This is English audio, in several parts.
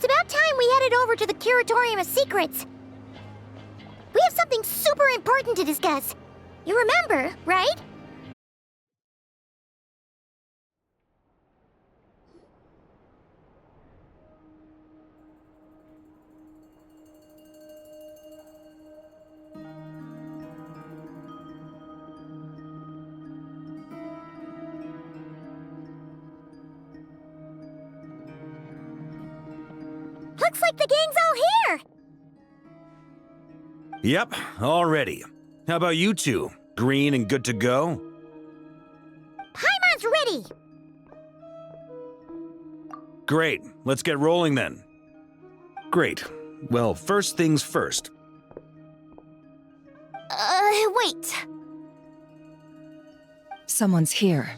It's about time we headed over to the Curatorium of Secrets. We have something super important to discuss. You remember, right? Looks like the gang's all here! Yep, all ready. How about you two? Green and good to go? Paimon's ready! Great, let's get rolling then. Great. Well, first things first. Wait. Someone's here.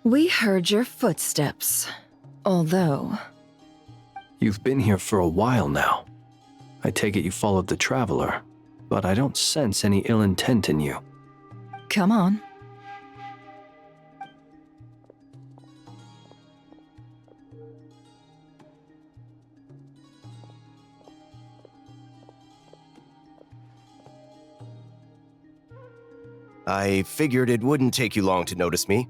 We heard your footsteps. Although... You've been here for a while now. I take it you followed the Traveler, but I don't sense any ill intent in you. Come on. I figured it wouldn't take you long to notice me.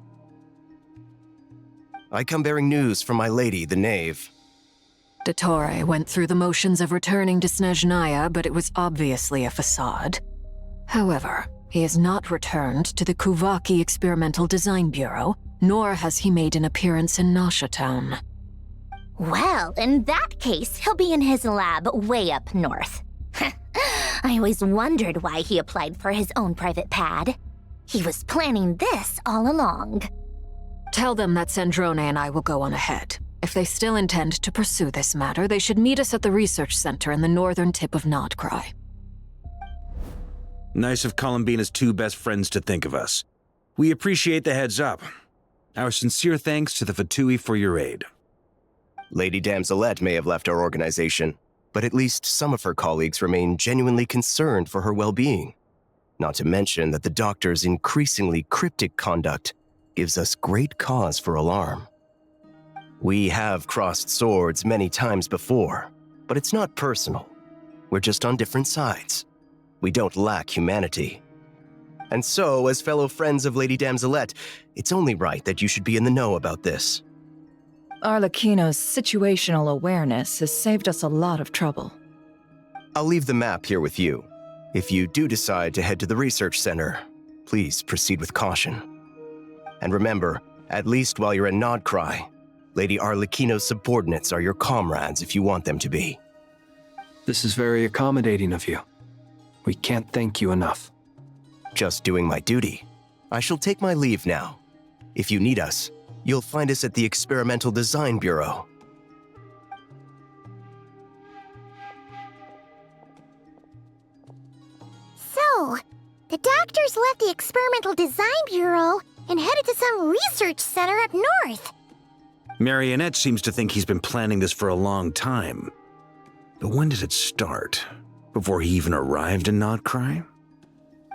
I come bearing news from my lady, the Knave. Dottore went through the motions of returning to Snezhnaya, but it was obviously a facade. However, he has not returned to the Kuvaki Experimental Design Bureau, nor has he made an appearance in Nasha Town. Well, in that case, he'll be in his lab way up north. I always wondered why he applied for his own private pad. He was planning this all along. Tell them that Sandrone and I will go on ahead. If they still intend to pursue this matter, they should meet us at the research center in the northern tip of Nod-Krai. Nice of Columbina's two best friends to think of us. We appreciate the heads up. Our sincere thanks to the Fatui for your aid. Lady Damselette may have left our organization, but at least some of her colleagues remain genuinely concerned for her well-being. Not to mention that the Doctor's increasingly cryptic conduct gives us great cause for alarm. We have crossed swords many times before, but it's not personal. We're just on different sides. We don't lack humanity. And so, as fellow friends of Lady Damselette, it's only right that you should be in the know about this. Arlecchino's situational awareness has saved us a lot of trouble. I'll leave the map here with you. If you do decide to head to the research center, please proceed with caution. And remember, at least while you're in Nod-Krai, Lady Arlecchino's subordinates are your comrades if you want them to be. This is very accommodating of you. We can't thank you enough. Just doing my duty. I shall take my leave now. If you need us, you'll find us at the Experimental Design Bureau. So, the Doctors left the Experimental Design Bureau and headed to some research center up north. Marionette seems to think he's been planning this for a long time. But when did it start? Before he even arrived in Nod-Krai?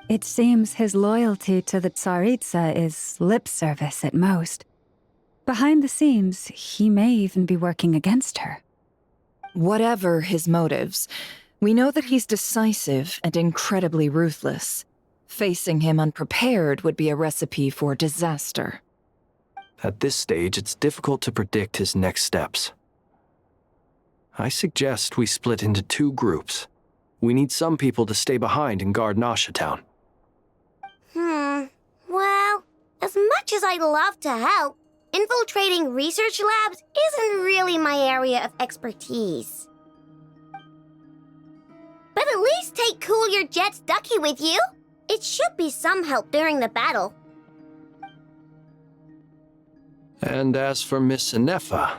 It seems his loyalty to the Tsaritsa is lip service at most. Behind the scenes, he may even be working against her. Whatever his motives, we know that he's decisive and incredibly ruthless. Facing him unprepared would be a recipe for disaster. At this stage, it's difficult to predict his next steps. I suggest we split into two groups. We need some people to stay behind and guard Nasha Town. Well, as much as I'd love to help, infiltrating research labs isn't really my area of expertise. But at least take Cool Your Jet's Ducky with you. It should be some help during the battle. And as for Miss Inefa,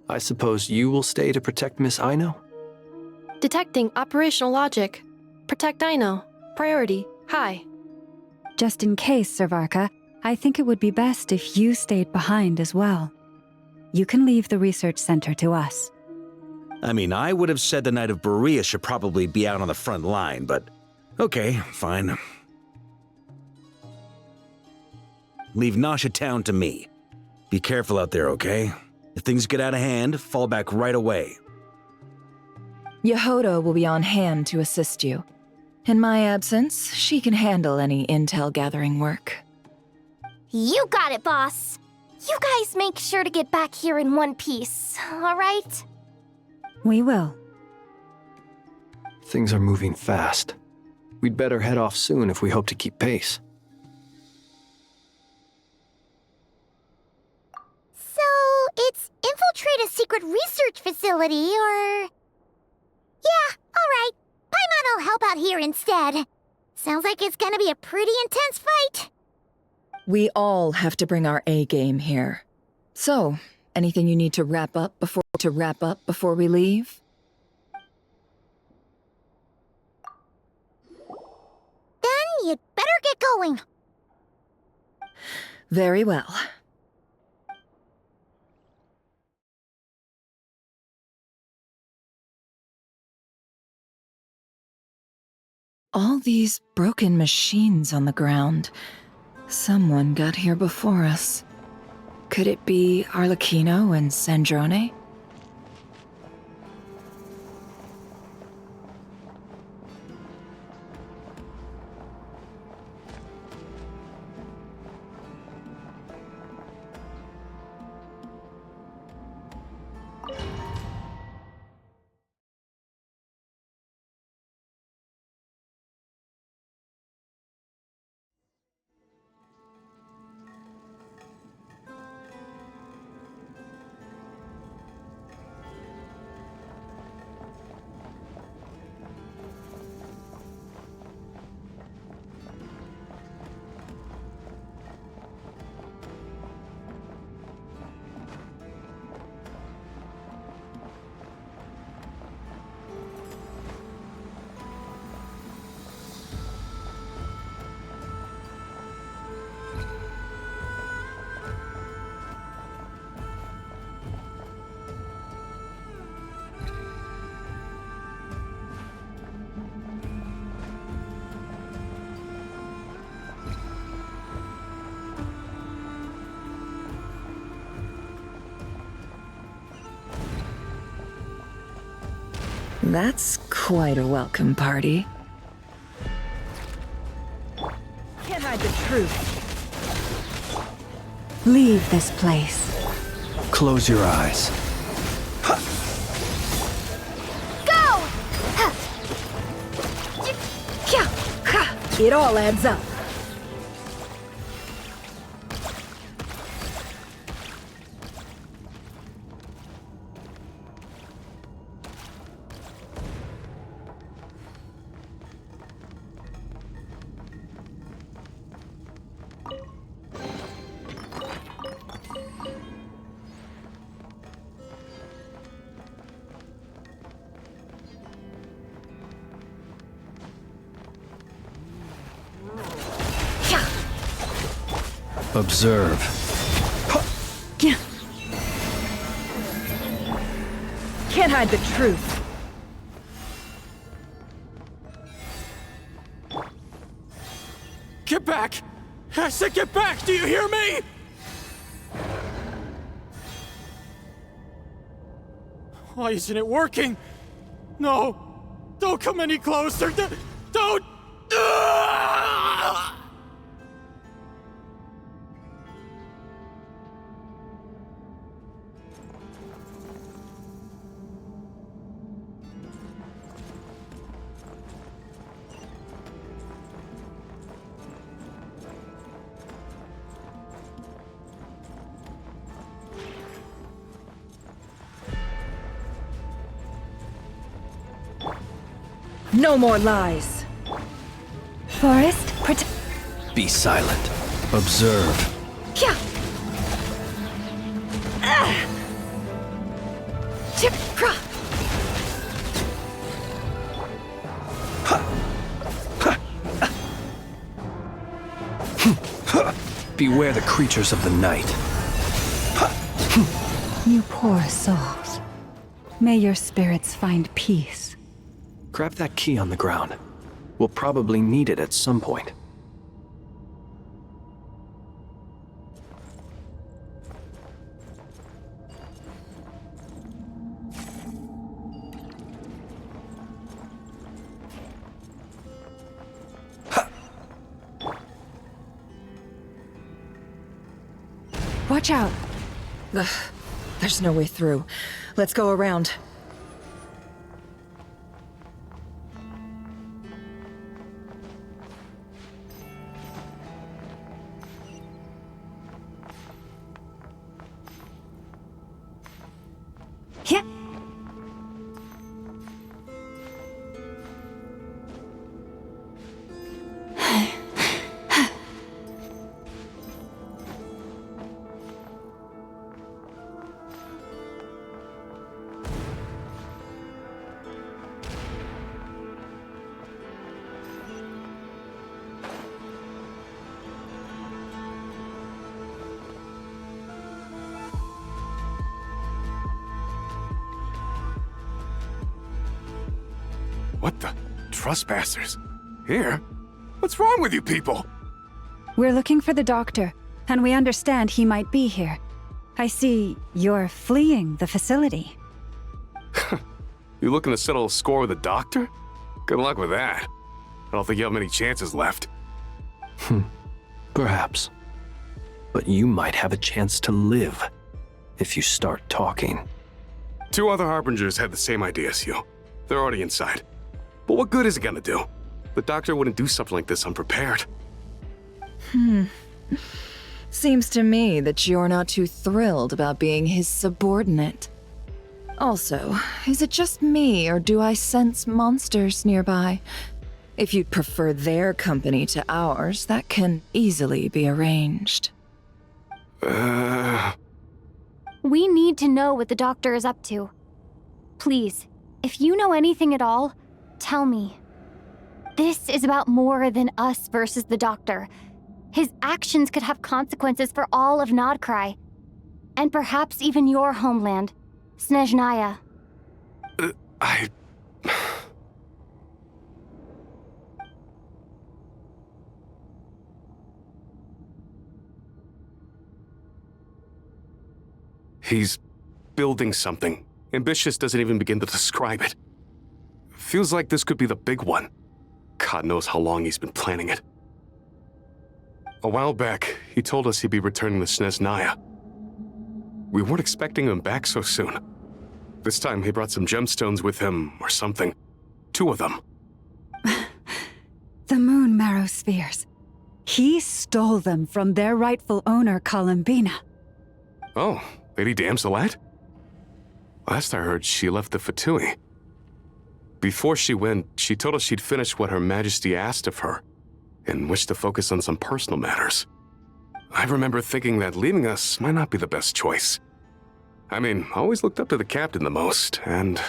I suppose you will stay to protect Miss Aino? Detecting operational logic. Protect Aino. Priority. High. Just in case, Servarka, I think it would be best if you stayed behind as well. You can leave the research center to us. I mean, I would have said the Knight of Berea should probably be out on the front line, but okay, fine. Leave Nasha Town to me. Be careful out there, okay? If things get out of hand, fall back right away. Yehoda will be on hand to assist you. In my absence, she can handle any intel gathering work. You got it, boss. You guys make sure to get back here in one piece, all right? We will. Things are moving fast. We'd better head off soon if we hope to keep pace. So, it's infiltrate a secret research facility, or... Yeah, alright. Paimon will help out here instead. Sounds like it's gonna be a pretty intense fight. We all have to bring our A game here. So, anything you need to wrap up before we leave? Then you'd better get going. Very well. All these broken machines on the ground. Someone got here before us. Could it be Arlecchino and Sandrone? That's quite a welcome party. Can't hide the truth. Leave this place. Close your eyes. Go! It all adds up. Observe. Can't hide the truth. Get back! I said get back! Do you hear me? Why isn't it working? No! Don't come any closer! Don't! No more lies. Forest, protect. Be silent. Observe. Beware the creatures of the night. You poor souls. May your spirits find peace. Grab that key on the ground. We'll probably need it at some point. Watch out! Ugh, there's no way through. Let's go around. Yeah. What the? Trespassers? Here? What's wrong with you people? We're looking for the doctor, and we understand he might be here. I see you're fleeing the facility. You looking to settle a score with the doctor? Good luck with that. I don't think you have many chances left. Perhaps. But you might have a chance to live if you start talking. 2 other Harbingers had the same idea as you. They're already inside. But what good is it gonna do? The doctor wouldn't do something like this unprepared. Seems to me that you're not too thrilled about being his subordinate. Also, is it just me, or do I sense monsters nearby? If you'd prefer their company to ours, that can easily be arranged. We need to know what the doctor is up to. Please, if you know anything at all, tell me. This is about more than us versus the doctor. His actions could have consequences for all of Nod-Krai. And perhaps even your homeland, Snezhnaya. He's building something. Ambitious doesn't even begin to describe it. Feels like this could be the big one. God knows how long he's been planning it. A while back, he told us he'd be returning to Snezhnaya. We weren't expecting him back so soon. This time he brought some gemstones with him, or something. 2 of them. The moon marrow spheres. He stole them from their rightful owner, Columbina. Oh, Lady Damselet? Last I heard, she left the Fatui. Before she went, she told us she'd finished what Her Majesty asked of her, and wished to focus on some personal matters. I remember thinking that leaving us might not be the best choice. I mean, I always looked up to the captain the most, and...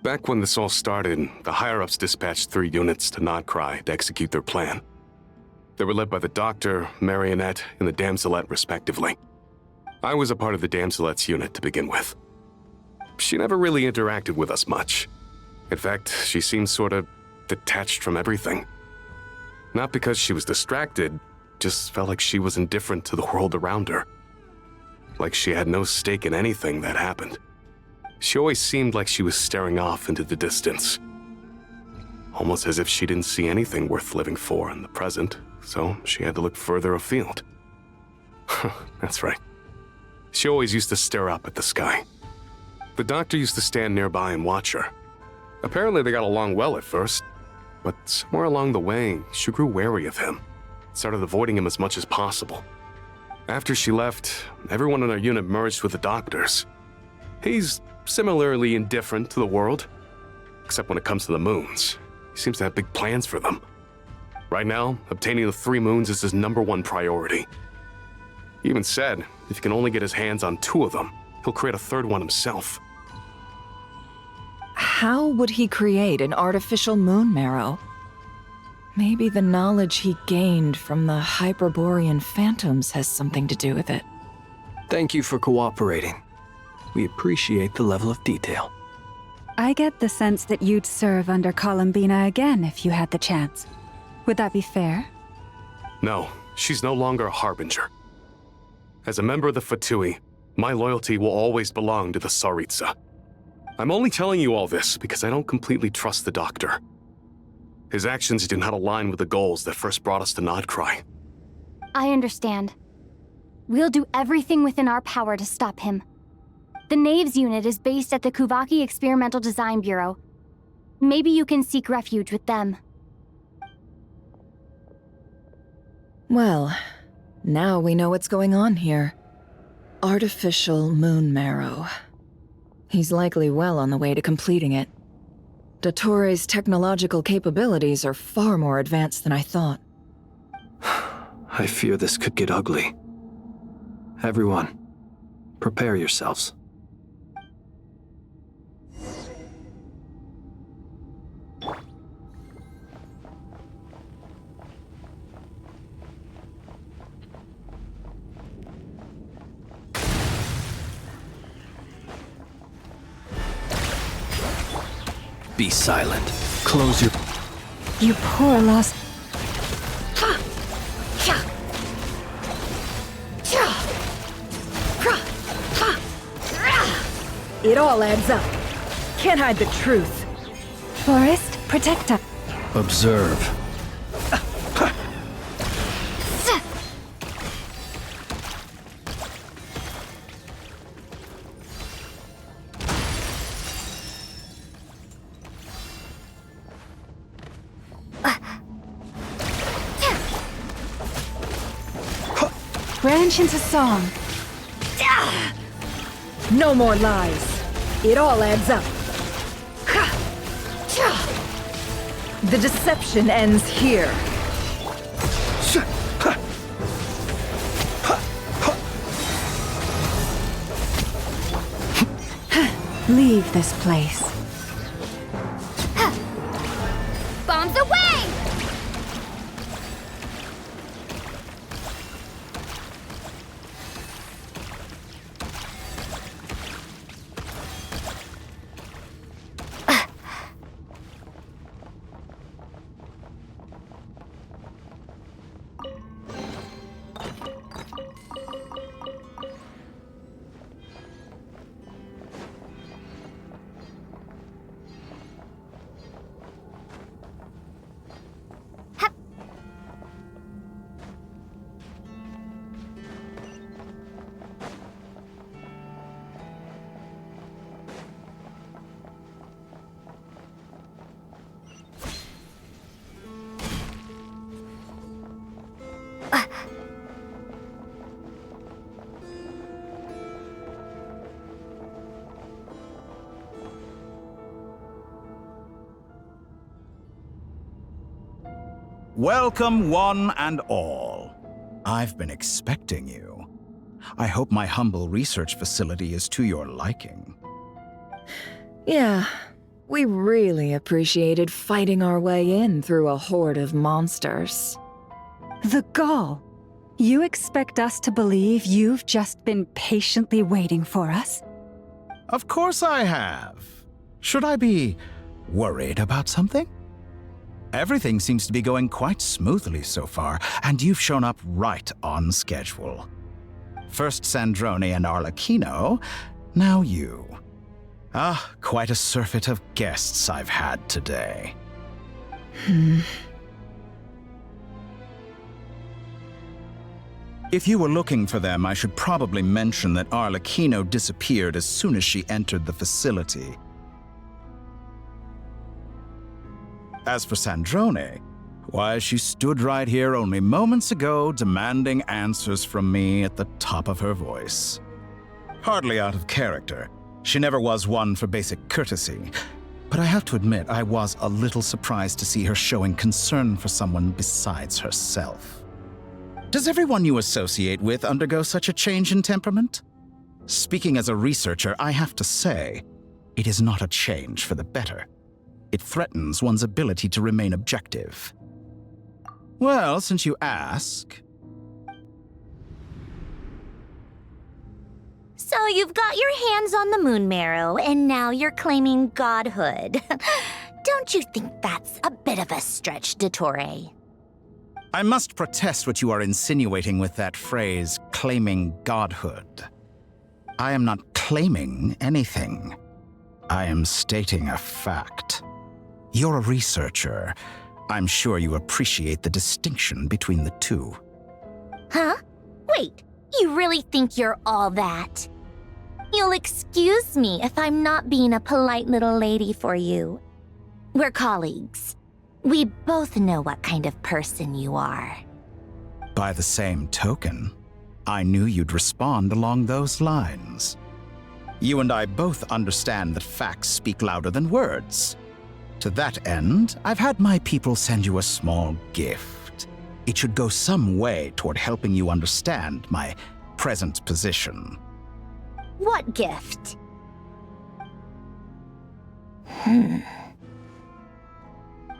Back when this all started, the higher-ups dispatched 3 units to Nod-Krai to execute their plan. They were led by the Doctor, Marionette, and the Damselet, respectively. I was a part of the Damselet's unit to begin with. She never really interacted with us much. In fact, she seemed sort of detached from everything. Not because she was distracted, just felt like she was indifferent to the world around her. Like she had no stake in anything that happened. She always seemed like she was staring off into the distance. Almost as if she didn't see anything worth living for in the present, so she had to look further afield. That's right. She always used to stare up at the sky. The doctor used to stand nearby and watch her. Apparently they got along well at first, but somewhere along the way, she grew wary of him, started avoiding him as much as possible. After she left, everyone in our unit merged with the doctors. He's similarly indifferent to the world, except when it comes to the moons. He seems to have big plans for them. Right now, obtaining the 3 moons is his #1 priority. He even said if he can only get his hands on 2 of them, he'll create a 3rd one himself. How would he create an artificial moon marrow? Maybe the knowledge he gained from the Hyperborean phantoms has something to do with it. Thank you for cooperating. We appreciate the level of detail. I get the sense that you'd serve under Columbina again if you had the chance. Would that be fair? No, she's no longer a Harbinger. As a member of the Fatui, my loyalty will always belong to the Tsaritsa. I'm only telling you all this because I don't completely trust the doctor. His actions do not align with the goals that first brought us to Nod-Krai. I understand. We'll do everything within our power to stop him. The Knaves unit is based at the Kuvaki Experimental Design Bureau. Maybe you can seek refuge with them. Well, now we know what's going on here. Artificial moon marrow. He's likely well on the way to completing it. Dottoro's technological capabilities are far more advanced than I thought. I fear this could get ugly. Everyone, prepare yourselves. Be silent. Close your... You poor lost... It all adds up. Can't hide the truth. Forest, protector. Observe. Branch into song. No more lies. It all adds up. The deception ends here. Leave this place. Bombs away! Welcome, one and all. I've been expecting you. I hope my humble research facility is to your liking. Yeah, we really appreciated fighting our way in through a horde of monsters. The gall. You expect us to believe you've just been patiently waiting for us? Of course I have. Should I be worried about something? Everything seems to be going quite smoothly so far, and you've shown up right on schedule. First Sandrone and Arlecchino, now you. Ah, quite a surfeit of guests I've had today. If you were looking for them, I should probably mention that Arlecchino disappeared as soon as she entered the facility. As for Sandrone, why, she stood right here only moments ago demanding answers from me at the top of her voice. Hardly out of character. She never was one for basic courtesy. But I have to admit, I was a little surprised to see her showing concern for someone besides herself. Does everyone you associate with undergo such a change in temperament? Speaking as a researcher, I have to say, it is not a change for the better. It threatens one's ability to remain objective. Well, since you ask... So you've got your hands on the moon marrow, and now you're claiming godhood. Don't you think that's a bit of a stretch, Dottore? I must protest what you are insinuating with that phrase, claiming godhood. I am not claiming anything. I am stating a fact. You're a researcher. I'm sure you appreciate the distinction between the two. Huh? Wait, you really think you're all that? You'll excuse me if I'm not being a polite little lady for you. We're colleagues. We both know what kind of person you are. By the same token, I knew you'd respond along those lines. You and I both understand that facts speak louder than words. To that end, I've had my people send you a small gift. It should go some way toward helping you understand my present position. What gift?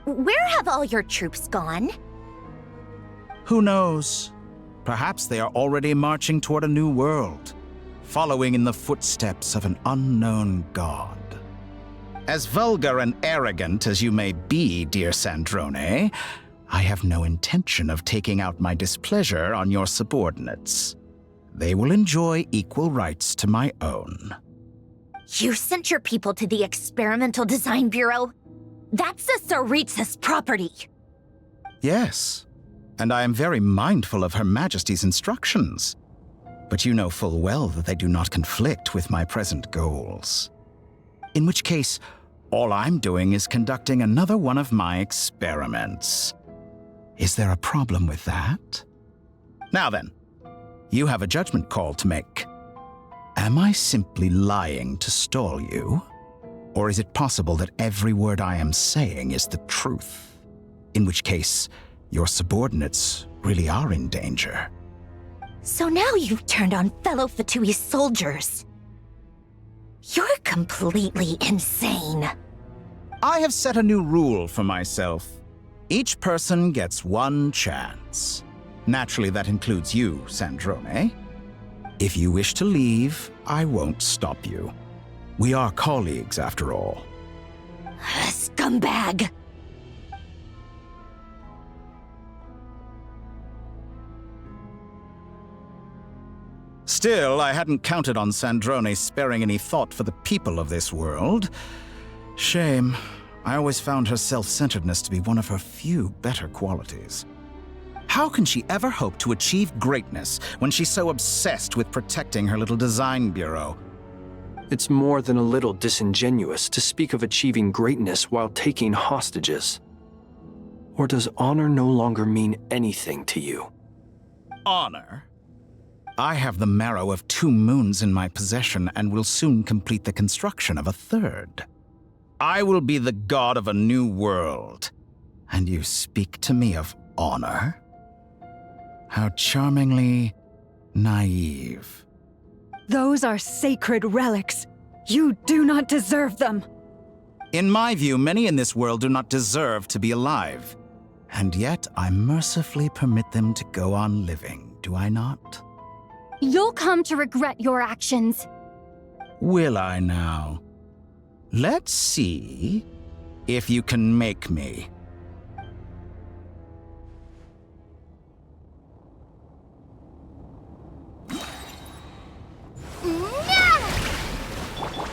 Where have all your troops gone? Who knows? Perhaps they are already marching toward a new world, following in the footsteps of an unknown god. As vulgar and arrogant as you may be, dear Sandrone, I have no intention of taking out my displeasure on your subordinates. They will enjoy equal rights to my own. You sent your people to the Experimental Design Bureau? That's the Tsaritsa's property. Yes, and I am very mindful of Her Majesty's instructions. But you know full well that they do not conflict with my present goals. In which case, all I'm doing is conducting another one of my experiments. Is there a problem with that? Now then, you have a judgment call to make. Am I simply lying to stall you? Or is it possible that every word I am saying is the truth? In which case, your subordinates really are in danger. So now you've turned on fellow Fatui soldiers. You're completely insane. I have set a new rule for myself. Each person gets one chance. Naturally, that includes you, Sandrone. If you wish to leave, I won't stop you. We are colleagues, after all. Scumbag! Still, I hadn't counted on Sandrone sparing any thought for the people of this world. Shame. I always found her self-centeredness to be one of her few better qualities. How can she ever hope to achieve greatness when she's so obsessed with protecting her little design bureau? It's more than a little disingenuous to speak of achieving greatness while taking hostages. Or does honor no longer mean anything to you? Honor? I have the marrow of 2 moons in my possession and will soon complete the construction of a 3rd. I will be the god of a new world. And you speak to me of honor? How charmingly naive. Those are sacred relics. You do not deserve them. In my view, many in this world do not deserve to be alive. And yet, I mercifully permit them to go on living, do I not? You'll come to regret your actions. Will I now? Let's see if you can make me.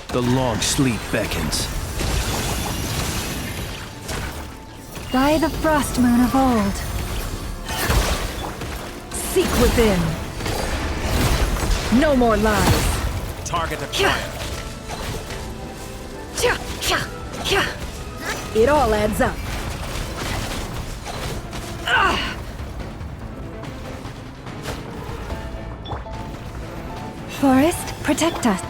The long sleep beckons. By the frost moon of old. Seek within. No more lies. Target acquired. It all adds up. Forest, protect us.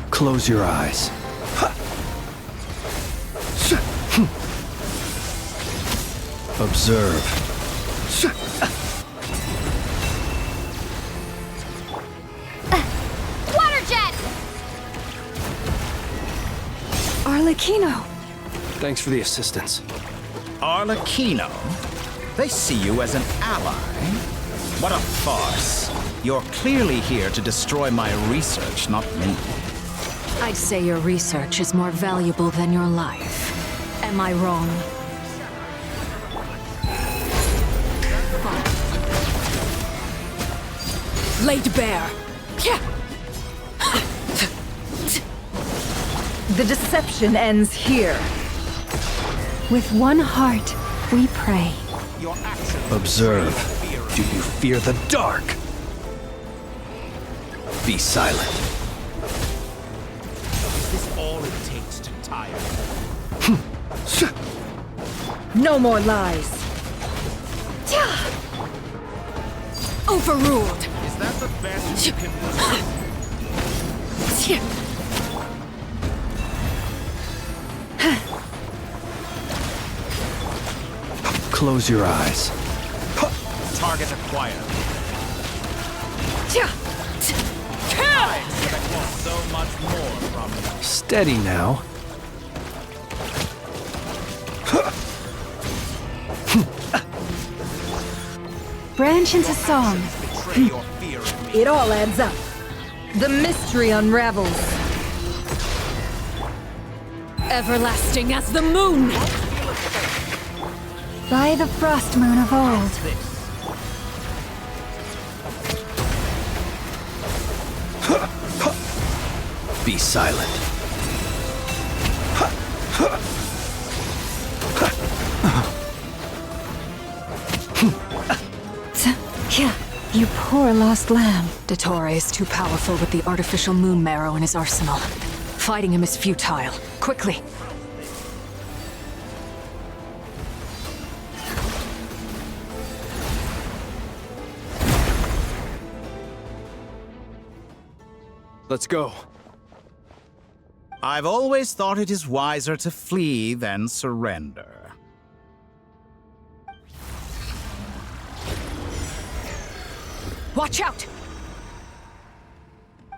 Close your eyes. Observe. Water jet! Arlecchino. Thanks for the assistance. Arlecchino? They see you as an ally? What a farce. You're clearly here to destroy my research, not me. I'd say your research is more valuable than your life. Am I wrong? Laid bare. The deception ends here. With one heart, We pray. Observe. Do you fear the dark? Be silent. Is this all it takes to tire? No more lies. Overruled. Is that the best you can Close your eyes. Target acquired. I expect so much more from you. Steady now. Branch into song. Betray your fear in me. It all adds up. The mystery unravels. Everlasting as the moon! By the frost moon of old. Be silent. You poor lost lamb. Dottore is too powerful with the artificial moon marrow in his arsenal. Fighting him is futile. Quickly! Let's go. I've always thought it is wiser to flee than surrender. Watch out!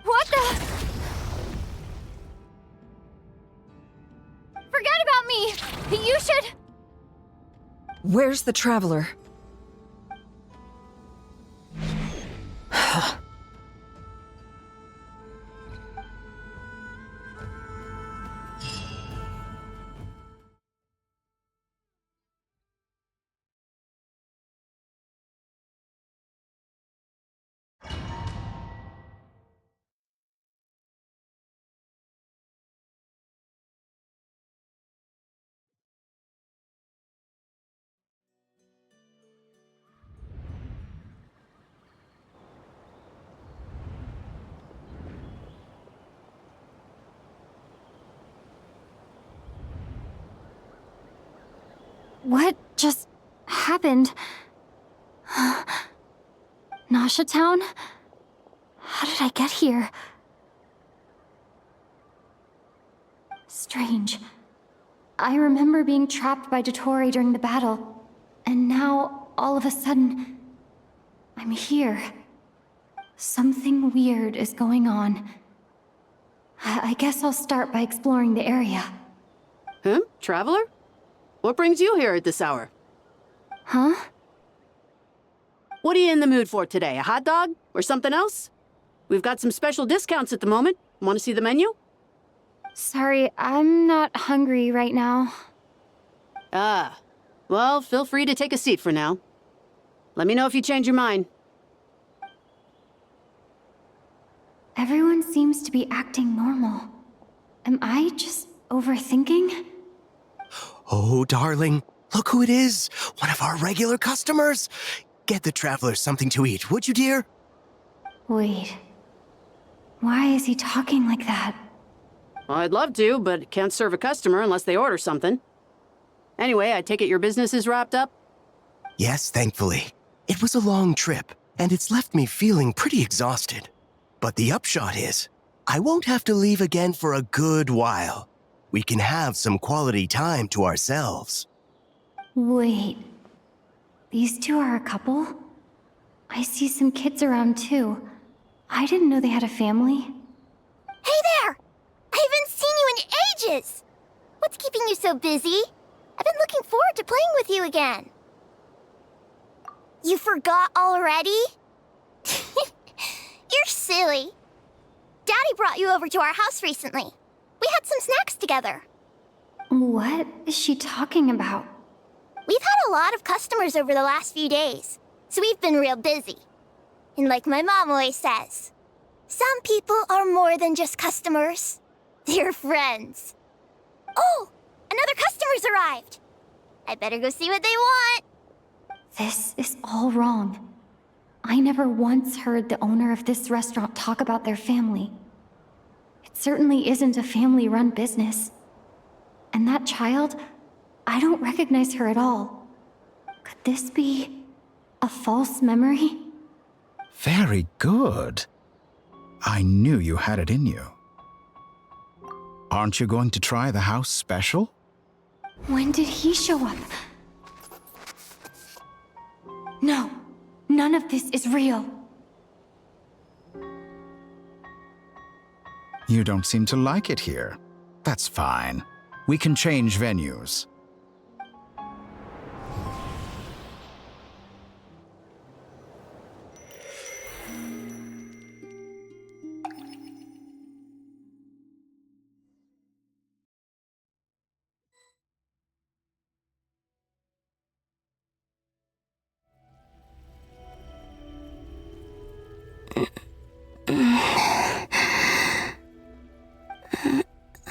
What the? Forget about me! You should... Where's the traveler? What just happened? Nasha Town? How did I get here? Strange. I remember being trapped by Dottore during the battle, and now, all of a sudden, I'm here. Something weird is going on. I guess I'll start by exploring the area. Huh? Traveler? What brings you here at this hour? Huh? What are you in the mood for today? A hot dog? Or something else? We've got some special discounts at the moment. Want to see the menu? Sorry, I'm not hungry right now. Ah. Well, feel free to take a seat for now. Let me know if you change your mind. Everyone seems to be acting normal. Am I just overthinking? Oh, darling, look who it is. One of our regular customers. Get the traveler something to eat, would you, dear? Wait. Why is he talking like that? Well, I'd love to, but can't serve a customer unless they order something. Anyway, I take it your business is wrapped up? Yes, thankfully. It was a long trip, and it's left me feeling pretty exhausted. But the upshot is, I won't have to leave again for a good while. We can have some quality time to ourselves. Wait. These two are a couple? I see some kids around too. I didn't know they had a family. Hey there! I haven't seen you in ages! What's keeping you so busy? I've been looking forward to playing with you again. You forgot already? You're silly. Daddy brought you over to our house recently. We had some snacks together. What is she talking about? We've had a lot of customers over the last few days, so we've been real busy. And like my mom always says, some people are more than just customers. They're friends. Oh, another customer's arrived. I better go see what they want. This is all wrong. I never once heard the owner of this restaurant talk about their family. It certainly isn't a family-run business. And that child, I don't recognize her at all. Could this be a false memory? Very good. I knew you had it in you. Aren't you going to try the house special? When did he show up? No, none of this is real. You don't seem to like it here. That's fine. We can change venues.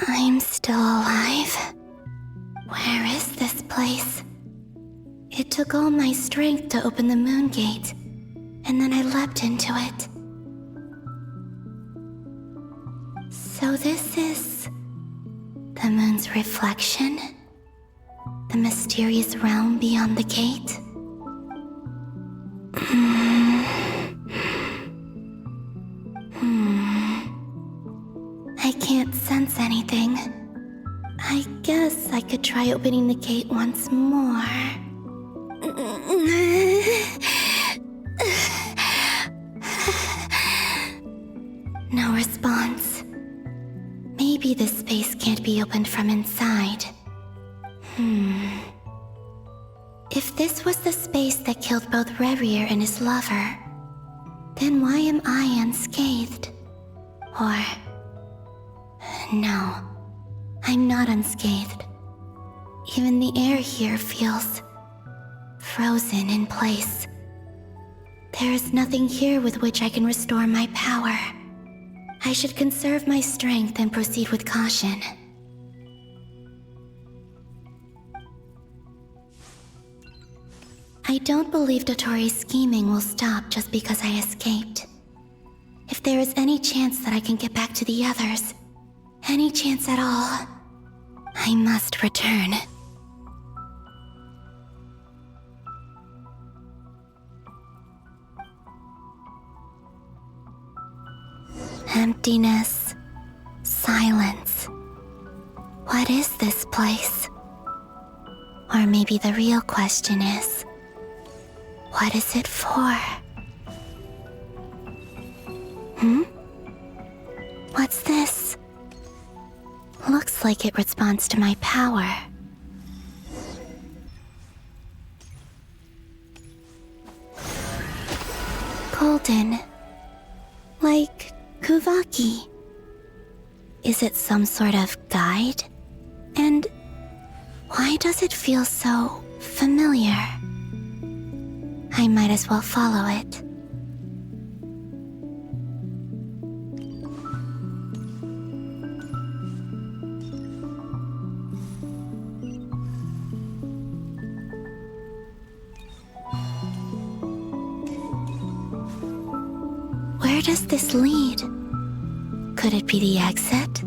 I'm still alive. Where is this place? It took all my strength to open the moon gate, and then I leapt into it. So this is the moon's reflection? The mysterious realm beyond the gate? I can't sense anything. I guess I could try opening the gate once more. No response. Maybe this space can't be opened from inside. If this was the space that killed both Rerir and his lover, then why am I unscathed? Or... no, I'm not unscathed. Even the air here feels frozen in place. There is nothing here with which I can restore my power. I should conserve my strength and proceed with caution. I don't believe Dotori's scheming will stop just because I escaped. If there is any chance that I can get back to the others, any chance at all, I must return. Emptiness, silence. What is this place? Or maybe the real question is, what is it for? What's this? Looks like it responds to my power. Golden. Like Kuvaki. Is it some sort of guide? And why does it feel so familiar? I might as well follow it. Where does this lead? Could it be the exit?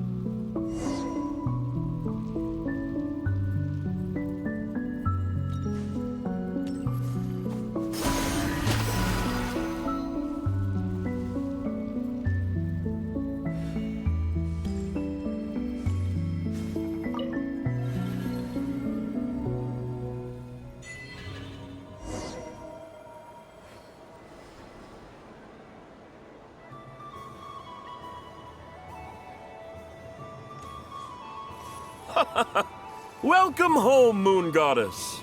Welcome home, Moon Goddess.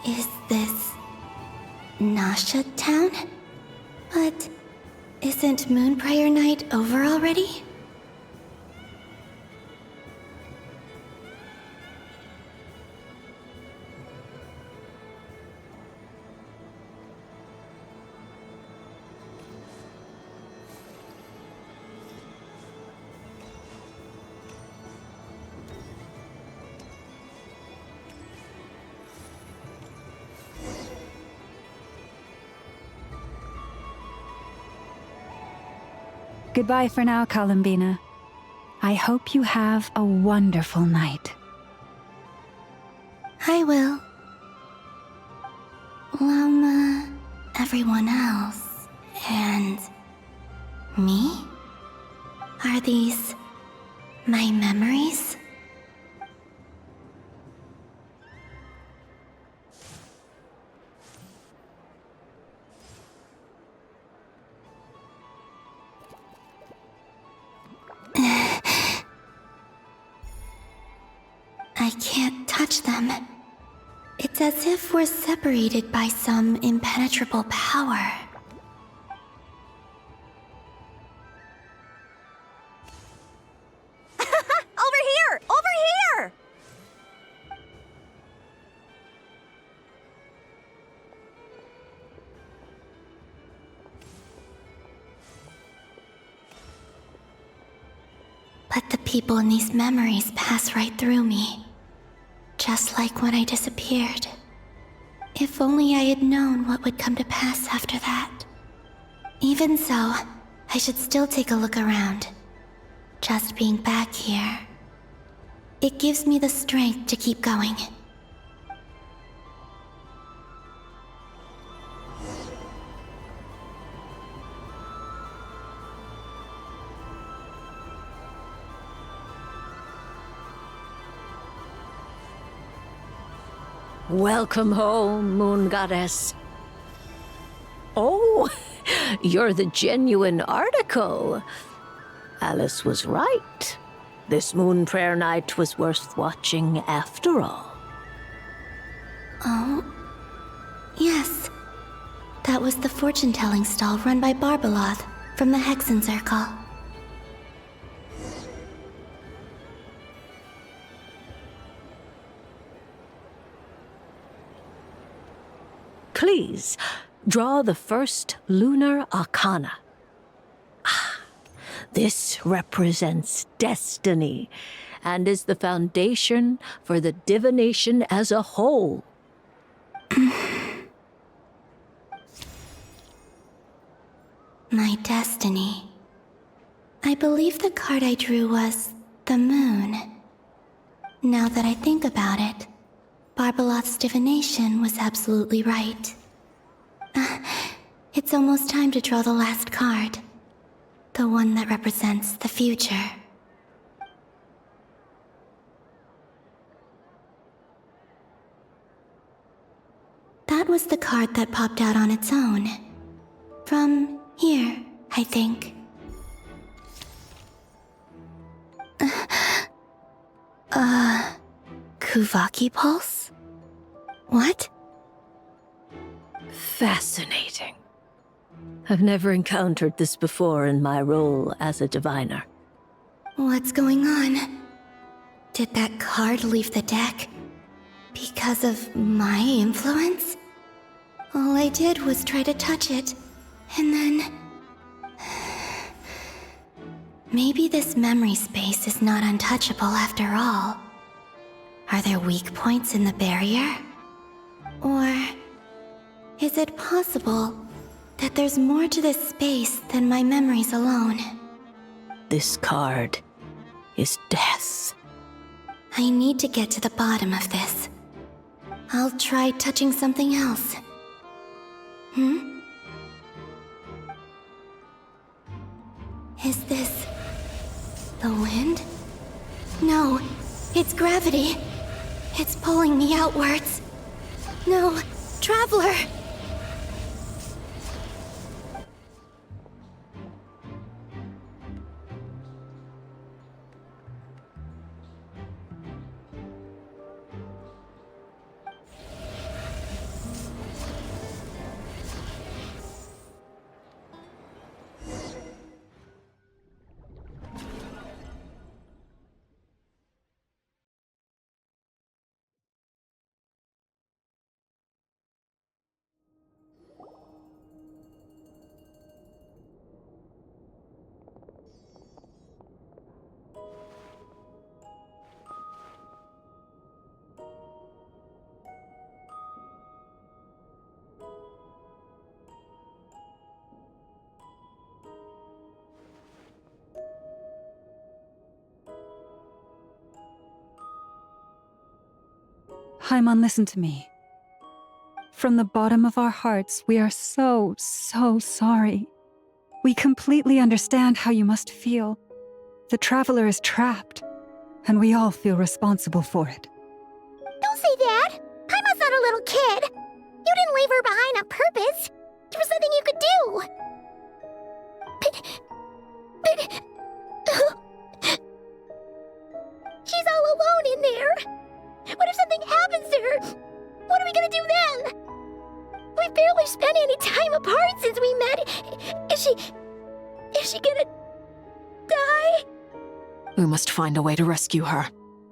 Is this Nasha Town? But isn't Moonbriar Night over already? Goodbye for now, Columbina. I hope you have a wonderful night. I will. Everyone else. And me? Are these my memories? I can't touch them. It's as if we're separated by some impenetrable power. Over here! Over here! But the people in these memories pass right through me. Just like when I disappeared. If only I had known what would come to pass after that. Even so, I should still take a look around. Just being back here. It gives me the strength to keep going. Welcome home, Moon Goddess. Oh, you're the genuine article. Alice was right. This moon prayer night was worth watching after all. Oh, yes. That was the fortune-telling stall run by Barbeloth from the Hexen Circle. Please, draw the first lunar arcana. This represents destiny and is the foundation for the divination as a whole. My destiny. I believe the card I drew was the moon. Now that I think about it, Barbeloth's divination was absolutely right. It's almost time to draw the last card. The one that represents the future. That was the card that popped out on its own. From here, I think. Kuvaki Pulse? What? Fascinating. I've never encountered this before in my role as a diviner. What's going on? Did that card leave the deck? Because of my influence? All I did was try to touch it, and then... Maybe this memory space is not untouchable after all. Are there weak points in the barrier? Or... is it possible that there's more to this space than my memories alone? This card is death. I need to get to the bottom of this. I'll try touching something else. Is this... the wind? No, it's gravity. It's pulling me outwards. No, Traveler! Paimon, listen to me. From the bottom of our hearts, we are so sorry. We completely understand how you must feel. The Traveler is trapped, and we all feel responsible for it. Don't say that! Paimon's not a little kid! You didn't leave her behind on purpose! There was nothing you could do! She's all alone in there! What if something happens to her? What are we gonna do then? We've barely spent any time apart since we met. Is she gonna die? We must find a way to rescue her.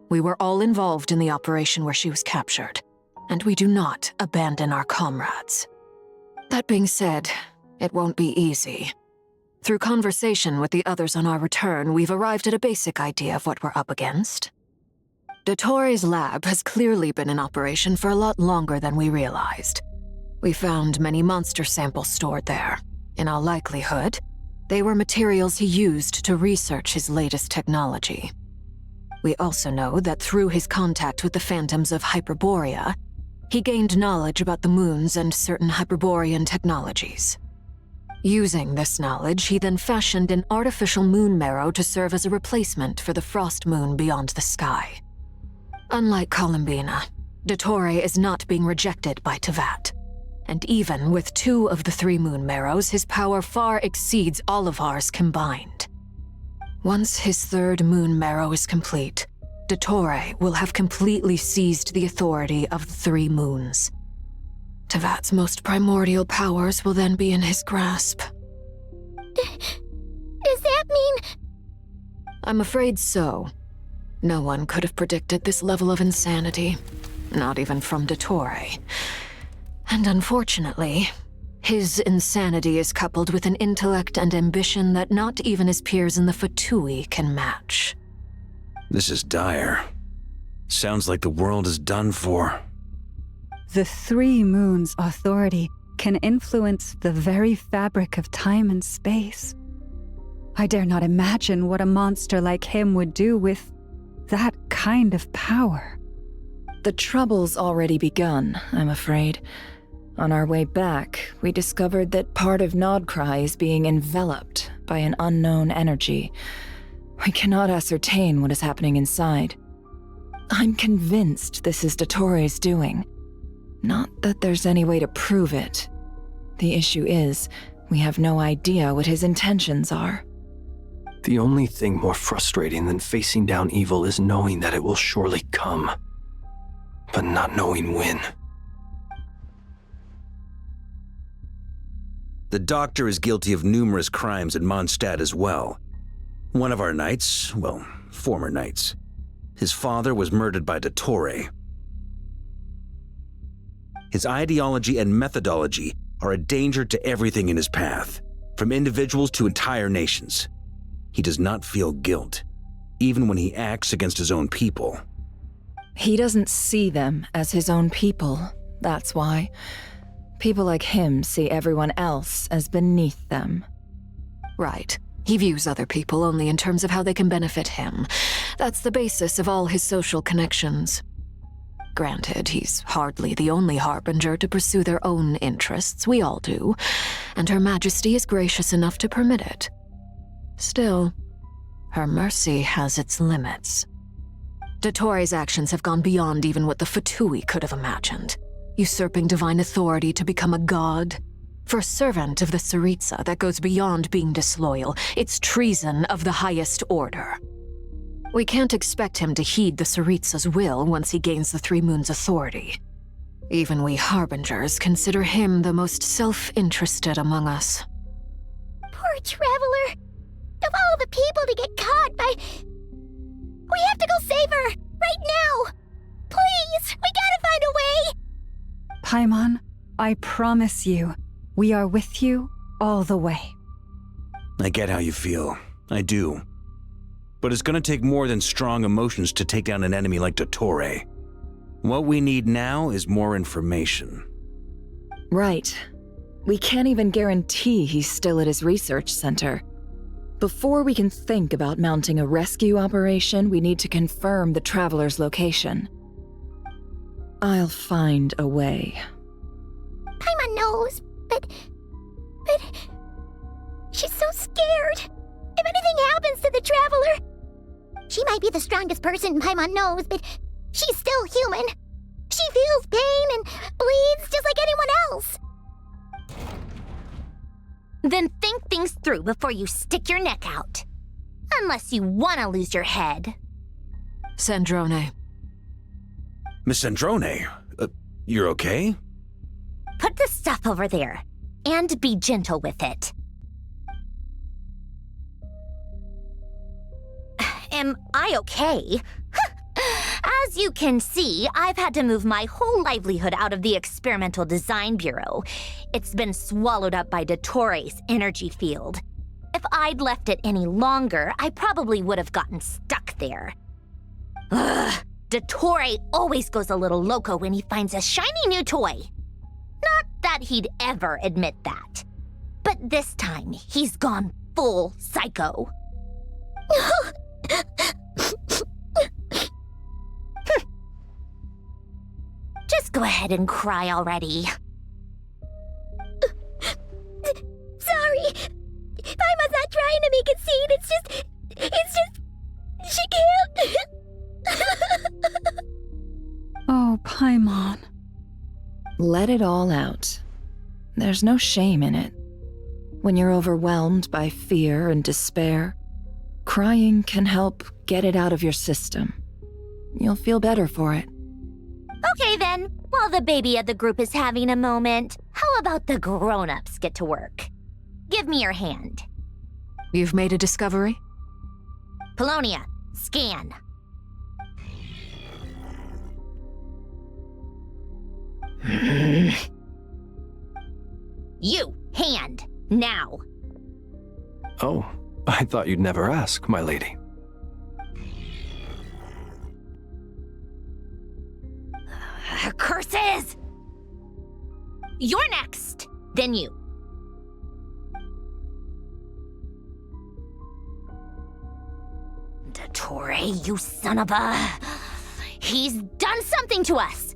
We were all involved in the operation where she was captured, and we do not abandon our comrades. That being said, it won't be easy. Through conversation with the others on our return, we've arrived at a basic idea of what we're up against. Dottore's lab has clearly been in operation for a lot longer than we realized. We found many monster samples stored there. In all likelihood, they were materials he used to research his latest technology. We also know that through his contact with the phantoms of Hyperborea, he gained knowledge about the moons and certain Hyperborean technologies. Using this knowledge, he then fashioned an artificial moon marrow to serve as a replacement for the frost moon beyond the sky. Unlike Columbina, Dottore is not being rejected by Teyvat. And even with 2 of the 3 moon marrows, his power far exceeds all of ours combined. Once his 3rd moon marrow is complete, Dottore will have completely seized the authority of the 3 moons. Teyvat's most primordial powers will then be in his grasp. Does that mean... I'm afraid so. No one could have predicted this level of insanity, not even from Dottore. And unfortunately, his insanity is coupled with an intellect and ambition that not even his peers in the Fatui can match. This is dire. Sounds like the world is done for. The 3 moons' authority can influence the very fabric of time and space. I dare not imagine what a monster like him would do with that kind of power. The trouble's already begun, I'm afraid. On our way back, we discovered that part of Nod-Krai is being enveloped by an unknown energy. We cannot ascertain what is happening inside. I'm convinced this is Dottore's doing. Not that there's any way to prove it. The issue is, we have no idea what his intentions are. The only thing more frustrating than facing down evil is knowing that it will surely come, but not knowing when. The Doctor is guilty of numerous crimes in Mondstadt as well. One of our knights, well, former knights, his father was murdered by Dottore. His ideology and methodology are a danger to everything in his path, from individuals to entire nations. He does not feel guilt, even when he acts against his own people. He doesn't see them as his own people, that's why. People like him see everyone else as beneath them. Right. He views other people only in terms of how they can benefit him. That's the basis of all his social connections. Granted, he's hardly the only harbinger to pursue their own interests. We all do. And Her Majesty is gracious enough to permit it. Still, her mercy has its limits. Dottore's actions have gone beyond even what the Fatui could have imagined. Usurping divine authority to become a god. For a servant of the Tsaritsa, that goes beyond being disloyal. It's treason of the highest order. We can't expect him to heed the Tsaritsa's will once he gains the 3 moons' authority. Even we harbingers consider him the most self-interested among us. Poor Traveler! Of all the people to get caught by... We have to go save her! Right now! Please! We gotta find a way! Paimon, I promise you, we are with you all the way. I get how you feel. I do. But it's gonna take more than strong emotions to take down an enemy like Dottore. What we need now is more information. Right. We can't even guarantee he's still at his research center. Before we can think about mounting a rescue operation, we need to confirm the Traveler's location. I'll find a way. Paimon knows, but she's so scared. If anything happens to the Traveler, she might be the strongest person Paimon knows, but she's still human. She feels pain and bleeds just like anyone else. Then think things through before you stick your neck out. Unless you want to lose your head. Sandrone. Miss Sandrone, you're okay? Put the stuff over there, and be gentle with it. Am I okay? As you can see, I've had to move my whole livelihood out of the Experimental Design Bureau. It's been swallowed up by Dottoro's energy field. If I'd left it any longer, I probably would have gotten stuck there. Ugh, Dottore always goes a little loco when he finds a shiny new toy. Not that he'd ever admit that. But this time, he's gone full psycho. Just go ahead and cry already. Sorry. Paimon's not trying to make it scene. It's just, she can't. Oh, Paimon. Let it all out. There's no shame in it. When you're overwhelmed by fear and despair, crying can help get it out of your system. You'll feel better for it. Okay then, while the baby of the group is having a moment, how about the grown-ups get to work? Give me your hand. You've made a discovery? Polonia, scan. You, hand, now. Oh, I thought you'd never ask, my lady. Curses! You're next, then you. Dottore, you son of a... He's done something to us!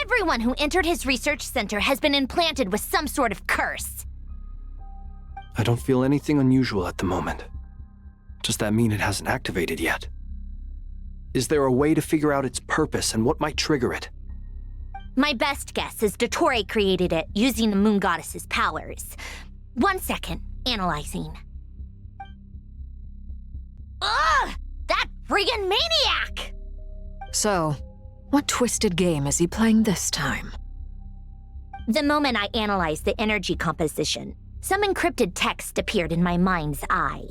Everyone who entered his research center has been implanted with some sort of curse. I don't feel anything unusual at the moment. Does that mean it hasn't activated yet? Is there a way to figure out its purpose and what might trigger it? My best guess is Dottore created it using the Moon Goddess's powers. 1 second, analyzing. Ugh! That friggin' maniac! So, what twisted game is he playing this time? The moment I analyzed the energy composition, some encrypted text appeared in my mind's eye.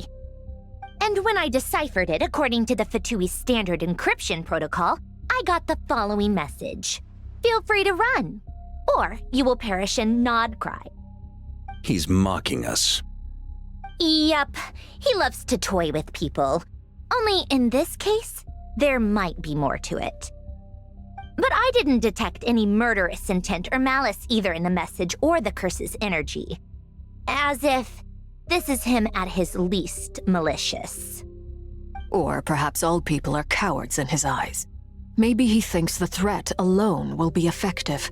And when I deciphered it according to the Fatui standard encryption protocol, I got the following message. Feel free to run, or you will perish in Nod-Krai. He's mocking us. Yep, he loves to toy with people. Only in this case, there might be more to it. But I didn't detect any murderous intent or malice either in the message or the curse's energy. As if this is him at his least malicious. Or perhaps all people are cowards in his eyes. Maybe he thinks the threat alone will be effective.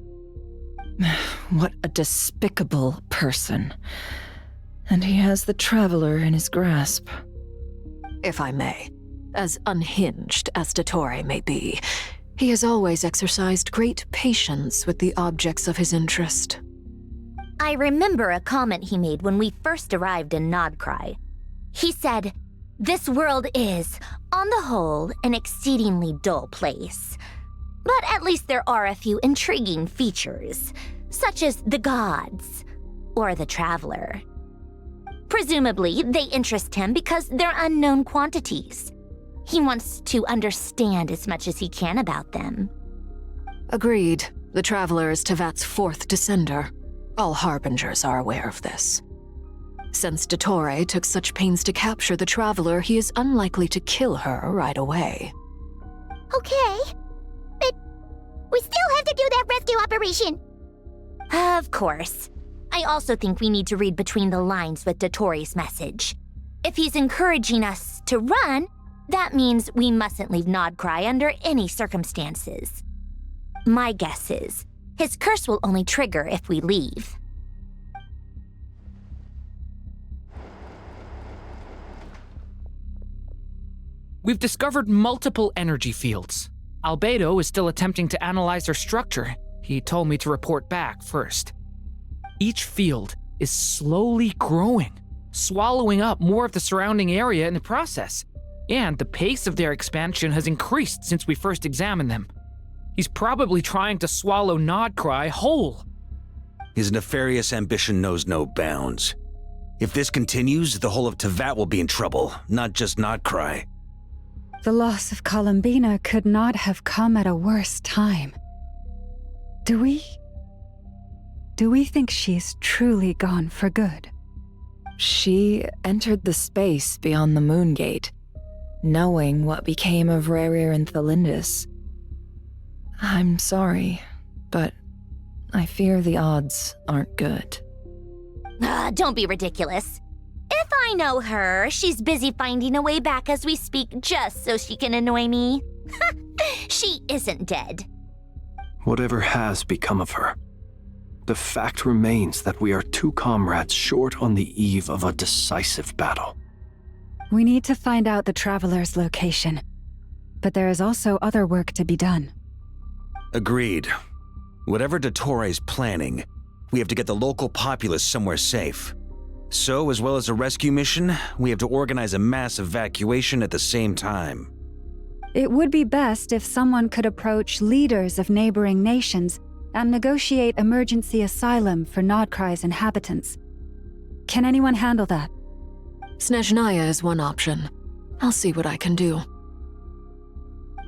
What a despicable person. And he has the Traveler in his grasp. If I may, as unhinged as Dottore may be, he has always exercised great patience with the objects of his interest. I remember a comment he made when we first arrived in Nod-Krai. He said, "This world is, on the whole, an exceedingly dull place. But at least there are a few intriguing features, such as the gods or the Traveler. Presumably, they interest him because they're unknown quantities. He wants to understand as much as he can about them." Agreed. The Traveler is Teyvat's 4th descender. All Harbingers are aware of this. Since Dottore took such pains to capture the Traveler, he is unlikely to kill her right away. Okay, but we still have to do that rescue operation. Of course. I also think we need to read between the lines with Dottore's message. If he's encouraging us to run, that means we mustn't leave Nod-Krai under any circumstances. My guess is, his curse will only trigger if we leave. We've discovered multiple energy fields. Albedo is still attempting to analyze their structure. He told me to report back first. Each field is slowly growing, swallowing up more of the surrounding area in the process. And the pace of their expansion has increased since we first examined them. He's probably trying to swallow Nod-Krai whole. His nefarious ambition knows no bounds. If this continues, the whole of Teyvat will be in trouble, not just Nod-Krai. The loss of Columbina could not have come at a worse time. Do we think she's truly gone for good? She entered the space beyond the Moon Gate, knowing what became of Rerir and Thelindis. I'm sorry, but I fear the odds aren't good. Don't be ridiculous. If I know her, she's busy finding a way back as we speak just so she can annoy me. She isn't dead. Whatever has become of her, the fact remains that we are two comrades short on the eve of a decisive battle. We need to find out the Traveler's location, but there is also other work to be done. Agreed. Whatever Dottore planning, we have to get the local populace somewhere safe. So, as well as a rescue mission, we have to organize a mass evacuation at the same time. It would be best if someone could approach leaders of neighboring nations and negotiate emergency asylum for Nod-Krai's inhabitants. Can anyone handle that? Snezhnaya is one option. I'll see what I can do.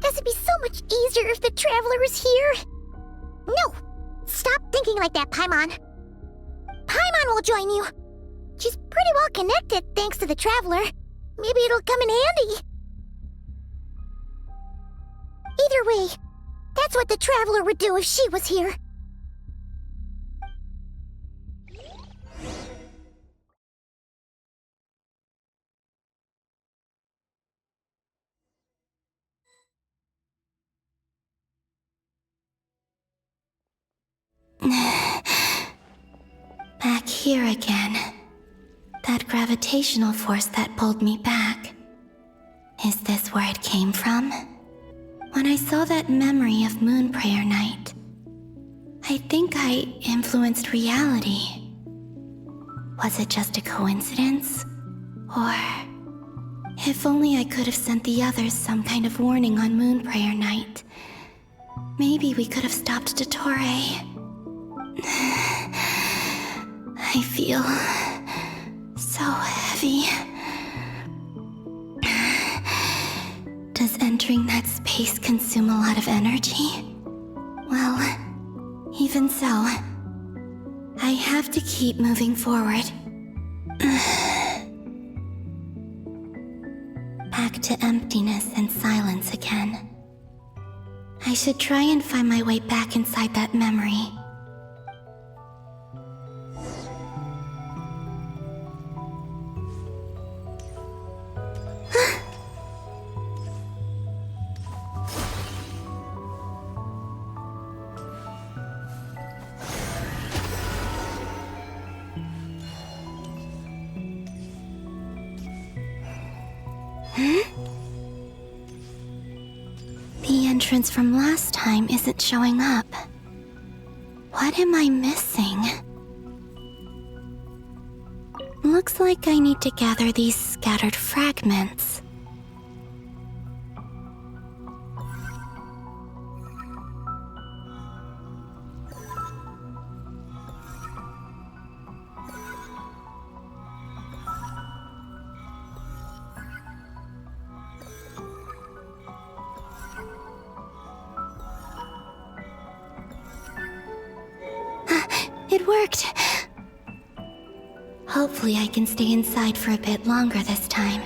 This would be so much easier if the Traveler was here. No! Stop thinking like that, Paimon. Paimon will join you. She's pretty well connected thanks to the Traveler. Maybe it'll come in handy. Either way, that's what the Traveler would do if she was here. Back here again. That gravitational force that pulled me back. Is this where it came from? When I saw that memory of Moon Prayer Night, I think I influenced reality. Was it just a coincidence? Or... if only I could have sent the others some kind of warning on Moon Prayer Night. Maybe we could have stopped Dottore. I feel so heavy. Does entering that space consume a lot of energy? Well, even so, I have to keep moving forward. Back to emptiness and silence again. I should try and find my way back inside that memory. The entrance from last time isn't showing up. What am I missing? Looks like I need to gather these scattered fragments. It worked! Hopefully I can stay inside for a bit longer this time.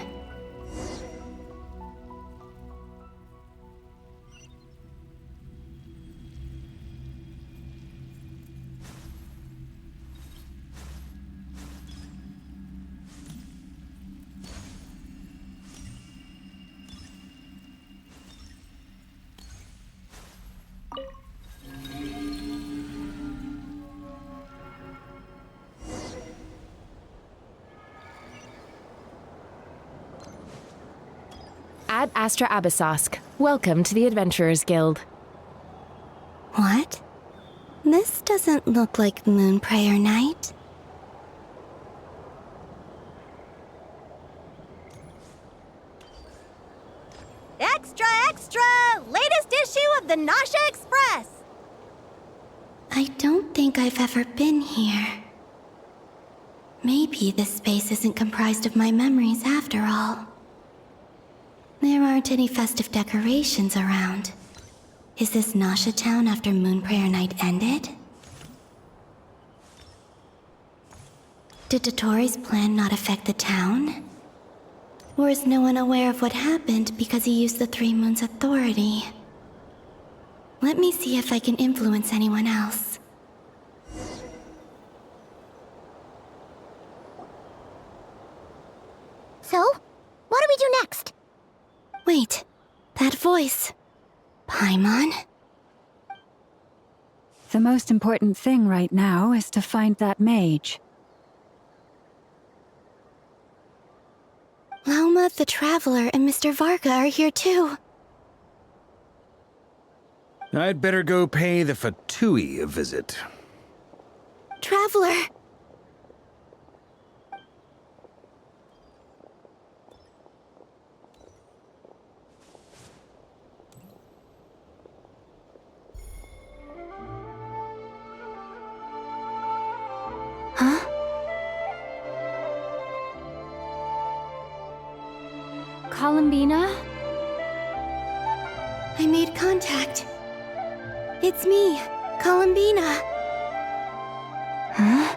Ad Astra Abyssosk. Welcome to the Adventurers Guild. What? This doesn't look like Moonprayer Night. Extra, extra! Latest issue of the Nasha Express! I don't think I've ever been here. Maybe this space isn't comprised of my memories after all. There aren't any festive decorations around. Is this Nasha Town after Moonprayer Night ended? Did Dottoro's plan not affect the town? Or is no one aware of what happened because he used the Three Moons' authority? Let me see if I can influence anyone else. So, what do we do next? Wait, that voice. Paimon? The most important thing right now is to find that mage. Lauma the Traveler and Mr. Varga are here too. I'd better go pay the Fatui a visit. Traveler! Huh? Columbina? I made contact. It's me, Columbina. Huh?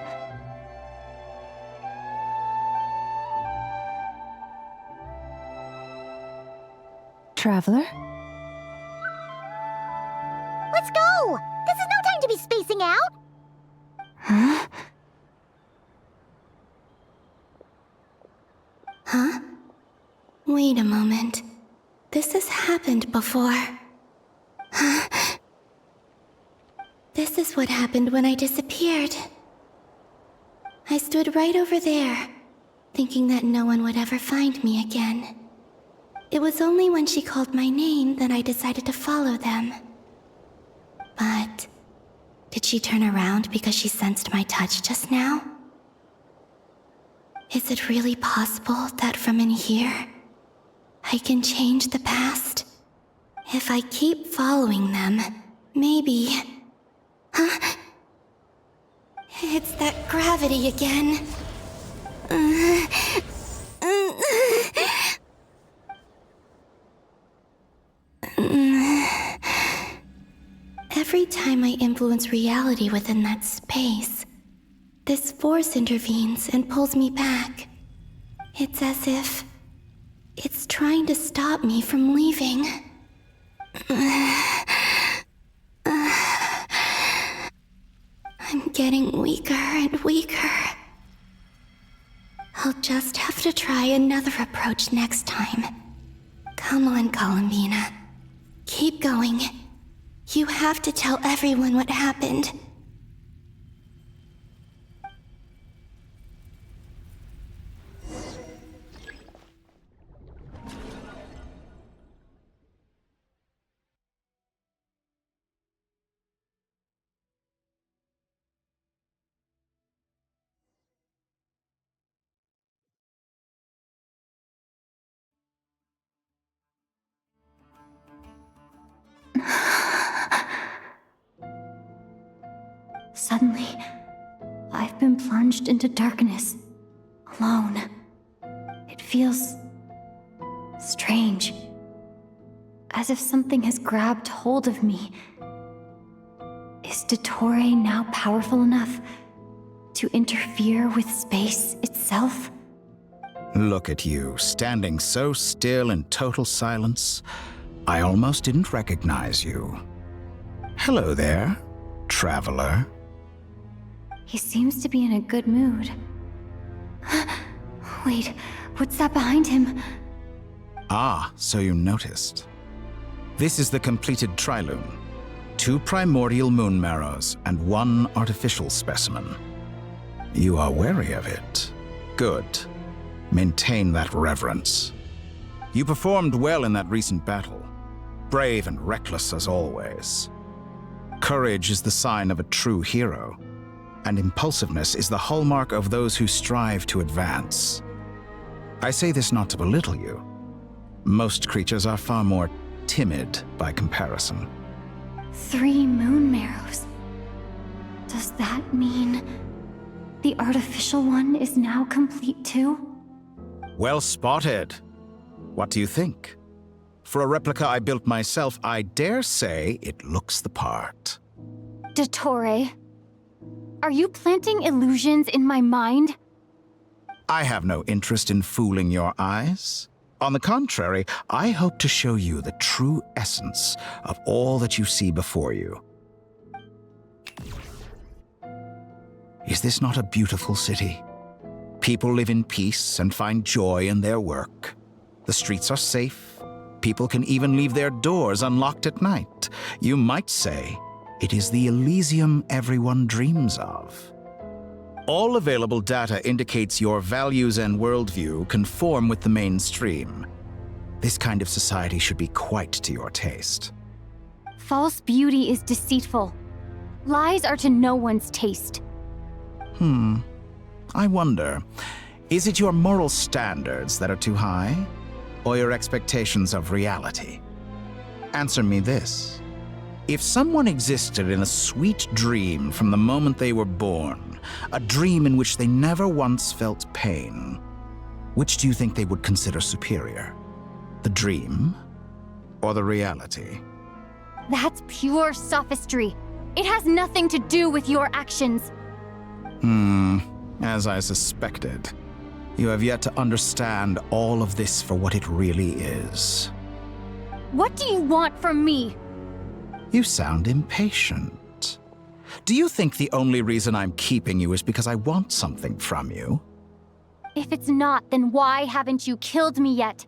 Traveler? Let's go! This is no time to be spacing out! Huh? Huh? Wait a moment. This has happened before. Huh? This is what happened when I disappeared. I stood right over there, thinking that no one would ever find me again. It was only when she called my name that I decided to follow them. But did she turn around because she sensed my touch just now? Is it really possible that from in here, I can change the past? If I keep following them, maybe... Huh? It's that gravity again. Every time I influence reality within that space, this force intervenes and pulls me back. It's as if it's trying to stop me from leaving. I'm getting weaker and weaker. I'll just have to try another approach next time. Come on, Columbina. Keep going. You have to tell everyone what happened. Suddenly, I've been plunged into darkness, alone. It feels strange, as if something has grabbed hold of me. Is Dottore now powerful enough to interfere with space itself? Look at you, standing so still in total silence. I almost didn't recognize you. Hello there, traveler. He seems to be in a good mood. Wait, what's that behind him? Ah, so you noticed. This is the completed trilune. 2 primordial moon marrows and 1 artificial specimen. You are wary of it. Good. Maintain that reverence. You performed well in that recent battle. Brave and reckless as always. Courage is the sign of a true hero, and impulsiveness is the hallmark of those who strive to advance. I say this not to belittle you. Most creatures are far more timid by comparison. 3 moon marrows. Does that mean the artificial one is now complete too? Well spotted. What do you think? For a replica I built myself, I dare say it looks the part. Dottore, are you planting illusions in my mind? I have no interest in fooling your eyes. On the contrary, I hope to show you the true essence of all that you see before you. Is this not a beautiful city? People live in peace and find joy in their work. The streets are safe. People can even leave their doors unlocked at night. You might say it is the Elysium everyone dreams of. All available data indicates your values and worldview conform with the mainstream. This kind of society should be quite to your taste. False beauty is deceitful. Lies are to no one's taste. I wonder, is it your moral standards that are too high, or your expectations of reality? Answer me this. If someone existed in a sweet dream from the moment they were born, a dream in which they never once felt pain, which do you think they would consider superior? The dream or the reality? That's pure sophistry. It has nothing to do with your actions. As I suspected. You have yet to understand all of this for what it really is. What do you want from me? You sound impatient. Do you think the only reason I'm keeping you is because I want something from you? If it's not, then why haven't you killed me yet?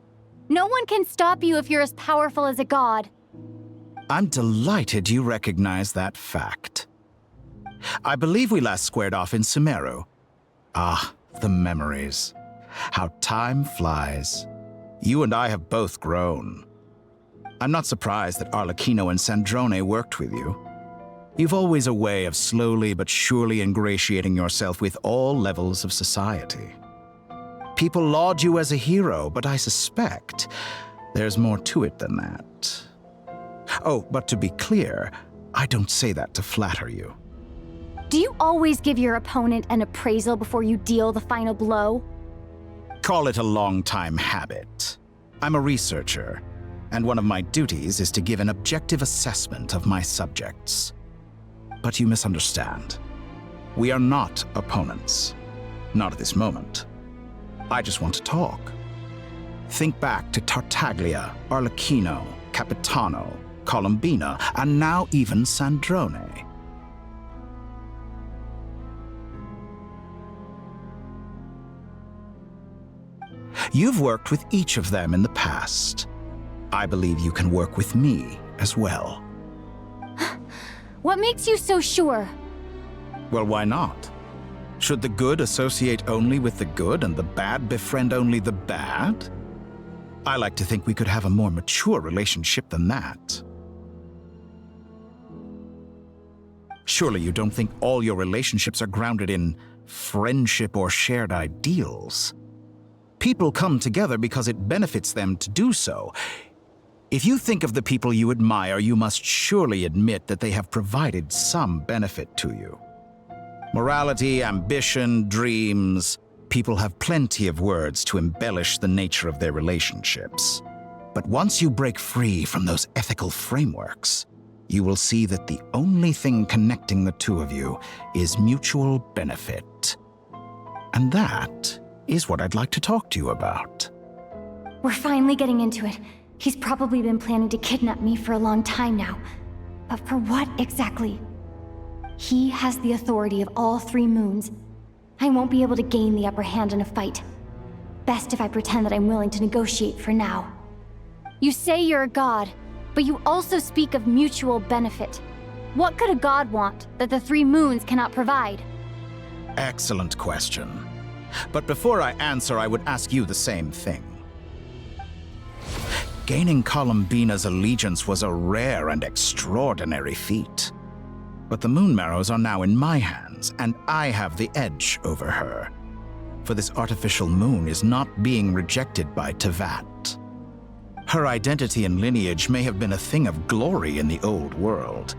No one can stop you if you're as powerful as a god. I'm delighted you recognize that fact. I believe we last squared off in Sumeru. Ah, the memories. How time flies. You and I have both grown. I'm not surprised that Arlecchino and Sandrone worked with you. You've always a way of slowly but surely ingratiating yourself with all levels of society. People laud you as a hero, but I suspect there's more to it than that. Oh, but to be clear, I don't say that to flatter you. Do you always give your opponent an appraisal before you deal the final blow? Call it a long-time habit. I'm a researcher, and one of my duties is to give an objective assessment of my subjects. But you misunderstand. We are not opponents. Not at this moment. I just want to talk. Think back to Tartaglia, Arlecchino, Capitano, Columbina, and now even Sandrone. You've worked with each of them in the past. I believe you can work with me as well. What makes you so sure? Well, why not? Should the good associate only with the good and the bad befriend only the bad? I like to think we could have a more mature relationship than that. Surely you don't think all your relationships are grounded in friendship or shared ideals. People come together because it benefits them to do so. If you think of the people you admire, you must surely admit that they have provided some benefit to you. Morality, ambition, dreams. People have plenty of words to embellish the nature of their relationships. But once you break free from those ethical frameworks, you will see that the only thing connecting the two of you is mutual benefit. And that is what I'd like to talk to you about. We're finally getting into it. He's probably been planning to kidnap me for a long time now. But for what exactly? He has the authority of all 3 moons. I won't be able to gain the upper hand in a fight. Best if I pretend that I'm willing to negotiate for now. You say you're a god, but you also speak of mutual benefit. What could a god want that the 3 moons cannot provide? Excellent question. But before I answer, I would ask you the same thing. Gaining Columbina's allegiance was a rare and extraordinary feat. But the Moon Marrows are now in my hands, and I have the edge over her. For this artificial moon is not being rejected by Teyvat. Her identity and lineage may have been a thing of glory in the old world,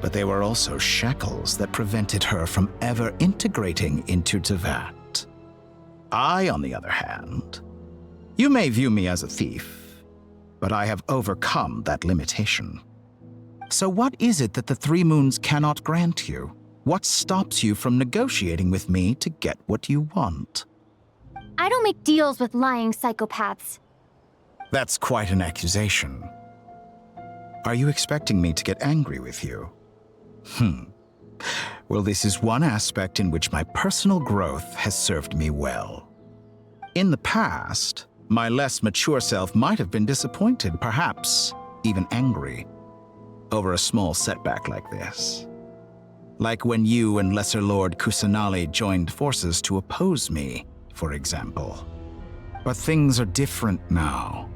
but they were also shackles that prevented her from ever integrating into Teyvat. I, on the other hand, you may view me as a thief, but I have overcome that limitation. So what is it that the Three Moons cannot grant you? What stops you from negotiating with me to get what you want? I don't make deals with lying psychopaths. That's quite an accusation. Are you expecting me to get angry with you? Well, this is one aspect in which my personal growth has served me well. In the past, my less mature self might have been disappointed, perhaps even angry, over a small setback like this. Like when you and Lesser Lord Kusanali joined forces to oppose me, for example. But things are different now.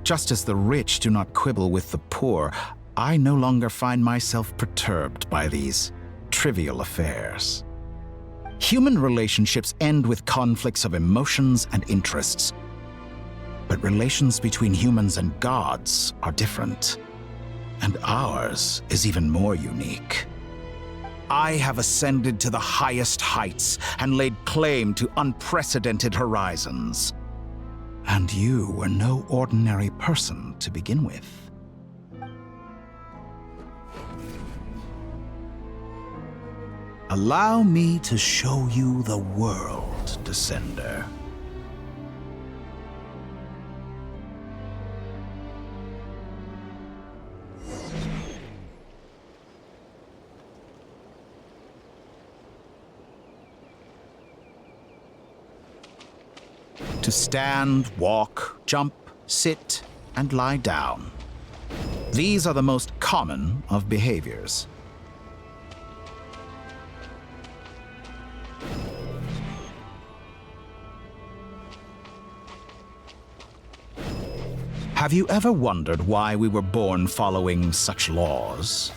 Just as the rich do not quibble with the poor, I no longer find myself perturbed by these trivial affairs. Human relationships end with conflicts of emotions and interests. But relations between humans and gods are different. And ours is even more unique. I have ascended to the highest heights and laid claim to unprecedented horizons. And you were no ordinary person to begin with. Allow me to show you the world, Descender. To stand, walk, jump, sit, and lie down. These are the most common of behaviors. Have you ever wondered why we were born following such laws?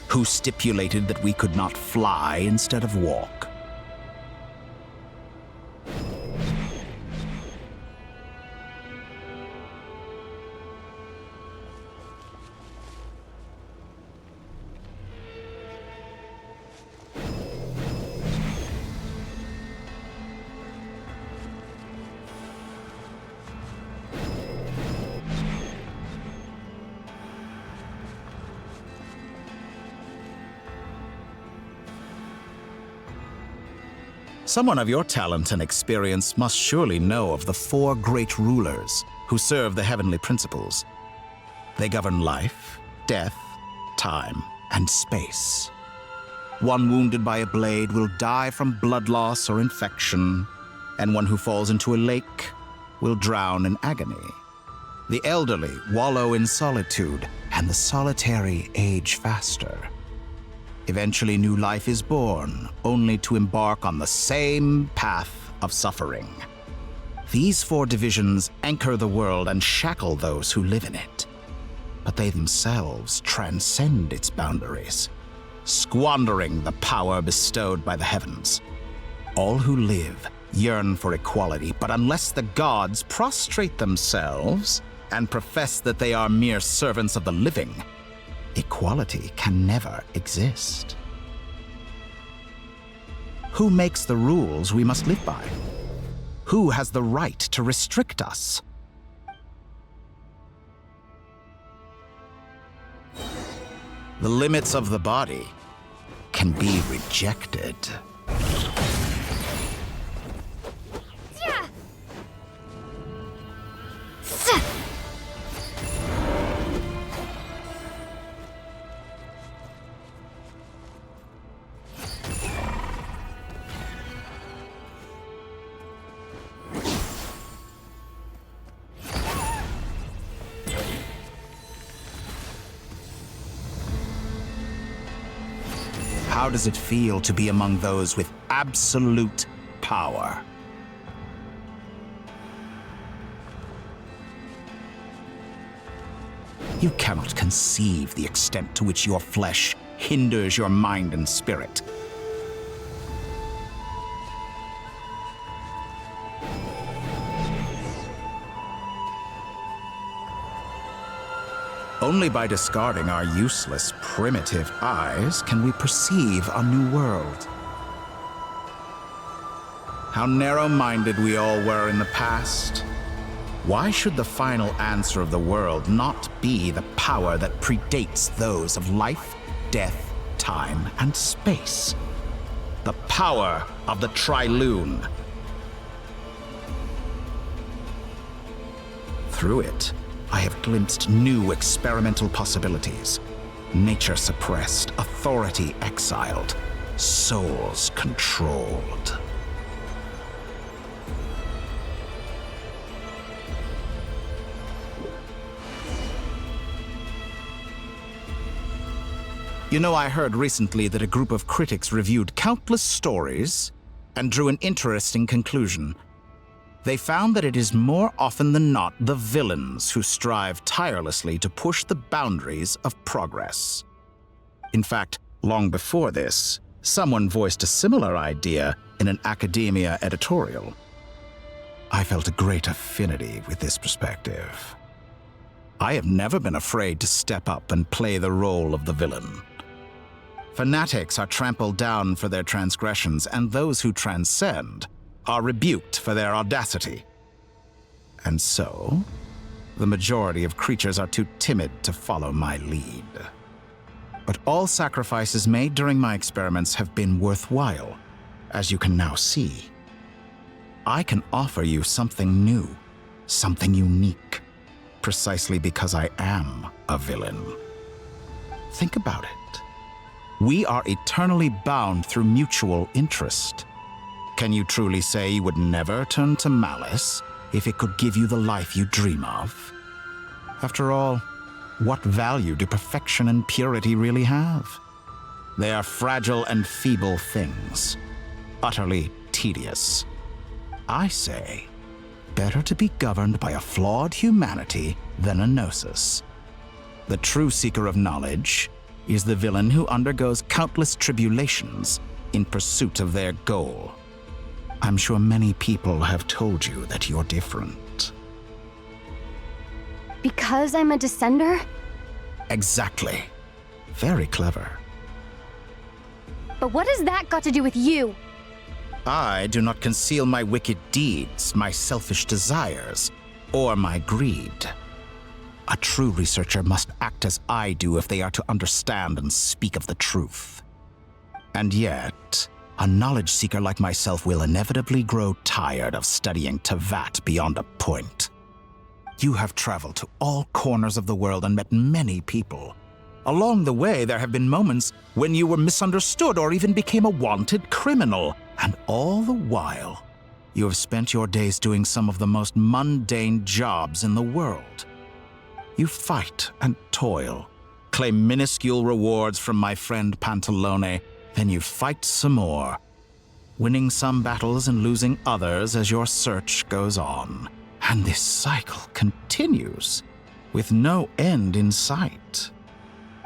Who stipulated that we could not fly instead of walk? Someone of your talent and experience must surely know of the four great rulers who serve the heavenly principles. They govern life, death, time, and space. One wounded by a blade will die from blood loss or infection, and one who falls into a lake will drown in agony. The elderly wallow in solitude, and the solitary age faster. Eventually, new life is born, only to embark on the same path of suffering. These four divisions anchor the world and shackle those who live in it. But they themselves transcend its boundaries, squandering the power bestowed by the heavens. All who live yearn for equality, but unless the gods prostrate themselves and profess that they are mere servants of the living, equality can never exist. Who makes the rules we must live by? Who has the right to restrict us? The limits of the body can be rejected. How does it feel to be among those with absolute power? You cannot conceive the extent to which your flesh hinders your mind and spirit. Only by discarding our useless, primitive eyes can we perceive a new world. How narrow-minded we all were in the past. Why should the final answer of the world not be the power that predates those of life, death, time, and space? The power of the Trilune. Through it, I have glimpsed new experimental possibilities. Nature suppressed, authority exiled, souls controlled. You know, I heard recently that a group of critics reviewed countless stories and drew an interesting conclusion. They found that it is more often than not the villains who strive tirelessly to push the boundaries of progress. In fact, long before this, someone voiced a similar idea in an academia editorial. I felt a great affinity with this perspective. I have never been afraid to step up and play the role of the villain. Fanatics are trampled down for their transgressions, and those who transcend are rebuked for their audacity. And so, the majority of creatures are too timid to follow my lead. But all sacrifices made during my experiments have been worthwhile, as you can now see. I can offer you something new, something unique, precisely because I am a villain. Think about it. We are eternally bound through mutual interest. Can you truly say you would never turn to malice if it could give you the life you dream of? After all, what value do perfection and purity really have? They are fragile and feeble things, utterly tedious. I say, better to be governed by a flawed humanity than a gnosis. The true seeker of knowledge is the villain who undergoes countless tribulations in pursuit of their goal. I'm sure many people have told you that you're different. Because I'm a descender? Exactly. Very clever. But what has that got to do with you? I do not conceal my wicked deeds, my selfish desires, or my greed. A true researcher must act as I do if they are to understand and speak of the truth. And yet, a knowledge seeker like myself will inevitably grow tired of studying Teyvat beyond a point. You have traveled to all corners of the world and met many people. Along the way, there have been moments when you were misunderstood or even became a wanted criminal. And all the while, you have spent your days doing some of the most mundane jobs in the world. You fight and toil, claim minuscule rewards from my friend Pantalone, then you fight some more, winning some battles and losing others as your search goes on. And this cycle continues, with no end in sight.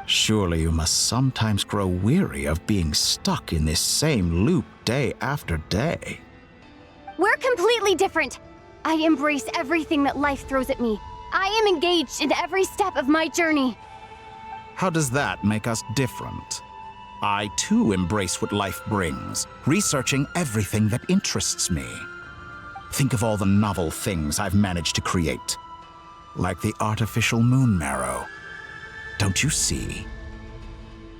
Surely you must sometimes grow weary of being stuck in this same loop day after day. We're completely different. I embrace everything that life throws at me. I am engaged in every step of my journey. How does that make us different? I too embrace what life brings, researching everything that interests me. Think of all the novel things I've managed to create, like the artificial moon marrow. Don't you see?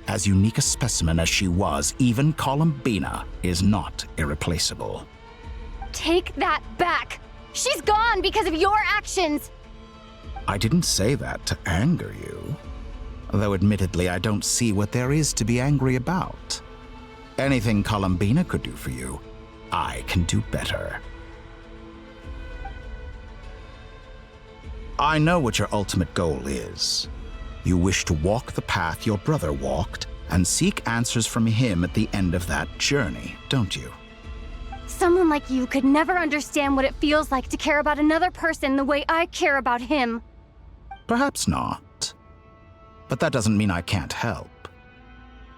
As unique a specimen as she was, even Columbina is not irreplaceable. Take that back! She's gone because of your actions! I didn't say that to anger you. Though admittedly, I don't see what there is to be angry about. Anything Columbina could do for you, I can do better. I know what your ultimate goal is. You wish to walk the path your brother walked and seek answers from him at the end of that journey, don't you? Someone like you could never understand what it feels like to care about another person the way I care about him. Perhaps not. But that doesn't mean I can't help.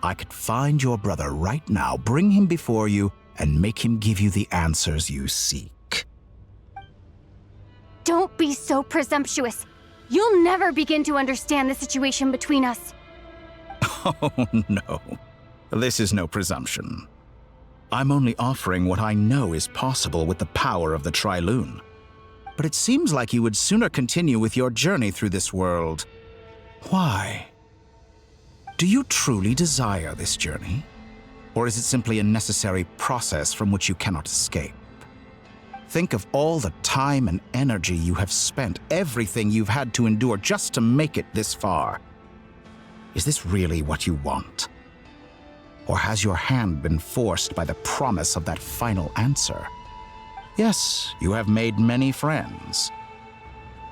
I could find your brother right now, bring him before you, and make him give you the answers you seek. Don't be so presumptuous. You'll never begin to understand the situation between us. Oh, no. This is no presumption. I'm only offering what I know is possible with the power of the Trilune. But it seems like you would sooner continue with your journey through this world. Why? Do you truly desire this journey? Or is it simply a necessary process from which you cannot escape? Think of all the time and energy you have spent, everything you've had to endure just to make it this far. Is this really what you want? Or has your hand been forced by the promise of that final answer? Yes, you have made many friends.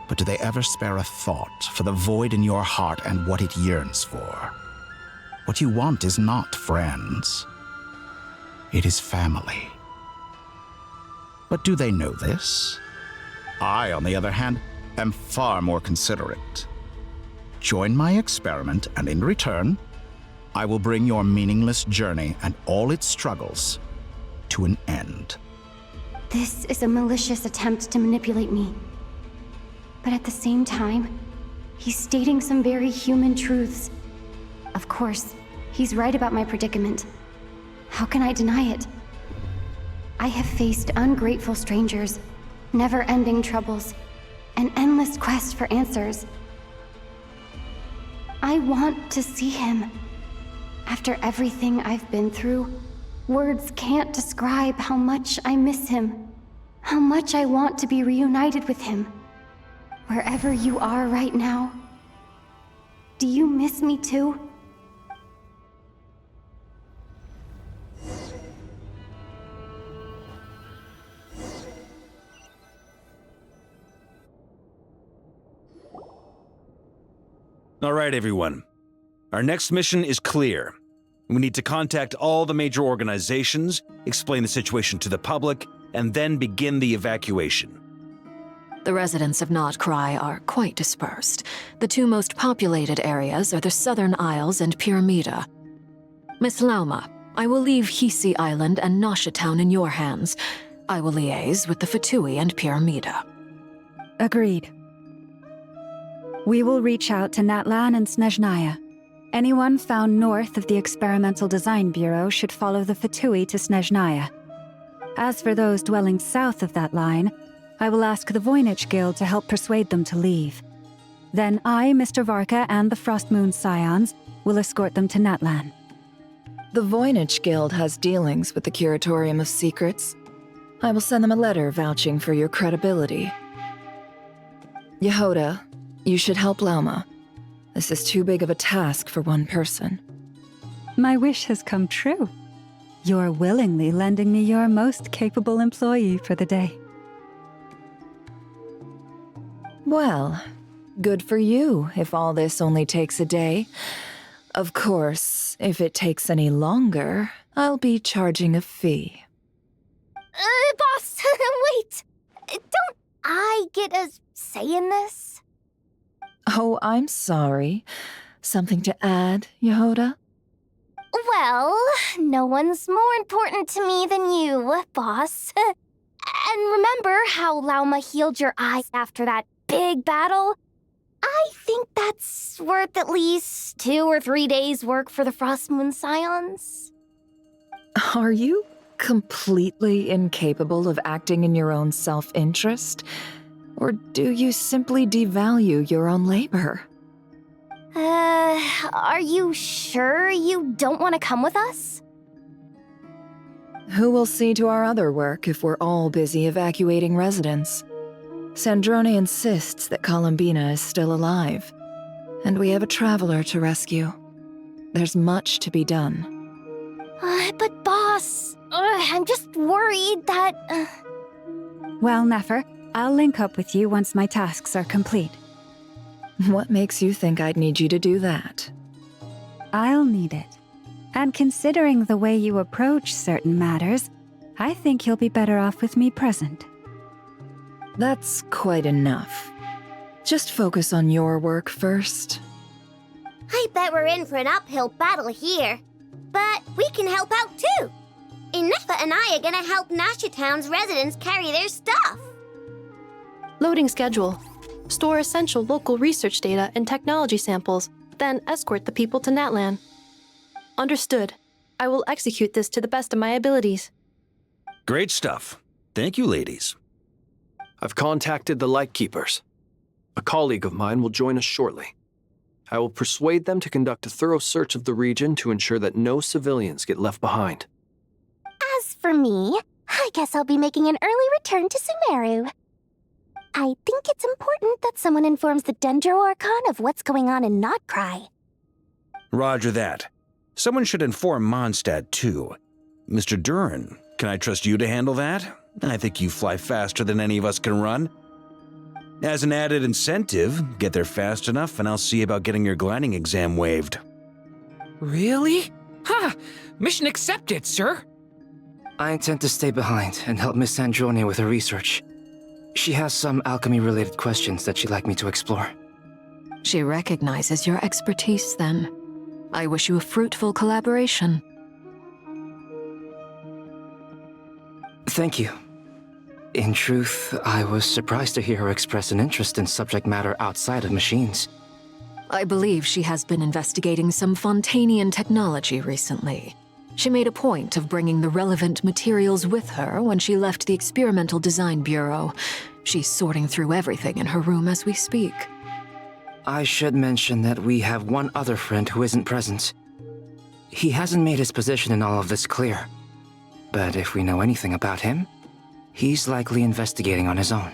But do they ever spare a thought for the void in your heart and what it yearns for? What you want is not friends. It is family. But do they know this? I, on the other hand, am far more considerate. Join my experiment, and in return, I will bring your meaningless journey and all its struggles to an end. This is a malicious attempt to manipulate me. But at the same time, he's stating some very human truths. Of course, he's right about my predicament. How can I deny it? I have faced ungrateful strangers, never-ending troubles, an endless quest for answers. I want to see him. After everything I've been through, words can't describe how much I miss him, how much I want to be reunited with him. Wherever you are right now, do you miss me too? All right, everyone. Our next mission is clear. We need to contact all the major organizations, explain the situation to the public, and then begin the evacuation. The residents of Nod-Krai are quite dispersed. The two most populated areas are the Southern Isles and Pyramida. Miss Lauma, I will leave Hisi Island and Nasha Town in your hands. I will liaise with the Fatui and Pyramida. Agreed. We will reach out to Natlan and Snezhnaya. Anyone found north of the Experimental Design Bureau should follow the Fatui to Snezhnaya. As for those dwelling south of that line, I will ask the Voynich Guild to help persuade them to leave. Then I, Mr. Varka, and the Frostmoon Scions will escort them to Natlan. The Voynich Guild has dealings with the Curatorium of Secrets. I will send them a letter vouching for your credibility. Yehoda, you should help Lauma. This is too big of a task for one person. My wish has come true. You're willingly lending me your most capable employee for the day. Well, good for you if all this only takes a day. Of course, if it takes any longer, I'll be charging a fee. Boss, wait! Don't I get a say in this? Oh, I'm sorry. Something to add, Yehoda? Well, no one's more important to me than you, boss. And remember how Lauma healed your eyes after that big battle? I think that's worth at least 2 or 3 days' work for the Frostmoon Scions. Are you completely incapable of acting in your own self-interest? Or do you simply devalue your own labor? Are you sure you don't want to come with us? Who will see to our other work if we're all busy evacuating residents? Sandrone insists that Columbina is still alive, and we have a traveler to rescue. There's much to be done. But boss, I'm just worried that... Well, Nefer, I'll link up with you once my tasks are complete. What makes you think I'd need you to do that? I'll need it. And considering the way you approach certain matters, I think you'll be better off with me present. That's quite enough. Just focus on your work first. I bet we're in for an uphill battle here. But we can help out too. Ineffa and I are gonna help Nasha Town's residents carry their stuff. Loading schedule. Store essential local research data and technology samples, then escort the people to Natlan. Understood. I will execute this to the best of my abilities. Great stuff. Thank you, ladies. I've contacted the Lightkeepers. A colleague of mine will join us shortly. I will persuade them to conduct a thorough search of the region to ensure that no civilians get left behind. As for me, I guess I'll be making an early return to Sumeru. I think it's important that someone informs the Dendro Archon of what's going on in Nod-Krai. Roger that. Someone should inform Mondstadt, too. Mr. Duran, can I trust you to handle that? I think you fly faster than any of us can run. As an added incentive, get there fast enough and I'll see about getting your gliding exam waived. Really? Ha! Mission accepted, sir. I intend to stay behind and help Miss Sandrone with her research. She has some alchemy-related questions that she'd like me to explore. She recognizes your expertise, then. I wish you a fruitful collaboration. Thank you. In truth, I was surprised to hear her express an interest in subject matter outside of machines. I believe she has been investigating some Fontanian technology recently. She made a point of bringing the relevant materials with her when she left the Experimental Design Bureau. She's sorting through everything in her room as we speak. I should mention that we have one other friend who isn't present. He hasn't made his position in all of this clear. But if we know anything about him, he's likely investigating on his own.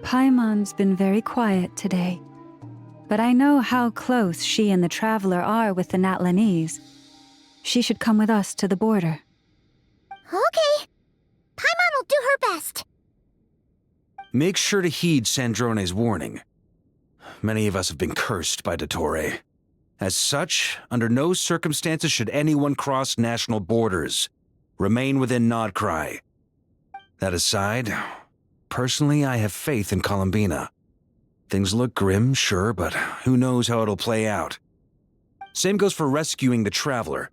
Paimon's been very quiet today. But I know how close she and the Traveler are with the Natlanese. She should come with us to the border. Okay. Paimon will do her best. Make sure to heed Sandrone's warning. Many of us have been cursed by Dottore. As such, under no circumstances should anyone cross national borders. Remain within Nod-Krai. That aside, personally I have faith in Columbina. Things look grim, sure, but who knows how it'll play out. Same goes for rescuing the Traveler.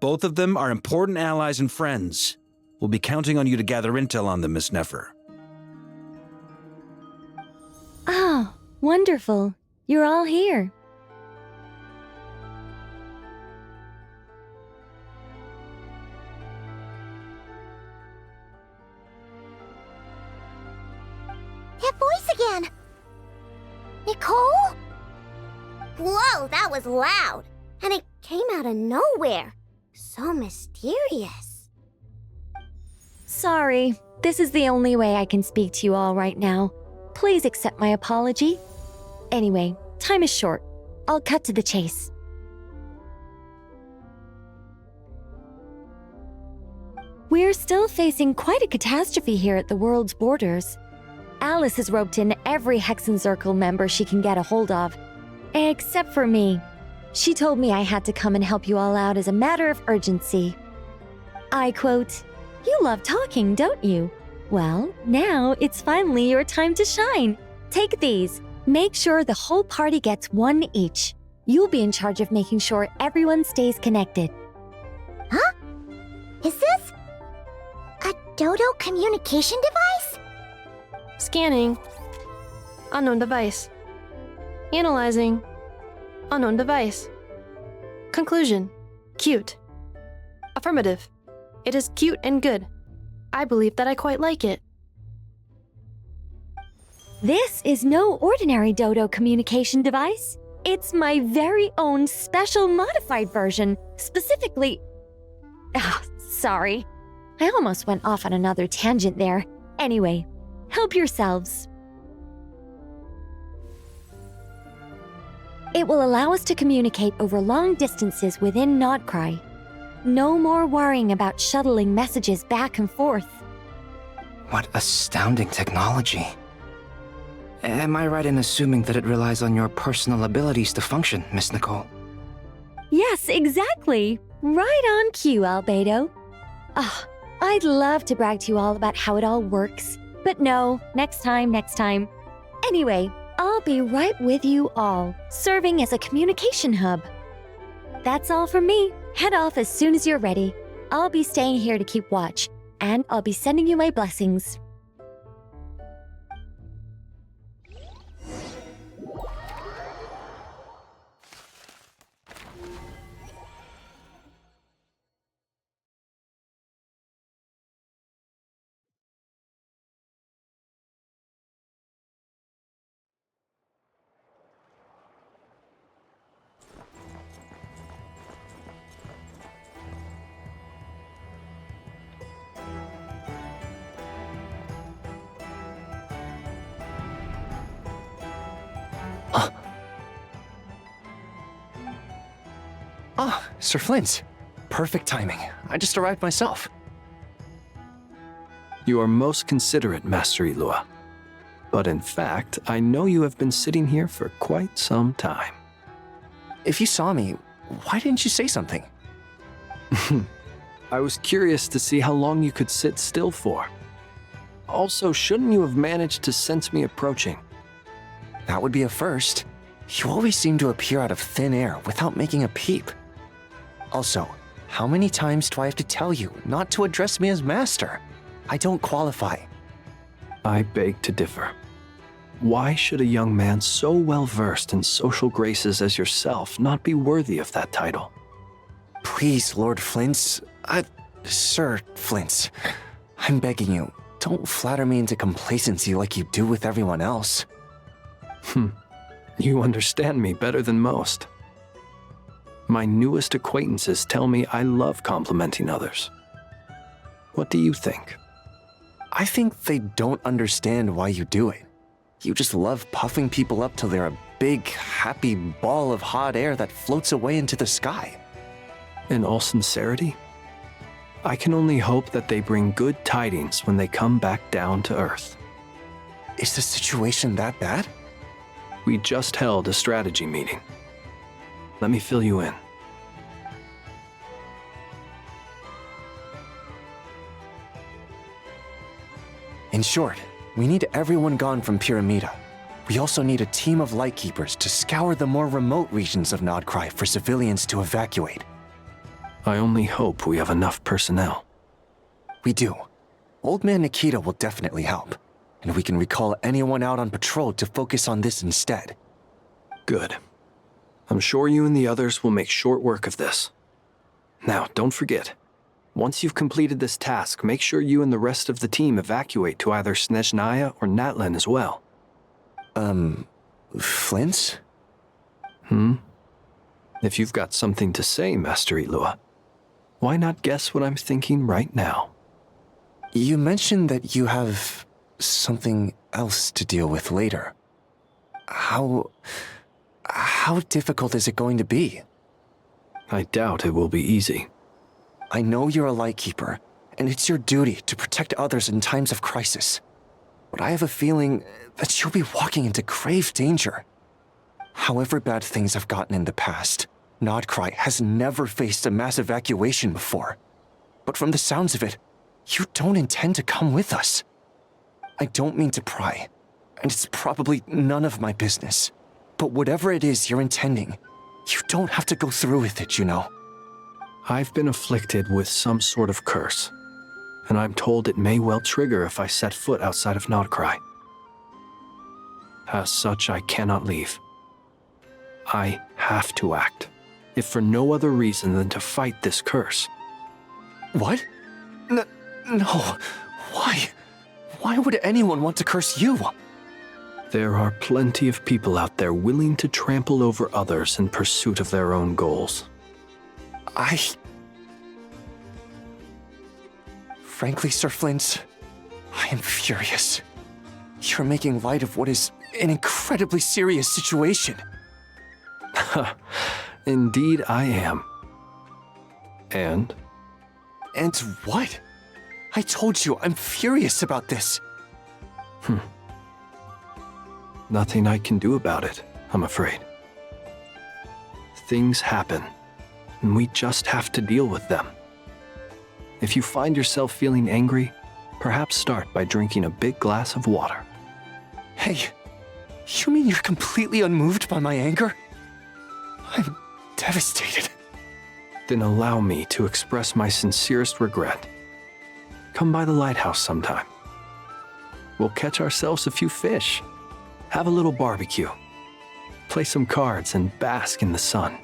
Both of them are important allies and friends. We'll be counting on you to gather intel on them, Miss Nefer. Ah, wonderful. You're all here. That voice again! Nicole? Whoa, that was loud! And it came out of nowhere. So mysterious. Sorry, this is the only way I can speak to you all right now. Please accept my apology. Anyway, time is short. I'll cut to the chase. We're still facing quite a catastrophe here at the world's borders. Alice has roped in every Hexenzirkel member she can get a hold of. Except for me. She told me I had to come and help you all out as a matter of urgency. I quote, "You love talking, don't you? Well, now it's finally your time to shine. Take these. Make sure the whole party gets one each. You'll be in charge of making sure everyone stays connected." Huh? Is this a Dodo communication device? Scanning. Unknown device. Analyzing. Unknown device. Conclusion. Cute. Affirmative. It is cute and good. I believe that I quite like it. This is no ordinary Dodo communication device. It's my very own special modified version, specifically... sorry. I almost went off on another tangent there. Anyway, help yourselves. It will allow us to communicate over long distances within Nod-Krai. No more worrying about shuttling messages back and forth. What astounding technology. Am I right in assuming that it relies on your personal abilities to function, Miss Nicole? Yes, exactly. Right on cue, Albedo. I'd love to brag to you all about how it all works. But no, next time. Anyway, I'll be right with you all, serving as a communication hub. That's all from me. Head off as soon as you're ready. I'll be staying here to keep watch, and I'll be sending you my blessings. Sir Flint. Perfect timing. I just arrived myself. You are most considerate, Master Ilua. But in fact, I know you have been sitting here for quite some time. If you saw me, why didn't you say something? I was curious to see how long you could sit still for. Also, shouldn't you have managed to sense me approaching? That would be a first. You always seem to appear out of thin air without making a peep. Also, how many times do I have to tell you not to address me as master? I don't qualify. I beg to differ. Why should a young man so well versed in social graces as yourself not be worthy of that title? Please, Lord Flint. Sir Flint. I'm begging you, don't flatter me into complacency like you do with everyone else. You understand me better than most. My newest acquaintances tell me I love complimenting others. What do you think? I think they don't understand why you do it. You just love puffing people up till they're a big, happy ball of hot air that floats away into the sky. In all sincerity, I can only hope that they bring good tidings when they come back down to Earth. Is the situation that bad? We just held a strategy meeting. Let me fill you in. In short, we need everyone gone from Pyramida. We also need a team of lightkeepers to scour the more remote regions of Nod-Krai for civilians to evacuate. I only hope we have enough personnel. We do. Old Man Nikita will definitely help, and we can recall anyone out on patrol to focus on this instead. Good. I'm sure you and the others will make short work of this. Now, don't forget, once you've completed this task, make sure you and the rest of the team evacuate to either Snezhnaya or Natlan as well. Flint? If you've got something to say, Master Ilua, why not guess what I'm thinking right now? You mentioned that you have something else to deal with later. How difficult is it going to be? I doubt it will be easy. I know you're a lightkeeper, and it's your duty to protect others in times of crisis. But I have a feeling that you'll be walking into grave danger. However bad things have gotten in the past, Nod-Krai has never faced a mass evacuation before. But from the sounds of it, you don't intend to come with us. I don't mean to pry, and it's probably none of my business. But whatever it is you're intending, you don't have to go through with it, you know. I've been afflicted with some sort of curse, and I'm told it may well trigger if I set foot outside of Nod-Krai. As such, I cannot leave. I have to act, if for no other reason than to fight this curse. What? No. Why? Why would anyone want to curse you? There are plenty of people out there willing to trample over others in pursuit of their own goals. Frankly, Sir Flint, I am furious. You're making light of what is an incredibly serious situation. Indeed I am. And? And what? I told you I'm furious about this. Nothing I can do about it, I'm afraid. Things happen, and we just have to deal with them. If you find yourself feeling angry, perhaps start by drinking a big glass of water. Hey, You mean you're completely unmoved by my anger? I'm devastated. Then allow me to express my sincerest regret. Come by the lighthouse sometime. We'll catch ourselves a few fish, have a little barbecue, play some cards, and bask in the sun.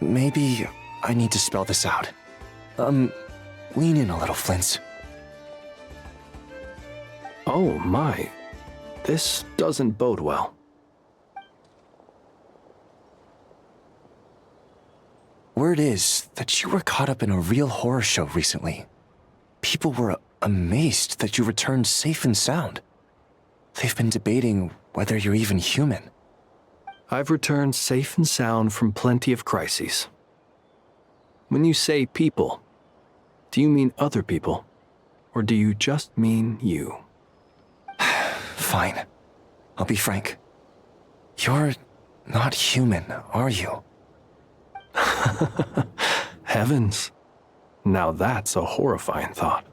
Maybe I need to spell this out. Lean in a little, Flint's. Oh my, this doesn't bode well. Word is that you were caught up in a real horror show recently. People were amazed that you returned safe and sound. They've been debating whether you're even human. I've returned safe and sound from plenty of crises. When you say people, do you mean other people, or do you just mean you? Fine. I'll be frank. You're not human, are you? Heavens. Now that's a horrifying thought.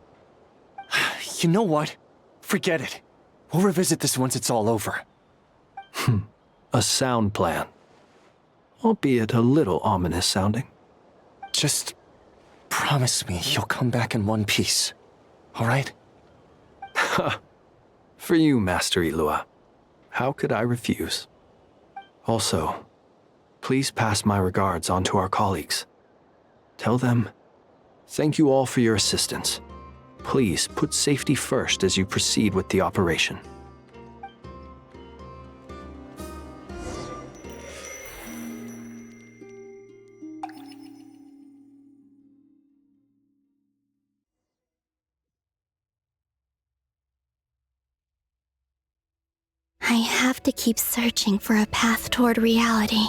You know what? Forget it. We'll revisit this once it's all over. A sound plan. Albeit a little ominous sounding. Just promise me you'll come back in one piece, all right? For you, Master Ilua. How could I refuse? Also, please pass my regards on to our colleagues. Tell them, thank you all for your assistance. Please put safety first as you proceed with the operation. I have to keep searching for a path toward reality.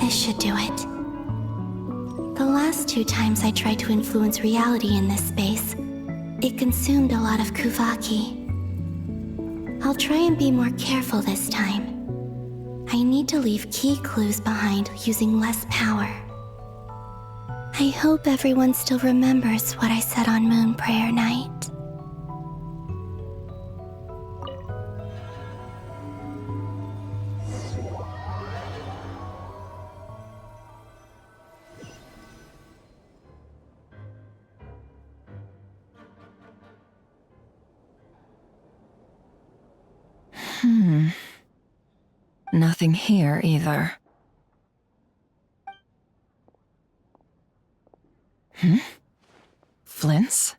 This should do it. The last 2 times I tried to influence reality in this space, it consumed a lot of Kuvaki. I'll try and be more careful this time. I need to leave key clues behind using less power. I hope everyone still remembers what I said on Moon Prayer Night. Nothing here either. Flint's?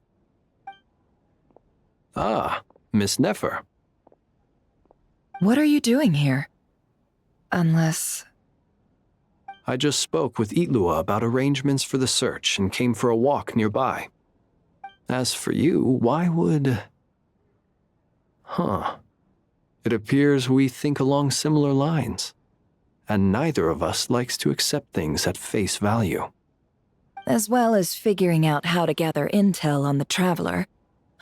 Ah, Miss Nefer. What are you doing here? Unless... I just spoke with Ilua about arrangements for the search and came for a walk nearby. As for you, why would... It appears we think along similar lines, and neither of us likes to accept things at face value. As well as figuring out how to gather intel on the Traveler,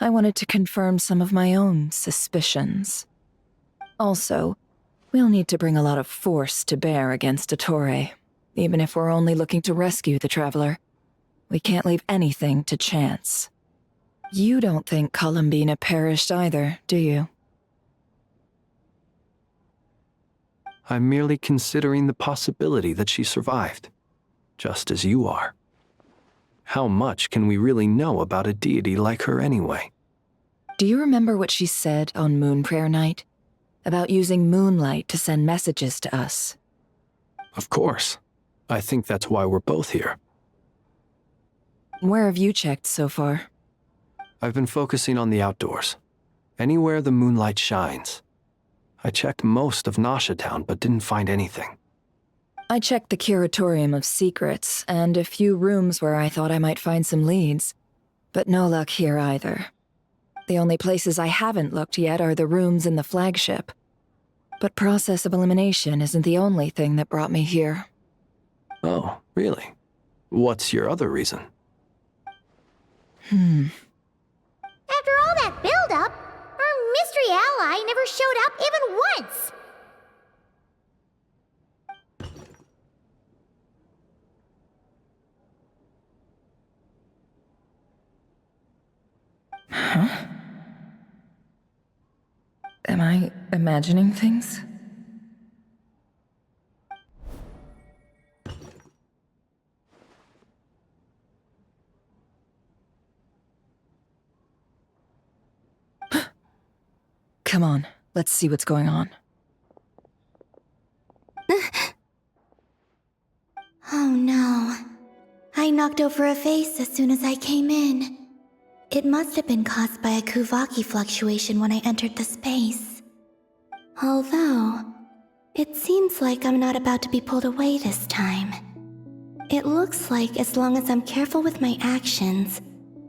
I wanted to confirm some of my own suspicions. Also, we'll need to bring a lot of force to bear against Ettore, even if we're only looking to rescue the Traveler. We can't leave anything to chance. You don't think Columbina perished either, do you? I'm merely considering the possibility that she survived, just as you are. How much can we really know about a deity like her anyway? Do you remember what she said on Moon Prayer Night? About using moonlight to send messages to us? Of course. I think that's why we're both here. Where have you checked so far? I've been focusing on the outdoors. Anywhere the moonlight shines. I checked most of Nasha Town, but didn't find anything. I checked the Curatorium of Secrets and a few rooms where I thought I might find some leads, but no luck here either. The only places I haven't looked yet are the rooms in the flagship. But process of elimination isn't the only thing that brought me here. Oh, really? What's your other reason? After all that build-up, our mystery ally never showed up even once! Huh? Am I imagining things? Come on, let's see what's going on. Oh no. I knocked over a vase as soon as I came in. It must have been caused by a Kuvaki fluctuation when I entered the space. Although, it seems like I'm not about to be pulled away this time. It looks like as long as I'm careful with my actions,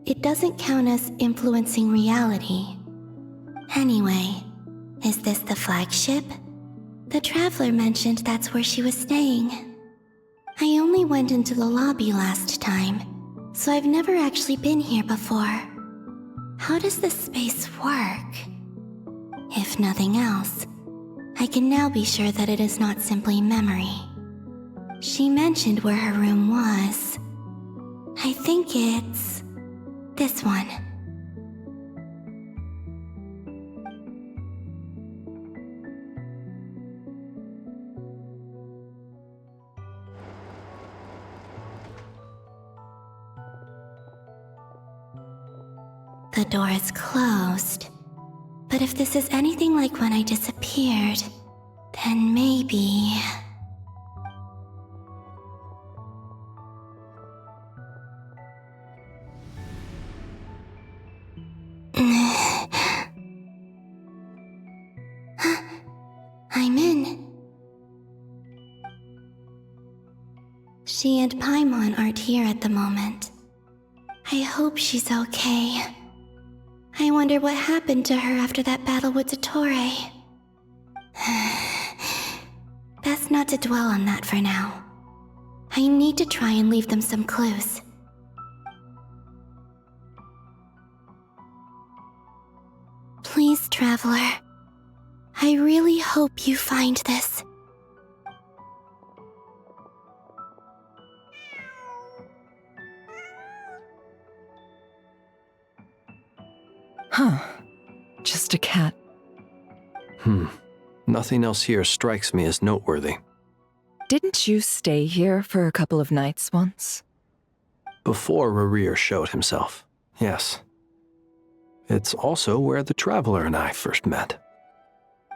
it doesn't count as influencing reality. Anyway, is this the flagship? The Traveler mentioned that's where she was staying. I only went into the lobby last time, so I've never actually been here before. How does this space work? If nothing else, I can now be sure that it is not simply memory. She mentioned where her room was. I think it's this one. The door is closed. But if this is anything like when I disappeared, then maybe... I'm in. She and Paimon aren't here at the moment. I hope she's okay. I wonder what happened to her after that battle with Dottore. Best not to dwell on that for now. I need to try and leave them some clues. Please, Traveler. I really hope you find this. Huh. Just a cat. Nothing else here strikes me as noteworthy. Didn't you stay here for a couple of nights once? Before Rerir showed himself, yes. It's also where the Traveler and I first met.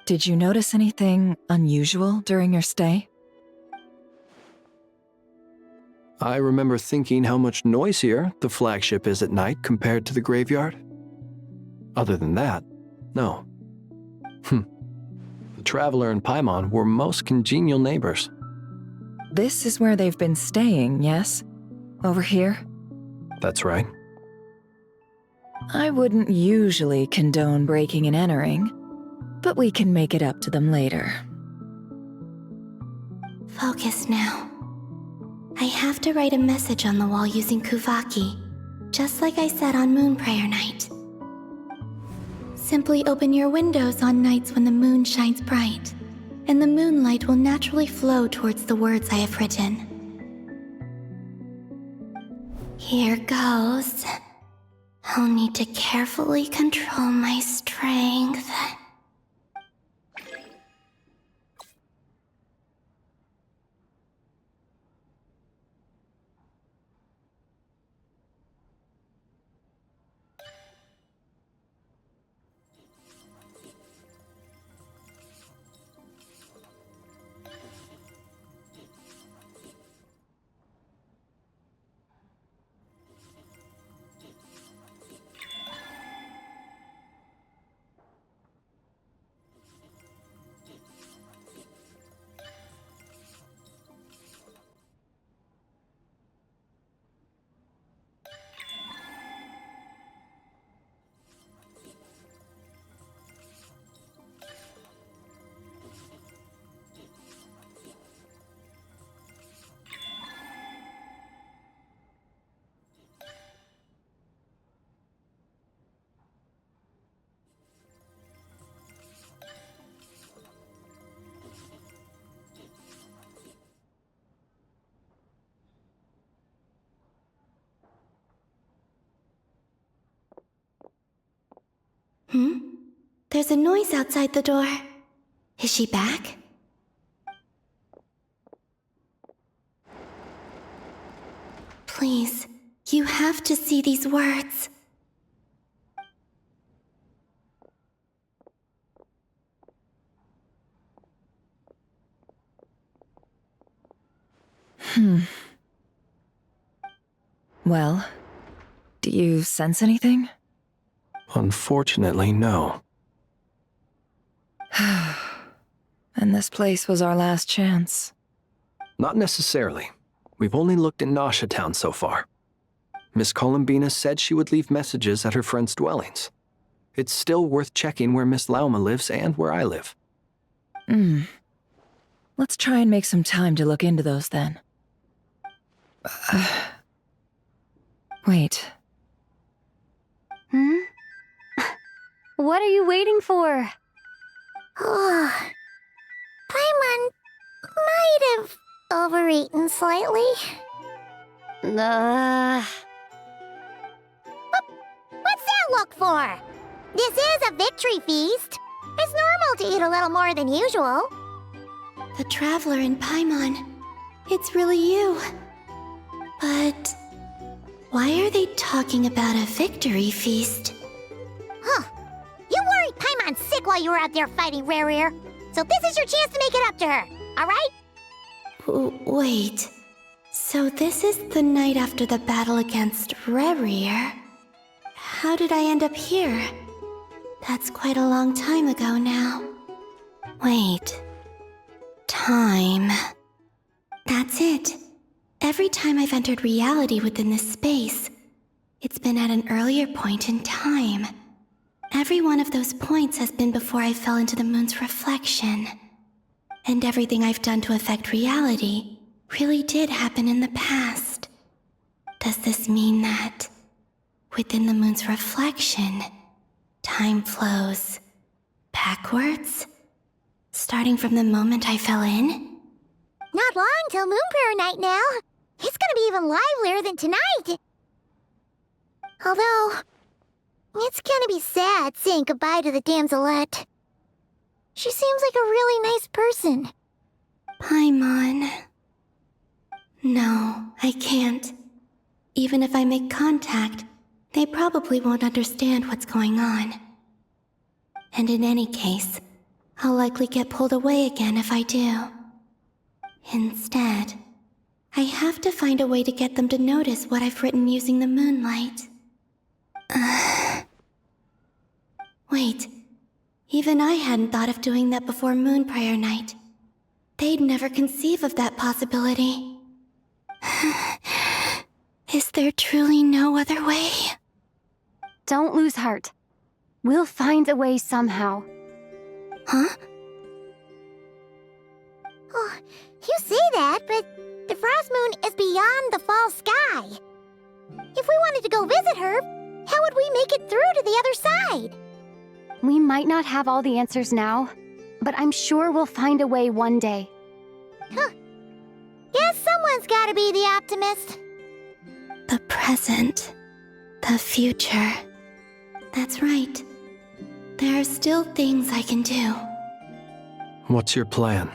Did you notice anything unusual during your stay? I remember thinking how much noisier the flagship is at night compared to the graveyard. Other than that, no. The Traveler and Paimon were most congenial neighbors. This is where they've been staying, yes? Over here? That's right. I wouldn't usually condone breaking and entering, but we can make it up to them later. Focus now. I have to write a message on the wall using Kuvaki, just like I said on Moonprayer Night. Simply open your windows on nights when the moon shines bright, and the moonlight will naturally flow towards the words I have written. Here goes. I'll need to carefully control my strength. There's a noise outside the door. Is she back? Please, you have to see these words. Well, do you sense anything? Unfortunately, no. And this place was our last chance. Not necessarily. We've only looked in Nasha Town so far. Miss Columbina said she would leave messages at her friends' dwellings. It's still worth checking where Miss Lauma lives and where I live. Let's try and make some time to look into those then. Wait. What are you waiting for? Paimon might have overeaten slightly. What's that look for? This is a victory feast. It's normal to eat a little more than usual. The Traveler in Paimon. It's really you. But why are they talking about a victory feast? Huh. You worried Paimon's sick while you were out there fighting Rare. So this is your chance to make it up to her, alright? Wait. So this is the night after the battle against Rare. How did I end up here? That's quite a long time ago now. Wait. Time. That's it. Every time I've entered reality within this space, it's been at an earlier point in time. Every one of those points has been before I fell into the moon's reflection. And everything I've done to affect reality really did happen in the past. Does this mean that, within the moon's reflection, time flows backwards? Starting from the moment I fell in? Not long till Moon Prayer Night now. It's gonna be even livelier than tonight. Although, it's gonna be sad saying goodbye to the damselette. She seems like a really nice person. Paimon. No, I can't. Even if I make contact, they probably won't understand what's going on. And in any case, I'll likely get pulled away again if I do. Instead, I have to find a way to get them to notice what I've written using the moonlight. Wait, even I hadn't thought of doing that before Moon Prayer Night. They'd never conceive of that possibility. Is there truly no other way? Don't lose heart. We'll find a way somehow. Huh? Oh, you say that, but the Frost Moon is beyond the fall sky. If we wanted to go visit her, how would we make it through to the other side? We might not have all the answers now, but I'm sure we'll find a way one day. Huh. Guess someone's gotta be the optimist. The present. The future. That's right. There are still things I can do. What's your plan?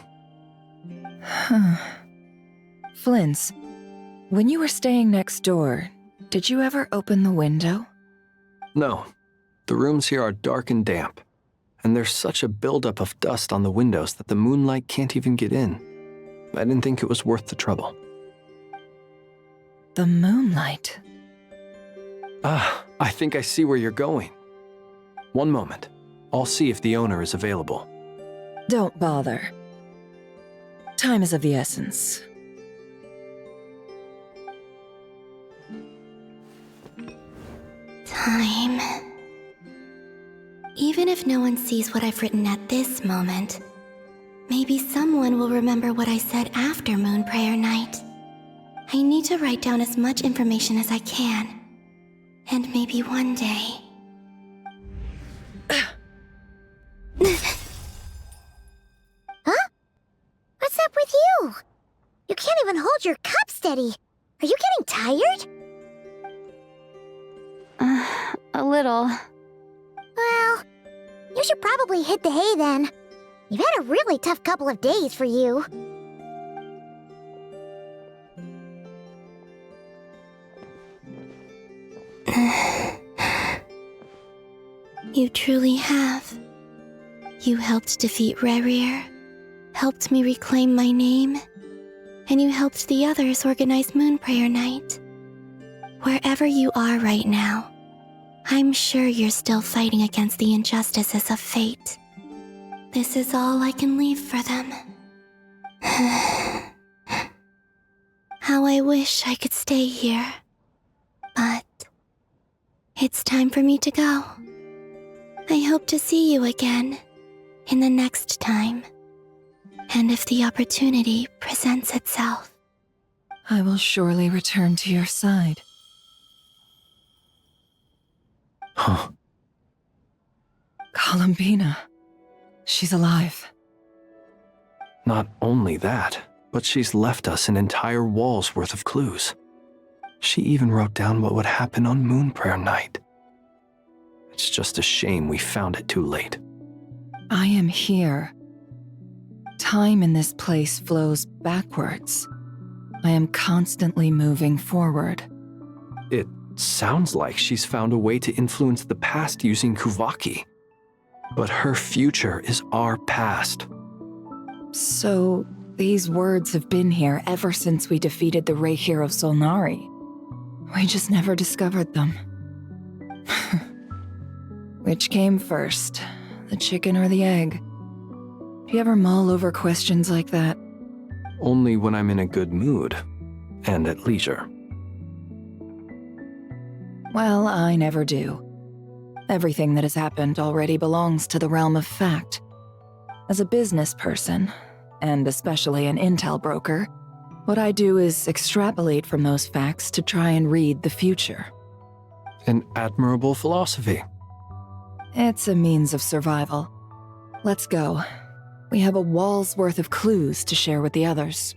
Flint's, when you were staying next door, did you ever open the window? No. The rooms here are dark and damp, and there's such a buildup of dust on the windows that the moonlight can't even get in. I didn't think it was worth the trouble. The moonlight? I think I see where you're going. One moment. I'll see if the owner is available. Don't bother. Time is of the essence. Time. Even if no one sees what I've written at this moment, maybe someone will remember what I said after Moon Prayer Night. I need to write down as much information as I can. And maybe one day... Huh? What's up with you? You can't even hold your cup steady. Are you getting tired? A little. Well, You should probably hit the hay then. You've had a really tough couple of days for you. You truly have. You helped defeat Rerir, helped me reclaim my name, and you helped the others organize Moonprayer Night. Wherever you are right now, I'm sure you're still fighting against the injustices of fate. This is all I can leave for them. How I wish I could stay here. But it's time for me to go. I hope to see you again in the next time. And if the opportunity presents itself. I will surely return to your side. Huh. Columbina. She's alive. Not only that, but she's left us an entire wall's worth of clues. She even wrote down what would happen on Moonprayer Night. It's just a shame we found it too late. I am here. Time in this place flows backwards. I am constantly moving forward. It sounds like she's found a way to influence the past using Kuvaki. But her future is our past. So, these words have been here ever since we defeated the Ray hero Solnari. We just never discovered them. Which came first, the chicken or the egg? Do you ever mull over questions like that? Only when I'm in a good mood, and at leisure. Well, I never do. Everything that has happened already belongs to the realm of fact. As a business person, and especially an intel broker, what I do is extrapolate from those facts to try and read the future. An admirable philosophy. It's a means of survival. Let's go. We have a wall's worth of clues to share with the others.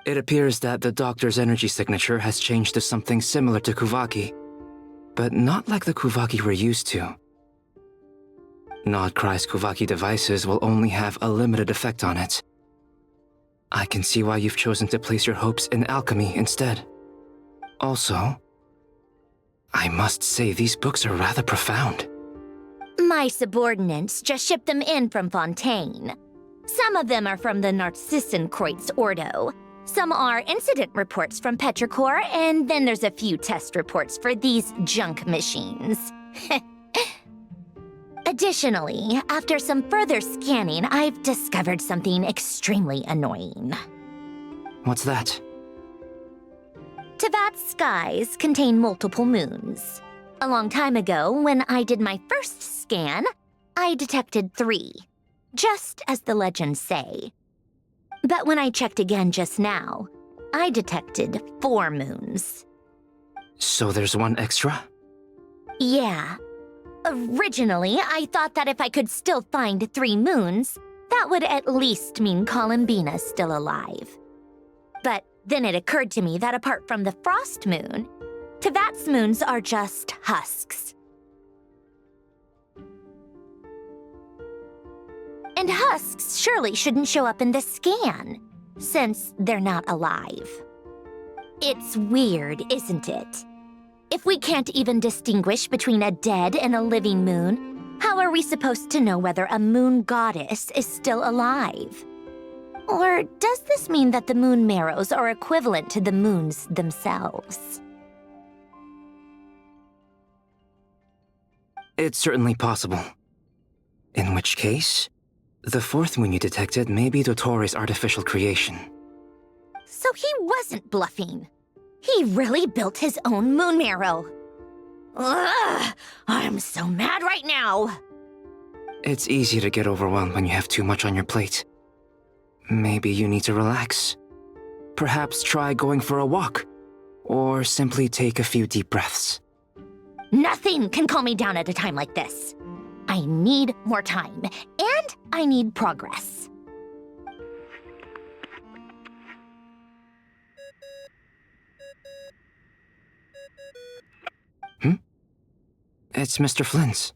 It appears that the doctor's energy signature has changed to something similar to Kuvaki, but not like the Kuvaki we're used to. Nod-Krai's Kuvaki devices will only have a limited effect on it. I can see why you've chosen to place your hopes in alchemy instead. Also, I must say these books are rather profound. My subordinates just shipped them in from Fontaine. Some of them are from the Narcissenkreuz Ordo. Some are incident reports from Petrichor, and then there's a few test reports for these junk machines. Additionally, after some further scanning, I've discovered something extremely annoying. What's that? Teyvat's skies contain multiple moons. A long time ago, when I did my first scan, I detected 3, just as the legends say. But when I checked again just now, I detected 4 moons. So there's one extra? Yeah. Originally, I thought that if I could still find 3 moons, that would at least mean Columbina's still alive. But then it occurred to me that apart from the frost moon, Teyvat's moons are just husks. And husks surely shouldn't show up in the scan, since they're not alive. It's weird, isn't it? If we can't even distinguish between a dead and a living moon, how are we supposed to know whether a moon goddess is still alive? Or does this mean that the moon marrows are equivalent to the moons themselves? It's certainly possible. In which case, the 4th moon you detected may be Dottore artificial creation. So he wasn't bluffing. He really built his own moon marrow. Ugh! I'm so mad right now! It's easy to get overwhelmed when you have too much on your plate. Maybe you need to relax. Perhaps try going for a walk, or simply take a few deep breaths. Nothing can calm me down at a time like this. I need more time, and I need progress. It's Mr. Flynn's.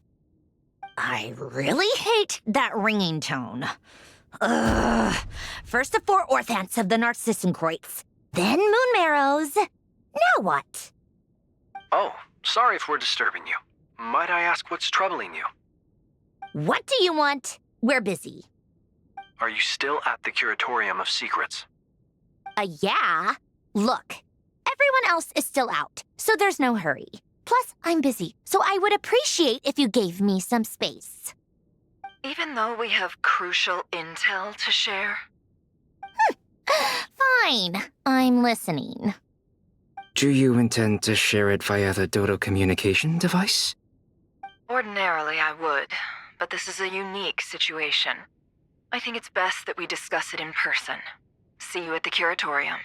I really hate that ringing tone. Ugh. First the 4 orthants of the Narcissenkreuz, then moon marrows. Now what? Oh, sorry if we're disturbing you. Might I ask what's troubling you? What do you want? We're busy. Are you still at the Curatorium of Secrets? Yeah. Look, everyone else is still out, so there's no hurry. Plus, I'm busy, so I would appreciate if you gave me some space. Even though we have crucial intel to share? Fine. I'm listening. Do you intend to share it via the Dodo communication device? Ordinarily, I would, but this is a unique situation. I think it's best that we discuss it in person. See you at the Curatorium.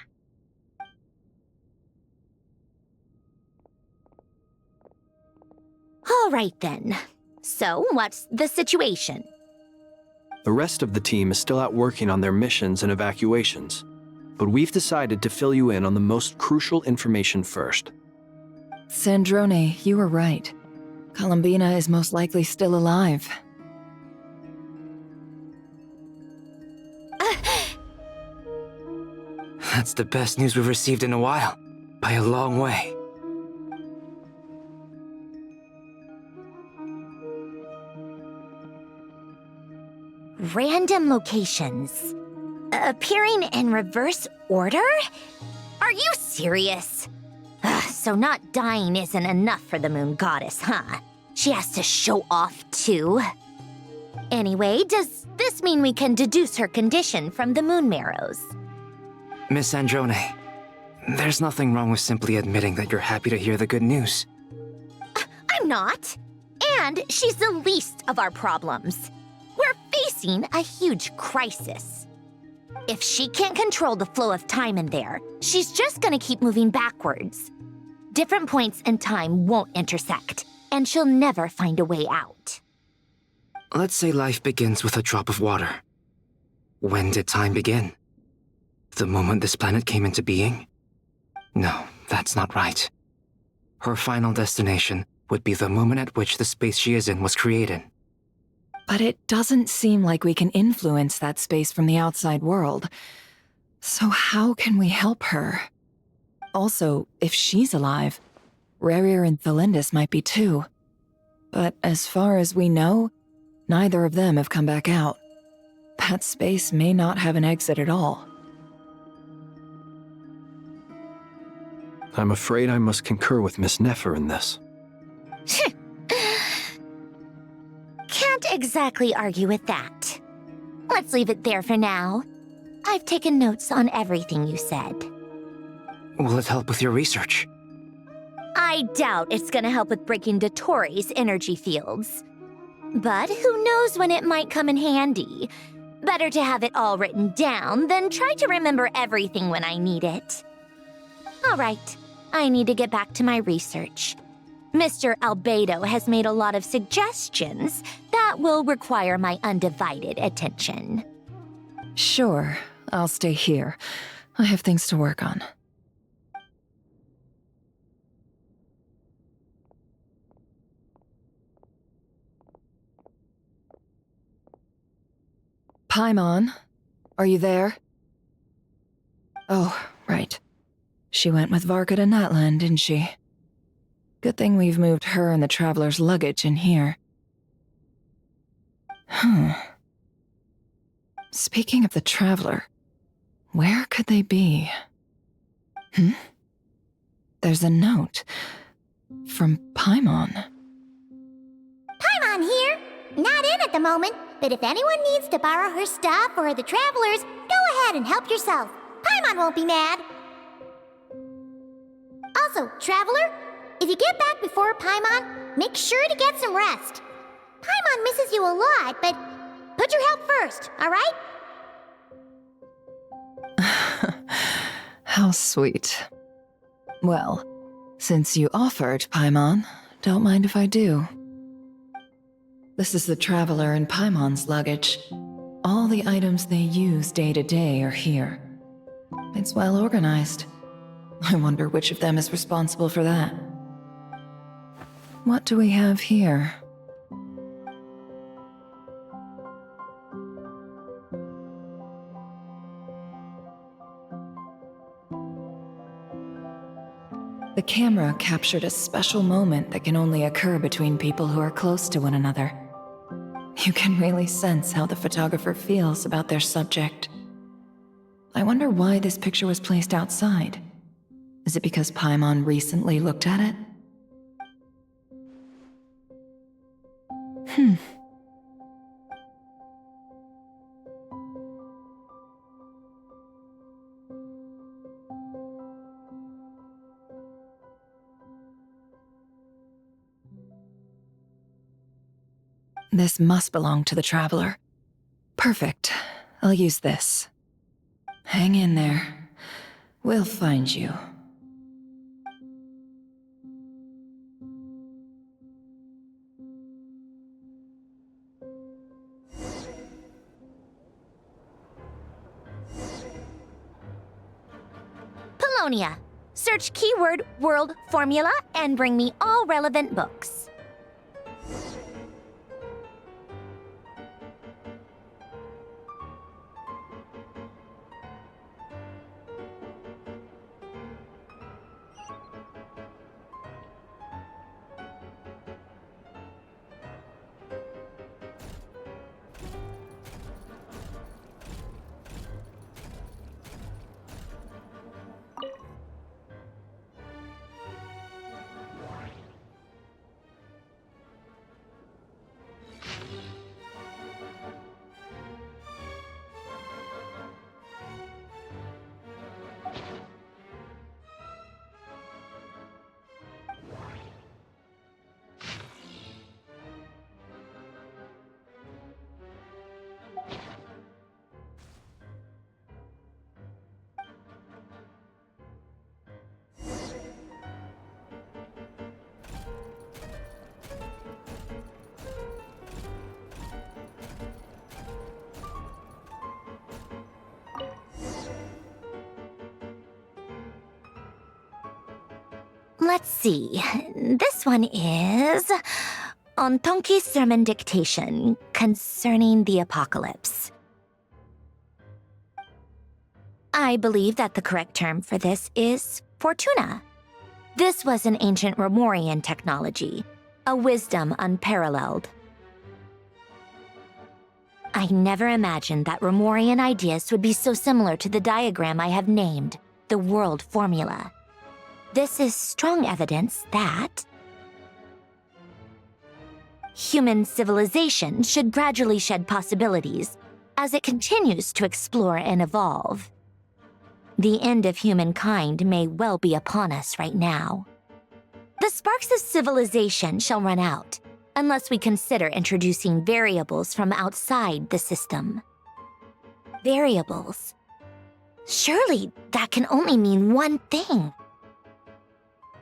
All right, then. So, what's the situation? The rest of the team is still out working on their missions and evacuations, but we've decided to fill you in on the most crucial information first. Sandrone, you were right. Columbina is most likely still alive. That's the best news we've received in a while, by a long way. Random locations. Appearing in reverse order? Are you serious? So not dying isn't enough for the moon goddess, huh? She has to show off too. Anyway, does this mean we can deduce her condition from the moon marrows? Miss Androne, there's nothing wrong with simply admitting that you're happy to hear the good news. I'm not. And she's the least of our problems. We're facing a huge crisis. If she can't control the flow of time in there, she's just gonna keep moving backwards. Different points in time won't intersect, and she'll never find a way out. Let's say life begins with a drop of water. When did time begin? The moment this planet came into being? No, that's not right. Her final destination would be the moment at which the space she is in was created. But it doesn't seem like we can influence that space from the outside world. So how can we help her? Also, if she's alive, Rerir and Thelindis might be too. But as far as we know, neither of them have come back out. That space may not have an exit at all. I'm afraid I must concur with Miss Nefer in this. Can't exactly argue with that. Let's leave it there for now. I've taken notes on everything you said. Will it help with your research? I doubt it's gonna help with breaking Dottore energy fields. But who knows when it might come in handy. Better to have it all written down than try to remember everything when I need it. All right, I need to get back to my research. Mr. Albedo has made a lot of suggestions that will require my undivided attention. Sure, I'll stay here. I have things to work on. Paimon, are you there? Oh, right. She went with Varka to Natlan, didn't she? Good thing we've moved her and the Traveler's luggage in here. Speaking of the Traveler, where could they be? There's a note from Paimon. Paimon here. Not in at the moment, but if anyone needs to borrow her stuff or the Travelers, go ahead and help yourself. Paimon won't be mad. Also, Traveler, if you get back before Paimon, make sure to get some rest. Paimon misses you a lot, but put your health first, all right? How sweet. Well, since you offered, Paimon, don't mind if I do. This is the Traveler and Paimon's luggage. All the items they use day to day are here. It's well organized. I wonder which of them is responsible for that. What do we have here? The camera captured a special moment that can only occur between people who are close to one another. You can really sense how the photographer feels about their subject. I wonder why this picture was placed outside. Is it because Paimon recently looked at it? This must belong to the Traveler. Perfect. I'll use this. Hang in there. We'll find you. Polonia. Search keyword world formula and bring me all relevant books. Let's see. This one is on Tonki's sermon dictation concerning the apocalypse. I believe that the correct term for this is Fortuna. This was an ancient Remorian technology, a wisdom unparalleled. I never imagined that Remorian ideas would be so similar to the diagram I have named, the world formula. This is strong evidence that human civilization should gradually shed possibilities as it continues to explore and evolve. The end of humankind may well be upon us right now. The sparks of civilization shall run out unless we consider introducing variables from outside the system. Variables. Surely that can only mean one thing.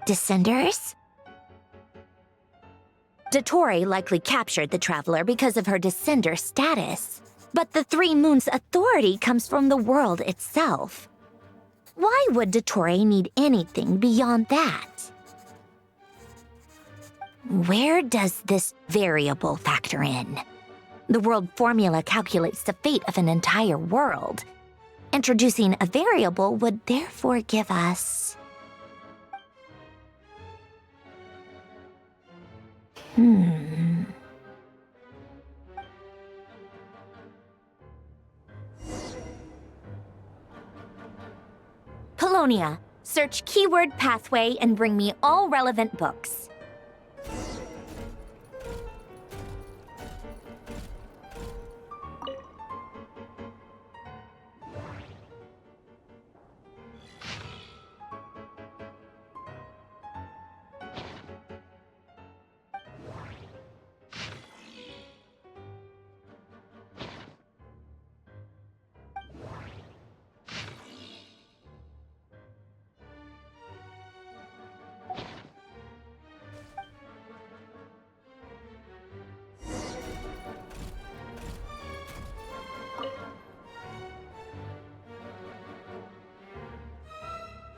Descenders? Dottore likely captured the Traveler because of her descender status. But the Three Moons' authority comes from the world itself. Why would Dottore need anything beyond that? Where does this variable factor in? The world formula calculates the fate of an entire world. Introducing a variable would therefore give us... Polonia, search keyword pathway and bring me all relevant books.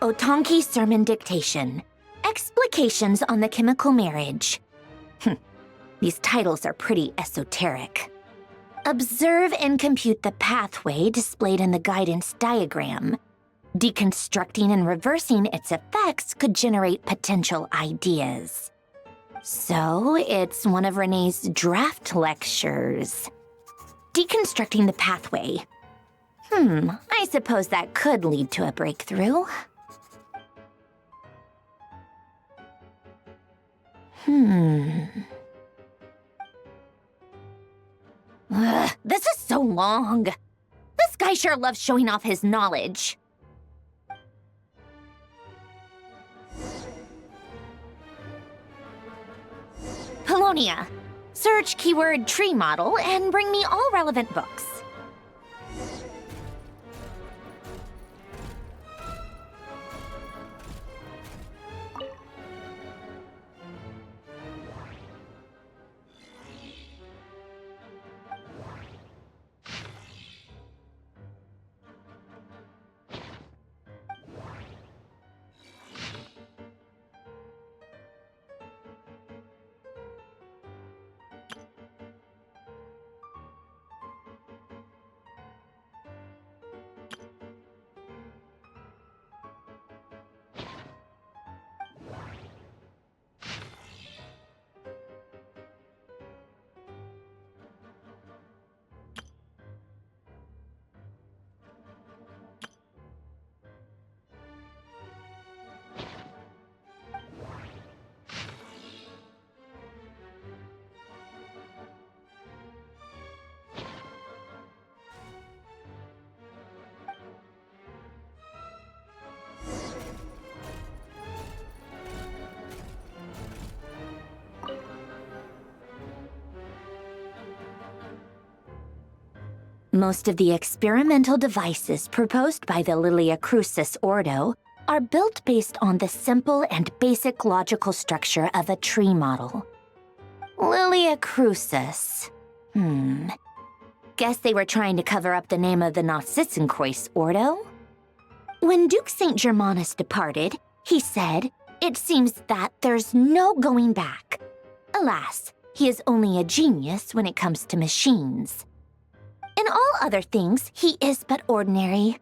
Otonki Sermon Dictation. Explications on the Chemical Marriage. These titles are pretty esoteric. Observe and compute the pathway displayed in the guidance diagram. Deconstructing and reversing its effects could generate potential ideas. So, it's one of Renee's draft lectures. Deconstructing the pathway. I suppose that could lead to a breakthrough. Ugh, this is so long. This guy sure loves showing off his knowledge. Polonia. Search keyword tree model and bring me all relevant books. Most of the experimental devices proposed by the Lilia Crucis Ordo are built based on the simple and basic logical structure of a tree model. Lilia Crucis. Guess they were trying to cover up the name of the Nod-Krai Ordo? When Duke St. Germanus departed, he said, "It seems that there's no going back." Alas, he is only a genius when it comes to machines. In all other things, he is but ordinary.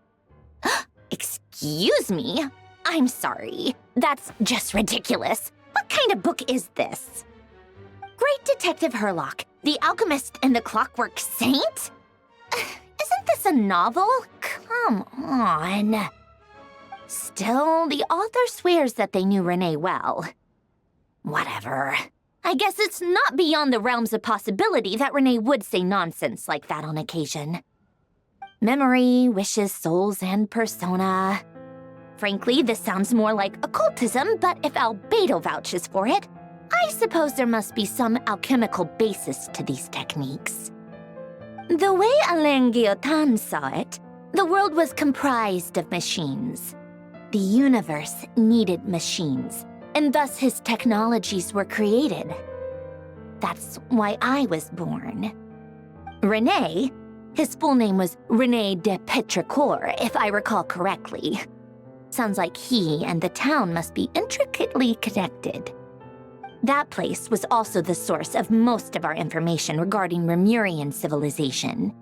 Excuse me? I'm sorry. That's just ridiculous. What kind of book is this? Great Detective Herlock, the Alchemist and the Clockwork Saint? Isn't this a novel? Come on. Still, the author swears that they knew Renee well. Whatever. I guess it's not beyond the realms of possibility that Renee would say nonsense like that on occasion. Memory, wishes, souls, and persona. Frankly, this sounds more like occultism, but if Albedo vouches for it, I suppose there must be some alchemical basis to these techniques. The way Alain Guillotin saw it, the world was comprised of machines. The universe needed machines, and thus his technologies were created. That's why I was born. René, his full name was René de Petrichor, if I recall correctly. Sounds like he and the town must be intricately connected. That place was also the source of most of our information regarding Remurian civilization.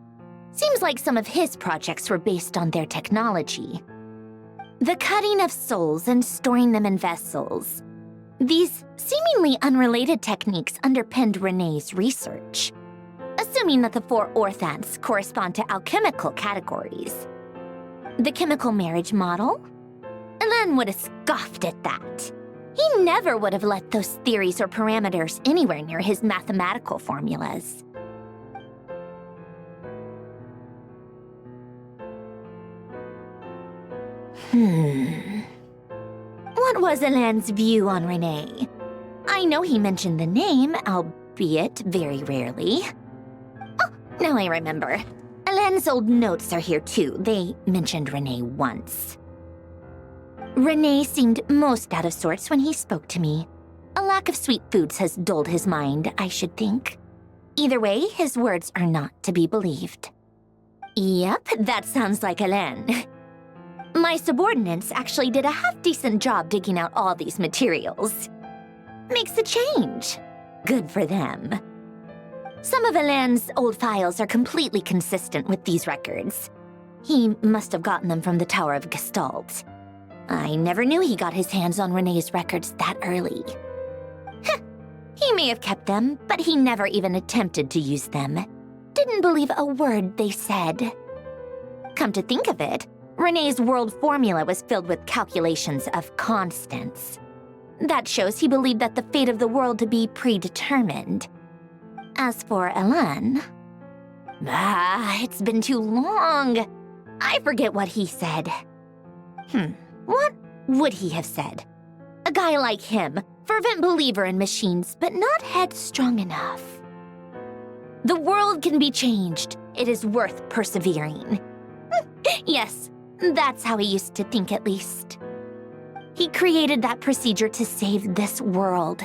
Seems like some of his projects were based on their technology. The cutting of souls and storing them in vessels. These seemingly unrelated techniques underpinned René's research, assuming that the four orthants correspond to alchemical categories. The chemical marriage model? Alain would have scoffed at that. He never would have let those theories or parameters anywhere near his mathematical formulas. What was Alain's view on René? I know he mentioned the name, albeit very rarely. Oh, now I remember. Alain's old notes are here too. They mentioned René once. René seemed most out of sorts when he spoke to me. A lack of sweet foods has dulled his mind, I should think. Either way, his words are not to be believed. Yep, that sounds like Alain. My subordinates actually did a half-decent job digging out all these materials. Makes a change. Good for them. Some of Alain's old files are completely consistent with these records. He must have gotten them from the Tower of Gestalt. I never knew he got his hands on Renee's records that early. Heh, he may have kept them, but he never even attempted to use them. Didn't believe a word they said. Come to think of it, Renee's world formula was filled with calculations of constants. That shows he believed that the fate of the world to be predetermined. As for Alain... it's been too long. I forget what he said. What would he have said? A guy like him, fervent believer in machines, but not headstrong enough. The world can be changed. It is worth persevering. Yes, that's how he used to think at least. He created that procedure to save this world.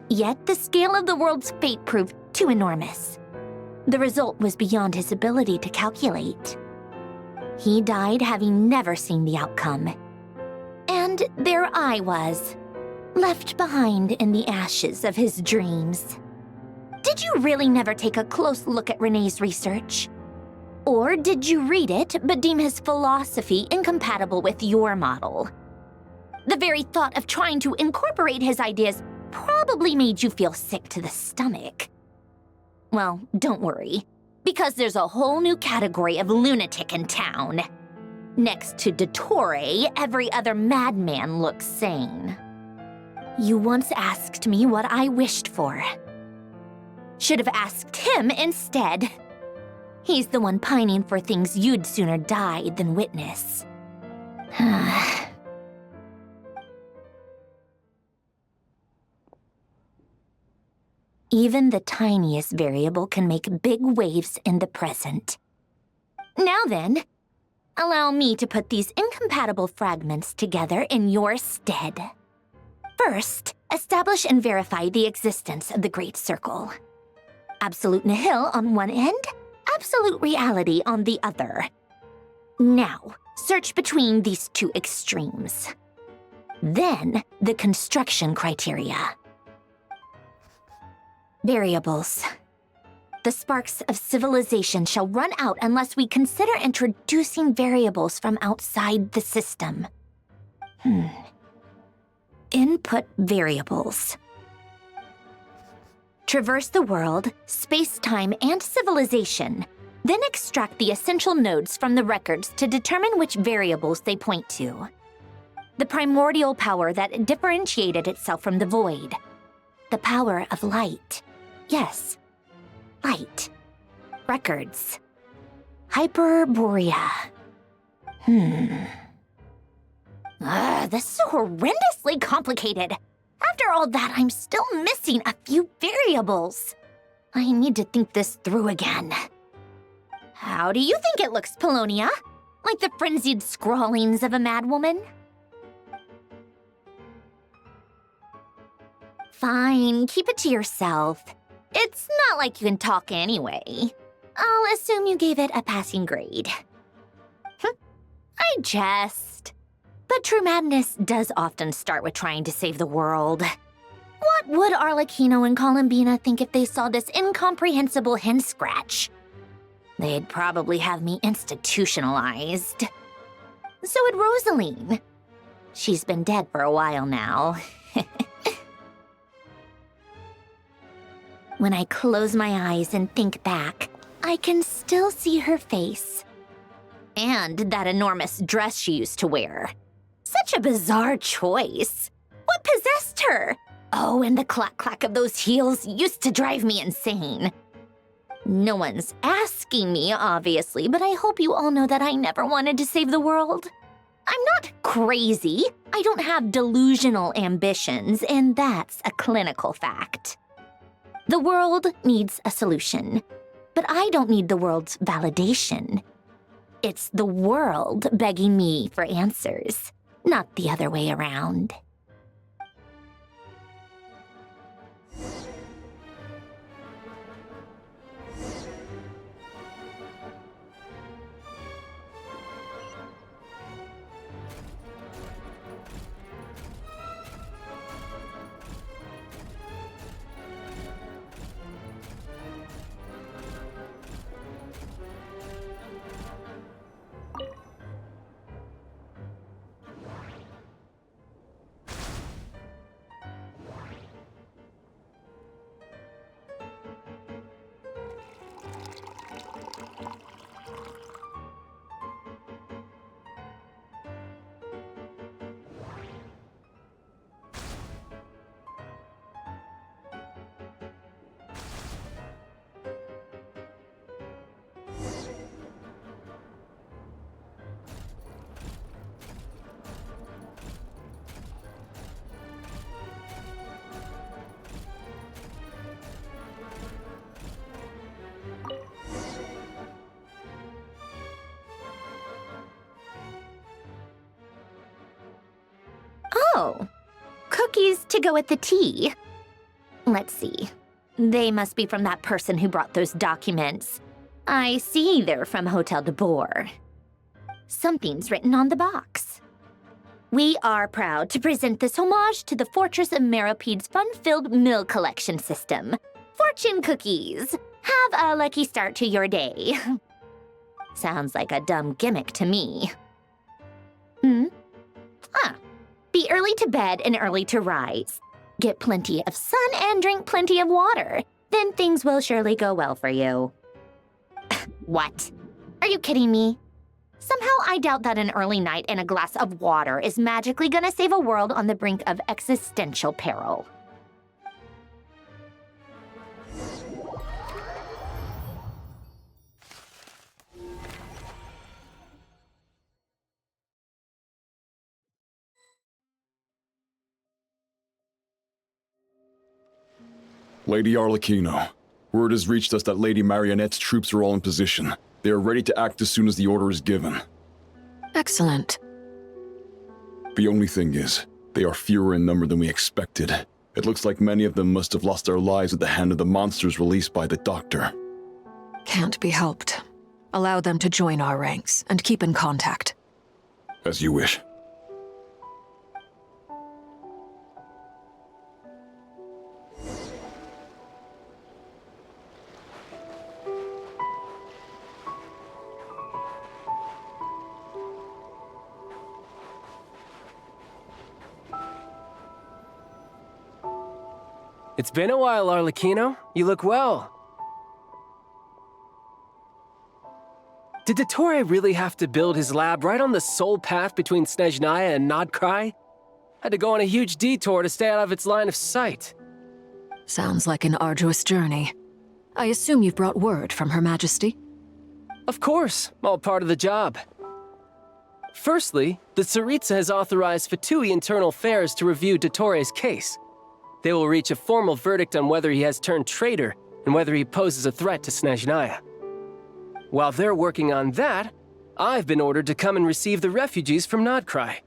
Yet the scale of the world's fate proved too enormous. The result was beyond his ability to calculate. He died having never seen the outcome. And there I was, left behind in the ashes of his dreams. Did you really never take a close look at Renee's research? Or did you read it but deem his philosophy incompatible with your model? The very thought of trying to incorporate his ideas probably made you feel sick to the stomach. Well, don't worry, because there's a whole new category of lunatic in town. Next to Dottore, every other madman looks sane. You once asked me what I wished for. Should have asked him instead. He's the one pining for things you'd sooner die than witness. Even the tiniest variable can make big waves in the present. Now then, allow me to put these incompatible fragments together in your stead. First, establish and verify the existence of the Great Circle. Absolute nihil on one end, absolute reality on the other. Now, search between these two extremes. Then, the construction criteria. Variables. The sparks of civilization shall run out unless we consider introducing variables from outside the system. Input variables. Traverse the world, space-time, and civilization, then extract the essential nodes from the records to determine which variables they point to. The primordial power that differentiated itself from the void. The power of light. Yes, light. Records. Hyperborea. This is so horrendously complicated. After all that, I'm still missing a few variables. I need to think this through again. How do you think it looks, Polonia? Like the frenzied scrawlings of a madwoman? Fine, keep it to yourself. It's not like you can talk anyway. I'll assume you gave it a passing grade. I jest. But true madness does often start with trying to save the world. What would Arlecchino and Columbina think if they saw this incomprehensible hen scratch? They'd probably have me institutionalized. So would Rosaline. She's been dead for a while now. When I close my eyes and think back, I can still see her face. And that enormous dress she used to wear. Such a bizarre choice. What possessed her? Oh, and the clack-clack of those heels used to drive me insane. No one's asking me, obviously, but I hope you all know that I never wanted to save the world. I'm not crazy. I don't have delusional ambitions, and that's a clinical fact. The world needs a solution, but I don't need the world's validation. It's the world begging me for answers, not the other way around. Oh, cookies to go with the tea. Let's see. They must be from that person who brought those documents. I see they're from Hotel de Boer. Something's written on the box. We are proud to present this homage to the Fortress of Meropede's fun-filled mill collection system. Fortune cookies. Have a lucky start to your day. Sounds like a dumb gimmick to me. Be early to bed and early to rise. Get plenty of sun and drink plenty of water. Then things will surely go well for you. What? Are you kidding me? Somehow I doubt that an early night and a glass of water is magically gonna save a world on the brink of existential peril. Lady Arlecchino, word has reached us that Lady Marionette's troops are all in position. They are ready to act as soon as the order is given. Excellent. The only thing is, they are fewer in number than we expected. It looks like many of them must have lost their lives at the hand of the monsters released by the Doctor. Can't be helped. Allow them to join our ranks, and keep in contact. As you wish. It's been a while, Arlecchino. You look well. Did Dottore really have to build his lab right on the sole path between Snezhnaya and Nod-Krai? Had to go on a huge detour to stay out of its line of sight. Sounds like an arduous journey. I assume you've brought word from Her Majesty? Of course, all part of the job. Firstly, the Tsaritsa has authorized Fatui Internal Affairs to review Dottore's case. They will reach a formal verdict on whether he has turned traitor and whether he poses a threat to Snezhnaya. While they're working on that, I've been ordered to come and receive the refugees from Nod-Krai.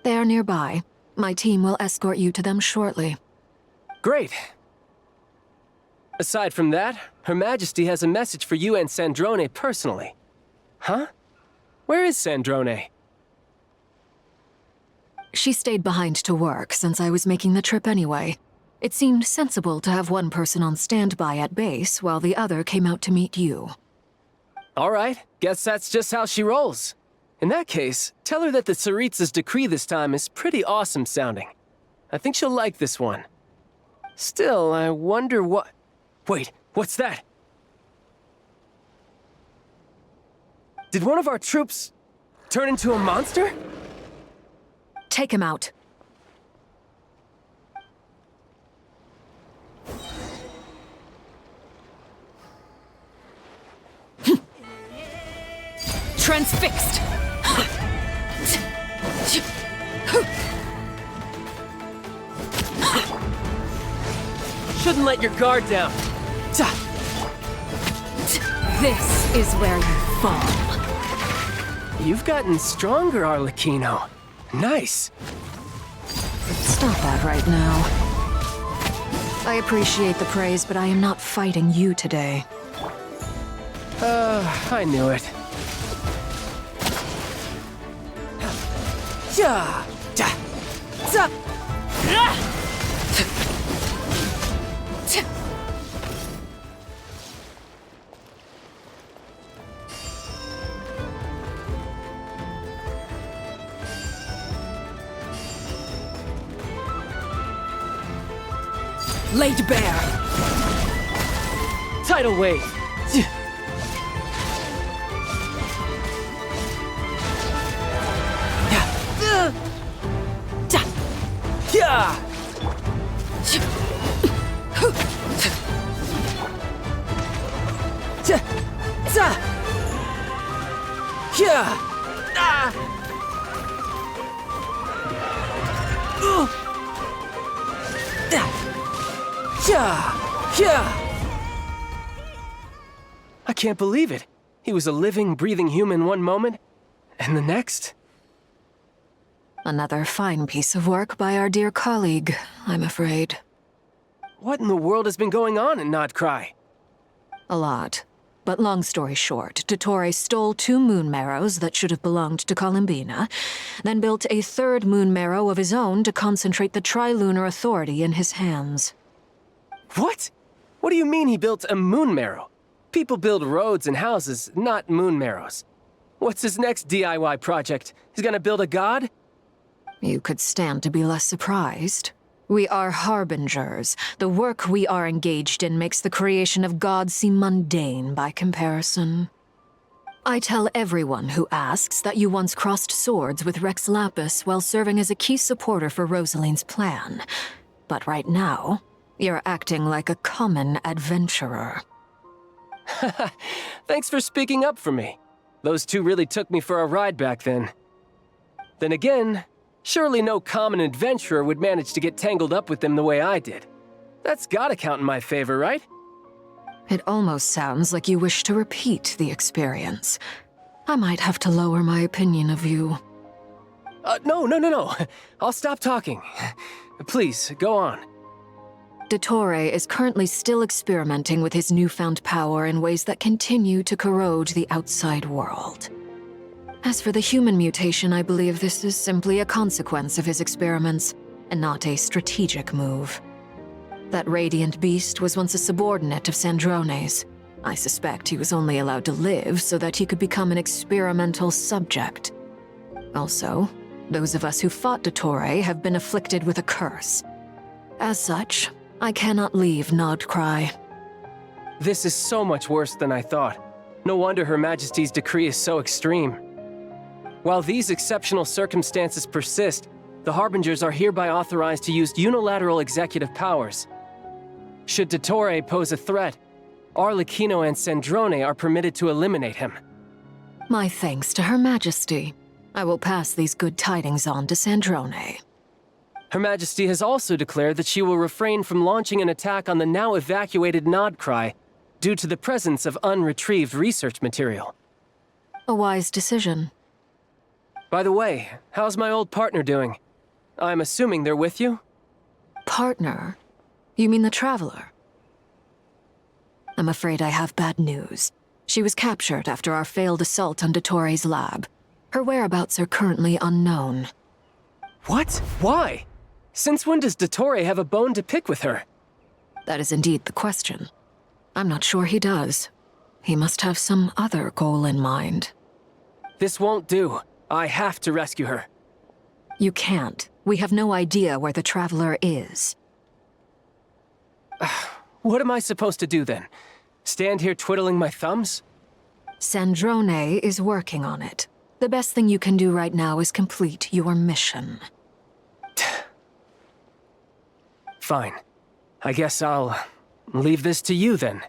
They are nearby. My team will escort you to them shortly. Great. Aside from that, Her Majesty has a message for you and Sandrone personally. Huh? Where is Sandrone? She stayed behind to work since I was making the trip anyway. It seemed sensible to have one person on standby at base while the other came out to meet you. All right, guess that's just how she rolls. In that case, tell her that the Tsaritsa's decree this time is pretty awesome sounding. I think she'll like this one. Still, I wonder what... Wait, what's that? Did one of our troops turn into a monster? Take him out. Transfixed! Shouldn't let your guard down. This is where you fall. You've gotten stronger, Arlecchino. Nice. Stop that right now. I appreciate the praise, but I am not fighting you today. I knew it. Yeah. Laid bare. Tidal wave. I can't believe it. He was a living, breathing human one moment, and the next? Another fine piece of work by our dear colleague, I'm afraid. What in the world has been going on in Nod-Krai? A lot. But long story short, Dottore stole 2 moon marrows that should have belonged to Columbina, then built a 3rd moon marrow of his own to concentrate the Tri-Lunar Authority in his hands. What? What do you mean he built a moon marrow? People build roads and houses, not moon marrows. What's his next DIY project? He's gonna build a god? You could stand to be less surprised. We are harbingers. The work we are engaged in makes the creation of gods seem mundane by comparison. I tell everyone who asks that you once crossed swords with Rex Lapis while serving as a key supporter for Rosaline's plan. But right now, you're acting like a common adventurer. Thanks for speaking up for me. Those 2 really took me for a ride back then. Then again, surely no common adventurer would manage to get tangled up with them the way I did. That's gotta count in my favor, right? It almost sounds like you wish to repeat the experience. I might have to lower my opinion of you. No. I'll stop talking. Please, go on. Dottore is currently still experimenting with his newfound power in ways that continue to corrode the outside world. As for the human mutation, I believe this is simply a consequence of his experiments, and not a strategic move. That radiant beast was once a subordinate of Sandrone's. I suspect he was only allowed to live so that he could become an experimental subject. Also, those of us who fought Dottore have been afflicted with a curse. As such, I cannot leave Nod-Krai. This is so much worse than I thought. No wonder Her Majesty's decree is so extreme. While these exceptional circumstances persist, the Harbingers are hereby authorized to use unilateral executive powers. Should Dottore pose a threat, Arlecchino and Sandrone are permitted to eliminate him. My thanks to Her Majesty. I will pass these good tidings on to Sandrone. Her Majesty has also declared that she will refrain from launching an attack on the now evacuated Nod-Krai due to the presence of unretrieved research material. A wise decision. By the way, how's my old partner doing? I'm assuming they're with you? Partner? You mean the Traveler? I'm afraid I have bad news. She was captured after our failed assault on Dottore's lab. Her whereabouts are currently unknown. What? Why? Since when does Dottore have a bone to pick with her? That is indeed the question. I'm not sure he does. He must have some other goal in mind. This won't do. I have to rescue her. You can't. We have no idea where the Traveler is. What am I supposed to do then? Stand here twiddling my thumbs? Sandrone is working on it. The best thing you can do right now is complete your mission. Fine. I guess I'll leave this to you then.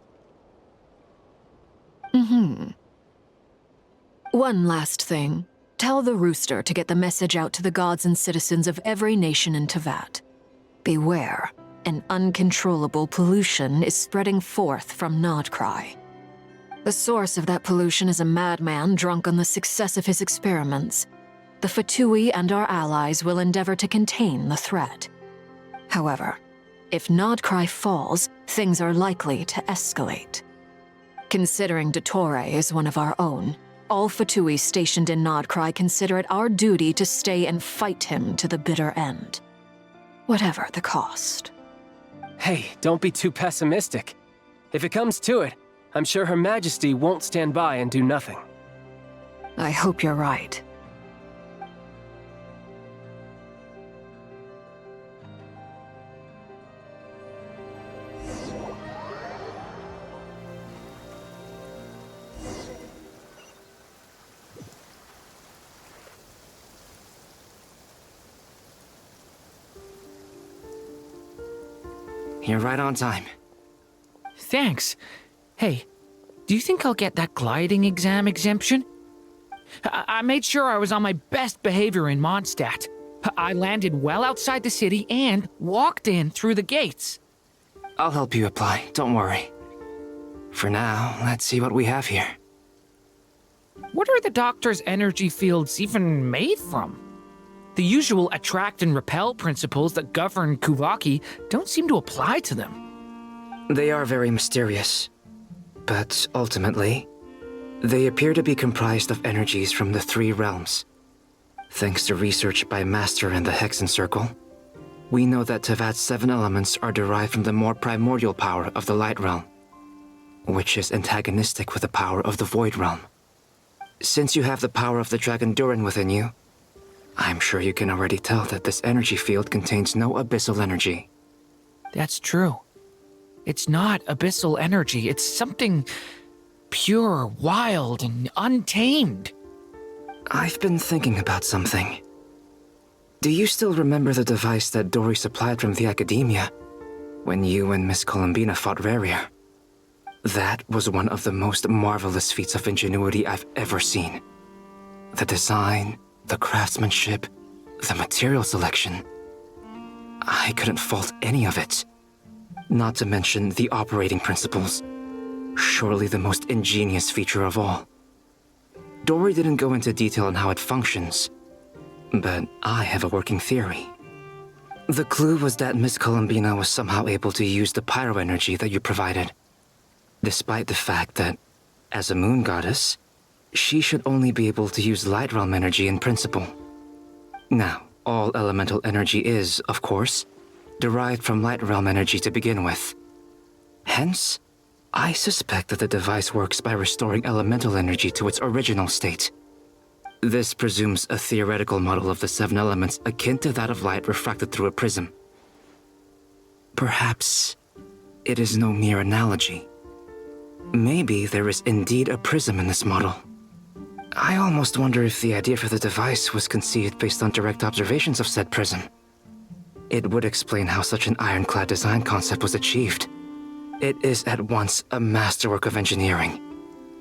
One last thing. Tell the Rooster to get the message out to the gods and citizens of every nation in Teyvat. Beware. An uncontrollable pollution is spreading forth from Nod-Krai. The source of that pollution is a madman drunk on the success of his experiments. The Fatui and our allies will endeavor to contain the threat. However, if Nod-Krai falls, things are likely to escalate. Considering Dottore is one of our own, all Fatui stationed in Nod-Krai consider it our duty to stay and fight him to the bitter end. Whatever the cost. Hey, don't be too pessimistic. If it comes to it, I'm sure Her Majesty won't stand by and do nothing. I hope you're right. You're right on time. Thanks. Hey, do you think I'll get that gliding exam exemption? I made sure I was on my best behavior in Mondstadt. I landed well outside the city and walked in through the gates. I'll help you apply, don't worry. For now, let's see what we have here. What are the doctor's energy fields even made from? The usual attract and repel principles that govern Kuvaki don't seem to apply to them. They are very mysterious, but ultimately, they appear to be comprised of energies from the three realms. Thanks to research by Master in the Hexen Circle, we know that Teyvat's 7 elements are derived from the more primordial power of the Light Realm, which is antagonistic with the power of the Void Realm. Since you have the power of the Dragon Durin within you, I'm sure you can already tell that this energy field contains no abyssal energy. That's true. It's not abyssal energy, it's something pure, wild, and untamed. I've been thinking about something. Do you still remember the device that Dory supplied from the Academia when you and Miss Columbina fought Rarier? That was one of the most marvelous feats of ingenuity I've ever seen. The design, the craftsmanship, the material selection. I couldn't fault any of it. Not to mention the operating principles. Surely the most ingenious feature of all. Dory didn't go into detail on how it functions, but I have a working theory. The clue was that Miss Columbina was somehow able to use the pyro energy that you provided, despite the fact that, as a moon goddess, she should only be able to use light realm energy in principle. Now, all elemental energy is, of course, derived from light realm energy to begin with. Hence, I suspect that the device works by restoring elemental energy to its original state. This presumes a theoretical model of the 7 elements akin to that of light refracted through a prism. Perhaps it is no mere analogy. Maybe there is indeed a prism in this model. I almost wonder if the idea for the device was conceived based on direct observations of said prism. It would explain how such an ironclad design concept was achieved. It is at once a masterwork of engineering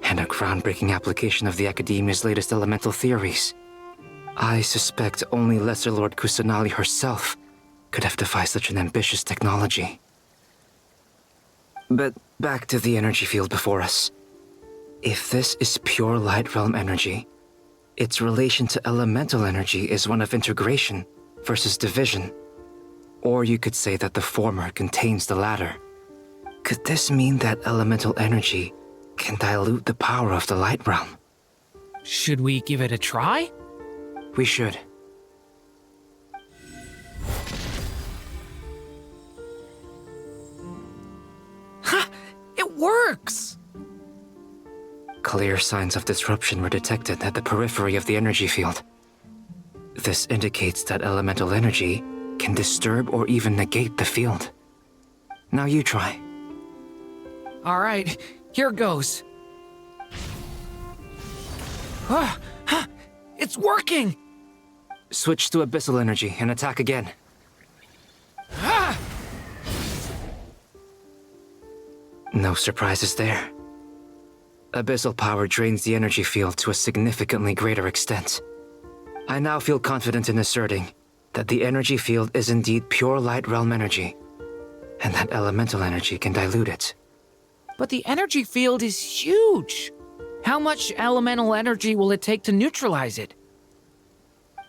and a groundbreaking application of the Academia's latest elemental theories. I suspect only Lesser Lord Kusanali herself could have devised such an ambitious technology. But back to the energy field before us. If this is pure light realm energy, its relation to elemental energy is one of integration versus division. Or you could say that the former contains the latter. Could this mean that elemental energy can dilute the power of the light realm? Should we give it a try? We should. Ha! It works! Clear signs of disruption were detected at the periphery of the energy field. This indicates that elemental energy can disturb or even negate the field. Now you try. All right, here goes. It's working! Switch to abyssal energy and attack again. No surprises there. Abyssal power drains the energy field to a significantly greater extent. I now feel confident in asserting that the energy field is indeed pure light realm energy, and that elemental energy can dilute it. But the energy field is huge. How much elemental energy will it take to neutralize it?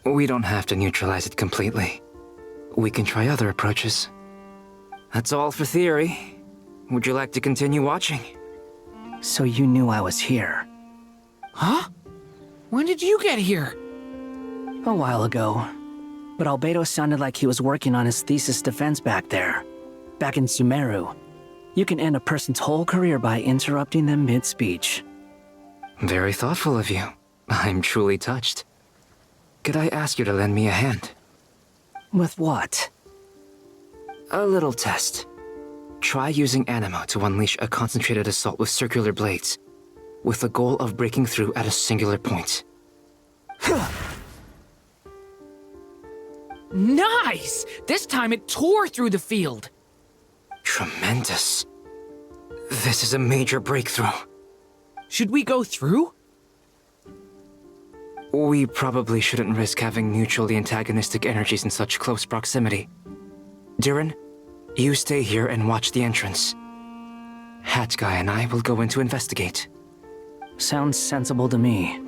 We don't have to neutralize it completely. We can try other approaches. That's all for theory. Would you like to continue watching? So you knew I was here. Huh? When did you get here? A while ago. But Albedo sounded like he was working on his thesis defense back there. Back in Sumeru. You can end a person's whole career by interrupting them mid-speech. Very thoughtful of you. I'm truly touched. Could I ask you to lend me a hand? With what? A little test. Try using Animo to unleash a concentrated assault with circular blades, with the goal of breaking through at a singular point. Nice! This time it tore through the field. Tremendous. This is a major breakthrough. Should we go through? We probably shouldn't risk having mutually antagonistic energies in such close proximity. Durin, you stay here and watch the entrance. Hat Guy and I will go in to investigate. Sounds sensible to me.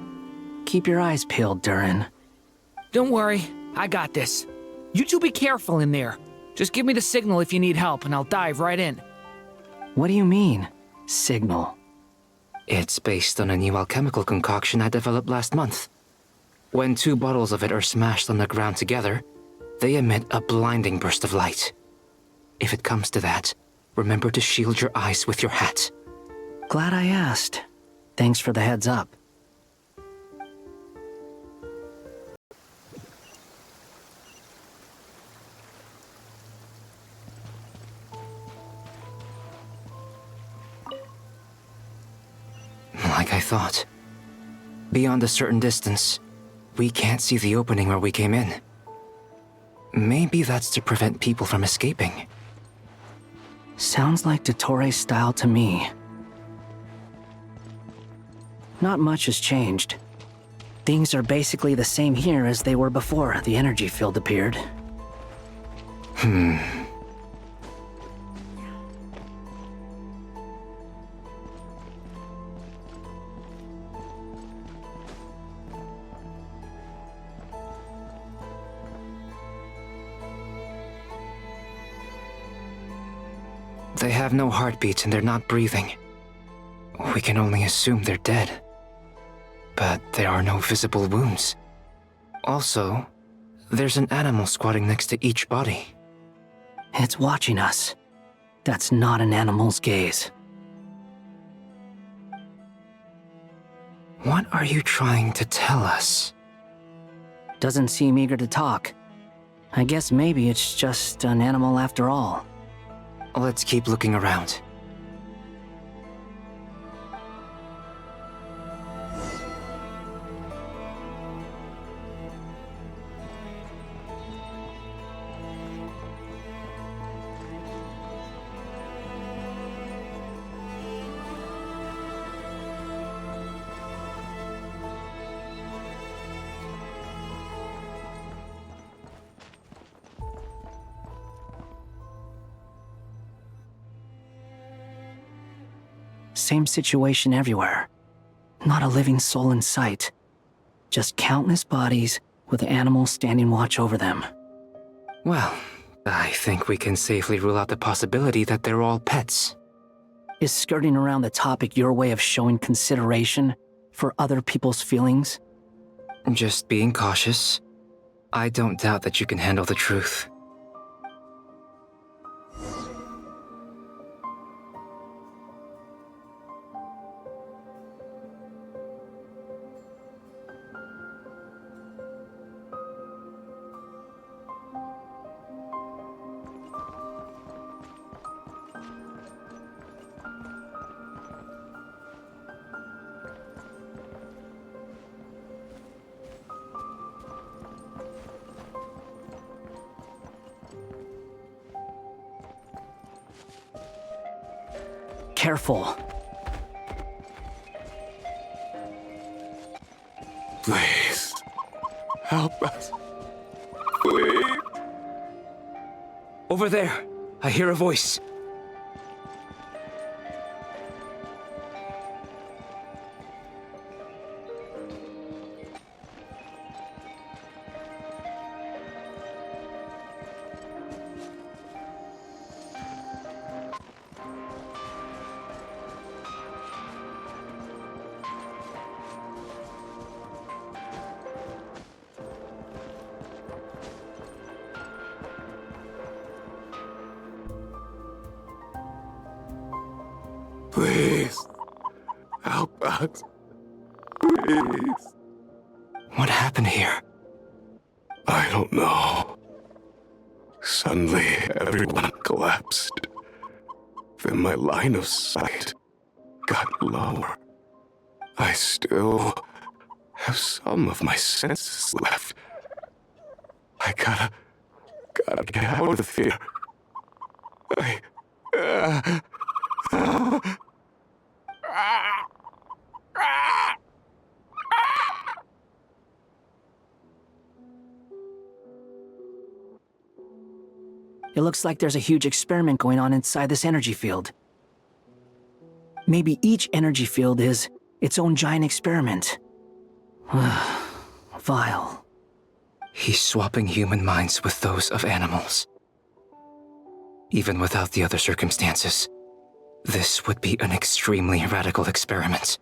Keep your eyes peeled, Durin. Don't worry, I got this. You two be careful in there. Just give me the signal if you need help, and I'll dive right in. What do you mean, signal? It's based on a new alchemical concoction I developed last month. When 2 bottles of it are smashed on the ground together, they emit a blinding burst of light. If it comes to that, remember to shield your eyes with your hat. Glad I asked. Thanks for the heads up. Like I thought. Beyond a certain distance, we can't see the opening where we came in. Maybe that's to prevent people from escaping. Sounds like Dottore style to me. Not much has changed. Things are basically the same here as they were before the energy field appeared. They have no heartbeats and they're not breathing. We can only assume they're dead. But there are no visible wounds. Also, there's an animal squatting next to each body. It's watching us. That's not an animal's gaze. What are you trying to tell us? Doesn't seem eager to talk. I guess maybe it's just an animal after all. Let's keep looking around. Same situation everywhere. Not a living soul in sight. Just countless bodies with animals standing watch over them. Well, I think we can safely rule out the possibility that they're all pets. Is skirting around the topic your way of showing consideration for other people's feelings? Just being cautious. I don't doubt that you can handle the truth. Careful. Please, help us. Please. Over there, I hear a voice. Please, help us. Please. What happened here? I don't know. Suddenly, everyone collapsed. Then my line of sight got lower. I still have some of my senses left. I gotta get out of here. It looks like there's a huge experiment going on inside this energy field. Maybe each energy field is its own giant experiment. Vile. He's swapping human minds with those of animals. Even without the other circumstances, this would be an extremely radical experiment.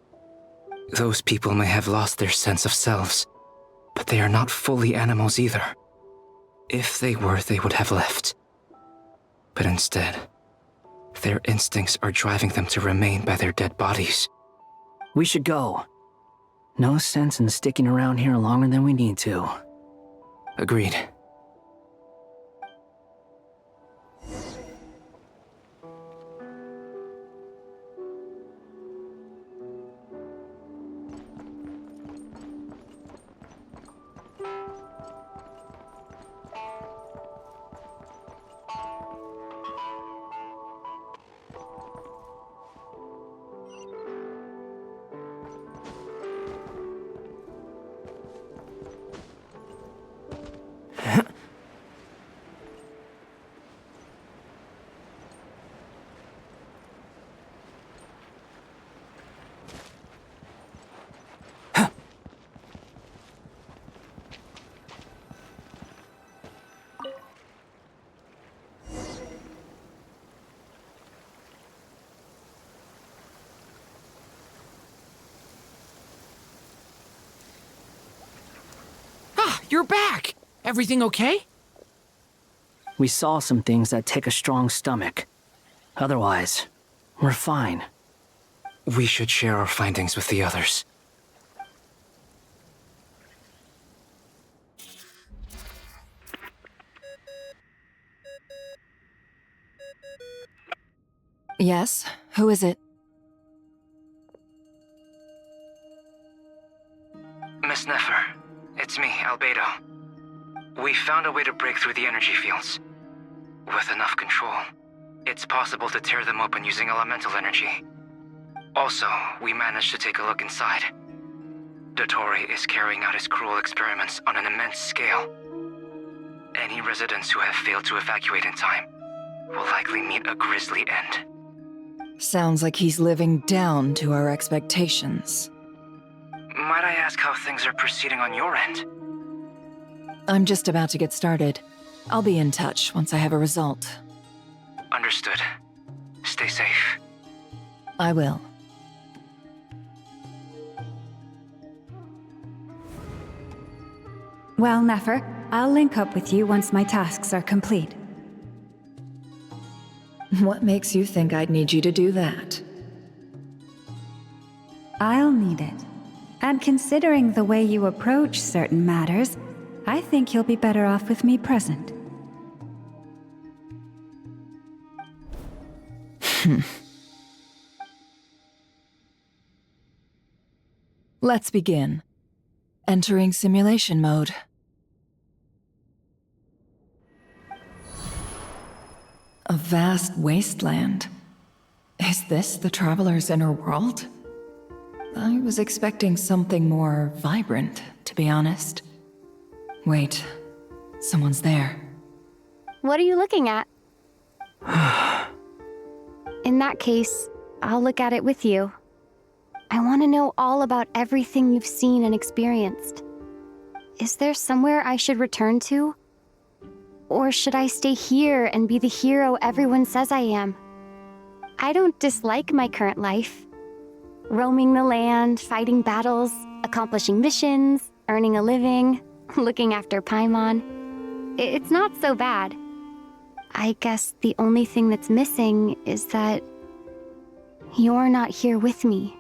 Those people may have lost their sense of selves, but they are not fully animals either. If they were, they would have left. But instead, their instincts are driving them to remain by their dead bodies. We should go. No sense in sticking around here longer than we need to. Agreed. You're back! Everything okay? We saw some things that take a strong stomach. Otherwise, we're fine. We should share our findings with the others. Yes? Who is it? Miss Nefer, it's me, Albedo. We found a way to break through the energy fields. With enough control, it's possible to tear them open using elemental energy. Also, we managed to take a look inside. Dottore is carrying out his cruel experiments on an immense scale. Any residents who have failed to evacuate in time will likely meet a grisly end. Sounds like he's living down to our expectations. Might I ask how things are proceeding on your end? I'm just about to get started. I'll be in touch once I have a result. Understood. Stay safe. I will. Well, Nefer, I'll link up with you once my tasks are complete. What makes you think I'd need you to do that? I'll need it. And considering the way you approach certain matters, I think you'll be better off with me present. Let's begin. Entering simulation mode. A vast wasteland. Is this the Traveler's inner world? I was expecting something more vibrant, to be honest. Wait, someone's there. What are you looking at? In that case, I'll look at it with you. I want to know all about everything you've seen and experienced. Is there somewhere I should return to? Or should I stay here and be the hero everyone says I am? I don't dislike my current life. Roaming the land, fighting battles, accomplishing missions, earning a living, looking after Paimon. It's not so bad. I guess the only thing that's missing is that you're not here with me.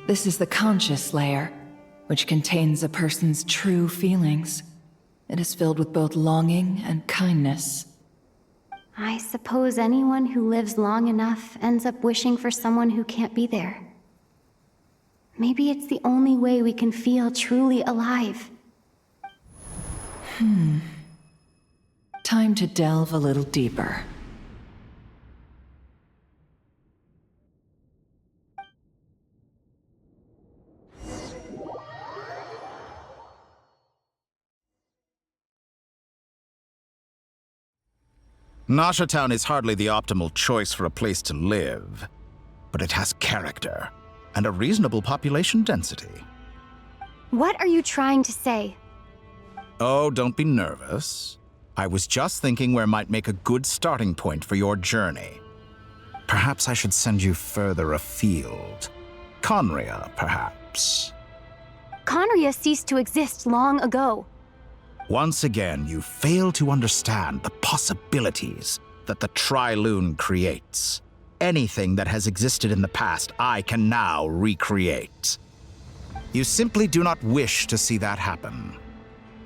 This is the conscious layer, which contains a person's true feelings. It is filled with both longing and kindness. I suppose anyone who lives long enough ends up wishing for someone who can't be there. Maybe it's the only way we can feel truly alive. Time to delve a little deeper. Nasha Town is hardly the optimal choice for a place to live, but it has character and a reasonable population density. What are you trying to say? Oh, don't be nervous. I was just thinking where might make a good starting point for your journey. Perhaps I should send you further afield. Conria, perhaps. Conria ceased to exist long ago. Once again, you fail to understand the possibilities that the Tri-Lune creates. Anything that has existed in the past, I can now recreate. You simply do not wish to see that happen.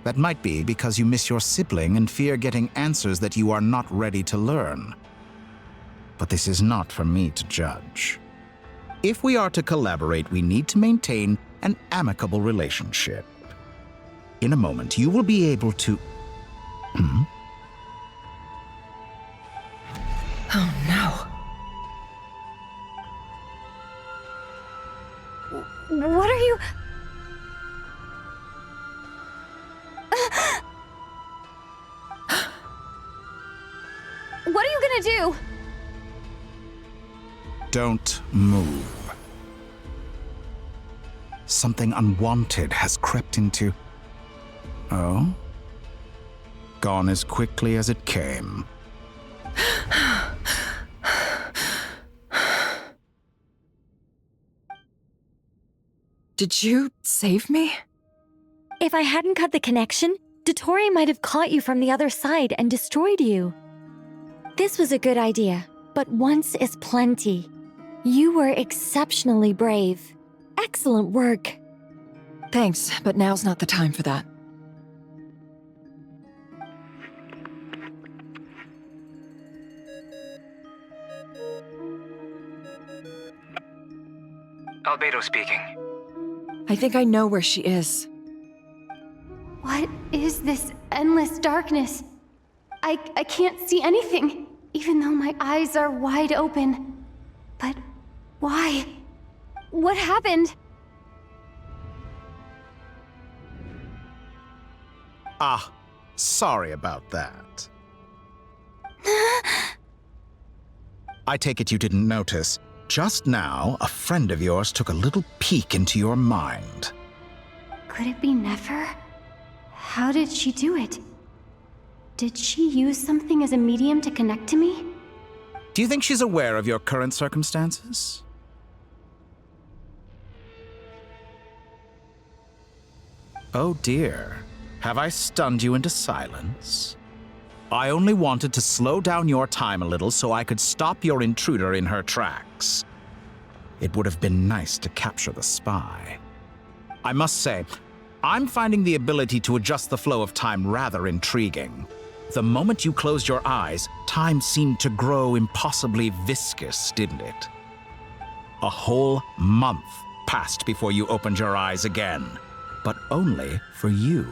That might be because you miss your sibling and fear getting answers that you are not ready to learn. But this is not for me to judge. If we are to collaborate, we need to maintain an amicable relationship. In a moment, you will be able to... Oh no. What are you... What are you gonna do? Don't move. Something unwanted has crept into... Oh? Gone as quickly as it came. Did you save me? If I hadn't cut the connection, Dottore might have caught you from the other side and destroyed you. This was a good idea, but once is plenty. You were exceptionally brave. Excellent work. Thanks, but now's not the time for that. Albedo speaking. I think I know where she is. What is this endless darkness? I can't see anything, even though my eyes are wide open. But why? What happened? Ah, sorry about that. I take it you didn't notice. Just now, a friend of yours took a little peek into your mind. Could it be Nefer? How did she do it? Did she use something as a medium to connect to me? Do you think she's aware of your current circumstances? Oh dear. Have I stunned you into silence? I only wanted to slow down your time a little so I could stop your intruder in her tracks. It would have been nice to capture the spy. I must say, I'm finding the ability to adjust the flow of time rather intriguing. The moment you closed your eyes, time seemed to grow impossibly viscous, didn't it? A whole month passed before you opened your eyes again, but only for you.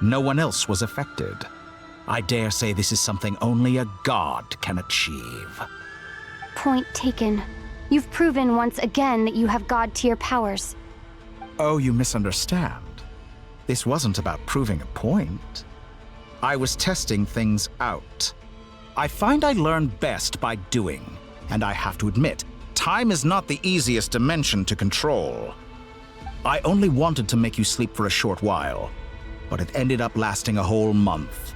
No one else was affected. I dare say this is something only a god can achieve. Point taken. You've proven once again that you have god-tier powers. Oh, you misunderstand. This wasn't about proving a point. I was testing things out. I find I learn best by doing, and I have to admit, time is not the easiest dimension to control. I only wanted to make you sleep for a short while, but it ended up lasting a whole month.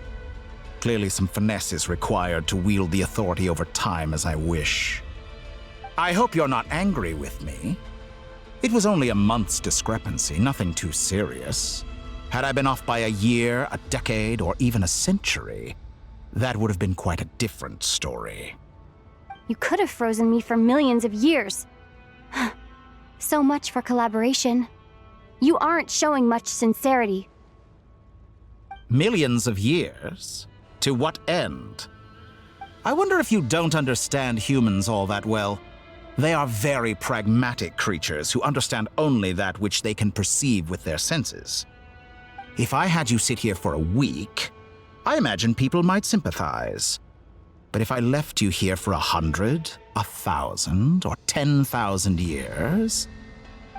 Clearly some finesse is required to wield the authority over time as I wish. I hope you're not angry with me. It was only a month's discrepancy, nothing too serious. Had I been off by a year, a decade, or even a century, that would have been quite a different story. You could have frozen me for millions of years. So much for collaboration. You aren't showing much sincerity. Millions of years? To what end? I wonder if you don't understand humans all that well. They are very pragmatic creatures who understand only that which they can perceive with their senses. If I had you sit here for a week, I imagine people might sympathize. But if I left you here for 100, 1,000, or 10,000 years,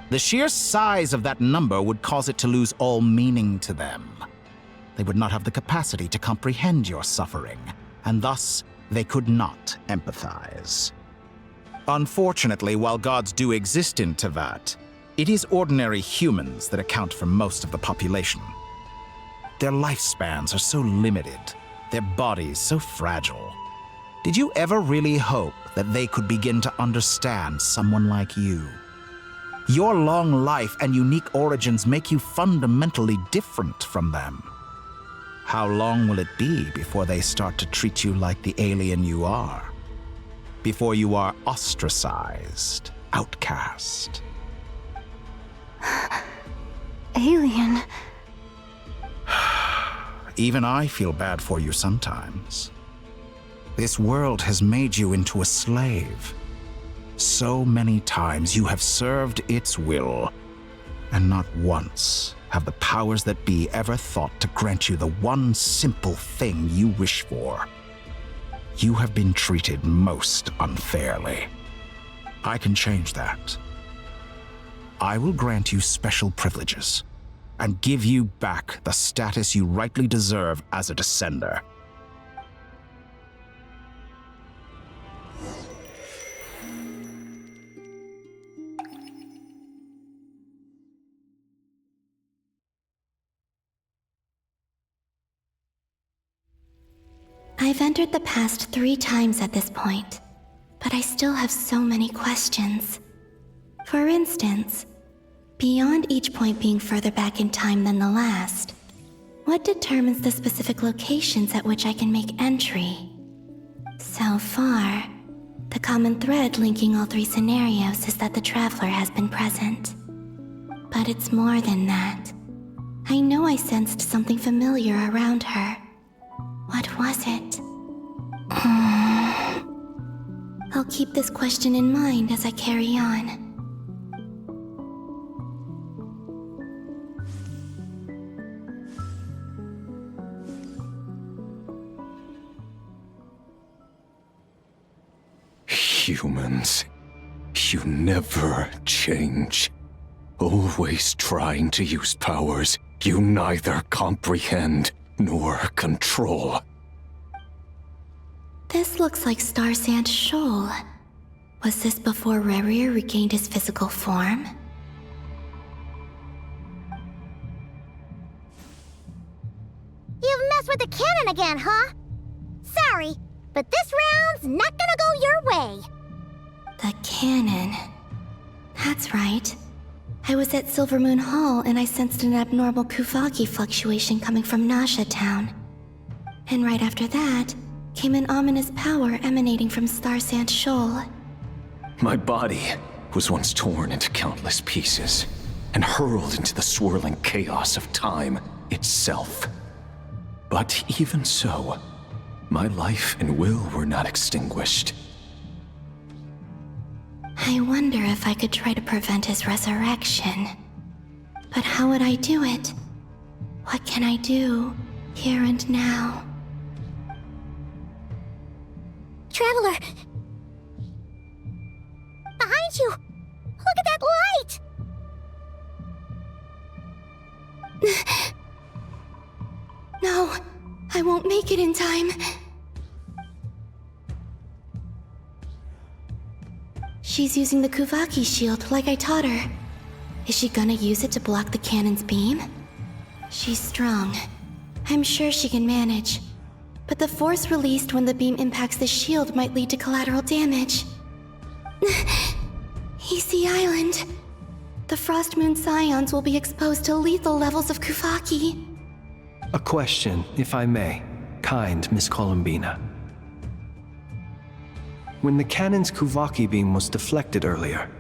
the sheer size of that number would cause it to lose all meaning to them. They would not have the capacity to comprehend your suffering, and thus they could not empathize. Unfortunately, while gods do exist in Teyvat, it is ordinary humans that account for most of the population. Their lifespans are so limited, their bodies so fragile. Did you ever really hope that they could begin to understand someone like you? Your long life and unique origins make you fundamentally different from them. How long will it be before they start to treat you like the alien you are? Before you are ostracized, outcast? Alien. Even I feel bad for you sometimes. This world has made you into a slave. So many times you have served its will, and not once have the powers that be ever thought to grant you the one simple thing you wish for. You have been treated most unfairly. I can change that. I will grant you special privileges and give you back the status you rightly deserve as a descender. I've entered the past 3 times at this point, but I still have so many questions. For instance, beyond each point being further back in time than the last, what determines the specific locations at which I can make entry? So far, the common thread linking all 3 scenarios is that the Traveler has been present. But it's more than that. I know I sensed something familiar around her. What was it? I'll keep this question in mind as I carry on. Humans, you never change. Always trying to use powers you neither comprehend nor control. This looks like Star Sand Shoal. Was this before Rerir regained his physical form? You've messed with the cannon again, huh? Sorry, but this round's not gonna go your way. The cannon. That's right. I was at Silvermoon Hall and I sensed an abnormal Kuvaki fluctuation coming from Nasha Town. And right after that, came an ominous power emanating from Star Sand Shoal. My body was once torn into countless pieces and hurled into the swirling chaos of time itself. But even so, my life and will were not extinguished. I wonder if I could try to prevent his resurrection. But how would I do it? What can I do, here and now? Traveler! Behind you! Look at that light! No, I won't make it in time. She's using the Kuvaki shield like I taught her. Is she gonna use it to block the cannon's beam? She's strong. I'm sure she can manage. But the force released when the beam impacts the shield might lead to collateral damage. Easy Island. The Frost Moon Scions will be exposed to lethal levels of Kuvaki. A question, if I may. Kind Miss Columbina. When the cannon's Kuvaki beam was deflected earlier,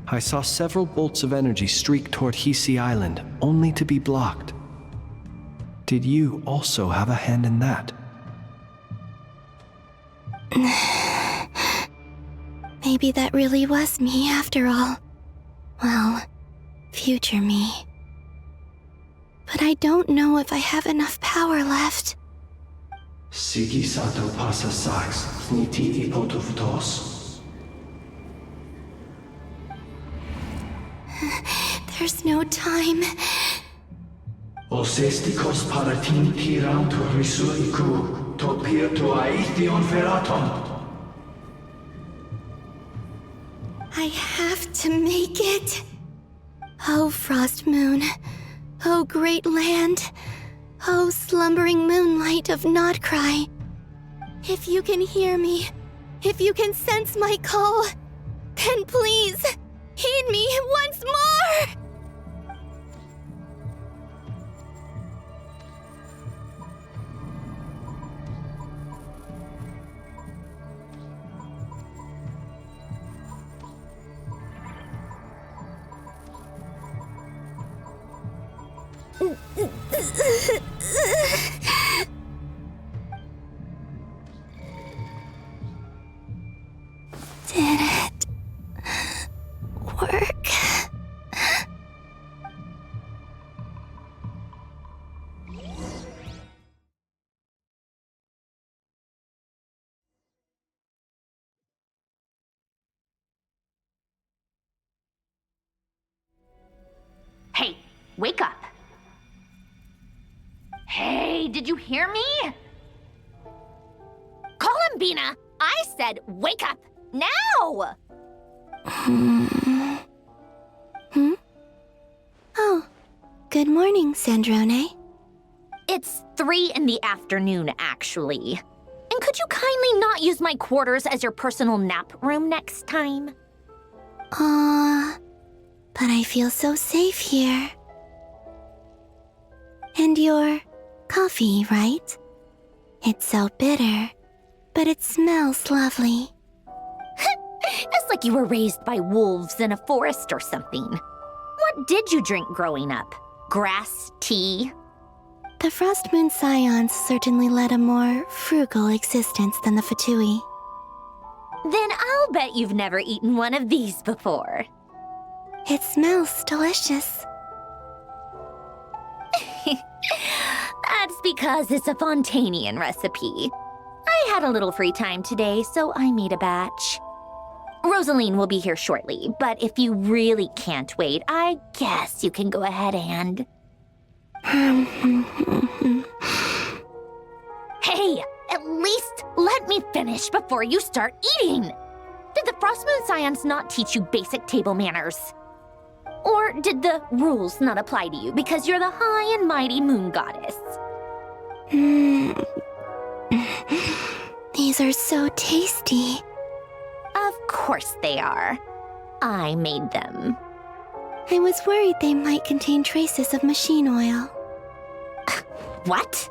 I saw several bolts of energy streak toward Hisi Island, only to be blocked. Did you also have a hand in that? Maybe that really was me after all. Well, future me. But I don't know if I have enough power left. Sigi sato pasa sax, niti ipotuvtos. There's no time. Osestikos paratin tirauto risu iku. I have to make it. Oh, Frost Moon. Oh, great land. Oh, slumbering moonlight of Nod-Krai. If you can hear me, if you can sense my call, then please, heed me once more! Did it work? Hey, wake up. Hey, did you hear me? Columbina, I said wake up now! Hmm? Oh, good morning, Sandrone. It's 3 in the afternoon, actually. And could you kindly not use my quarters as your personal nap room next time? But I feel so safe here. And your coffee, right? It's so bitter, but it smells lovely. It's like you were raised by wolves in a forest or something. What did you drink growing up? Grass tea? The Frost Moon Scions certainly led a more frugal existence than the Fatui. Then I'll bet you've never eaten one of these before. It smells delicious. That's because it's a Fontanian recipe. I had a little free time today, so I made a batch. Rosaline will be here shortly, but if you really can't wait, I guess you can go ahead and... Hey, at least let me finish before you start eating! Did the Frost Moon Scions not teach you basic table manners? Or did the rules not apply to you because you're the high and mighty moon goddess? These are so tasty. Of course they are. I made them. I was worried they might contain traces of machine oil. What?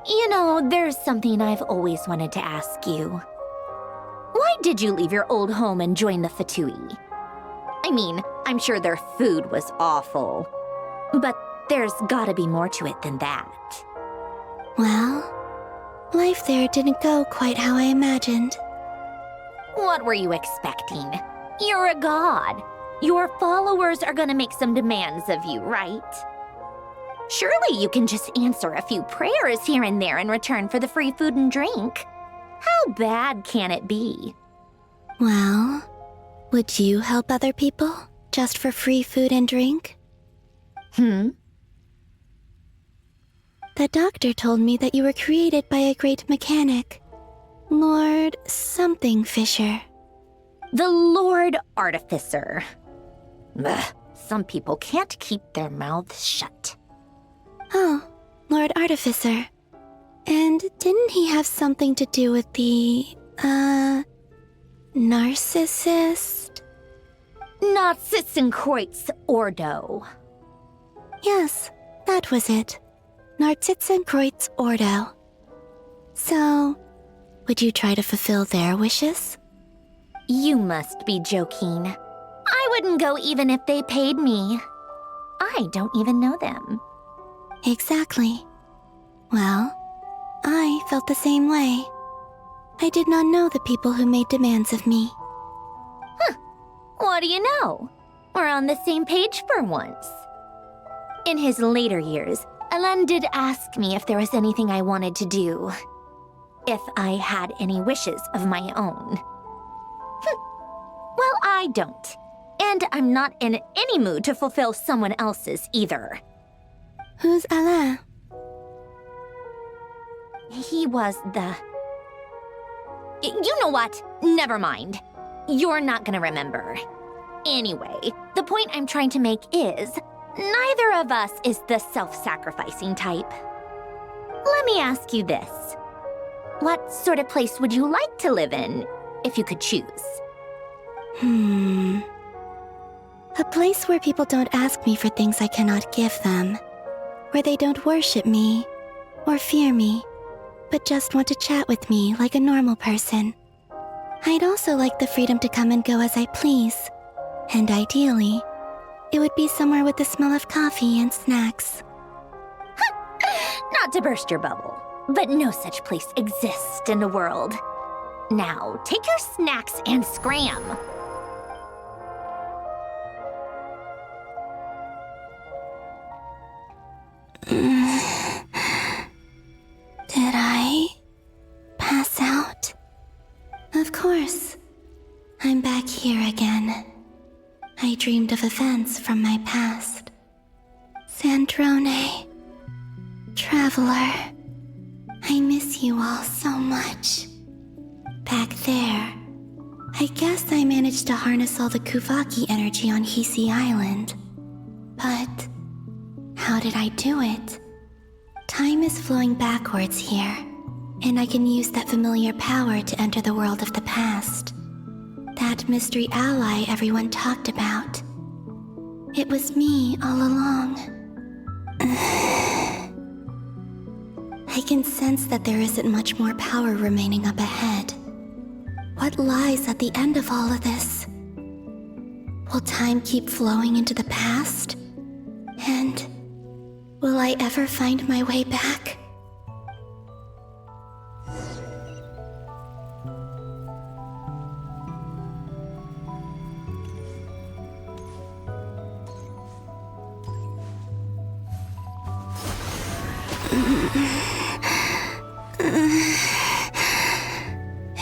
You know, there's something I've always wanted to ask you. Why did you leave your old home and join the Fatui? I mean, I'm sure their food was awful. But there's gotta be more to it than that. Well, life there didn't go quite how I imagined. What were you expecting? You're a god. Your followers are gonna make some demands of you, right? Surely you can just answer a few prayers here and there in return for the free food and drink. How bad can it be? Well, would you help other people just for free food and drink? The doctor told me that you were created by a great mechanic, Lord something Fisher. The Lord Artificer. Ugh, some people can't keep their mouths shut. Oh, Lord Artificer. And didn't he have something to do with the, narcissist? Narcissenkreuz Ordo. Yes, that was it. Narcissenkreuz Ordo. So, would you try to fulfill their wishes? You must be joking. I wouldn't go even if they paid me. I don't even know them. Exactly. Well, I felt the same way. I did not know the people who made demands of me. What do you know? We're on the same page for once. In his later years, Alain did ask me if there was anything I wanted to do. If I had any wishes of my own. Well, I don't. And I'm not in any mood to fulfill someone else's either. Who's Alain? He was the... You know what? Never mind. You're not gonna remember. Anyway, the point I'm trying to make is, neither of us is the self-sacrificing type. Let me ask you this. What sort of place would you like to live in, if you could choose? A place where people don't ask me for things I cannot give them. Where they don't worship me, or fear me, but just want to chat with me like a normal person. I'd also like the freedom to come and go as I please. And ideally, it would be somewhere with the smell of coffee and snacks. Not to burst your bubble, but no such place exists in the world. Now, take your snacks and scram. Did I pass out? Of course. I'm back here again. I dreamed of events from my past. Sandrone. Traveler. I miss you all so much. Back there, I guess I managed to harness all the Kuvaki energy on Hisi Island. But how did I do it? Time is flowing backwards here, and I can use that familiar power to enter the world of the past. That mystery ally everyone talked about. It was me all along. I can sense that there isn't much more power remaining up ahead. What lies at the end of all of this? Will time keep flowing into the past? And will I ever find my way back?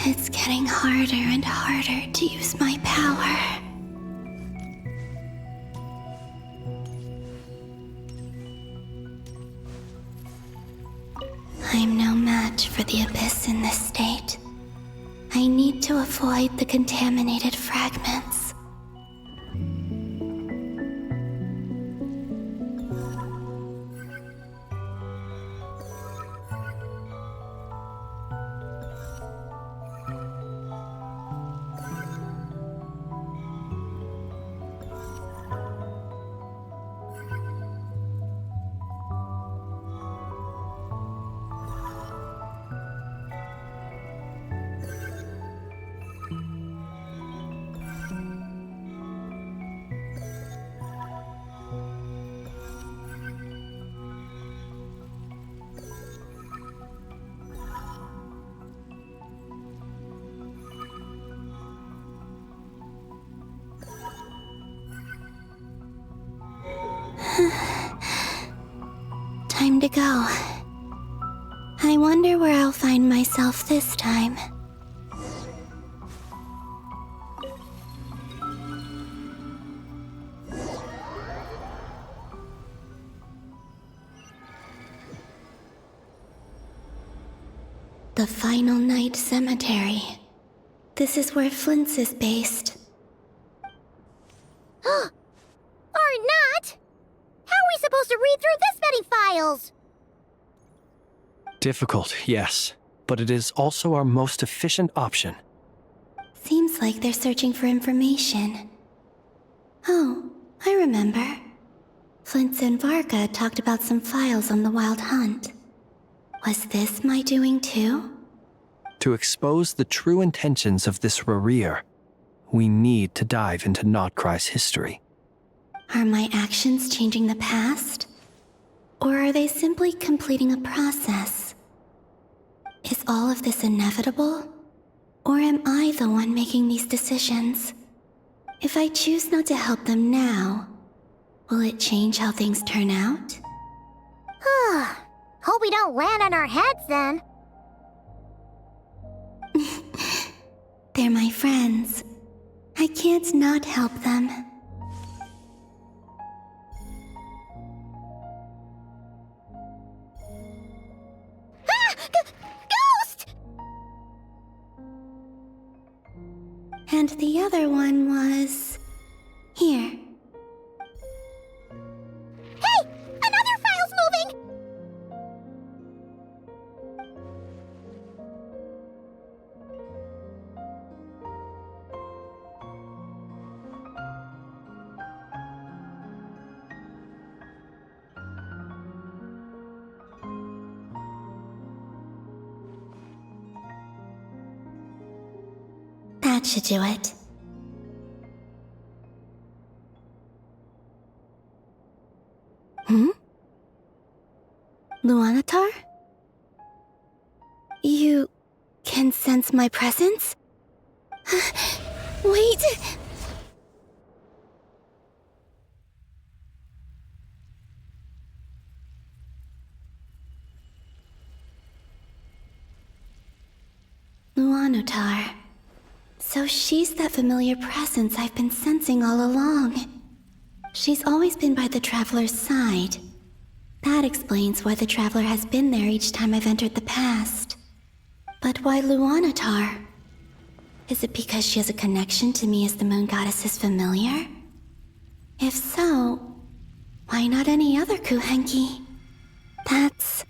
It's getting harder and harder to use my power. I'm no match for the Abyss in this state. I need to avoid the contaminated fragments. Time to go. I wonder where I'll find myself this time. The Final Night Cemetery. This is where Flint's is based. Or not! How are we supposed to read through this many files? Difficult, yes, but it is also our most efficient option. Seems like they're searching for information. Oh, I remember. Flint's and Varga talked about some files on the Wild Hunt. Was this my doing too? To expose the true intentions of this Rereer, we need to dive into Nod-Krai's history. Are my actions changing the past? Or are they simply completing a process? Is all of this inevitable? Or am I the one making these decisions? If I choose not to help them now, will it change how things turn out? Hope we don't land on our heads then. They're my friends. I can't not help them. And the other one was... here. Hey! Another file's moving! That should do it. Luanatar? You can sense my presence? Wait! Luanatar. So she's that familiar presence I've been sensing all along. She's always been by the Traveler's side. That explains why the Traveler has been there each time I've entered the past. But why Luanatar? Is it because she has a connection to me as the Moon Goddess's familiar? If so, why not any other Kuhenki? That's...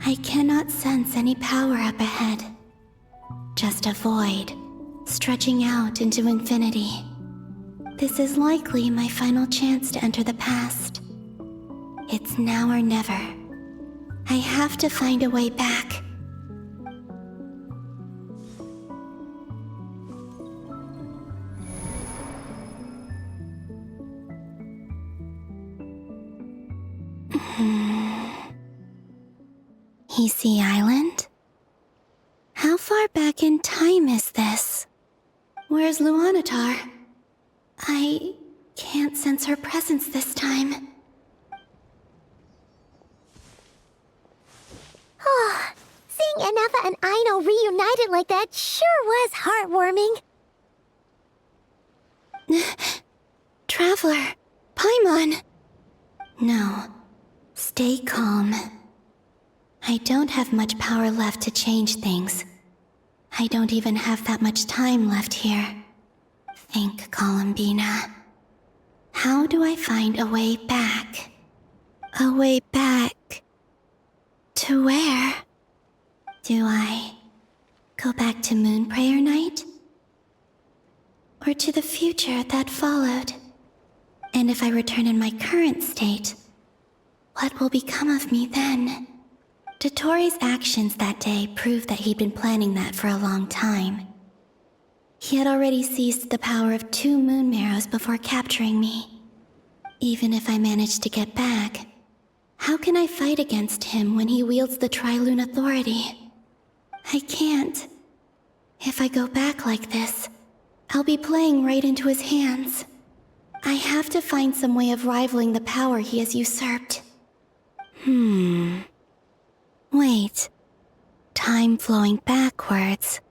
I cannot sense any power up ahead. Just a void, stretching out into infinity. This is likely my final chance to enter the past. It's now or never. I have to find a way back. Sea Island? How far back in time is this? Where's Luanatar? I can't sense her presence this time. Oh, seeing Enefa and Aino reunited like that sure was heartwarming. Traveler, Paimon. No, stay calm. I don't have much power left to change things. I don't even have that much time left here. Think, Columbina. How do I find a way back? A way back... to where? Do I go back to Moonprayer Night? Or to the future that followed? And if I return in my current state, what will become of me then? Dottoro's actions that day proved that he'd been planning that for a long time. He had already seized the power of 2 moon marrows before capturing me. Even if I managed to get back, how can I fight against him when he wields the Tri-Lune Authority? I can't. If I go back like this, I'll be playing right into his hands. I have to find some way of rivaling the power he has usurped. Wait. Time flowing backwards.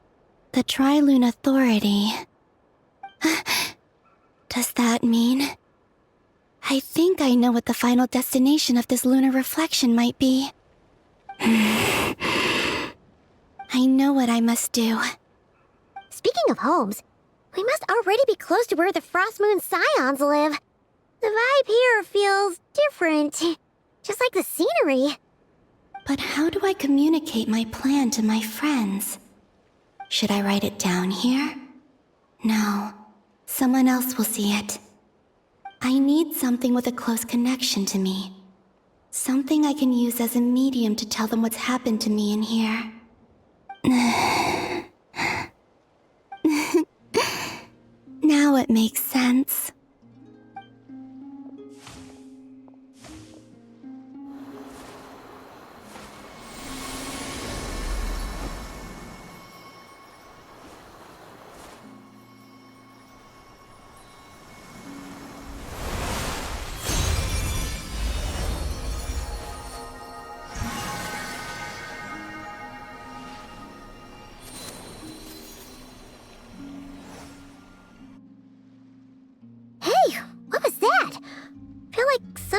The Tri-Lune Authority. Does that mean... I think I know what the final destination of this lunar reflection might be. I know what I must do. Speaking of homes, we must already be close to where the Frost Moon Scions live. The vibe here feels different, just like the scenery. But how do I communicate my plan to my friends? Should I write it down here? No, someone else will see it. I need something with a close connection to me. Something I can use as a medium to tell them what's happened to me in here. Now it makes sense.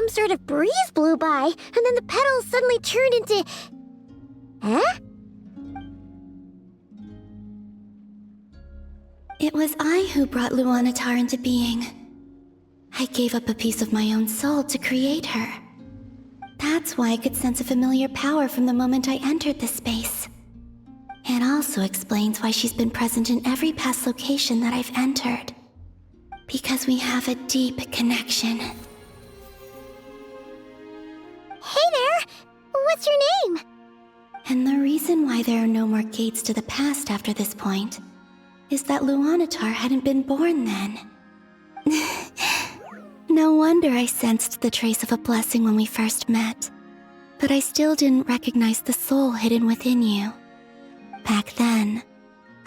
some sort of breeze blew by, and then the petals suddenly turned into... Huh? It was I who brought Luanatar into being. I gave up a piece of my own soul to create her. That's why I could sense a familiar power from the moment I entered this space. It also explains why she's been present in every past location that I've entered. Because we have a deep connection. Hey there! What's your name? And the reason why there are no more gates to the past after this point is that Luanatar hadn't been born then. No wonder I sensed the trace of a blessing when we first met. But I still didn't recognize the soul hidden within you. Back then,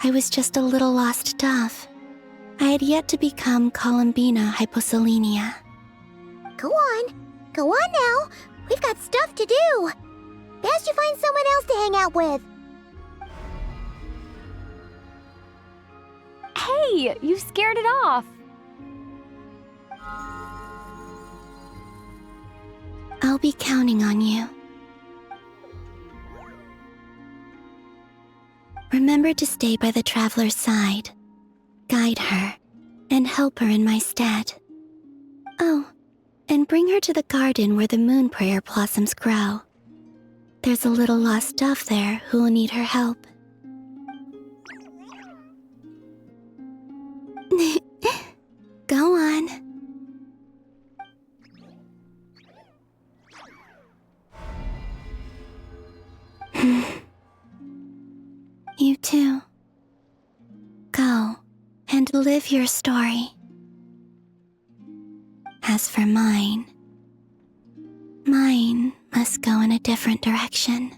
I was just a little lost dove. I had yet to become Columbina Hyposelenia. Go on now. We've got stuff to do. Best you find someone else to hang out with. Hey, you scared it off. I'll be counting on you. Remember to stay by the traveler's side, guide her, and help her in my stead. Oh, and bring her to the garden where the moon prayer blossoms grow. There's a little lost dove there who will need her help. Go on. You too. Go and live your story. As for mine must go in a different direction.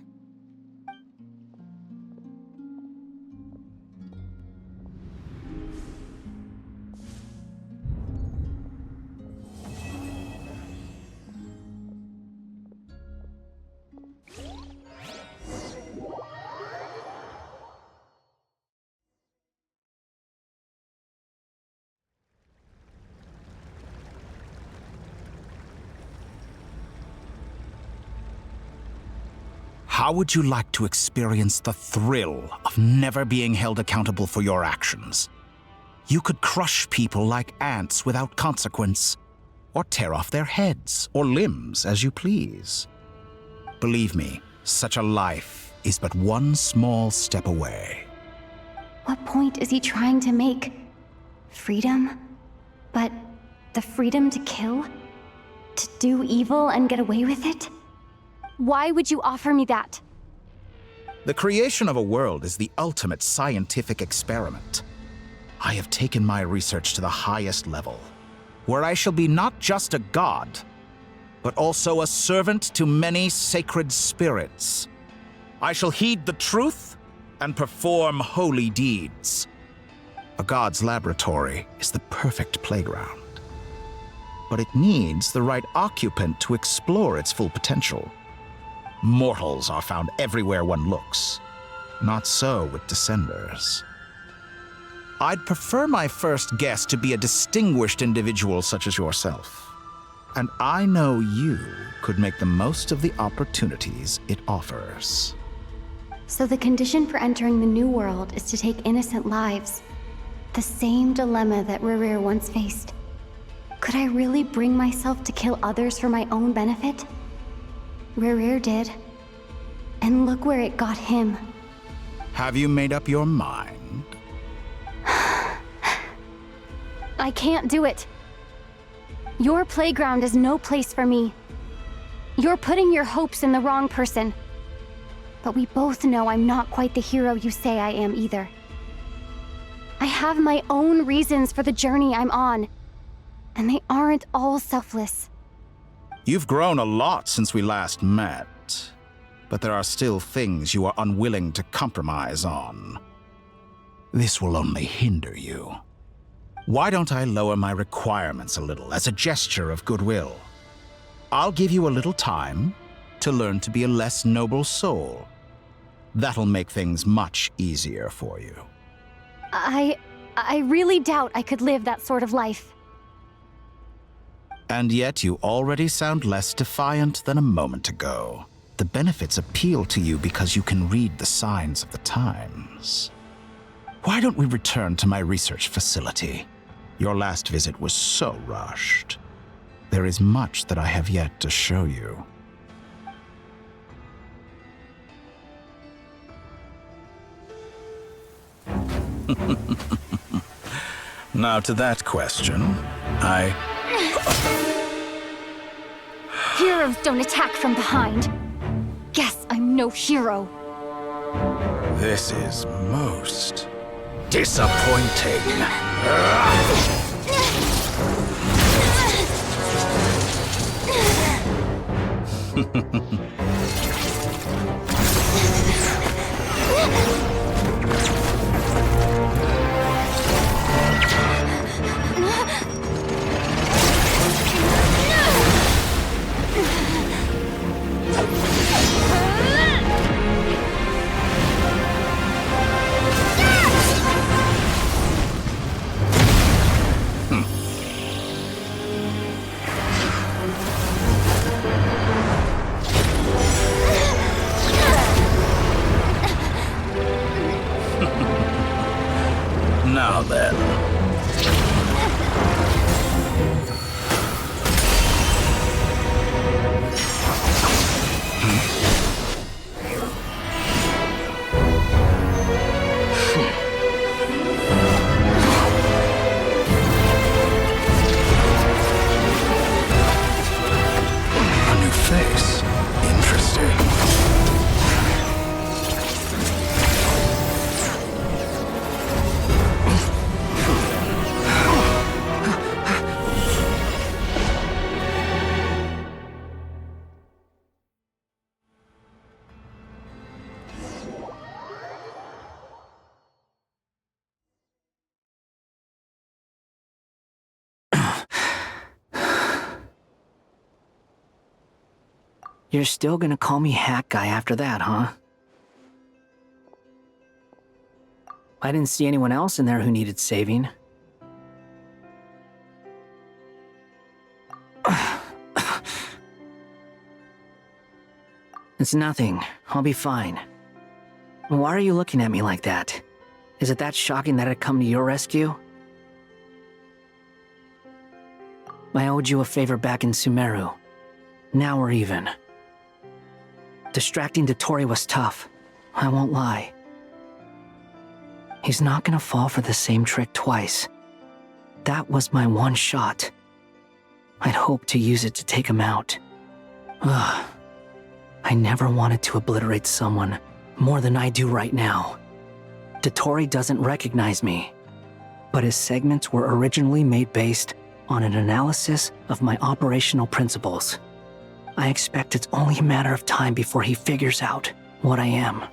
How would you like to experience the thrill of never being held accountable for your actions? You could crush people like ants without consequence, or tear off their heads or limbs as you please. Believe me, such a life is but one small step away. What point is he trying to make? Freedom? But the freedom to kill? To do evil and get away with it? Why would you offer me that? The creation of a world is the ultimate scientific experiment. I have taken my research to the highest level, where I shall be not just a god, but also a servant to many sacred spirits. I shall heed the truth and perform holy deeds. A god's laboratory is the perfect playground, but it needs the right occupant to explore its full potential. Mortals are found everywhere one looks. Not so with Descenders. I'd prefer my first guest to be a distinguished individual such as yourself. And I know you could make the most of the opportunities it offers. So the condition for entering the new world is to take innocent lives. The same dilemma that Rerir once faced. Could I really bring myself to kill others for my own benefit? Rerir did. And look where it got him. Have you made up your mind? I can't do it. Your playground is no place for me. You're putting your hopes in the wrong person. But we both know I'm not quite the hero you say I am either. I have my own reasons for the journey I'm on, and they aren't all selfless. You've grown a lot since we last met, but there are still things you are unwilling to compromise on. This will only hinder you. Why don't I lower my requirements a little as a gesture of goodwill? I'll give you a little time to learn to be a less noble soul. That'll make things much easier for you. I really doubt I could live that sort of life. And yet you already sound less defiant than a moment ago. The benefits appeal to you because you can read the signs of the times. Why don't we return to my research facility? Your last visit was so rushed. There is much that I have yet to show you. Now to that question, Heroes don't attack from behind. Guess I'm no hero. This is most disappointing. Now then. A new face. Interesting. You're still gonna call me Hat Guy after that, huh? I didn't see anyone else in there who needed saving. It's nothing. I'll be fine. Why are you looking at me like that? Is it that shocking that I'd come to your rescue? I owed you a favor back in Sumeru. Now we're even. Distracting Dottore was tough, I won't lie. He's not gonna fall for the same trick twice. That was my one shot. I'd hoped to use it to take him out. Ugh. I never wanted to obliterate someone more than I do right now. Dottore doesn't recognize me, but his segments were originally made based on an analysis of my operational principles. I expect it's only a matter of time before he figures out what I am.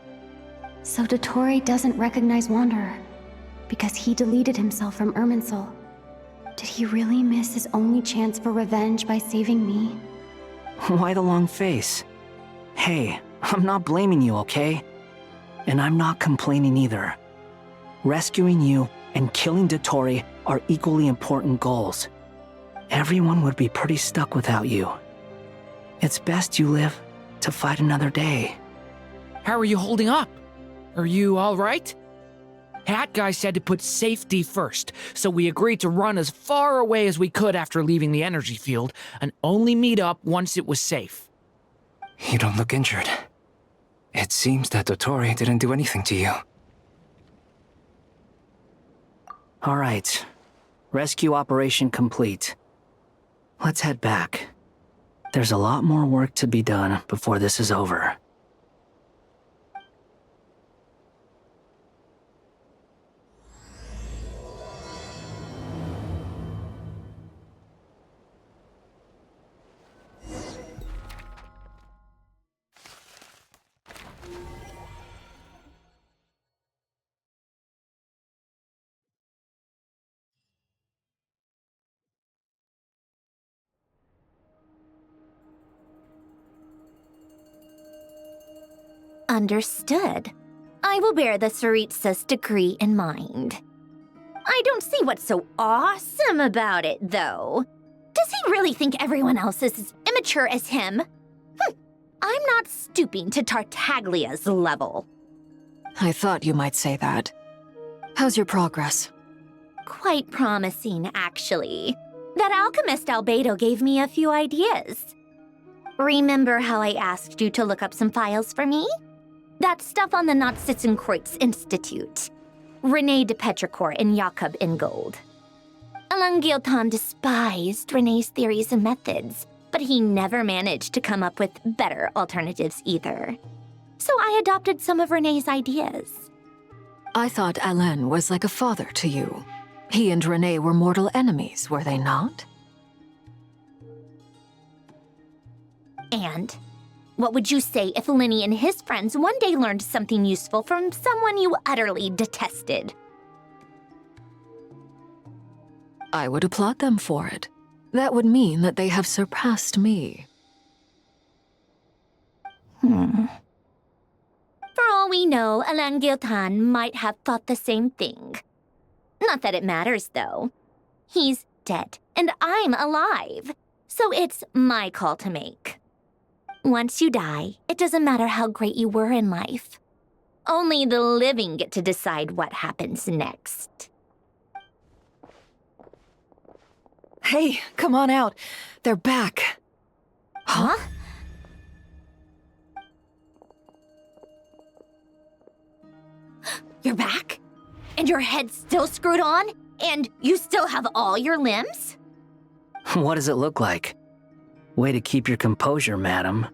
So Dottore doesn't recognize Wanderer because he deleted himself from Irminsul. Did he really miss his only chance for revenge by saving me? Why the long face? Hey, I'm not blaming you, okay? And I'm not complaining either. Rescuing you and killing Dottore are equally important goals. Everyone would be pretty stuck without you. It's best you live to fight another day. How are you holding up? Are you all right? Hat Guy said to put safety first, so we agreed to run as far away as we could after leaving the energy field and only meet up once it was safe. You don't look injured. It seems that Dottore didn't do anything to you. All right. Rescue operation complete. Let's head back. There's a lot more work to be done before this is over. Understood. I will bear the Tsaritsa's decree in mind. I don't see what's so awesome about it, though. Does he You really think everyone else is as immature as him? I'm not stooping to Tartaglia's level. I thought you might say that. How's your progress? Quite promising, actually. That alchemist Albedo gave me a few ideas. Remember how I asked you to look up some files for me? That stuff on the Nazi-Kreuz Institute. René de Petrichor and Jakob Ingold. Alain Guillotin despised René's theories and methods, but he never managed to come up with better alternatives either. So I adopted some of René's ideas. I thought Alain was like a father to you. He and René were mortal enemies, were they not? And what would you say if Linny and his friends one day learned something useful from someone you utterly detested? I would applaud them for it. That would mean that they have surpassed me. For all we know, Alain Guillotin might have thought the same thing. Not that it matters, though. He's dead, and I'm alive. So it's my call to make. Once you die, it doesn't matter how great you were in life. Only the living get to decide what happens next. Hey, come on out. They're back. Huh? You're back? And your head's still screwed on? And you still have all your limbs? What does it look like? Way to keep your composure, madam.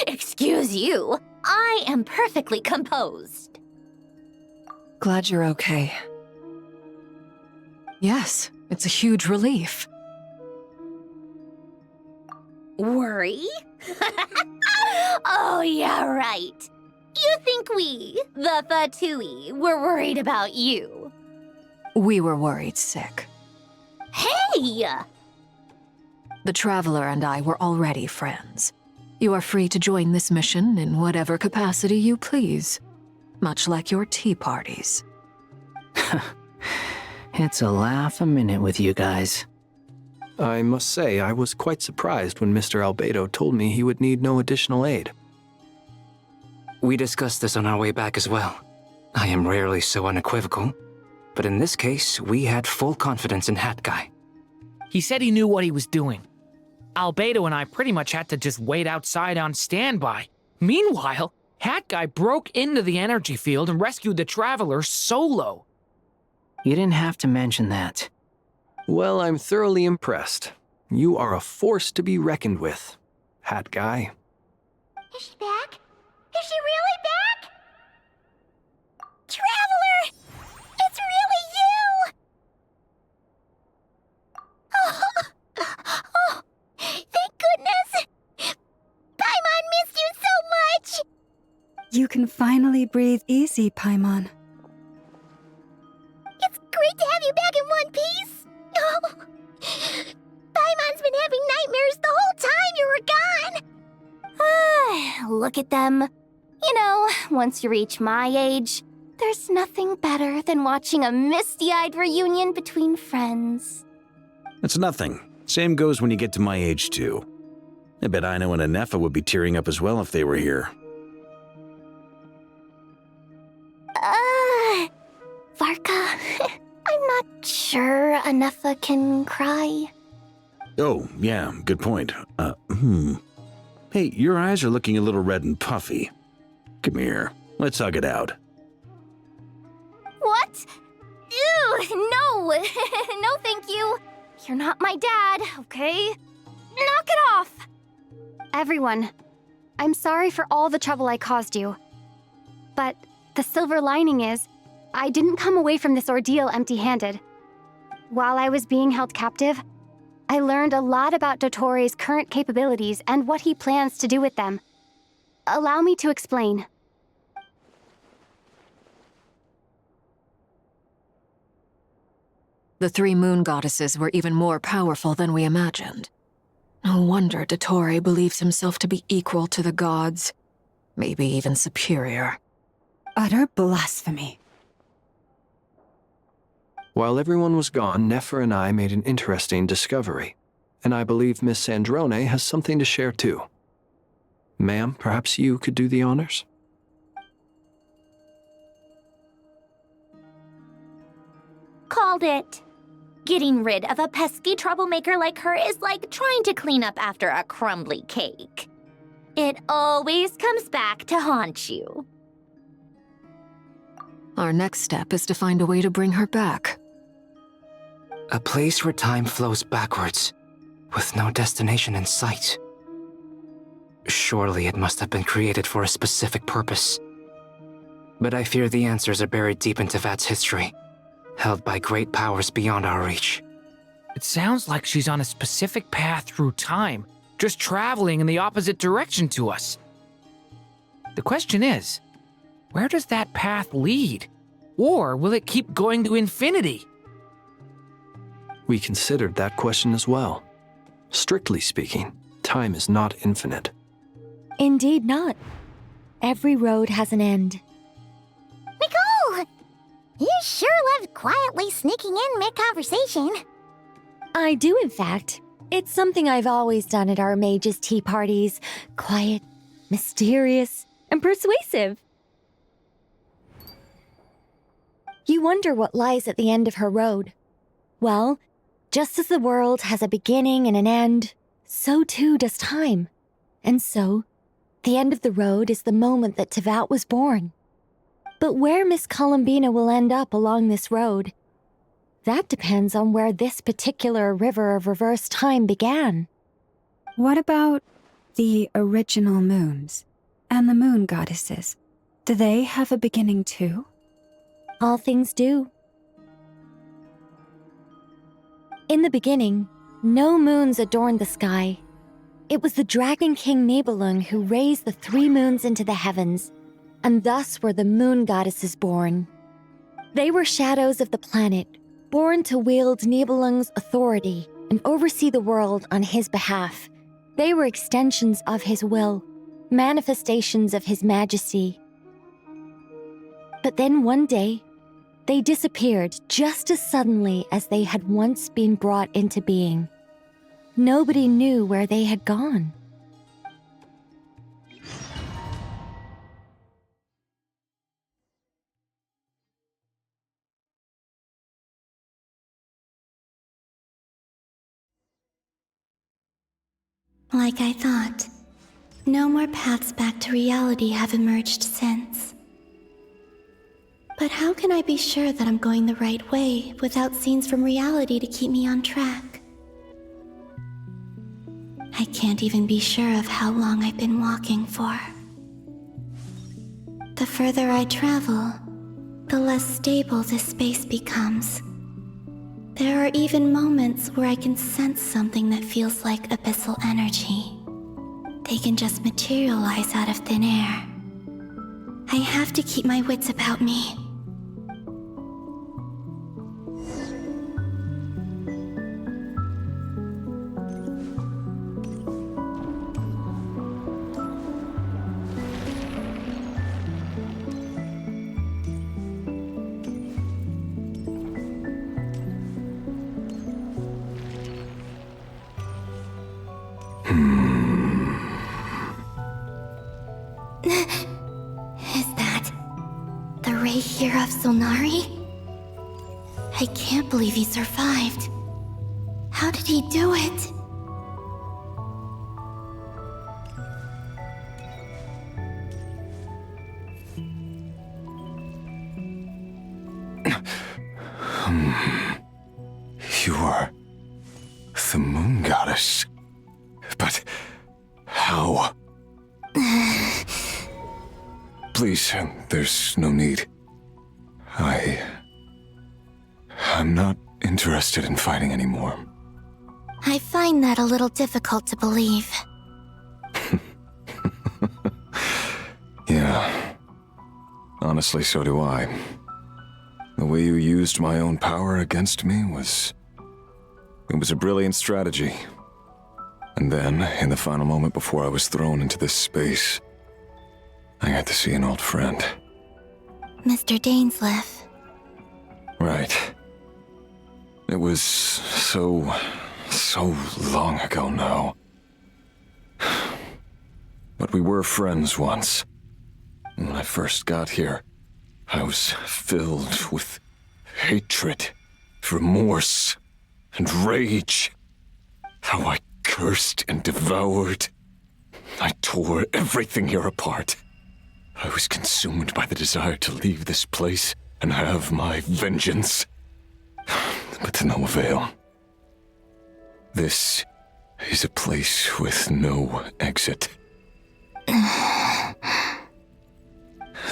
Excuse you. I am perfectly composed. Glad you're okay. Yes, it's a huge relief. Worry? Oh, yeah, right. You think we, the Fatui, were worried about you? We were worried sick. Hey! The Traveler and I were already friends. You are free to join this mission in whatever capacity you please, much like your tea parties. It's a laugh a minute with you guys. I must say, I was quite surprised when Mr. Albedo told me he would need no additional aid. We discussed this on our way back as well. I am rarely so unequivocal, but in this case, we had full confidence in Hat Guy. He said he knew what he was doing. Albedo and I pretty much had to just wait outside on standby. Meanwhile, Hat Guy broke into the energy field and rescued the Traveler solo. You didn't have to mention that. Well, I'm thoroughly impressed. You are a force to be reckoned with, Hat Guy. Is she back? Is she really back? Traveler! It's really you! Oh, thank goodness! Paimon missed you so much! You can finally breathe easy, Paimon. It's great to have you back in one piece! Oh, Paimon's been having nightmares the whole time you were gone! Look at them. You know, once you reach my age, there's nothing better than watching a misty-eyed reunion between friends. It's nothing. Same goes when you get to my age, too. I bet Ino and Anefa would be tearing up as well if they were here. Varka, I'm not sure Anefa can cry. Oh, yeah, good point. Hey, your eyes are looking a little red and puffy. Come here, let's hug it out. What? Ew, no! No, thank you. You're not my dad, okay? Knock it off! Everyone, I'm sorry for all the trouble I caused you. But the silver lining is, I didn't come away from this ordeal empty-handed. While I was being held captive, I learned a lot about Dottoro's current capabilities and what he plans to do with them. Allow me to explain. The three moon goddesses were even more powerful than we imagined. No wonder Dottore believes himself to be equal to the gods, maybe even superior. Utter blasphemy. While everyone was gone, Nefer and I made an interesting discovery. And I believe Miss Sandrone has something to share too. Ma'am, perhaps you could do the honors? Called it. Getting rid of a pesky troublemaker like her is like trying to clean up after a crumbly cake. It always comes back to haunt you. Our next step is to find a way to bring her back. A place where time flows backwards, with no destination in sight. Surely it must have been created for a specific purpose. But I fear the answers are buried deep in Teyvat's history, held by great powers beyond our reach. It sounds like she's on a specific path through time, just traveling in the opposite direction to us. The question is, where does that path lead? Or will it keep going to infinity? We considered that question as well. Strictly speaking, time is not infinite. Indeed not. Every road has an end. Nicole! You sure love quietly sneaking in mid-conversation. I do, in fact. It's something I've always done at our mages' tea parties. Quiet, mysterious, and persuasive. You wonder what lies at the end of her road. Well, just as the world has a beginning and an end, so too does time. And so, the end of the road is the moment that Teyvat was born. But where Miss Columbina will end up along this road, that depends on where this particular river of reverse time began. What about the original moons and the moon goddesses? Do they have a beginning too? All things do. In the beginning, no moons adorned the sky. It was the Dragon King Nibelung who raised the 3 moons into the heavens, and thus were the moon goddesses born. They were shadows of the planet, born to wield Nibelung's authority and oversee the world on his behalf. They were extensions of his will, manifestations of his majesty. But then one day, they disappeared just as suddenly as they had once been brought into being. Nobody knew where they had gone. Like I thought, no more paths back to reality have emerged since. But how can I be sure that I'm going the right way without scenes from reality to keep me on track? I can't even be sure of how long I've been walking for. The further I travel, the less stable this space becomes. There are even moments where I can sense something that feels like abyssal energy. They can just materialize out of thin air. I have to keep my wits about me. Is that the Ray here of Solnari? I can't believe he survived. How did he do it? You are the moon goddess. But how? Please, there's no need. I'm not interested in fighting anymore. I find that a little difficult to believe. Yeah. Honestly, so do I. The way you used my own power against me was... It was a brilliant strategy. And then, in the final moment before I was thrown into this space, I got to see an old friend. Mr. Dainsleif. Right. It was so so long ago now. But we were friends once. When I first got here, I was filled with hatred, remorse, and rage. How I cursed and devoured. I tore everything here apart. I was consumed by the desire to leave this place and have my vengeance. But to no avail. This is a place with no exit.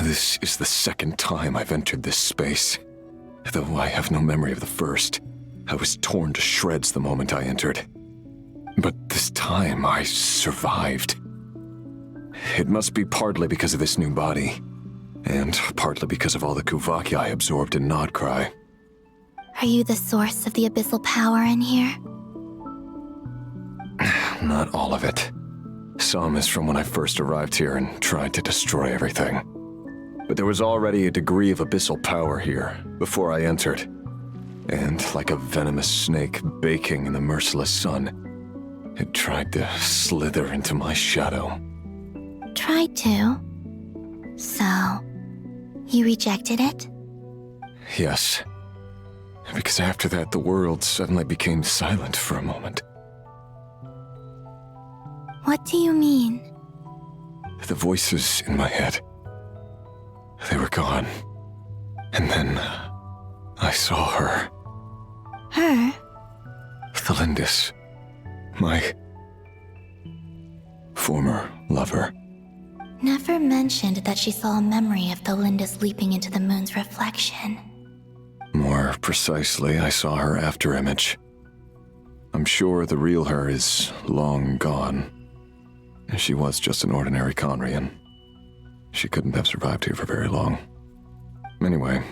This is the second time I've entered this space. Though I have no memory of the first. I was torn to shreds the moment I entered. But this time I survived. It must be partly because of this new body, and partly because of all the Kuvaki I absorbed in Nod-Krai. Are you the source of the abyssal power in here? Not all of it. Some is from when I first arrived here and tried to destroy everything. But there was already a degree of abyssal power here before I entered. And like a venomous snake baking in the merciless sun, it tried to slither into my shadow. Tried to? So, you rejected it? Yes. Because after that, the world suddenly became silent for a moment. What do you mean? The voices in my head, they were gone. And then I saw her. Her? Thelindis. My former lover. Never mentioned that she saw a memory of Thelindis leaping into the moon's reflection. More precisely, I saw her afterimage. I'm sure the real her is long gone. She was just an ordinary Conrian. She couldn't have survived here for very long. Anyway,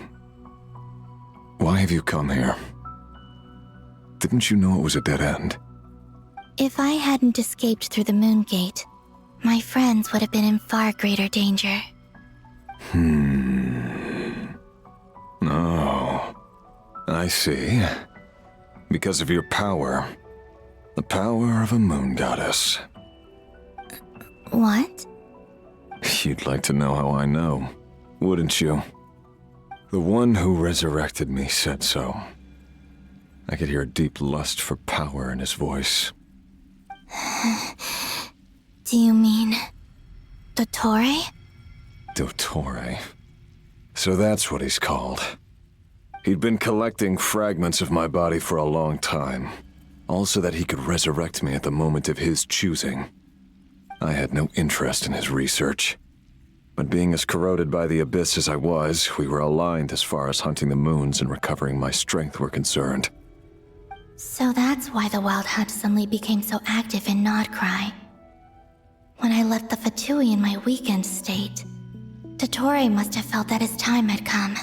why have you come here? Didn't you know it was a dead end? If I hadn't escaped through the moon gate, my friends would have been in far greater danger. Oh, I see. Because of your power. The power of a moon goddess. What? You'd like to know how I know, wouldn't you? The one who resurrected me said so. I could hear a deep lust for power in his voice. Do you mean... Dottore? Dottore. So that's what he's called. He'd been collecting fragments of my body for a long time, all so that he could resurrect me at the moment of his choosing. I had no interest in his research. But being as corroded by the abyss as I was, we were aligned as far as hunting the moons and recovering my strength were concerned. So that's why the Wild Hunt suddenly became so active in Nod-Krai. When I left the Fatui in my weakened state, Dottore must have felt that his time had come.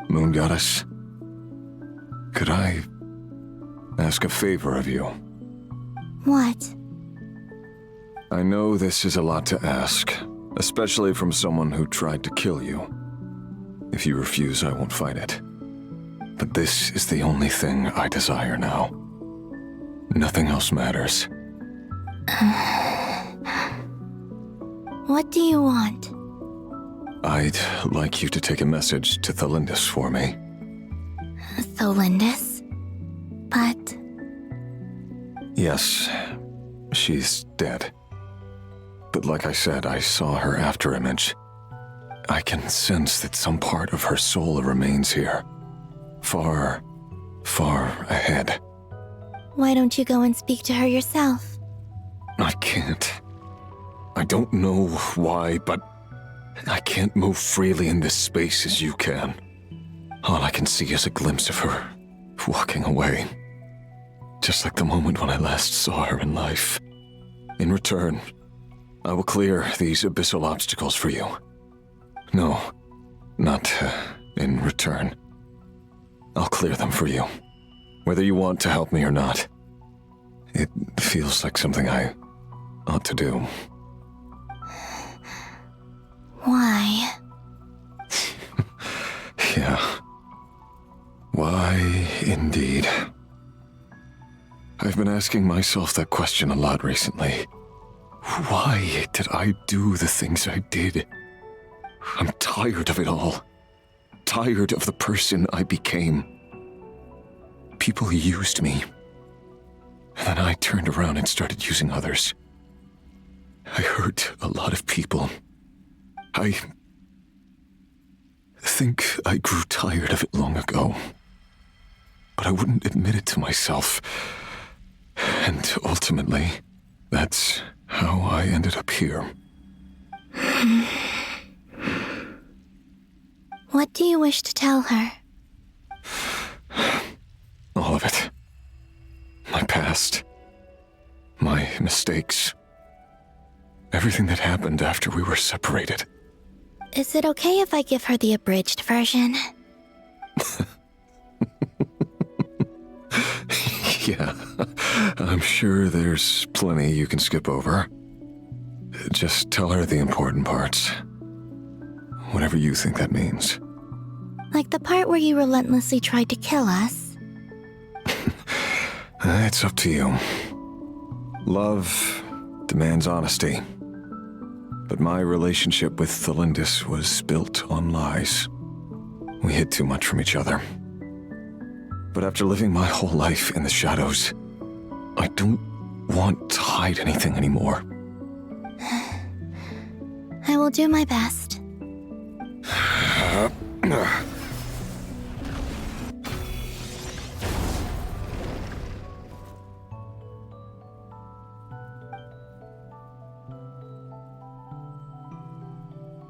Moon Goddess, could I ask a favor of you? What? I know this is a lot to ask, especially from someone who tried to kill you. If you refuse, I won't fight it. But this is the only thing I desire now. Nothing else matters. What do you want? I'd like you to take a message to Thelindis for me. Thelindis? But... Yes, she's dead. But like I said, I saw her afterimage. I can sense that some part of her soul remains here. Far, far ahead. Why don't you go and speak to her yourself? I can't. I don't know why, but I can't move freely in this space as you can. All I can see is a glimpse of her walking away. Just like the moment when I last saw her in life. In return, I will clear these abyssal obstacles for you. No, not in return. I'll clear them for you, whether you want to help me or not. It feels like something I ought to do. Why? Yeah. Why, indeed. I've been asking myself that question a lot recently. Why did I do the things I did? I'm tired of it all. Tired of the person I became. People used me. And then I turned around and started using others. I hurt a lot of people. I think I grew tired of it long ago. But I wouldn't admit it to myself. And ultimately, that's how I ended up here. What do you wish to tell her? All of it. My past. My mistakes. Everything that happened after we were separated. Is it okay if I give her the abridged version? Yeah, I'm sure there's plenty you can skip over. Just tell her the important parts. Whatever you think that means. Like the part where you relentlessly tried to kill us? It's up to you. Love demands honesty. But my relationship with Thelindis was built on lies. We hid too much from each other. But after living my whole life in the shadows, I don't want to hide anything anymore. I will do my best.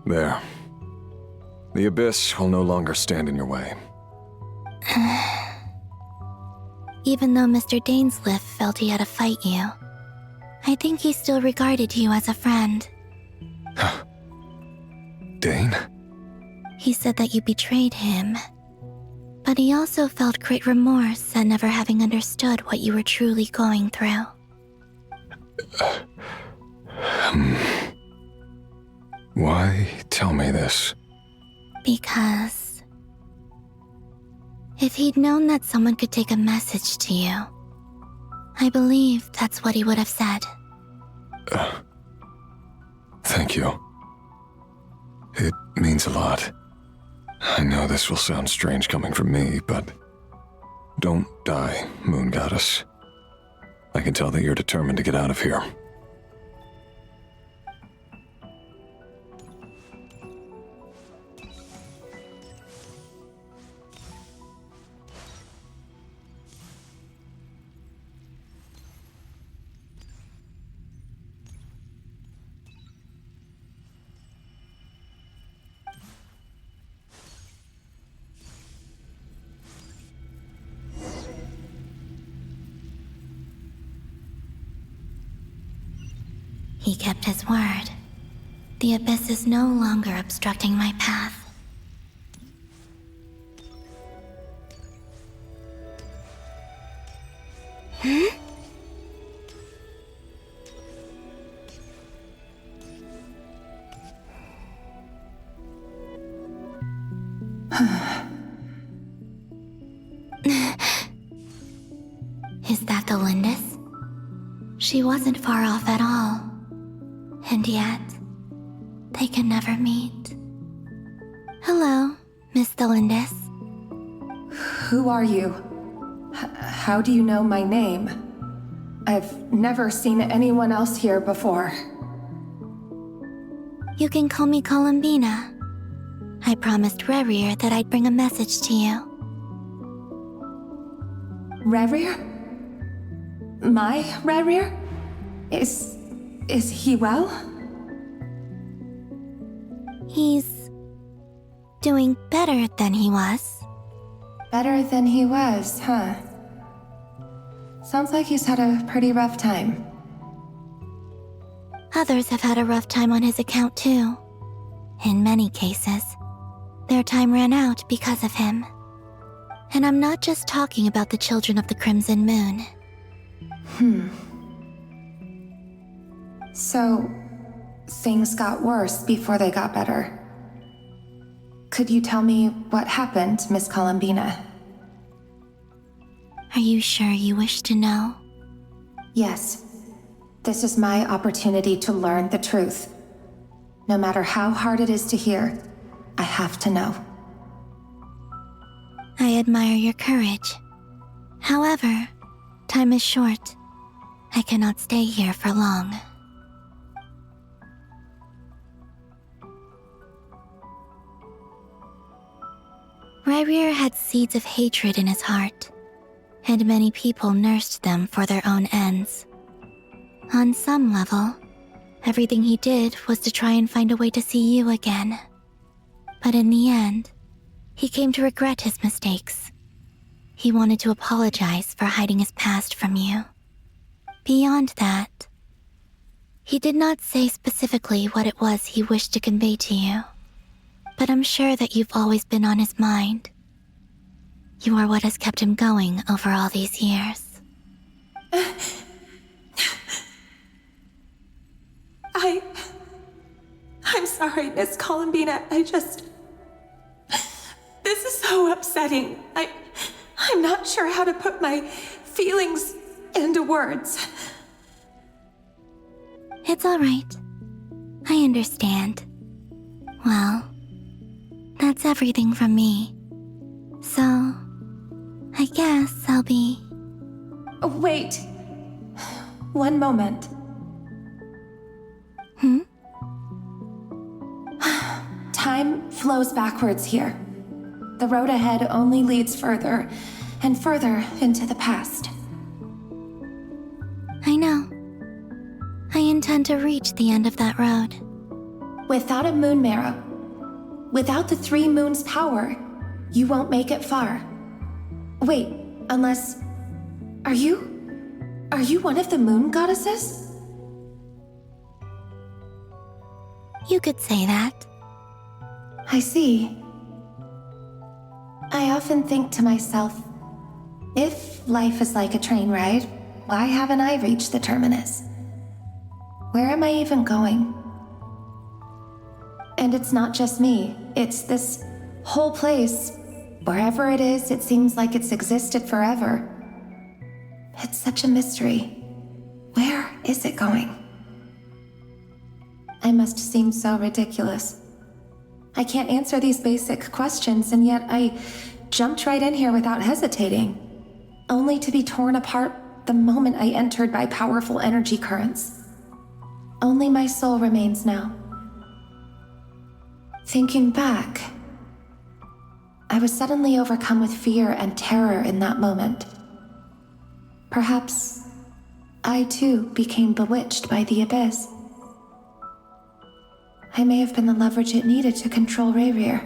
There. The abyss will no longer stand in your way. Even though Mr. Dainsliff felt he had to fight you, I think he still regarded you as a friend. Dane? He said that you betrayed him, but he also felt great remorse at never having understood what you were truly going through. Why tell me this? Because if he'd known that someone could take a message to you, I believe that's what he would have said. Thank you. It means a lot. I know this will sound strange coming from me, but don't die, Moon Goddess. I can tell that you're determined to get out of here. He kept his word. The abyss is no longer obstructing my path. Is that the Lindis? She wasn't far off at all. And yet, they can never meet. Hello, Miss Thelindis. Who are you? How do you know my name? I've never seen anyone else here before. You can call me Columbina. I promised Rerir that I'd bring a message to you. Rerir? My Rerir? Is he well? He's doing better than he was. Better than he was, huh? Sounds like he's had a pretty rough time. Others have had a rough time on his account too. In many cases, their time ran out because of him. And I'm not just talking about the children of the Crimson Moon. So, things got worse before they got better. Could you tell me what happened, Miss Columbina? Are you sure you wish to know? Yes. This is my opportunity to learn the truth. No matter how hard it is to hear, I have to know. I admire your courage. However, time is short. I cannot stay here for long. Rerir had seeds of hatred in his heart, and many people nursed them for their own ends. On some level, everything he did was to try and find a way to see you again. But in the end, he came to regret his mistakes. He wanted to apologize for hiding his past from you. Beyond that, he did not say specifically what it was he wished to convey to you, but I'm sure that you've always been on his mind. You are what has kept him going over all these years. I'm sorry, Miss Columbina. This is so upsetting. I'm not sure how to put my feelings into words. It's all right. I understand. Well, that's everything from me. So, I guess I'll be... Wait. One moment. Time flows backwards here. The road ahead only leads further and further into the past. I know. I intend to reach the end of that road. Without a moon marrow, without the 3 moons' power, you won't make it far. Wait, unless... Are you one of the moon goddesses? You could say that. I see. I often think to myself, if life is like a train ride, why haven't I reached the terminus? Where am I even going? And it's not just me, it's this whole place. Wherever it is, it seems like it's existed forever. It's such a mystery. Where is it going? I must seem so ridiculous. I can't answer these basic questions, and yet I jumped right in here without hesitating, only to be torn apart the moment I entered by powerful energy currents. Only my soul remains now. Thinking back, I was suddenly overcome with fear and terror in that moment. Perhaps I too became bewitched by the abyss. I may have been the leverage it needed to control Rerir.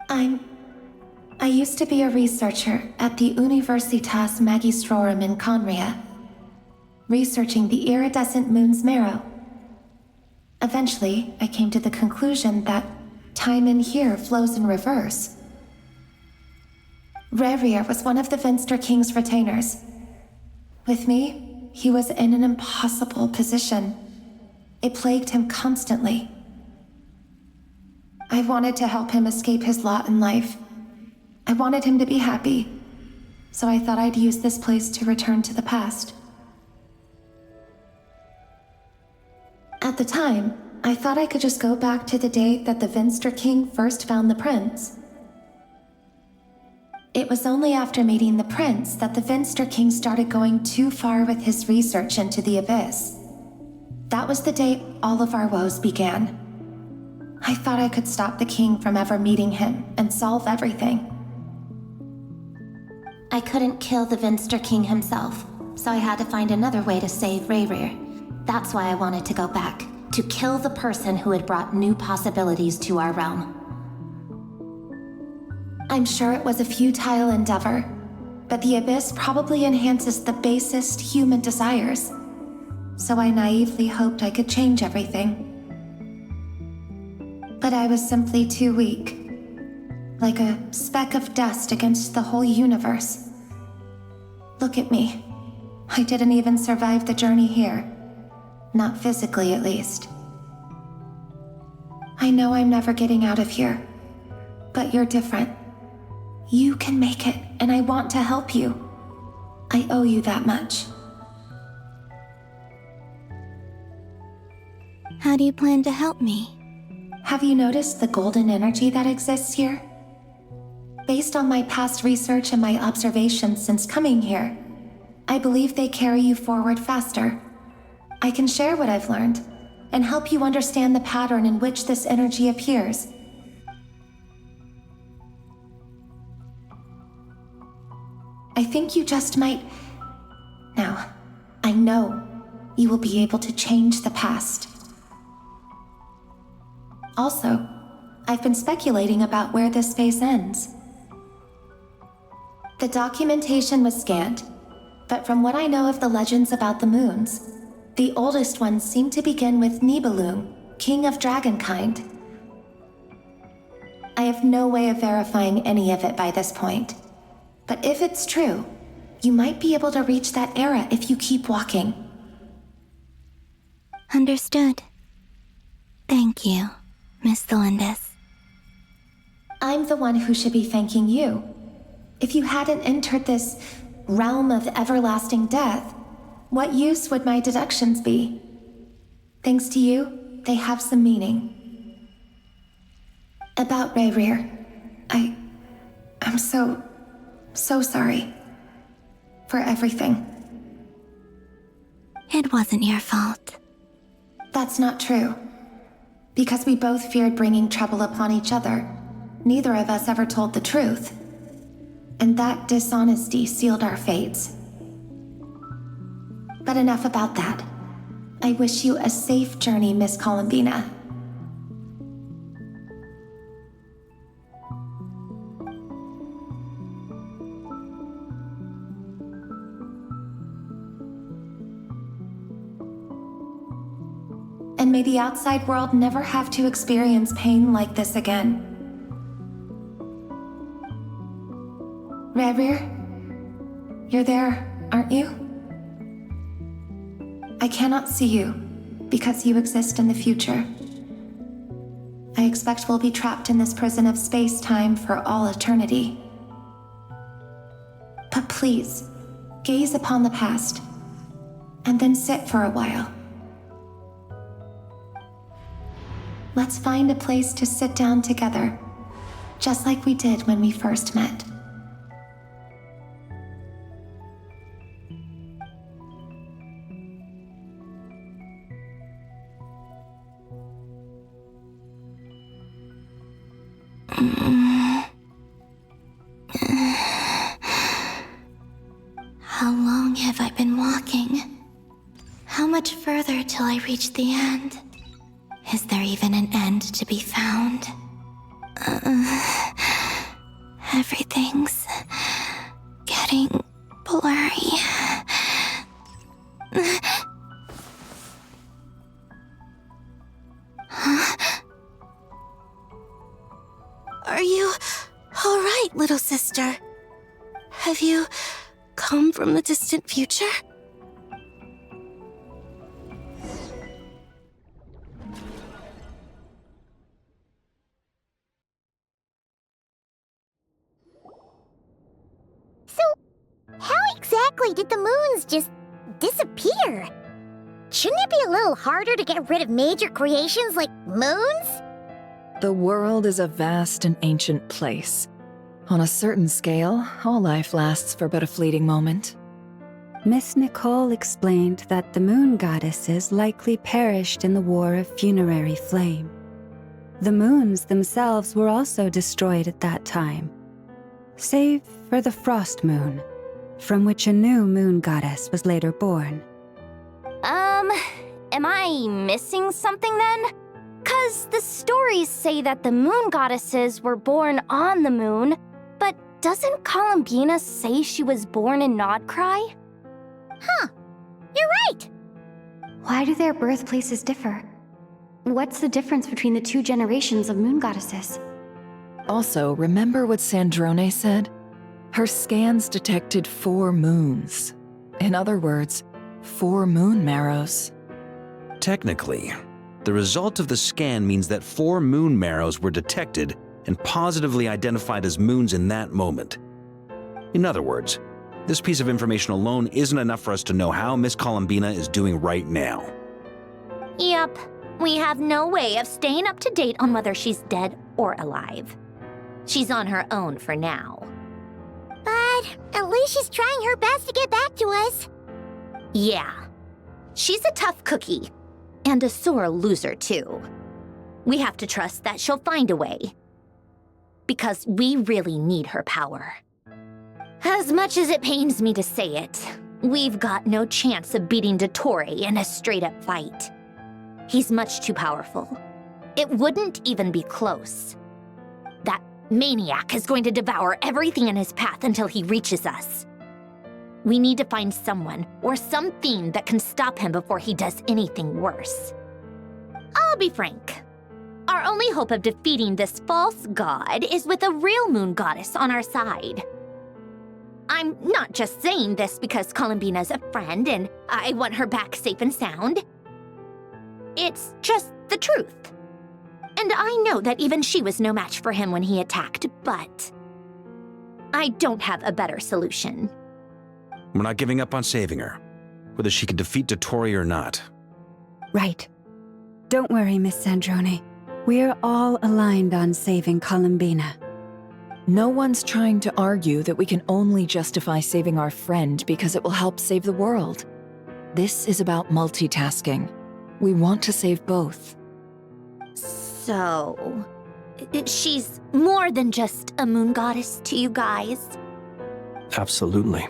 I used to be a researcher at the Universitas Magistrorum in Conria, researching the iridescent moon's marrow. Eventually, I came to the conclusion that time in here flows in reverse. Rerir was one of the Finster King's retainers. With me, he was in an impossible position. It plagued him constantly. I wanted to help him escape his lot in life. I wanted him to be happy, so I thought I'd use this place to return to the past. At the time, I thought I could just go back to the day that the Finster King first found the prince. It was only after meeting the prince that the Finster King started going too far with his research into the abyss. That was the day all of our woes began. I thought I could stop the king from ever meeting him and solve everything. I couldn't kill the Finster King himself, so I had to find another way to save Rerir. That's why I wanted to go back, to kill the person who had brought new possibilities to our realm. I'm sure it was a futile endeavor, but the abyss probably enhances the basest human desires. So I naively hoped I could change everything. But I was simply too weak. Like a speck of dust against the whole universe. Look at me. I didn't even survive the journey here. Not physically, at least. I know I'm never getting out of here. But you're different. You can make it, and I want to help you. I owe you that much. How do you plan to help me? Have you noticed the golden energy that exists here? Based on my past research and my observations since coming here, I believe they carry you forward faster. I can share what I've learned and help you understand the pattern in which this energy appears. I think you just might... Now, I know you will be able to change the past. Also, I've been speculating about where this phase ends. The documentation was scant, but from what I know of the legends about the moons, the oldest ones seem to begin with Nibelung, king of dragonkind. I have no way of verifying any of it by this point, but if it's true, you might be able to reach that era if you keep walking. Understood. Thank you, Miss Thelindis. I'm the one who should be thanking you. If you hadn't entered this realm of everlasting death, what use would my deductions be? Thanks to you, they have some meaning. About Rayrir, I'm so sorry. For everything. It wasn't your fault. That's not true. Because we both feared bringing trouble upon each other, neither of us ever told the truth. And that dishonesty sealed our fates. But enough about that. I wish you a safe journey, Miss Columbina. And may the outside world never have to experience pain like this again. Rayrir, you're there, aren't you? I cannot see you, because you exist in the future. I expect we'll be trapped in this prison of space-time for all eternity. But please, gaze upon the past, and then sit for a while. Let's find a place to sit down together, just like we did when we first met. How long have I been walking? How much further till I reach the end? Is there even an end to be found? Everything's getting blurry. Huh? Are you all right, little sister? Have you come from the distant future? How exactly did the moons just disappear? Shouldn't it be a little harder to get rid of major creations like moons? The world is a vast and ancient place. On a certain scale, all life lasts for but a fleeting moment. Miss Nicole explained that the moon goddesses likely perished in the War of Funerary Flame. The moons themselves were also destroyed at that time, save for the Frost Moon, from which a new moon goddess was later born. Am I missing something then? 'Cause the stories say that the moon goddesses were born on the moon, but doesn't Columbina say she was born in Nod-Krai? Huh, you're right! Why do their birthplaces differ? What's the difference between the two generations of moon goddesses? Also, remember what Sandrone said? Her scans detected 4 moons. In other words, 4 moon marrows. Technically, the result of the scan means that 4 moon marrows were detected and positively identified as moons in that moment. In other words, this piece of information alone isn't enough for us to know how Miss Columbina is doing right now. Yep, we have no way of staying up to date on whether she's dead or alive. She's on her own for now. But at least she's trying her best to get back to us. Yeah, she's a tough cookie, and a sore loser too. We have to trust that she'll find a way. Because we really need her power. As much as it pains me to say it, we've got no chance of beating Dottore in a straight-up fight. He's much too powerful. It wouldn't even be close. That maniac is going to devour everything in his path until he reaches us. We need to find someone or something that can stop him before he does anything worse. I'll be frank. Our only hope of defeating this false god is with a real moon goddess on our side. I'm not just saying this because Columbina's a friend and I want her back safe and sound. It's just the truth. And I know that even she was no match for him when he attacked, but I don't have a better solution. We're not giving up on saving her, whether she can defeat Dottore or not. Right. Don't worry, Miss Sandrone. We're all aligned on saving Columbina. No one's trying to argue that we can only justify saving our friend because it will help save the world. This is about multitasking. We want to save both. So, she's more than just a moon goddess to you guys? Absolutely.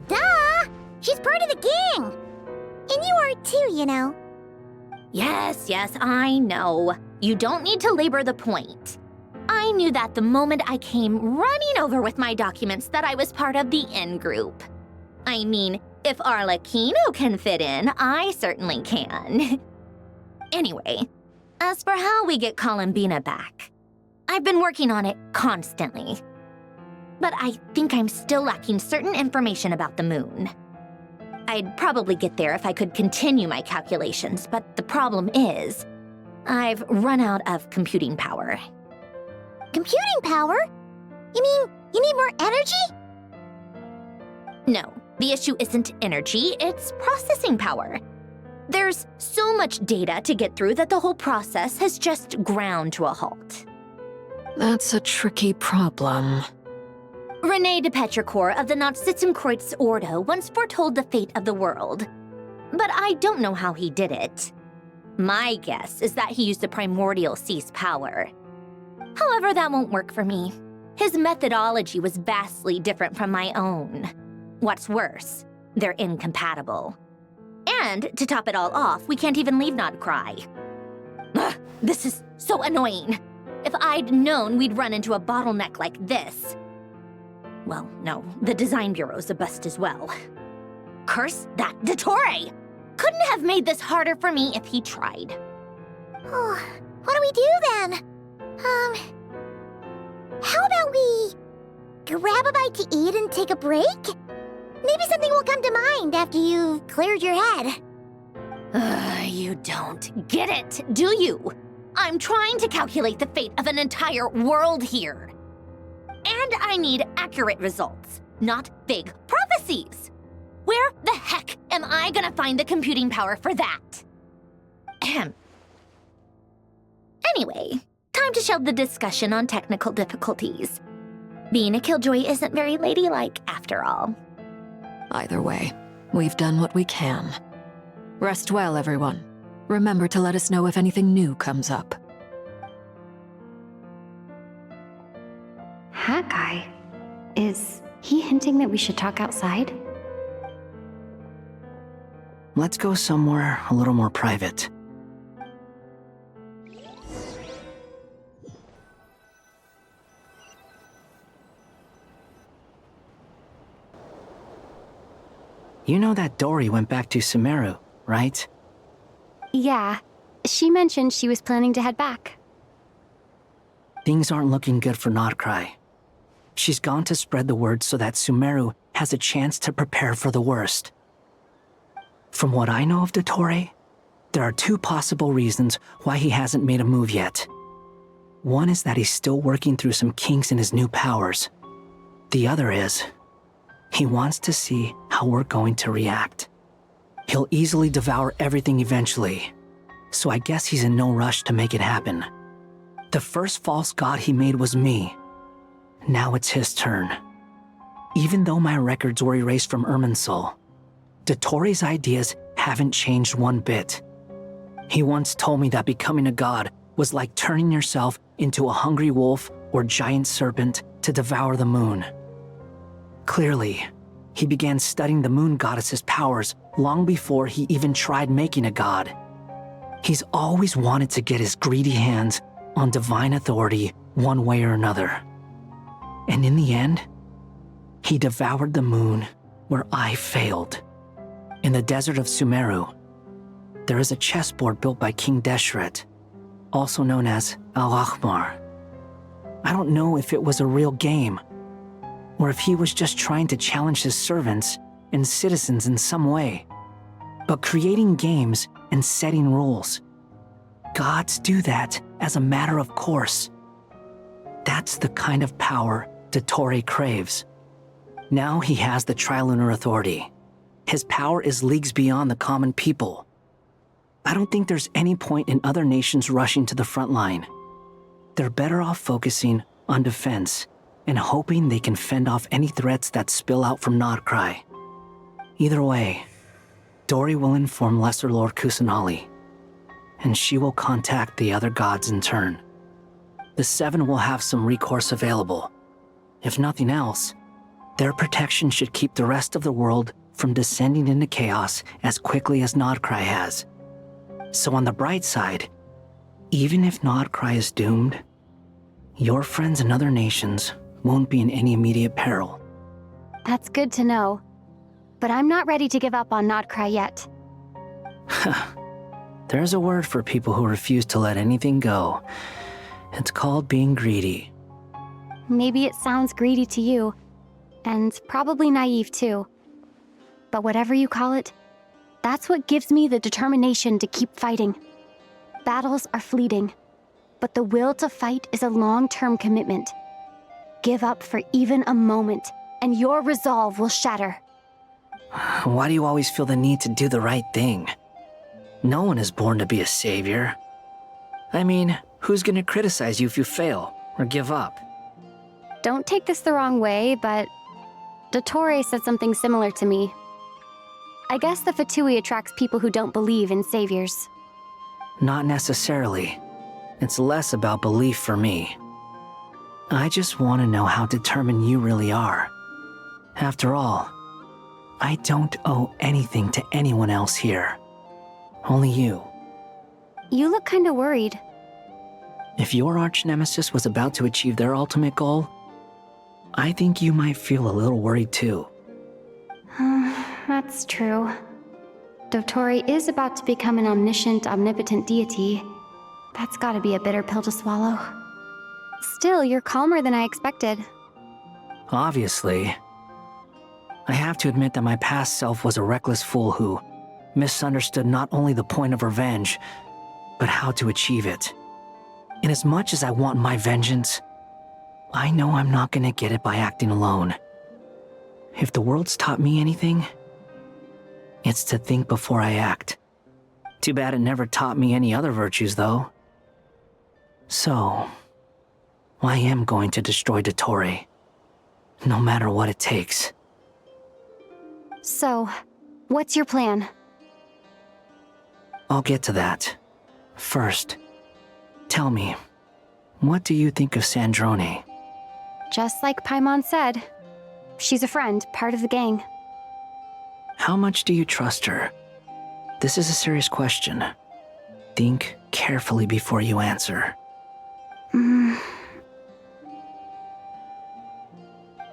Duh! She's part of the gang! And you are too, you know. Yes, I know. You don't need to labor the point. I knew that the moment I came running over with my documents that I was part of the in-group. I mean, if Arlecchino can fit in, I certainly can. Anyway, as for how we get Columbina back, I've been working on it constantly. But I think I'm still lacking certain information about the moon. I'd probably get there if I could continue my calculations, but the problem is, I've run out of computing power. Computing power? You mean you need more energy? No, the issue isn't energy, it's processing power. There's so much data to get through that the whole process has just ground to a halt. That's a tricky problem. René de Petrichor of the Nod-Krai Ordo once foretold the fate of the world. But I don't know how he did it. My guess is that he used the primordial sea's power. However, that won't work for me. His methodology was vastly different from my own. What's worse, they're incompatible. And to top it all off, we can't even leave Nod-Krai. Ugh, this is so annoying. If I'd known we'd run into a bottleneck like this. Well, no, the design bureau's a bust as well. Curse that Dottore! Couldn't have made this harder for me if he tried. Oh, what do we do then? How about we grab a bite to eat and take a break? Maybe something will come to mind after you've cleared your head. You don't get it, do you? I'm trying to calculate the fate of an entire world here. And I need accurate results, not big prophecies. Where the heck am I gonna find the computing power for that? Ahem. Anyway, time to shelve the discussion on technical difficulties. Being a killjoy isn't very ladylike, after all. Either way, we've done what we can. Rest well, everyone. Remember to let us know if anything new comes up. Hat guy? Is he hinting that we should talk outside? Let's go somewhere a little more private. You know that Dory went back to Sumeru, right? Yeah. She mentioned she was planning to head back. Things aren't looking good for Nod-Krai. She's gone to spread the word so that Sumeru has a chance to prepare for the worst. From what I know of Dottore, there are two possible reasons why he hasn't made a move yet. One is that he's still working through some kinks in his new powers. The other is, he wants to see how we're going to react. He'll easily devour everything eventually, so I guess he's in no rush to make it happen. The first false god he made was me. Now it's his turn. Even though my records were erased from Irminsul, Dottore ideas haven't changed one bit. He once told me that becoming a god was like turning yourself into a hungry wolf or giant serpent to devour the moon. Clearly, he began studying the moon goddess's powers long before he even tried making a god. He's always wanted to get his greedy hands on divine authority one way or another. And in the end, he devoured the moon where I failed. In the desert of Sumeru, there is a chessboard built by King Deshret, also known as Al-Ahmar. I don't know if it was a real game, or if he was just trying to challenge his servants and citizens in some way. But creating games and setting rules, gods do that as a matter of course. That's the kind of power Dottore craves. Now he has the Trilunar Authority. His power is leagues beyond the common people. I don't think there's any point in other nations rushing to the front line. They're better off focusing on defense and hoping they can fend off any threats that spill out from Nod-Krai. Either way, Dori will inform Lesser Lord Kusanali, and she will contact the other gods in turn. The Seven will have some recourse available. If nothing else, their protection should keep the rest of the world from descending into chaos as quickly as Nod-Krai has. So on the bright side, even if Nod-Krai is doomed, your friends in other nations won't be in any immediate peril. That's good to know. But I'm not ready to give up on Nod-Krai yet. There's a word for people who refuse to let anything go. It's called being greedy. Maybe it sounds greedy to you, and probably naive too. But whatever you call it, that's what gives me the determination to keep fighting. Battles are fleeting, but the will to fight is a long-term commitment. Give up for even a moment, and your resolve will shatter. Why do you always feel the need to do the right thing? No one is born to be a savior. I mean, who's gonna criticize you if you fail or give up? Don't take this the wrong way, but Dottore said something similar to me. I guess the Fatui attracts people who don't believe in saviors. Not necessarily. It's less about belief for me. I just want to know how determined you really are. After all, I don't owe anything to anyone else here. Only you. You look kinda worried. If your arch-nemesis was about to achieve their ultimate goal, I think you might feel a little worried too. That's true. Dottore is about to become an omniscient, omnipotent deity. That's gotta be a bitter pill to swallow. Still, you're calmer than I expected. Obviously. I have to admit that my past self was a reckless fool who misunderstood not only the point of revenge, but how to achieve it. And as much as I want my vengeance, I know I'm not gonna get it by acting alone. If the world's taught me anything, it's to think before I act. Too bad it never taught me any other virtues, though. So, I am going to destroy Dottore, no matter what it takes. So, what's your plan? I'll get to that. First, tell me, what do you think of Sandrone? Just like Paimon said, she's a friend, part of the gang. How much do you trust her? This is a serious question. Think carefully before you answer.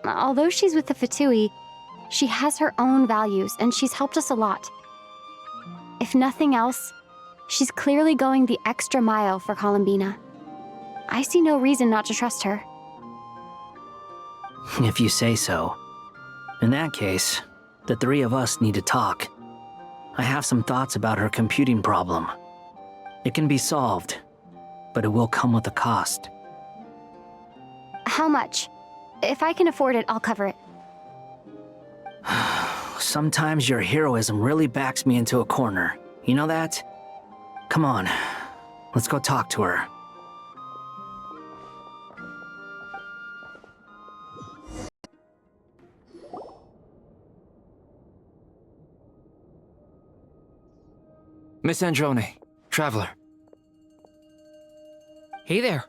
Although she's with the Fatui, she has her own values and she's helped us a lot. If nothing else, she's clearly going the extra mile for Columbina. I see no reason not to trust her. If you say so. In that case, the three of us need to talk. I have some thoughts about her computing problem. It can be solved, but it will come with a cost. How much? If I can afford it, I'll cover it. Sometimes your heroism really backs me into a corner. You know that? Come on, let's go talk to her. Miss Androne, Traveler. Hey there.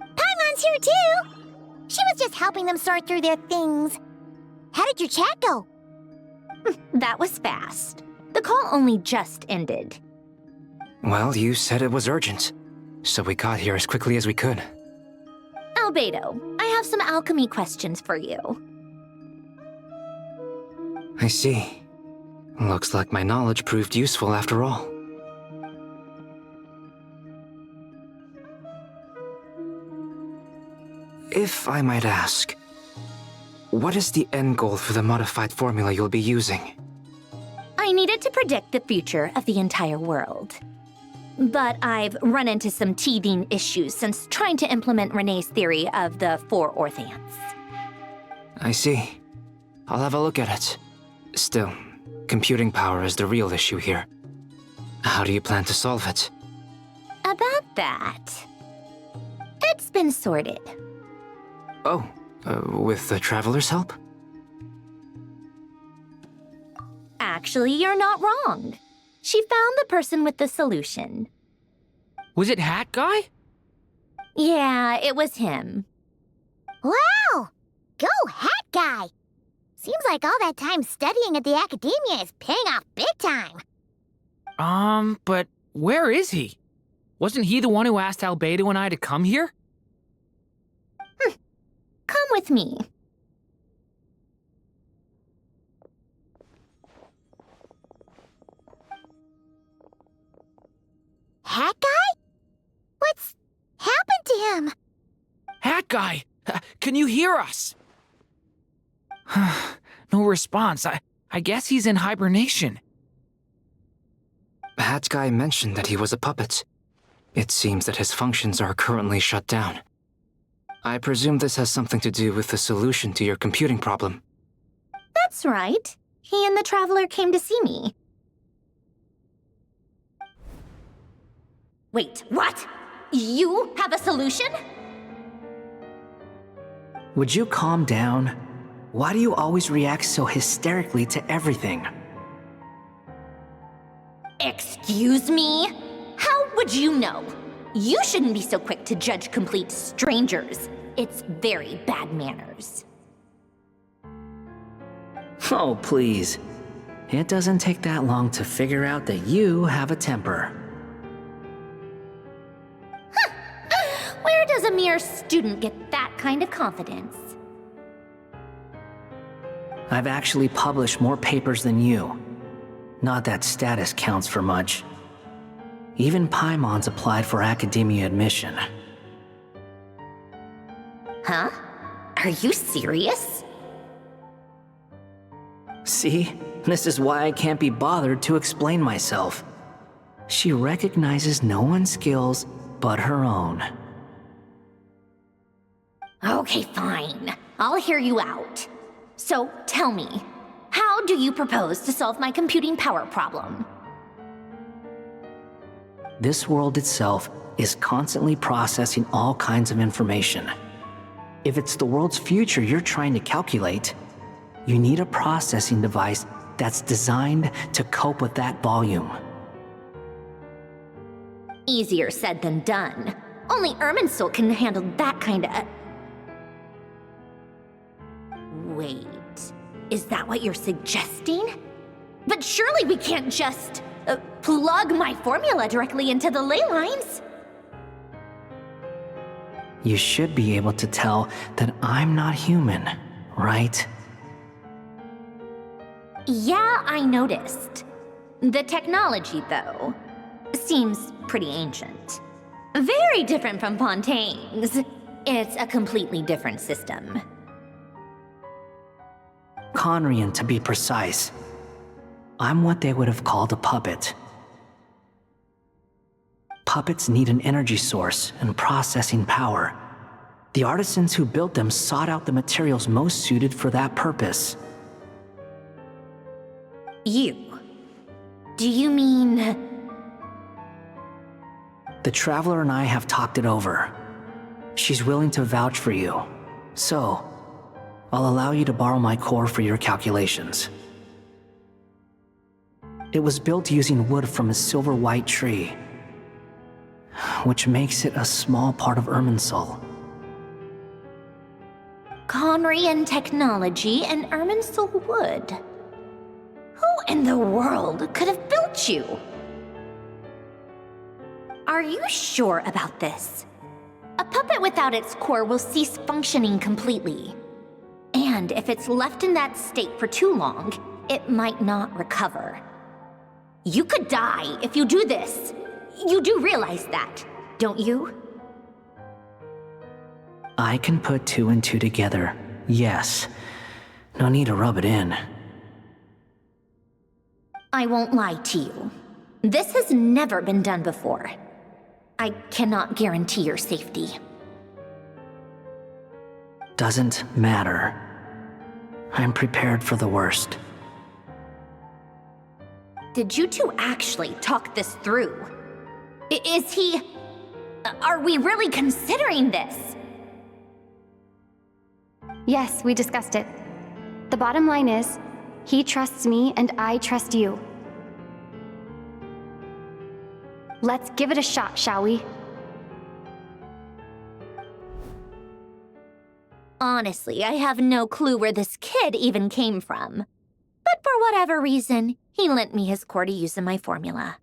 Paimon's here too! She was just helping them sort through their things. How did your chat go? That was fast. The call only just ended. Well, you said it was urgent, so we got here as quickly as we could. Albedo, I have some alchemy questions for you. I see. Looks like my knowledge proved useful after all. If I might ask, what is the end goal for the modified formula you'll be using? I needed to predict the future of the entire world. But I've run into some teething issues since trying to implement Renee's theory of the four orthants. I see. I'll have a look at it. Still, computing power is the real issue here. How do you plan to solve it? About that, it's been sorted. Oh, with the Traveler's help? Actually, you're not wrong. She found the person with the solution. Was it Hat Guy? Yeah, it was him. Wow! Go Hat Guy! Seems like all that time studying at the academia is paying off big time. But where is he? Wasn't he the one who asked Albedo and I to come here? Come with me. Hat Guy? What's happened to him? Hat Guy! Can you hear us? No response. I guess he's in hibernation. Hat Guy mentioned that he was a puppet. It seems that his functions are currently shut down. I presume this has something to do with the solution to your computing problem. That's right. He and the Traveler came to see me. Wait, what? You have a solution? Would you calm down? Why do you always react so hysterically to everything? Excuse me? How would you know? You shouldn't be so quick to judge complete strangers. It's very bad manners. Oh, please. It doesn't take that long to figure out that you have a temper. Where does a mere student get that kind of confidence? I've actually published more papers than you. Not that status counts for much. Even Paimon's applied for academia admission. Huh? Are you serious? See? This is why I can't be bothered to explain myself. She recognizes no one's skills but her own. Okay, fine. I'll hear you out. So, tell me, how do you propose to solve my computing power problem? This world itself is constantly processing all kinds of information. If it's the world's future you're trying to calculate, you need a processing device that's designed to cope with that volume. Easier said than done. Only Irminsul can handle that kind of... Wait, is that what you're suggesting? But surely we can't just plug my formula directly into the ley lines. You should be able to tell that I'm not human, right? Yeah, I noticed. The technology, though, seems pretty ancient. Very different from Fontaine's. It's a completely different system. Conrian, to be precise. I'm what they would have called a puppet. Puppets need an energy source and processing power. The artisans who built them sought out the materials most suited for that purpose. You? Do you mean... The Traveler and I have talked it over. She's willing to vouch for you. So, I'll allow you to borrow my core for your calculations. It was built using wood from a silver-white tree, which makes it a small part of Irminsul. Conrian technology and Irminsul wood. Who in the world could have built you? Are you sure about this? A puppet without its core will cease functioning completely. And if it's left in that state for too long, it might not recover. You could die if you do this. You do realize that, don't you? I can put 2 and 2 together, yes. No need to rub it in. I won't lie to you. This has never been done before. I cannot guarantee your safety. Doesn't matter. I'm prepared for the worst. Did you two actually talk this through? Is he... Are we really considering this? Yes, we discussed it. The bottom line is, he trusts me and I trust you. Let's give it a shot, shall we? Honestly, I have no clue where this kid even came from. But for whatever reason, he lent me his core to use in my formula.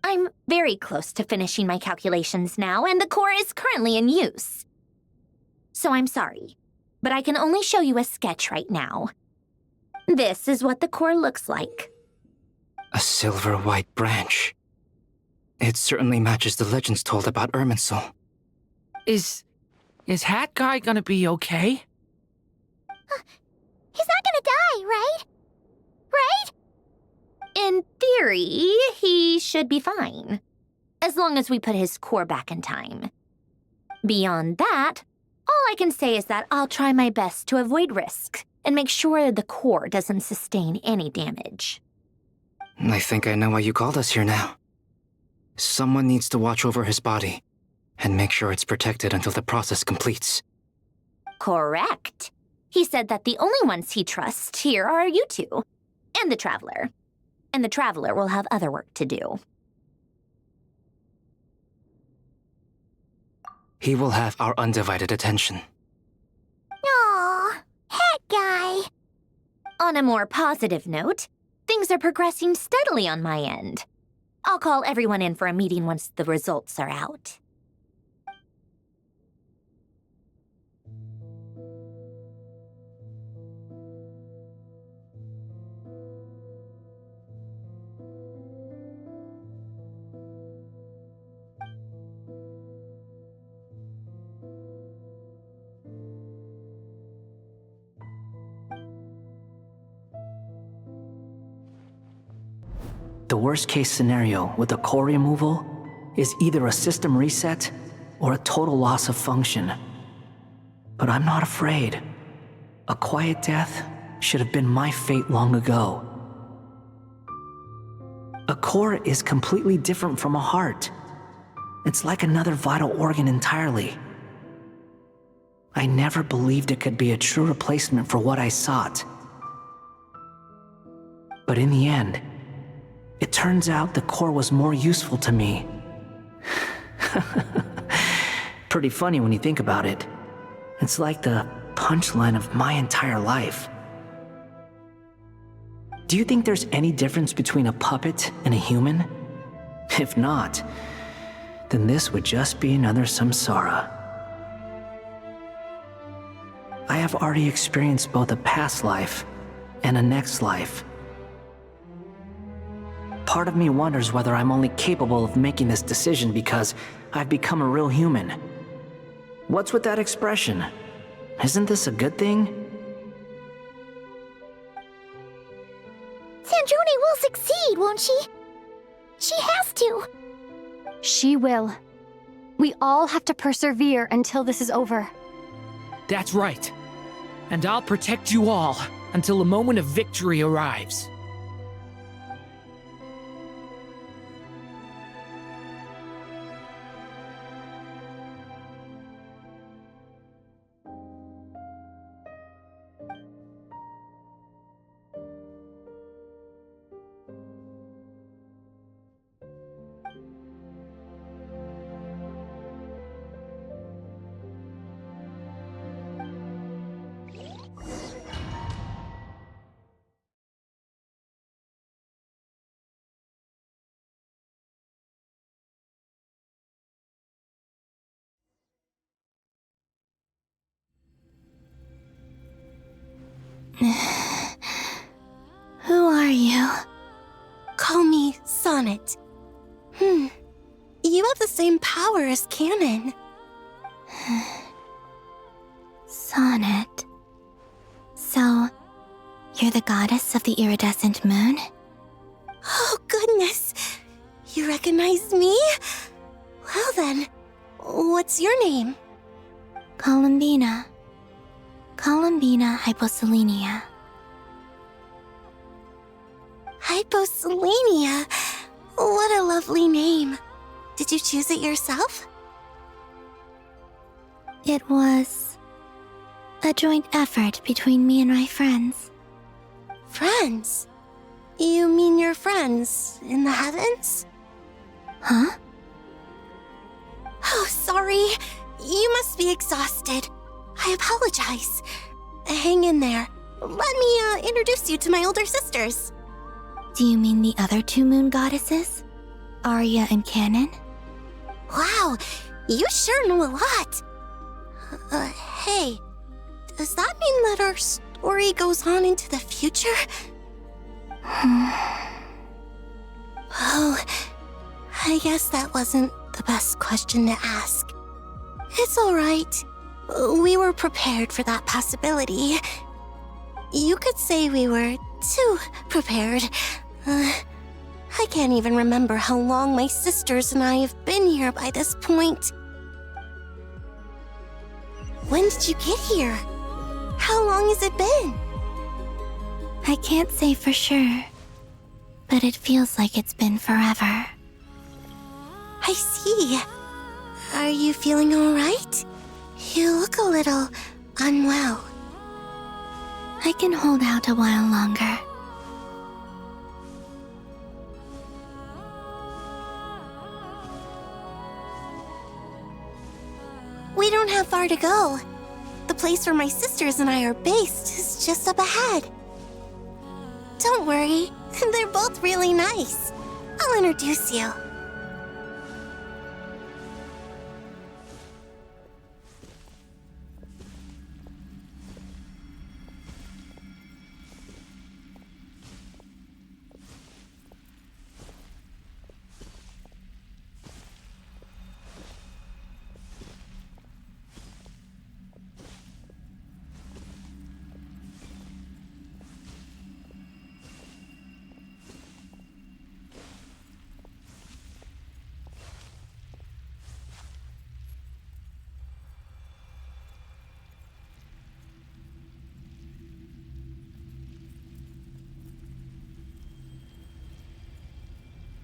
I'm very close to finishing my calculations now, and the core is currently in use. So I'm sorry, but I can only show you a sketch right now. This is what the core looks like. A silver-white branch. It certainly matches the legends told about Irminsul. Is Hat Guy gonna be okay? He's not gonna die, right? Right? In theory, he should be fine. As long as we put his core back in time. Beyond that, all I can say is that I'll try my best to avoid risk and make sure the core doesn't sustain any damage. I think I know why you called us here now. Someone needs to watch over his body and make sure it's protected until the process completes. Correct. He said that the only ones he trusts here are you two, and the Traveler. And the Traveler will have other work to do. He will have our undivided attention. Aww, Hat Guy. On a more positive note, things are progressing steadily on my end. I'll call everyone in for a meeting once the results are out. The worst-case scenario with the core removal is either a system reset or a total loss of function. But I'm not afraid. A quiet death should have been my fate long ago. A core is completely different from a heart. It's like another vital organ entirely. I never believed it could be a true replacement for what I sought. But in the end, it turns out the core was more useful to me. Pretty funny when you think about it. It's like the punchline of my entire life. Do you think there's any difference between a puppet and a human? If not, then this would just be another samsara. I have already experienced both a past life and a next life. Part of me wonders whether I'm only capable of making this decision because I've become a real human. What's with that expression? Isn't this a good thing? Sandrone will succeed, won't she? She has to. She will. We all have to persevere until this is over. That's right. And I'll protect you all until a moment of victory arrives. Who are you? Call me Sonnet. You have the same power as Canon. Sonnet. So, you're the goddess of the iridescent moon? Oh, goodness. You recognize me? Well then, what's your name? Columbina. Columbina Hyposelenia. Hyposelenia? What a lovely name. Did you choose it yourself? It was a joint effort between me and my friends. Friends? You mean your friends in the heavens? Huh? Oh, sorry. You must be exhausted. I apologize. Hang in there. Let me introduce you to my older sisters. Do you mean the other two moon goddesses? Arya and Canon? Wow, you sure know a lot. Hey, does that mean that our story goes on into the future? Oh, I guess that wasn't the best question to ask. It's alright. We were prepared for that possibility. You could say we were too prepared. I can't even remember how long my sisters and I have been here by this point. When did you get here? How long has it been? I can't say for sure, but it feels like it's been forever. I see. Are you feeling alright? You look a little unwell. I can hold out a while longer. We don't have far to go. The place where my sisters and I are based is just up ahead. Don't worry, they're both really nice. I'll introduce you.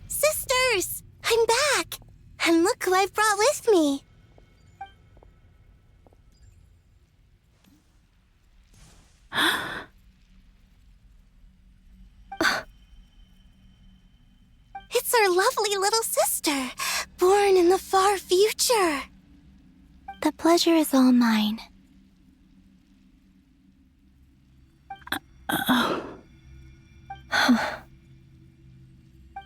Sisters! I'm back! And look who I've brought with me! It's our lovely little sister, born in the far future. The pleasure is all mine.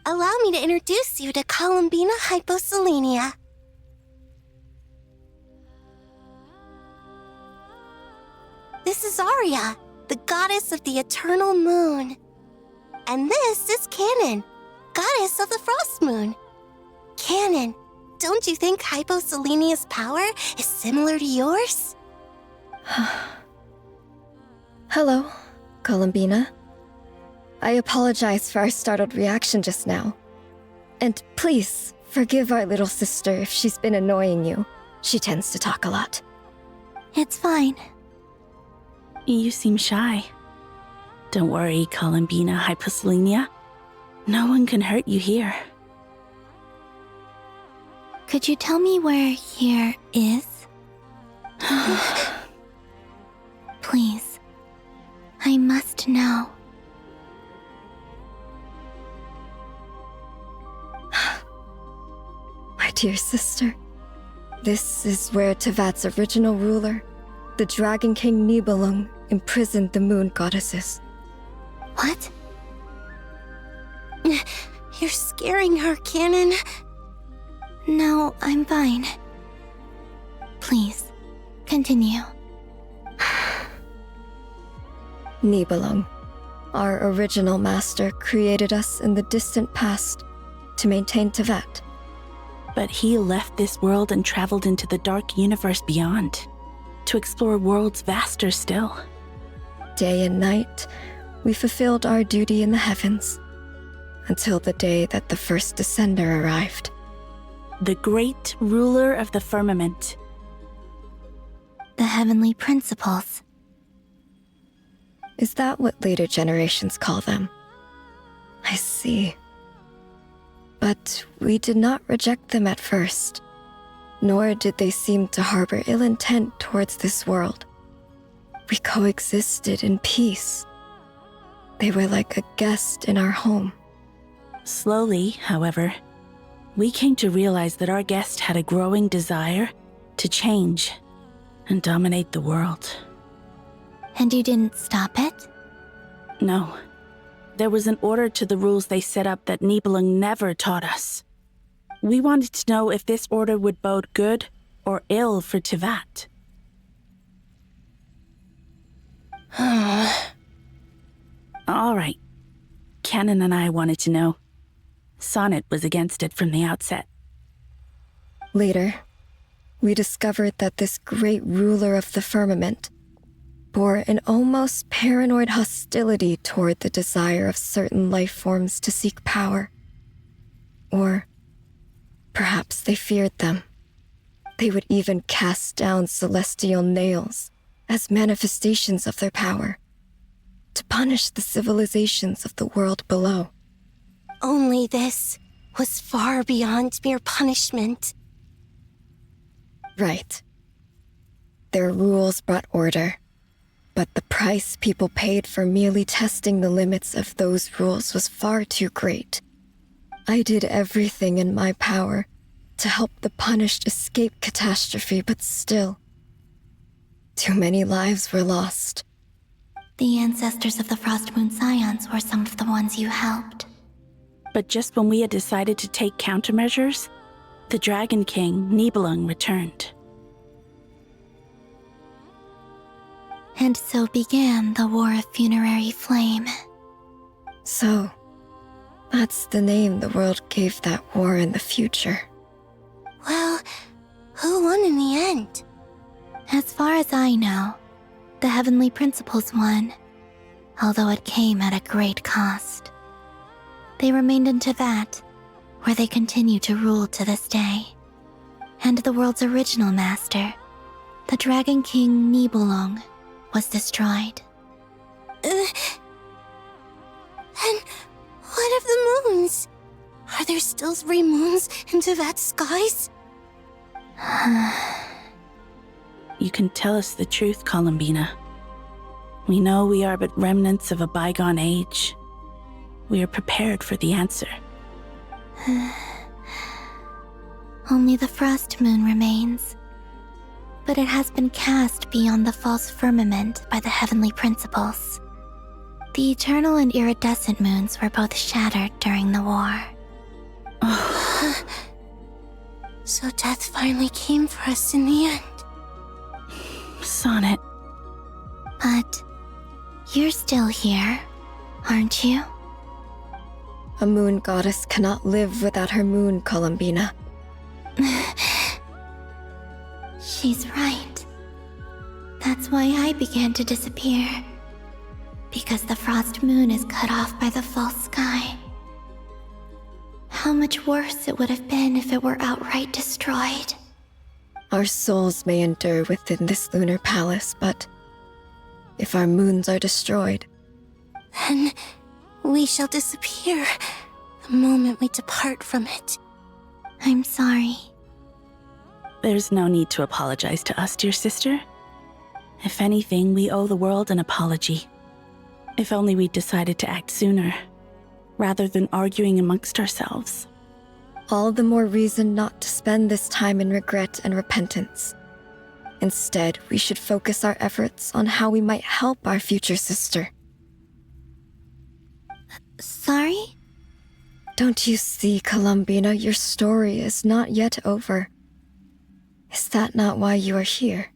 Allow me to introduce you to Columbina Hyposelenia. This is Arya, the goddess of the eternal moon. And this is Canon, goddess of the frost moon. Canon, don't you think Hyposelenia's power is similar to yours? Hello, Columbina. I apologize for our startled reaction just now. And please, Forgive our little sister if she's been annoying you. She tends to talk a lot. It's fine. You seem shy. Don't worry, Columbina Hyposelenia. No one can hurt you here. Could you tell me where here is? Please. I must know. My dear sister, this is where Teyvat's original ruler, the Dragon King Nibelung, imprisoned the moon goddesses. What? You're scaring her, Canon. No, I'm fine. Please, continue. Nibelung, our original master, created us in the distant past to maintain Teyvat. But he left this world and traveled into the dark universe beyond, to explore worlds vaster still. Day and night, we fulfilled our duty in the heavens, until the day that the first descender arrived. The great ruler of the firmament. The heavenly principles. Is that what later generations call them? I see. But we did not reject them at first, nor did they seem to harbor ill intent towards this world. We coexisted in peace. They were like a guest in our home. Slowly, however, we came to realize that our guest had a growing desire to change and dominate the world. And you didn't stop it? No. There was an order to the rules they set up that Nibelung never taught us. We wanted to know if this order would bode good or ill for Teyvat. All right. Canon and I wanted to know. Sonnet was against it from the outset. Later, we discovered that this great ruler of the firmament bore an almost paranoid hostility toward the desire of certain life forms to seek power. Or perhaps they feared them. They would even cast down celestial nails as manifestations of their power, to punish the civilizations of the world below. Only this was far beyond mere punishment. Right. Their rules brought order, but the price people paid for merely testing the limits of those rules was far too great. I did everything in my power to help the punished escape catastrophe, but still, too many lives were lost. The ancestors of the Frost Moon Scions were some of the ones you helped. But just when we had decided to take countermeasures, the Dragon King, Nibelung, returned. And so began the War of Funerary Flame. So, that's the name the world gave that war in the future. Well, who won in the end? As far as I know, the Heavenly Principles won, although it came at a great cost. They remained in Teyvat, where they continue to rule to this day. And the world's original master, the Dragon King Nibelung, was destroyed. And what of the moons? Are there still 3 moons in Teyvat's skies? You can tell us the truth, Columbina. We know we are but remnants of a bygone age. We are prepared for the answer. Only the Frost Moon remains, but it has been cast beyond the false firmament by the Heavenly Principles. The eternal and iridescent moons were both shattered during the war. So death finally came for us in the end. Sonnet. But you're still here, aren't you? A moon goddess cannot live without her moon, Columbina. She's right. That's why I began to disappear. Because the frost moon is cut off by the false sky. how much worse it would have been if it were outright destroyed. Our souls may endure within this lunar palace, but if our moons are destroyed, then we shall disappear the moment we depart from it. I'm sorry. There's no need to apologize to us, dear sister. If anything, we owe the world an apology. If only we'd decided to act sooner, rather than arguing amongst ourselves. all the more reason not to spend this time in regret and repentance. Instead, we should focus our efforts on how we might help our future sister. Sorry? Don't you see, Columbina, your story is not yet over. Is that not why you are here?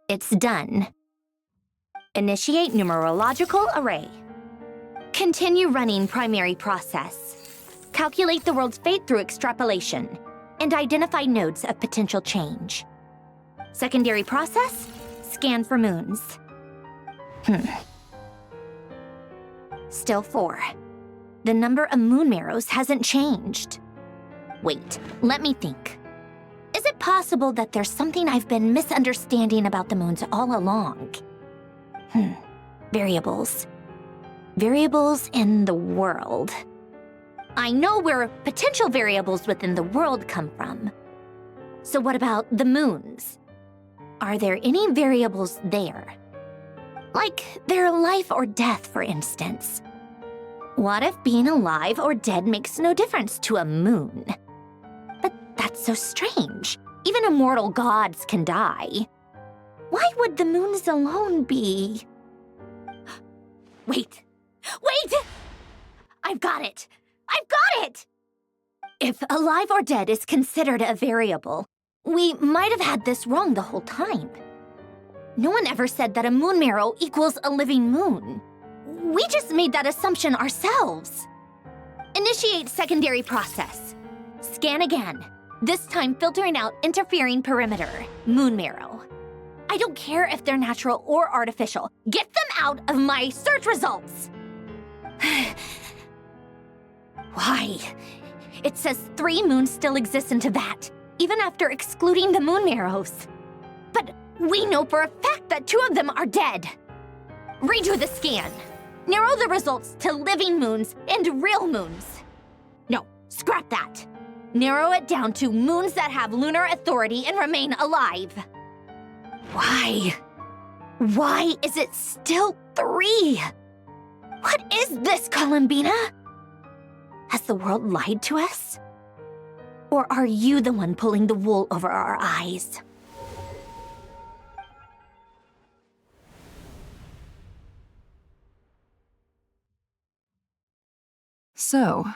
It's done. Initiate numerological array. Continue running primary process. Calculate the world's fate through extrapolation, and identify nodes of potential change. Secondary process, scan for moons. Still 4. The number of moon marrows hasn't changed. Wait, let me think. Is it possible that there's something I've been misunderstanding about the moons all along? Variables. Variables in the world. I know where potential variables within the world come from. So what about the moons? Are there any variables there? Like their life or death, for instance. What if being alive or dead makes no difference to a moon? But that's so strange. Even immortal gods can die. Why would the moons alone be? Wait! I've got it! I've got it! If alive or dead is considered a variable, we might have had this wrong the whole time. No one ever said that a moon marrow equals a living moon. We just made that assumption ourselves. Initiate secondary process. Scan again, this time filtering out interfering perimeter, moon marrow. I don't care if they're natural or artificial. Get them out of my search results! Why? It says 3 moons still exist in Teyvat, even after excluding the moon marrows. But we know for a fact that 2 of them are dead. Redo the scan. Narrow the results to living moons and real moons. No, scrap that. Narrow it down to moons that have lunar authority and remain alive. Why? Why is it still 3? What is this, Columbina? Has the world lied to us? Or are you the one pulling the wool over our eyes? So,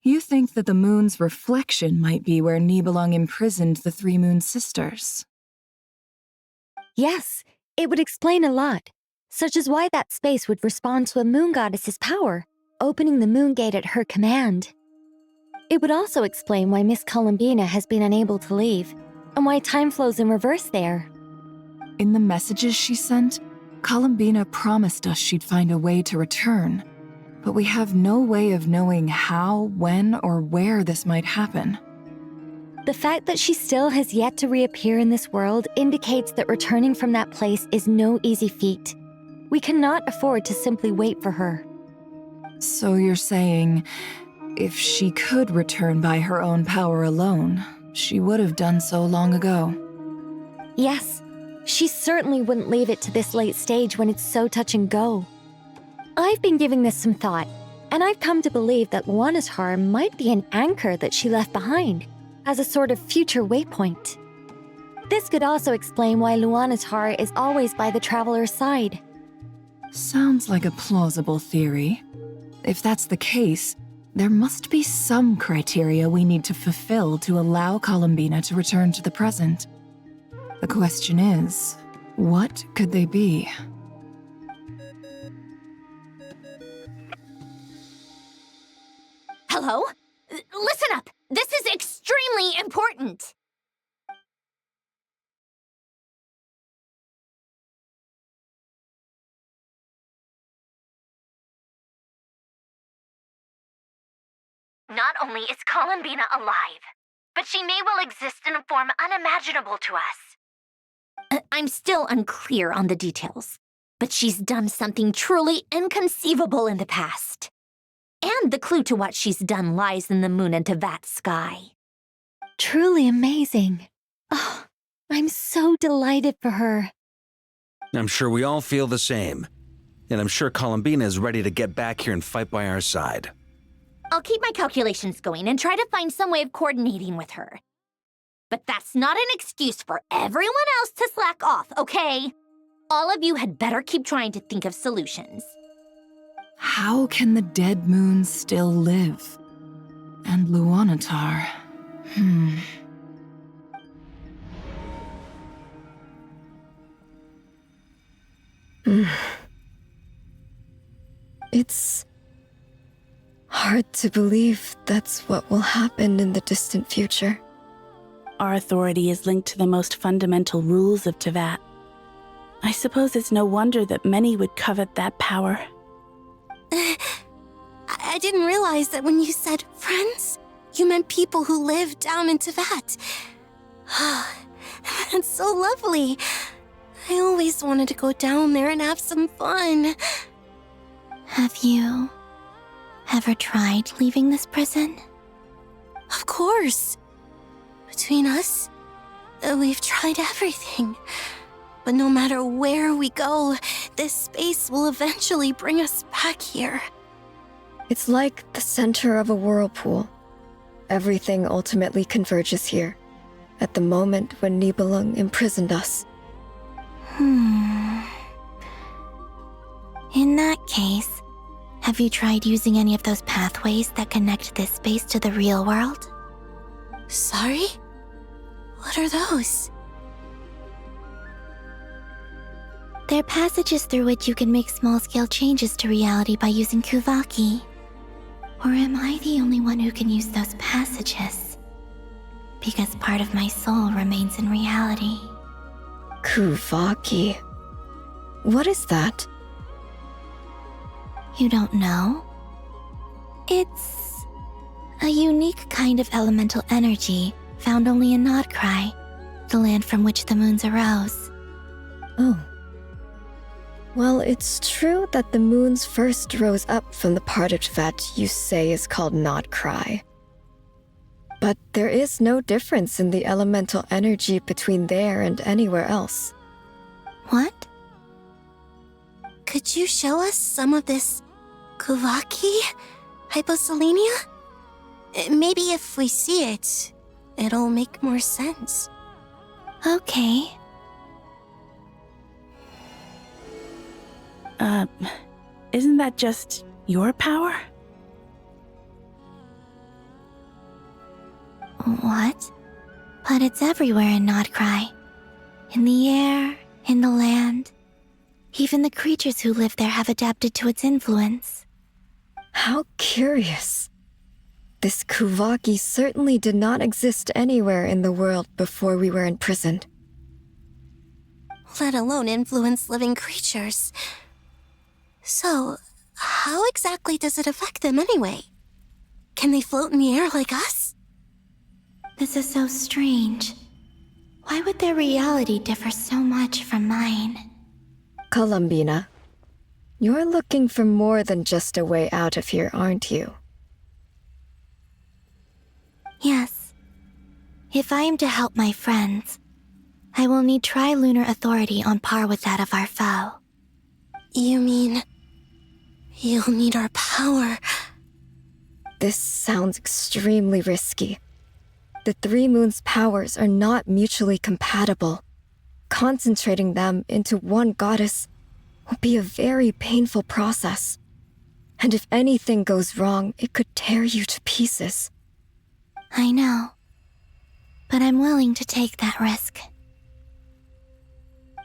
you think that the moon's reflection might be where Nibelung imprisoned the 3 moon sisters? Yes, it would explain a lot, such as why that space would respond to a moon goddess's power, opening the moon gate at her command. It would also explain why Miss Columbina has been unable to leave, and why time flows in reverse there. In the messages she sent, Columbina promised us she'd find a way to return, but we have no way of knowing how, when, or where this might happen. The fact that she still has yet to reappear in this world indicates that returning from that place is no easy feat. We cannot afford to simply wait for her. So you're saying, if she could return by her own power alone, she would have done so long ago? Yes, she certainly wouldn't leave it to this late stage when it's so touch and go. I've been giving this some thought, and I've come to believe that Luanatar might be an anchor that she left behind, as a sort of future waypoint. This could also explain why Luanatar is always by the traveler's side. Sounds like a plausible theory. If that's the case, there must be some criteria we need to fulfill to allow Columbina to return to the present. The question is, what could they be? Hello? Listen up! This is extremely important! Not only is Columbina alive, but she may well exist in a form unimaginable to us. I'm still unclear on the details, but she's done something truly inconceivable in the past. And the clue to what she's done lies in the moon and Teyvat sky. Truly amazing. Oh, I'm so delighted for her. I'm sure we all feel the same. And I'm sure Columbina is ready to get back here and fight by our side. I'll keep my calculations going and try to find some way of coordinating with her. But that's not an excuse for everyone else to slack off, okay? All of you had better keep trying to think of solutions. How can the dead moon still live? And Luanatar? It's hard to believe that's what will happen in the distant future. Our authority is linked to the most fundamental rules of Teyvat. I suppose it's no wonder that many would covet that power. I didn't realize that when you said friends, you meant people who live down in Teyvat. That's so lovely. I always wanted to go down there and have some fun. Have you ever tried leaving this prison? Of course. Between us, we've tried everything. But no matter where we go, this space will eventually bring us back here. It's like the center of a whirlpool. Everything ultimately converges here, at the moment when Nibelung imprisoned us. In that case, have you tried using any of those pathways that connect this space to the real world? Sorry? What are those? They're passages through which you can make small-scale changes to reality by using Kuvaki. Or am I the only one who can use those passages? Because part of my soul remains in reality. Kuvaki. What is that? You don't know? It's a unique kind of elemental energy found only in Nod-Krai, the land from which the moons arose. Oh. Well, it's true that the moons first rose up from the part of Teyvat you say is called Nod-Krai. But there is no difference in the elemental energy between there and anywhere else. What? Could you show us some of this Kuvaki hyposelenia? Maybe if we see it, it'll make more sense. Okay. Isn't that just your power? What? But it's everywhere in Nod-Krai. In the air, in the land. Even the creatures who live there have adapted to its influence. How curious. This Kuvaki certainly did not exist anywhere in the world before we were imprisoned. Let alone influence living creatures. So, how exactly does it affect them anyway? Can they float in the air like us? This is so strange. Why would their reality differ so much from mine? Columbina, you're looking for more than just a way out of here, aren't you? Yes. If I am to help my friends, I will need tri-lunar authority on par with that of our foe. You mean... you'll need our power? This sounds extremely risky. The Three Moons' powers are not mutually compatible. Concentrating them into one goddess will be a very painful process. And if anything goes wrong, it could tear you to pieces. I know. But I'm willing to take that risk.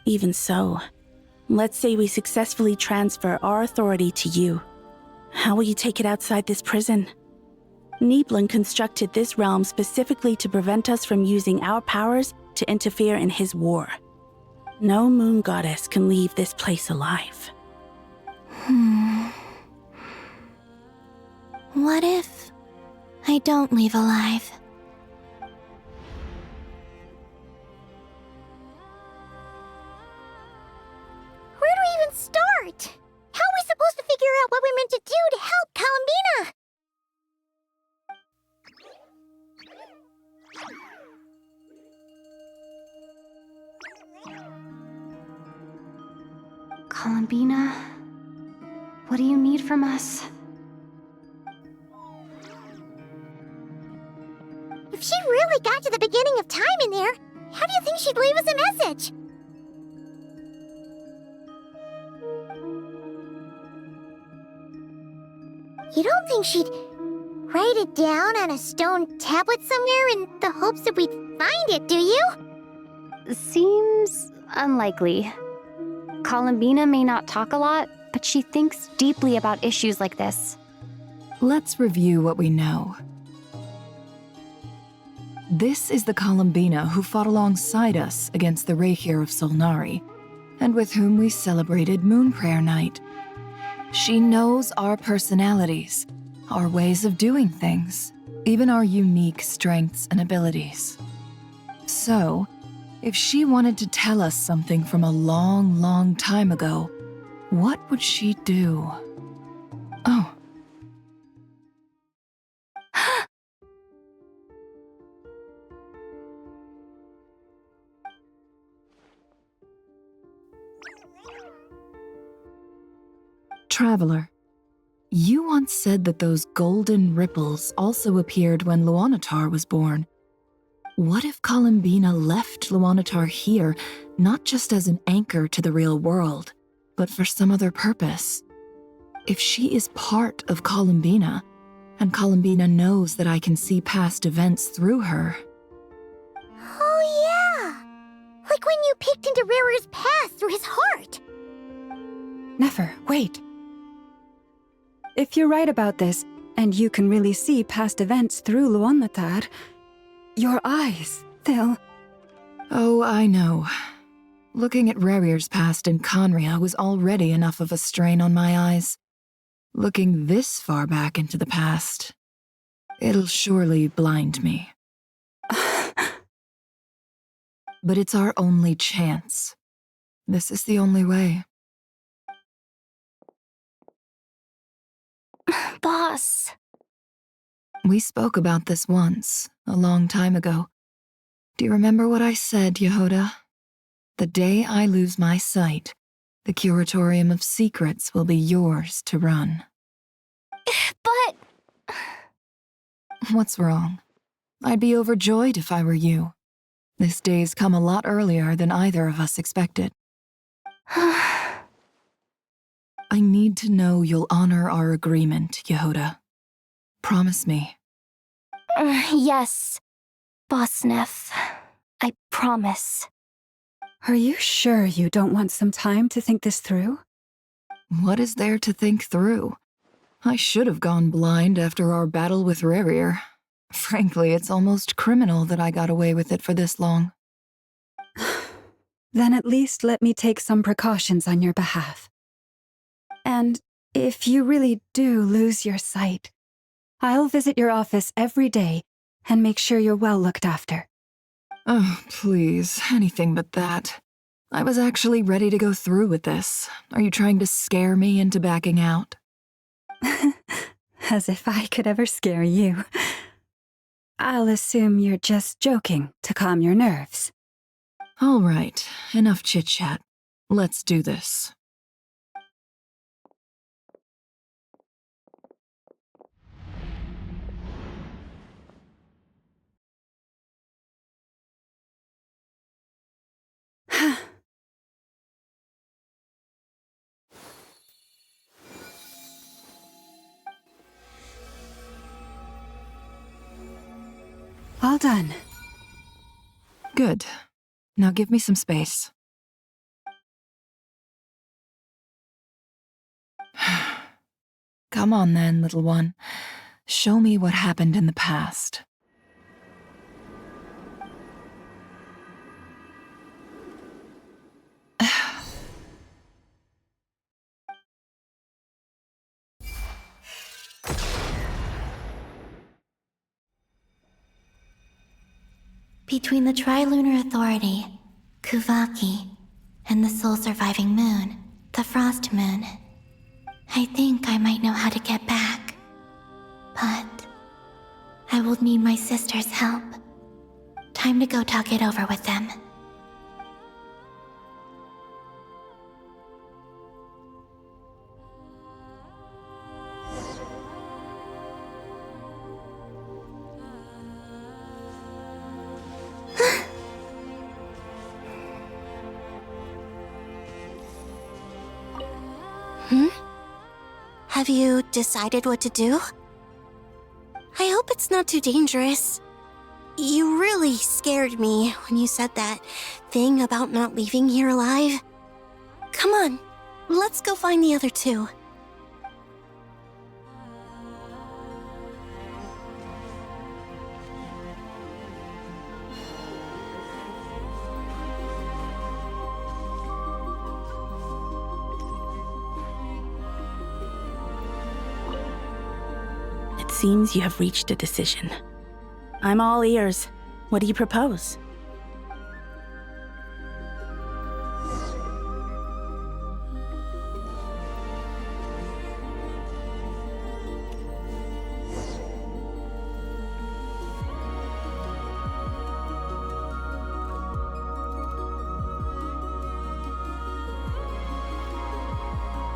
Even so, let's say we successfully transfer our authority to you. How will you take it outside this prison? Nibelung constructed this realm specifically to prevent us from using our powers to interfere in his war. No moon goddess can leave this place alive. What if I don't leave alive. Where do we even start? How are we supposed to figure out what we're meant to do to help Columbina? Columbina, what do you need from us? If she really got to the beginning of time in there, how do you think she'd leave us a message? You don't think she'd write it down on a stone tablet somewhere in the hopes that we'd find it, do you? Seems unlikely. Columbina may not talk a lot, but she thinks deeply about issues like this. Let's review what we know. This is the Columbina who fought alongside us against the Rahir of Solnari, and with whom we celebrated Moon Prayer Night. She knows our personalities, our ways of doing things, even our unique strengths and abilities. So, if she wanted to tell us something from a long, long time ago, what would she do? Oh. Traveler, you once said that those golden ripples also appeared when Luanatar was born. What if Columbina left Luanatar here, not just as an anchor to the real world, but for some other purpose? If she is part of Columbina, and Columbina knows that I can see past events through her. Oh yeah! Like when you peeked into Rarir's past through his heart! Nefer, wait. If you're right about this, and you can really see past events through Luanatar, your eyes, they'll... Oh, I know. Looking at Rarir's past in Conria was already enough of a strain on my eyes. Looking this far back into the past, it'll surely blind me. But it's our only chance. This is the only way. Boss. We spoke about this once, a long time ago. Do you remember what I said, Yehoda? The day I lose my sight, the Curatorium of Secrets will be yours to run. But... What's wrong? I'd be overjoyed if I were you. This day's come a lot earlier than either of us expected. I need to know you'll honor our agreement, Yehoda. Promise me. Yes, Boss Neff. I promise. Are you sure you don't want some time to think this through? What is there to think through? I should have gone blind after our battle with Rarir. Frankly, it's almost criminal that I got away with it for this long. Then at least let me take some precautions on your behalf. And if you really do lose your sight, I'll visit your office every day and make sure you're well looked after. Oh, please, anything but that. I was actually ready to go through with this. Are you trying to scare me into backing out? As if I could ever scare you. I'll assume you're just joking to calm your nerves. All right, enough chit-chat. Let's do this. All done. Good. Now give me some space. Come on then, little one. Show me what happened in the past. Between the Trilunar Authority, Kuvaki, and the soul-surviving moon, the Frost Moon, I think I might know how to get back. But I will need my sister's help. Time to go talk it over with them. Have you decided what to do? I hope it's not too dangerous. You really scared me when you said that thing about not leaving here alive. Come on, let's go find the other two. Seems you have reached a decision. I'm all ears. What do you propose?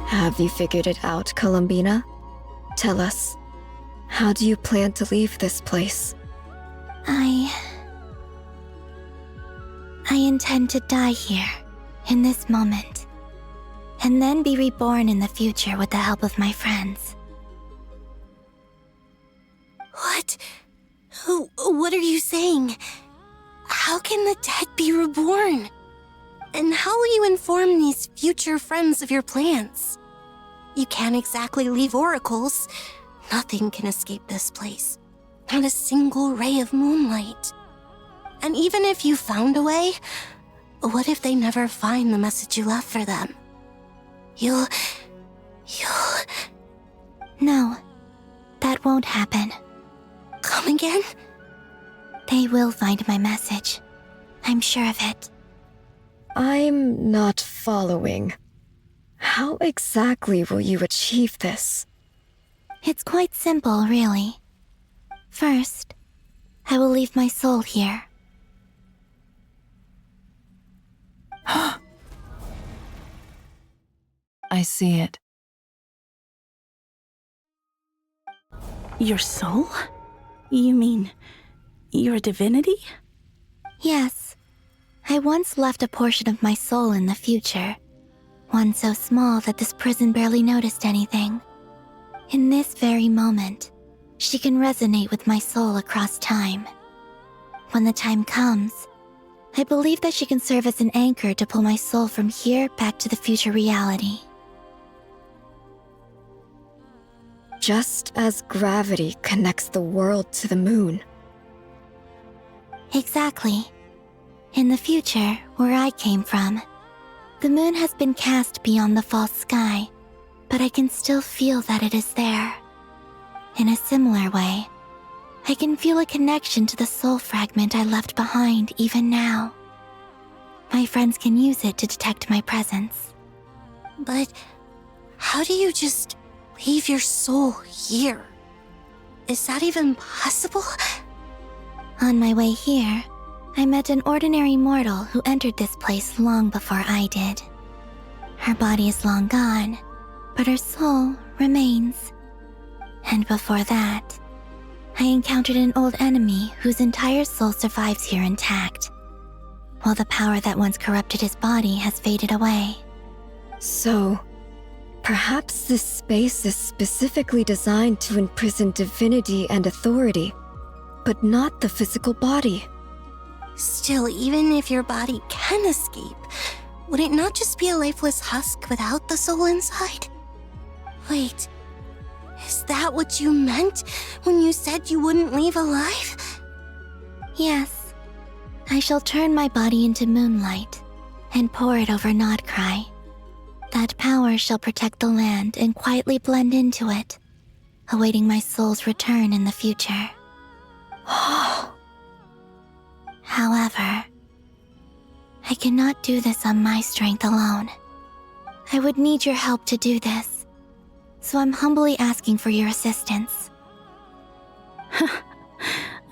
Have you figured it out, Columbina? Tell us. How do you plan to leave this place? I intend to die here, in this moment, and then be reborn in the future with the help of my friends. What? What are you saying? How can the dead be reborn? And how will you inform these future friends of your plans? You can't exactly leave oracles. Nothing can escape this place. Not a single ray of moonlight. And even if you found a way, what if they never find the message you left for them? You'll... No, that won't happen. Come again? They will find my message. I'm sure of it. I'm not following. How exactly will you achieve this? It's quite simple, really. First, I will leave my soul here. I see it. Your soul? You mean your divinity? Yes. I once left a portion of my soul in the future. One so small that this prison barely noticed anything. In this very moment, she can resonate with my soul across time. When the time comes, I believe that she can serve as an anchor to pull my soul from here back to the future reality. Just as gravity connects the world to the moon. Exactly. In the future, where I came from, the moon has been cast beyond the false sky, but I can still feel that it is there. In a similar way, I can feel a connection to the soul fragment I left behind even now. My friends can use it to detect my presence. But how do you just leave your soul here? Is that even possible? On my way here, I met an ordinary mortal who entered this place long before I did. Her body is long gone, but her soul remains. And before that, I encountered an old enemy whose entire soul survives here intact, while the power that once corrupted his body has faded away. So, perhaps this space is specifically designed to imprison divinity and authority, but not the physical body. Still, even if your body can escape, would it not just be a lifeless husk without the soul inside? Wait, is that what you meant when you said you wouldn't leave alive? Yes. I shall turn my body into moonlight and pour it over Nod-Krai. That power shall protect the land and quietly blend into it, awaiting my soul's return in the future. However, I cannot do this on my strength alone. I would need your help to do this, so I'm humbly asking for your assistance.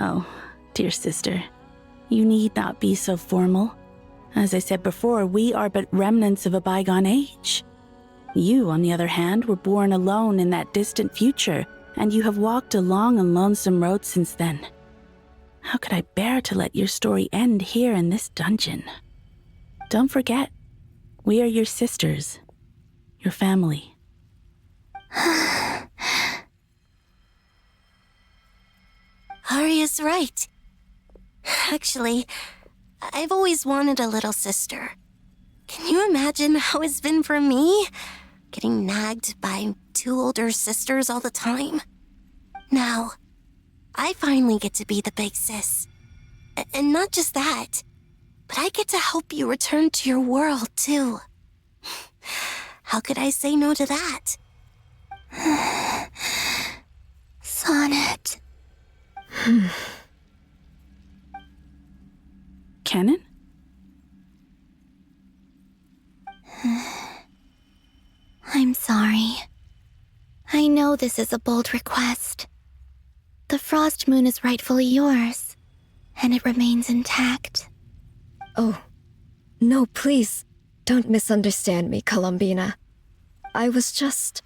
Oh, dear sister, you need not be so formal. As I said before, we are but remnants of a bygone age. You, on the other hand, were born alone in that distant future, and you have walked a long and lonesome road since then. How could I bear to let your story end here in this dungeon? Don't forget, we are your sisters, your family. Arya's right. Actually, I've always wanted a little sister. Can you imagine how it's been for me? Getting nagged by 2 older sisters all the time. Now, I finally get to be the big sis. And not just that, but I get to help you return to your world, too. How could I say no to that? Sonnet. Canon? I'm sorry. I know this is a bold request. The Frost Moon is rightfully yours, and it remains intact. Oh, no, please, don't misunderstand me, Columbina. I was just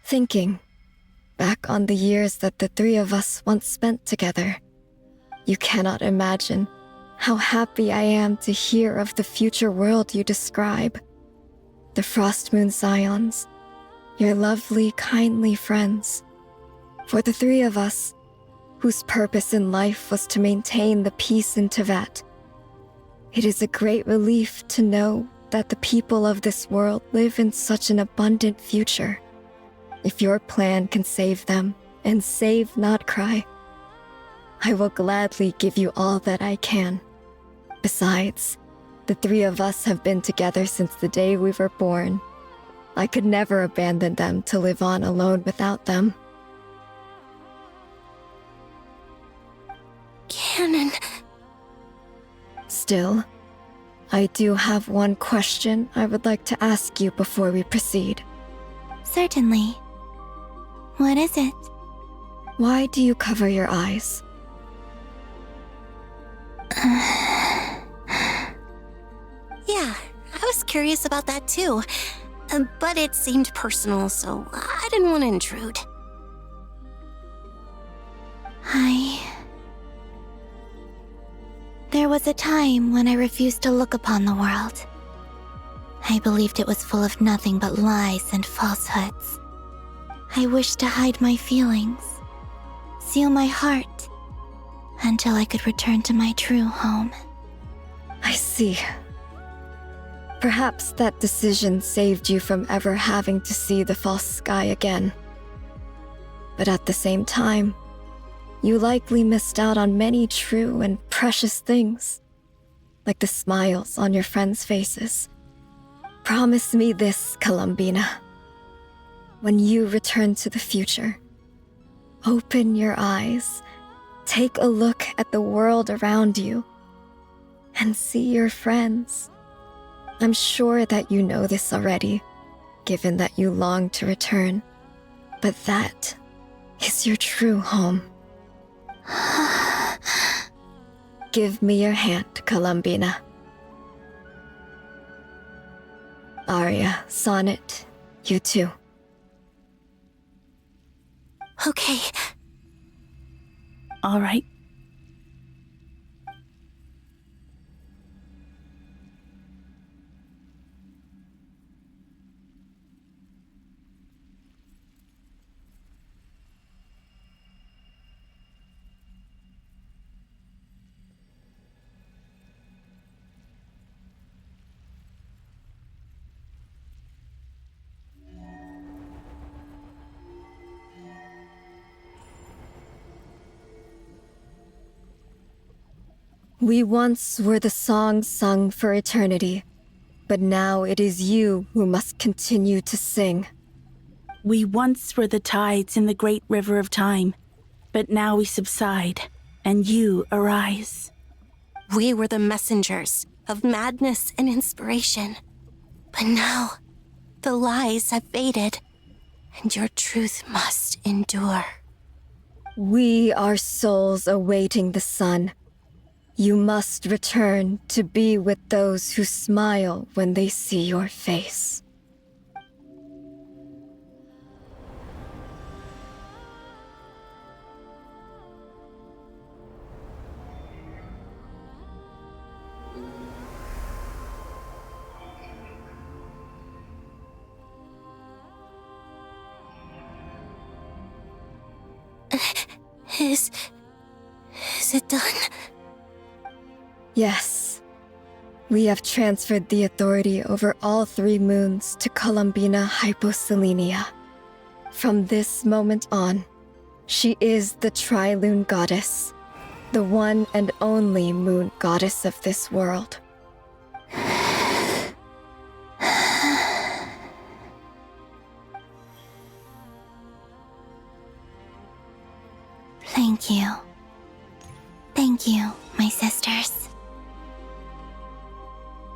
thinking back on the years that the 3 of us once spent together. You cannot imagine how happy I am to hear of the future world you describe. The Frost Moon Scions, your lovely, kindly friends. For the 3 of us, whose purpose in life was to maintain the peace in Teyvat, it is a great relief to know that the people of this world live in such an abundant future. If your plan can save them and save Nod-Krai, I will gladly give you all that I can. Besides, the 3 of us have been together since the day we were born. I could never abandon them to live on alone without them. Canon. Still, I do have one question I would like to ask you before we proceed. Certainly. What is it? Why do you cover your eyes? Yeah, I was curious about that too. But it seemed personal, so I didn't want to intrude. There was a time when I refused to look upon the world. I believed it was full of nothing but lies and falsehoods. I wished to hide my feelings, seal my heart, until I could return to my true home. I see. Perhaps that decision saved you from ever having to see the false sky again. But at the same time, you likely missed out on many true and precious things, like the smiles on your friends' faces. Promise me this, Columbina. When you return to the future, open your eyes, take a look at the world around you, and see your friends. I'm sure that you know this already, given that you long to return, but that is your true home. Give me your hand, Columbina. Arya, Sonnet, you too. Okay. All right. We once were the songs sung for eternity, but now it is you who must continue to sing. We once were the tides in the great river of time, but now we subside, and you arise. We were the messengers of madness and inspiration. But now, the lies have faded, and your truth must endure. We are souls awaiting the sun. You must return to be with those who smile when they see your face. Is it done? Yes. We have transferred the authority over all 3 moons to Columbina Hyposelenia. From this moment on, she is the Tri-Lune Goddess, the one and only moon goddess of this world. Thank you. Thank you, my sisters.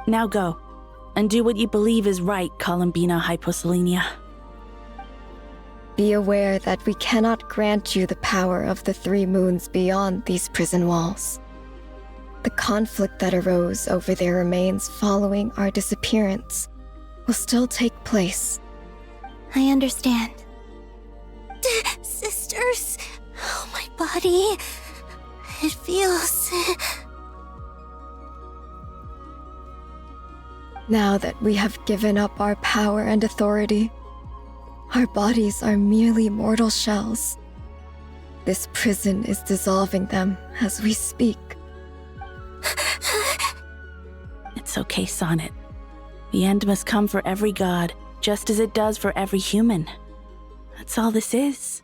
Now go, and do what you believe is right, Columbina Hyposelenia. Be aware that we cannot grant you the power of the 3 moons beyond these prison walls. The conflict that arose over their remains following our disappearance will still take place. I understand. Sisters, oh, my body. It feels... Now that we have given up our power and authority, our bodies are merely mortal shells. This prison is dissolving them as we speak. It's okay, Sonnet. The end must come for every god, just as it does for every human. That's all this is.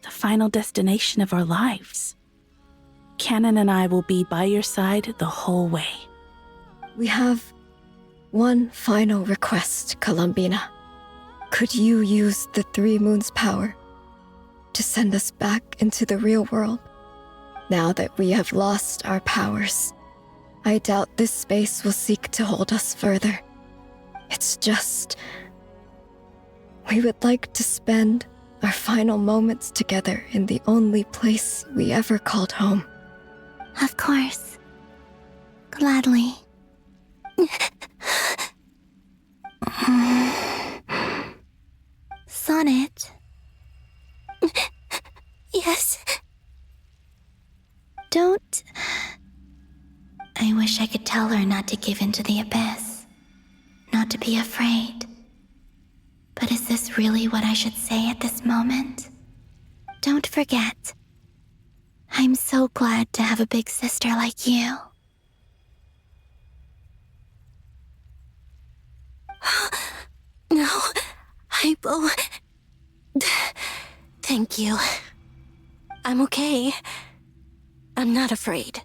The final destination of our lives. Canon and I will be by your side the whole way. We have one final request, Columbina. Could you use the 3 moons' power to send us back into the real world? Now that we have lost our powers, I doubt this space will seek to hold us further. It's just... we would like to spend our final moments together in the only place we ever called home. Of course. Gladly. Sonnet. Yes. Don't... I wish I could tell her not to give in to the abyss. Not to be afraid. But is this really what I should say at this moment? Don't forget. I'm so glad to have a big sister like you. No, Hypo. Thank you. I'm okay. I'm not afraid.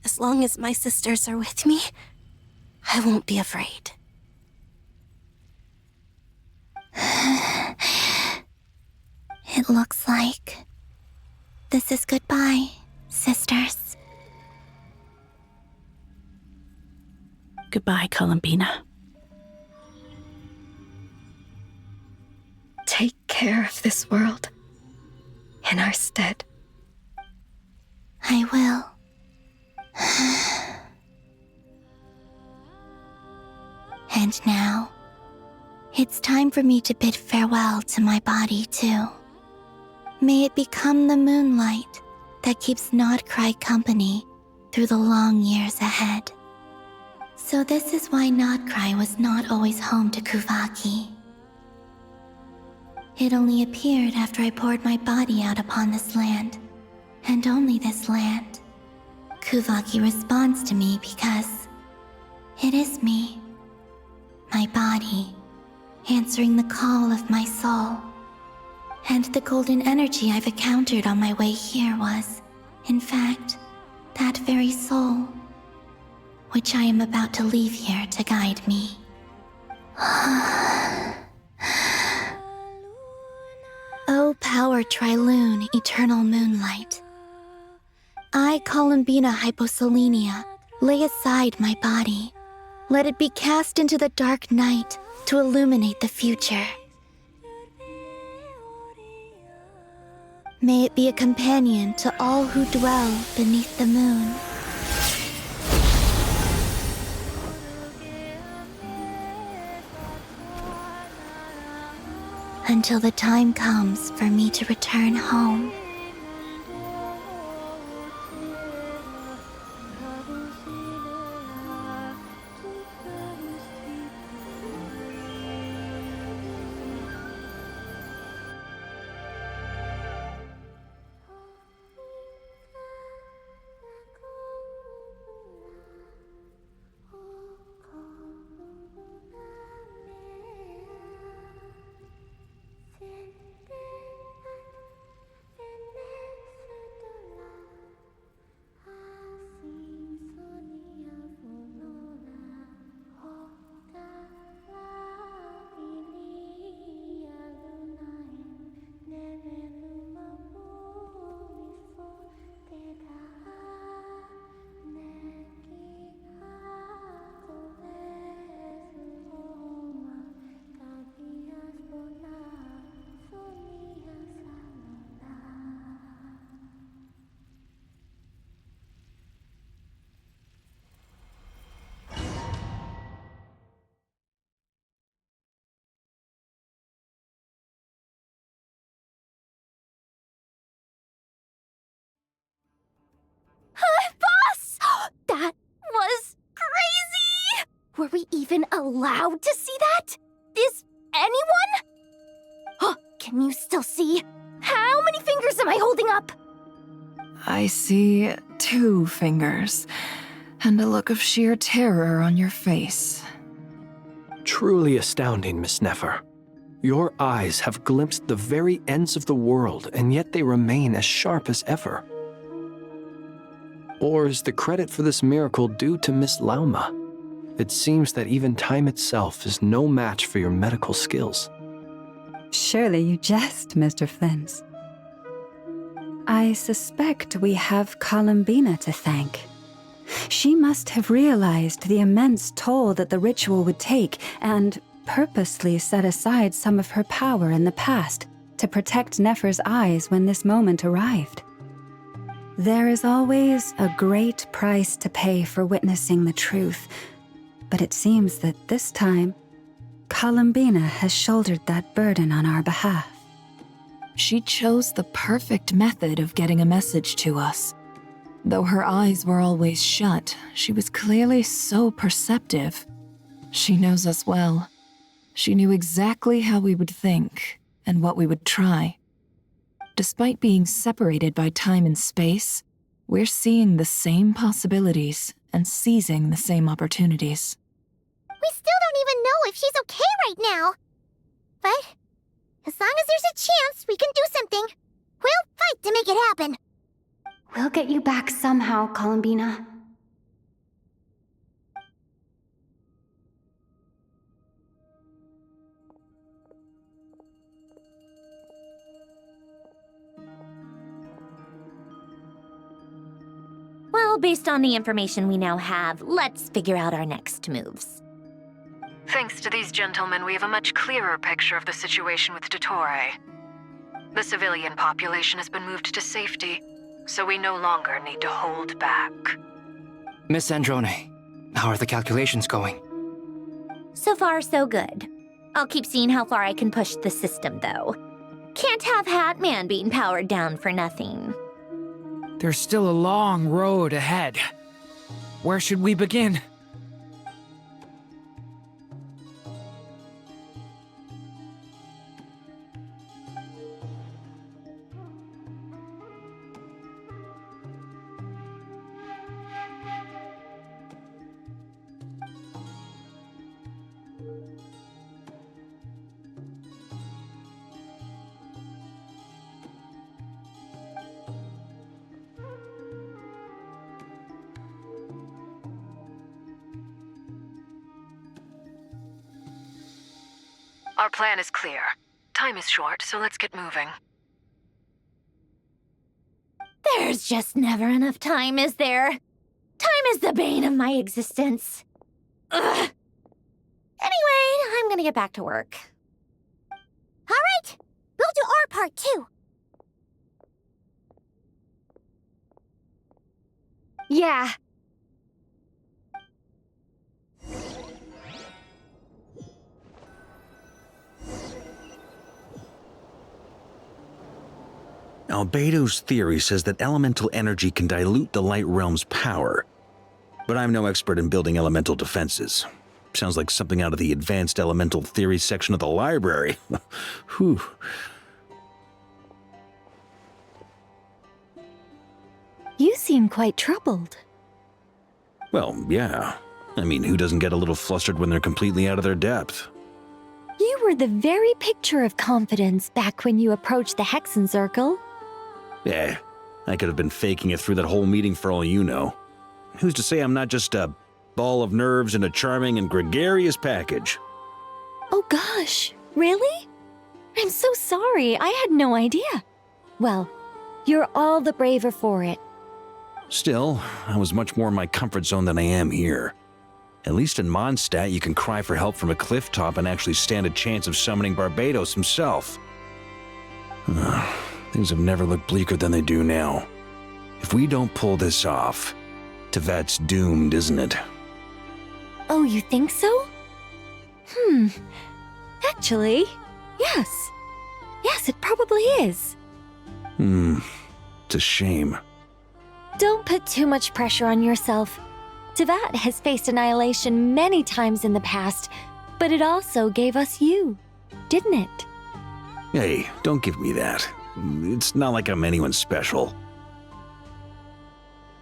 As long as my sisters are with me, I won't be afraid. It looks like this is goodbye, sisters. Goodbye, Columbina. Take care of this world in our stead. I will. And now, it's time for me to bid farewell to my body, too. May it become the moonlight that keeps Nod-Krai company through the long years ahead. So this is why Nod-Krai was not always home to Kuvaki. It only appeared after I poured my body out upon this land, and only this land. Kuvaki responds to me because it is me, my body, answering the call of my soul. And the golden energy I've encountered on my way here was, in fact, that very soul, which I am about to leave here to guide me. O power Tri-Lune, eternal moonlight. I, Columbina hyposelenia, lay aside my body. Let it be cast into the dark night to illuminate the future. May it be a companion to all who dwell beneath the moon. Until the time comes for me to return home. Boss! That was crazy! Were we even allowed to see that? Is anyone? Can you still see? How many fingers am I holding up? I see 2 fingers, and a look of sheer terror on your face. Truly astounding, Miss Nefer. Your eyes have glimpsed the very ends of the world, and yet they remain as sharp as ever. Or is the credit for this miracle due to Miss Lauma? It seems that even time itself is no match for your medical skills. Surely you jest, Mr. Flins. I suspect we have Columbina to thank. She must have realized the immense toll that the ritual would take and purposely set aside some of her power in the past to protect Nefer's eyes when this moment arrived. There is always a great price to pay for witnessing the truth, but it seems that this time, Columbina has shouldered that burden on our behalf. She chose the perfect method of getting a message to us. Though her eyes were always shut, she was clearly so perceptive. She knows us well. She knew exactly how we would think and what we would try. Despite being separated by time and space, we're seeing the same possibilities and seizing the same opportunities. We still don't even know if she's okay right now. But as long as there's a chance we can do something, we'll fight to make it happen. We'll get you back somehow, Columbina. Well, based on the information we now have, let's figure out our next moves. Thanks to these gentlemen, we have a much clearer picture of the situation with Dottore. The civilian population has been moved to safety, so we no longer need to hold back. Miss Androne, how are the calculations going? So far, so good. I'll keep seeing how far I can push the system, though. Can't have Hatman being powered down for nothing. There's still a long road ahead. Where should we begin? Our plan is clear. Time is short, so let's get moving. There's just never enough time, is there? Time is the bane of my existence. Ugh. Anyway, I'm gonna get back to work. All right, we'll do our part too. Yeah. Albedo's theory says that elemental energy can dilute the light realm's power. But I'm no expert in building elemental defenses. Sounds like something out of the advanced elemental theory section of the library. Whew. You seem quite troubled. Well, yeah. I mean, who doesn't get a little flustered when they're completely out of their depth? You were the very picture of confidence back when you approached the Hexen Circle. I could have been faking it through that whole meeting for all you know. Who's to say I'm not just a ball of nerves in a charming and gregarious package? Oh gosh, really? I'm so sorry, I had no idea. Well, you're all the braver for it. Still, I was much more in my comfort zone than I am here. At least in Mondstadt, you can cry for help from a cliff top and actually stand a chance of summoning Barbados himself. Things have never looked bleaker than they do now. If we don't pull this off, Teyvat's doomed, isn't it? Oh, you think so? Actually, yes. Yes, it probably is. It's a shame. Don't put too much pressure on yourself. Teyvat has faced annihilation many times in the past, but it also gave us you, didn't it? Hey, don't give me that. It's not like I'm anyone special.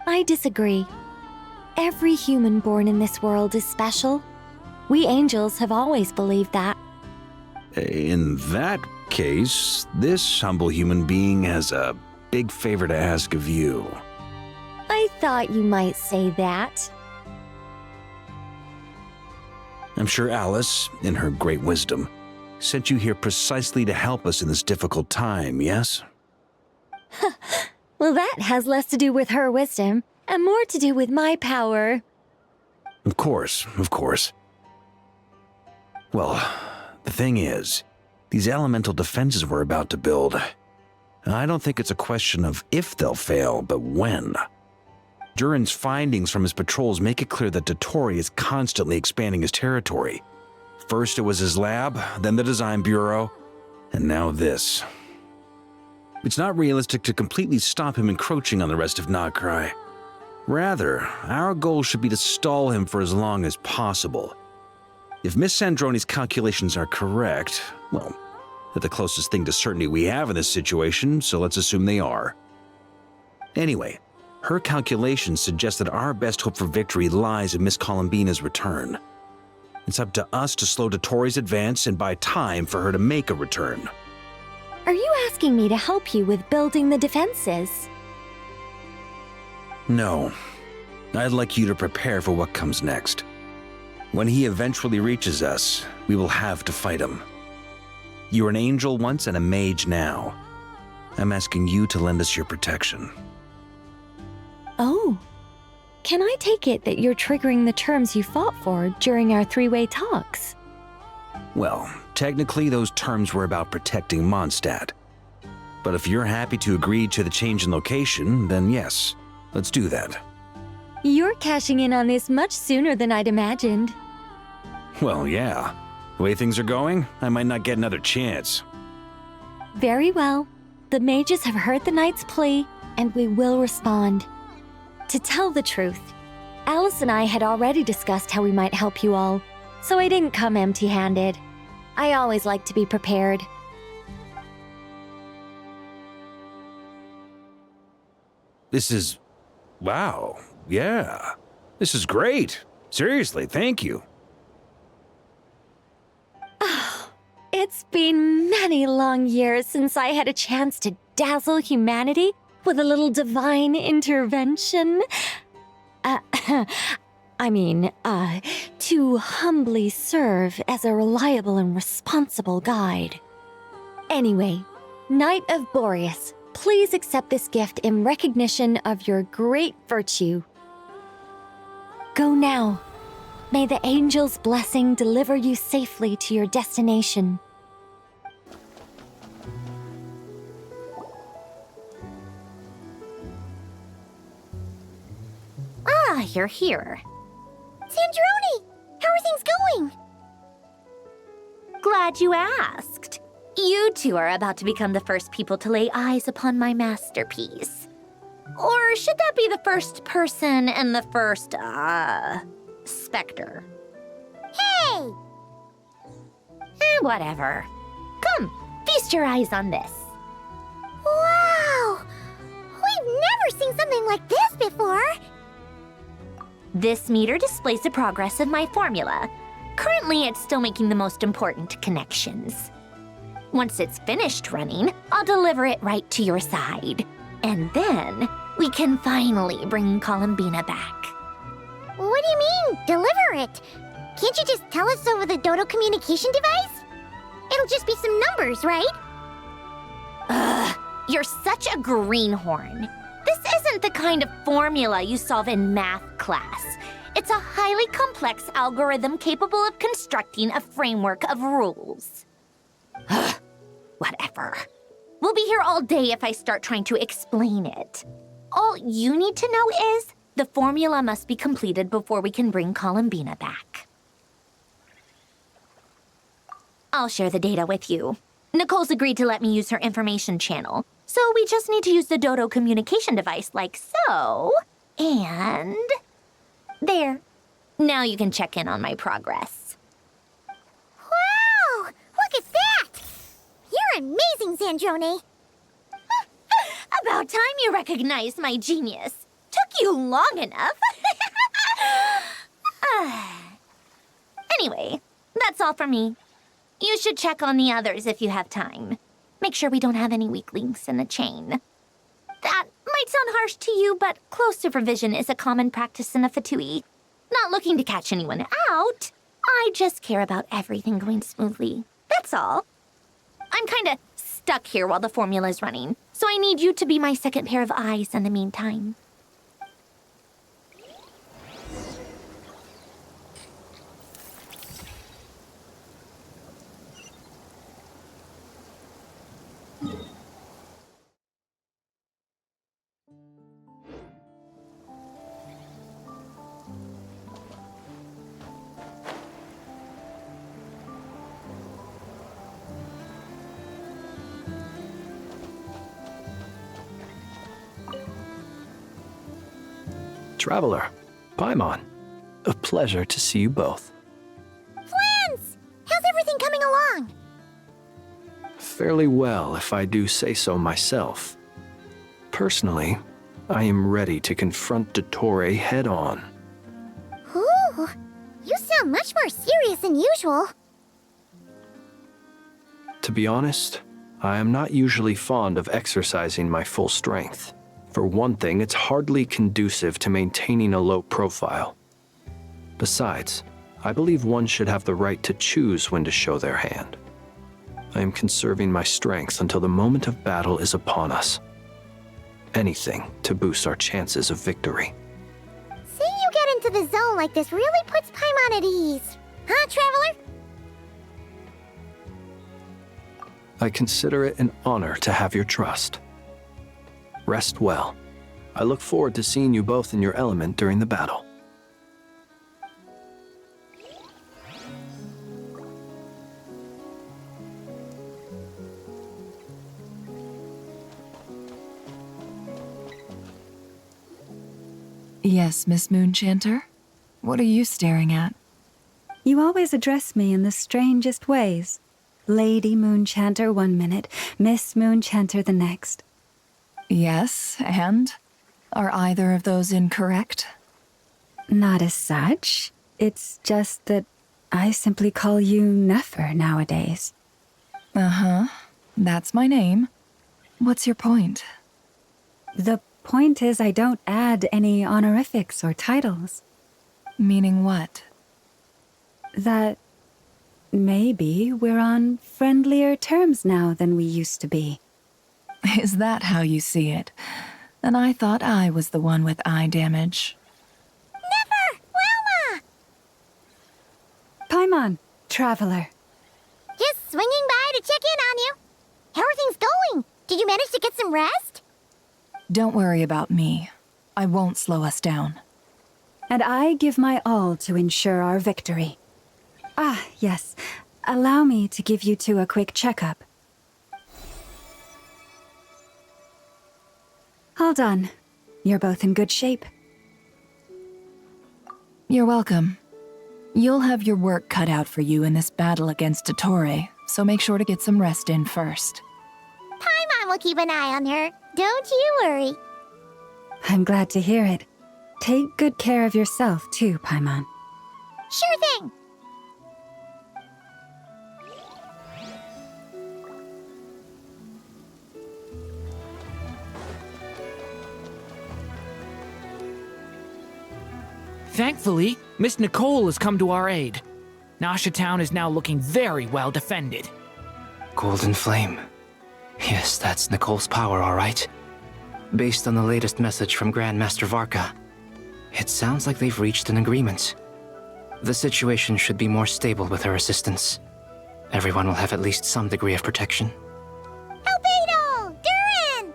I disagree. Every human born in this world is special. We angels have always believed that. In that case, this humble human being has a big favor to ask of you. I thought you might say that. I'm sure Alice, in her great wisdom, sent you here precisely to help us in this difficult time, yes? Well, that has less to do with her wisdom and more to do with my power. Of course, of course. Well, the thing is, these elemental defenses we're about to build, I don't think it's a question of if they'll fail, but when. Durin's findings from his patrols make it clear that Dottore is constantly expanding his territory. First it was his lab, then the design bureau, and now this. It's not realistic to completely stop him encroaching on the rest of Nod-Krai. Rather, our goal should be to stall him for as long as possible. If Miss Sandroni's calculations are correct, well, they're the closest thing to certainty we have in this situation, so let's assume they are. Anyway, her calculations suggest that our best hope for victory lies in Miss Columbina's return. It's up to us to slow Dottore's advance and buy time for her to make a return. Are you asking me to help you with building the defenses? No. I'd like you to prepare for what comes next. When he eventually reaches us, we will have to fight him. You were an angel once and a mage now. I'm asking you to lend us your protection. Oh. Can I take it that you're triggering the terms you fought for during our three-way talks? Well, technically those terms were about protecting Mondstadt. But if you're happy to agree to the change in location, then yes, let's do that. You're cashing in on this much sooner than I'd imagined. Well, yeah. The way things are going, I might not get another chance. Very well. The mages have heard the knight's plea, and we will respond. To tell the truth, Alice and I had already discussed how we might help you all, so I didn't come empty-handed. I always like to be prepared. This is... wow. Yeah. This is great. Seriously, thank you. It's been many long years since I had a chance to dazzle humanity with a little divine intervention. To humbly serve as a reliable and responsible guide. Anyway, Knight of Boreas, please accept this gift in recognition of your great virtue. Go now. May the angel's blessing deliver you safely to your destination. Ah, you're here. Sandrone! How are things going? Glad you asked. You two are about to become the first people to lay eyes upon my masterpiece. Or should that be the first person and the first, specter? Hey! Whatever. Come, feast your eyes on this. Wow! We've never seen something like this before! This meter displays the progress of my formula. Currently, it's still making the most important connections. Once it's finished running, I'll deliver it right to your side. And then, we can finally bring Columbina back. What do you mean, deliver it? Can't you just tell us over the Dodo communication device? It'll just be some numbers, right? Ugh, you're such a greenhorn. This isn't the kind of formula you solve in math class. It's a highly complex algorithm capable of constructing a framework of rules. Ugh, whatever. We'll be here all day if I start trying to explain it. All you need to know is the formula must be completed before we can bring Columbina back. I'll share the data with you. Nicole's agreed to let me use her information channel, so we just need to use the Dodo communication device like so, and... there. Now you can check in on my progress. Wow! Look at that! You're amazing, Sandrone! About time you recognized my genius. Took you long enough. Anyway, that's all for me. You should check on the others if you have time. Make sure we don't have any weak links in the chain. That might sound harsh to you, but close supervision is a common practice in a Fatui. Not looking to catch anyone out. I just care about everything going smoothly. That's all. I'm kinda stuck here while the formula's running, so I need you to be my second pair of eyes in the meantime. Traveler, Paimon, a pleasure to see you both. Flans! How's everything coming along? Fairly well, if I do say so myself. Personally, I am ready to confront Dottore head-on. Ooh, you sound much more serious than usual. To be honest, I am not usually fond of exercising my full strength. For one thing, it's hardly conducive to maintaining a low profile. Besides, I believe one should have the right to choose when to show their hand. I am conserving my strength until the moment of battle is upon us. Anything to boost our chances of victory. Seeing you get into the zone like this really puts Paimon at ease. Huh, Traveler? I consider it an honor to have your trust. Rest well. I look forward to seeing you both in your element during the battle. Yes, Miss Moonchanter? What are you staring at? You always address me in the strangest ways. Lady Moonchanter 1 minute, Miss Moonchanter the next. Yes, and? Are either of those incorrect? Not as such. It's just that I simply call you Nefer nowadays. Uh-huh. That's my name. What's your point? The point is I don't add any honorifics or titles. Meaning what? That maybe we're on friendlier terms now than we used to be. Is that how you see it? And I thought I was the one with eye damage. Never! Wilma! Paimon, traveler. Just swinging by to check in on you. How are things going? Did you manage to get some rest? Don't worry about me. I won't slow us down. And I give my all to ensure our victory. Ah, yes. Allow me to give you two a quick checkup. All done. You're both in good shape. You're welcome. You'll have your work cut out for you in this battle against Dottore, so make sure to get some rest in first. Paimon will keep an eye on her. Don't you worry. I'm glad to hear it. Take good care of yourself, too, Paimon. Sure thing. Thankfully, Miss Nicole has come to our aid. Nasha Town is now looking very well defended. Golden Flame. Yes, that's Nicole's power, all right. Based on the latest message from Grandmaster Varka, it sounds like they've reached an agreement. The situation should be more stable with her assistance. Everyone will have at least some degree of protection. Albedo! Durin!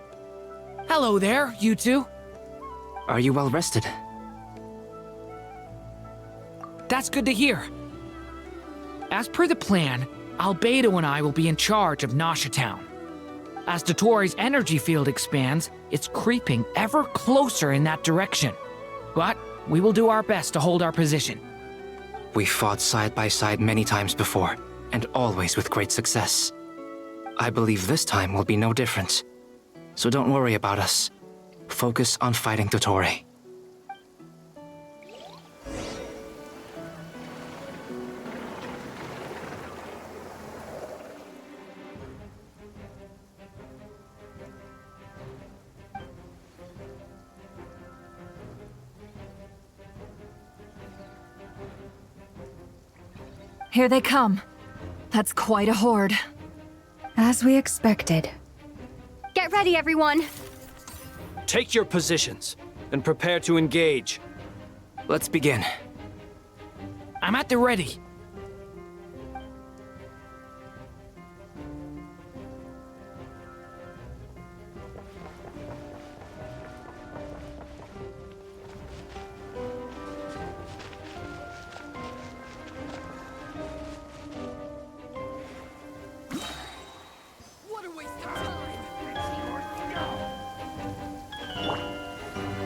Hello there, you two. Are you well rested? That's good to hear. As per the plan, Albedo and I will be in charge of Nasha Town. As Dottore's energy field expands, it's creeping ever closer in that direction. But we will do our best to hold our position. We fought side by side many times before, and always with great success. I believe this time will be no different. So don't worry about us. Focus on fighting Dottore. Here they come. That's quite a horde. As we expected. Get ready, everyone. Take your positions and prepare to engage. Let's begin. I'm at the ready.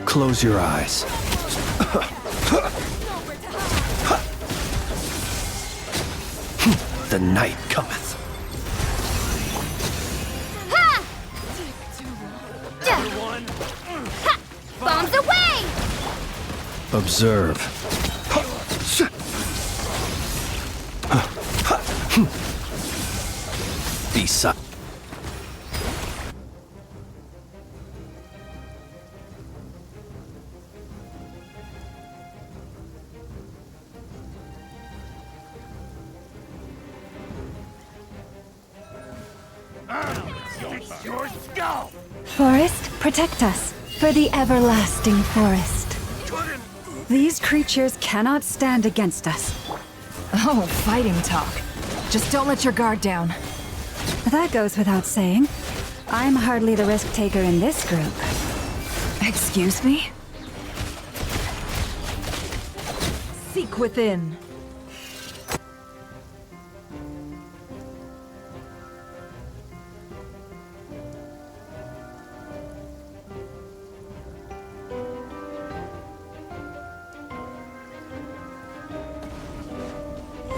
Close your eyes. The night cometh. Ha! Ha! Bombs away! Observe. Be silent. Forest, protect us, for the everlasting forest. These creatures cannot stand against us. Oh, fighting talk. Just don't let your guard down. That goes without saying. I'm hardly the risk taker in this group. Excuse me? Seek within.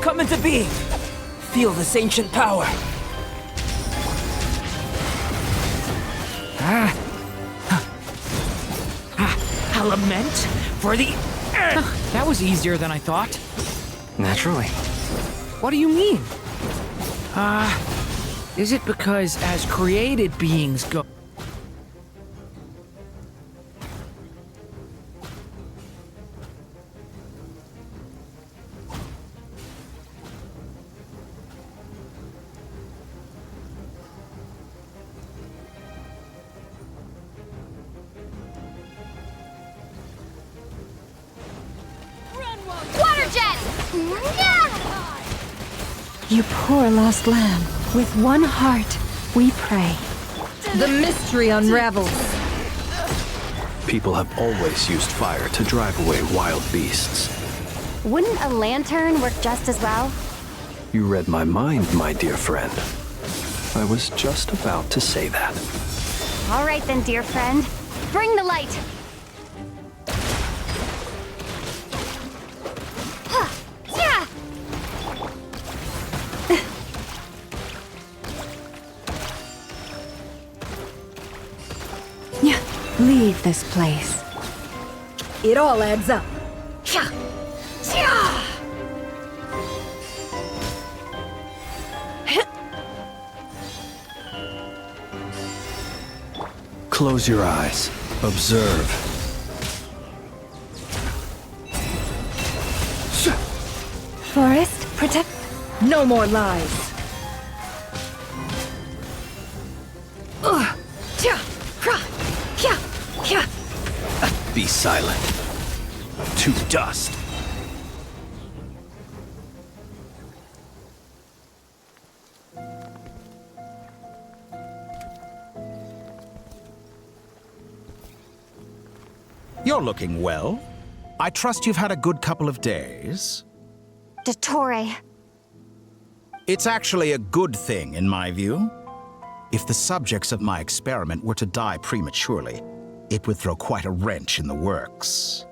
Come into being! Feel this ancient power! A lament for the... That was easier than I thought. Naturally. What do you mean? Is it because as created beings go... You poor lost lamb. With one heart, we pray. The mystery unravels. People have always used fire to drive away wild beasts. Wouldn't a lantern work just as well? You read my mind, my dear friend. I was just about to say that. All right then, dear friend. Bring the light. Leave this place. It all adds up. Close your eyes. Observe. Forest, protect. No more lies. Be silent. To dust. You're looking well. I trust you've had a good couple of days. Dottore. It's actually a good thing, in my view. If the subjects of my experiment were to die prematurely, it would throw quite a wrench in the works.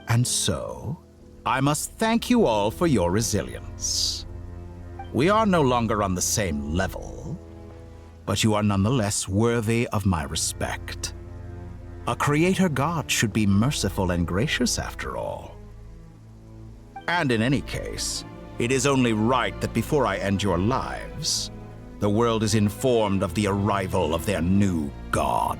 And so, I must thank you all for your resilience. We are no longer on the same level, but you are nonetheless worthy of my respect. A creator god should be merciful and gracious after all. And in any case, it is only right that before I end your lives, the world is informed of the arrival of their new god.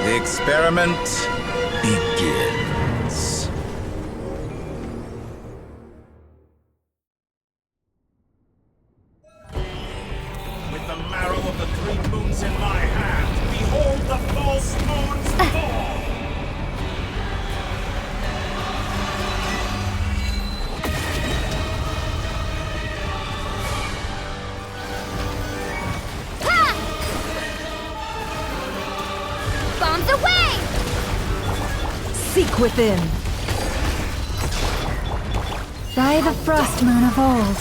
The experiment begins. With the marrow of the three moons in my hand, behold the false moon's fall! Bombs away! Seek within. By the frost moon of old.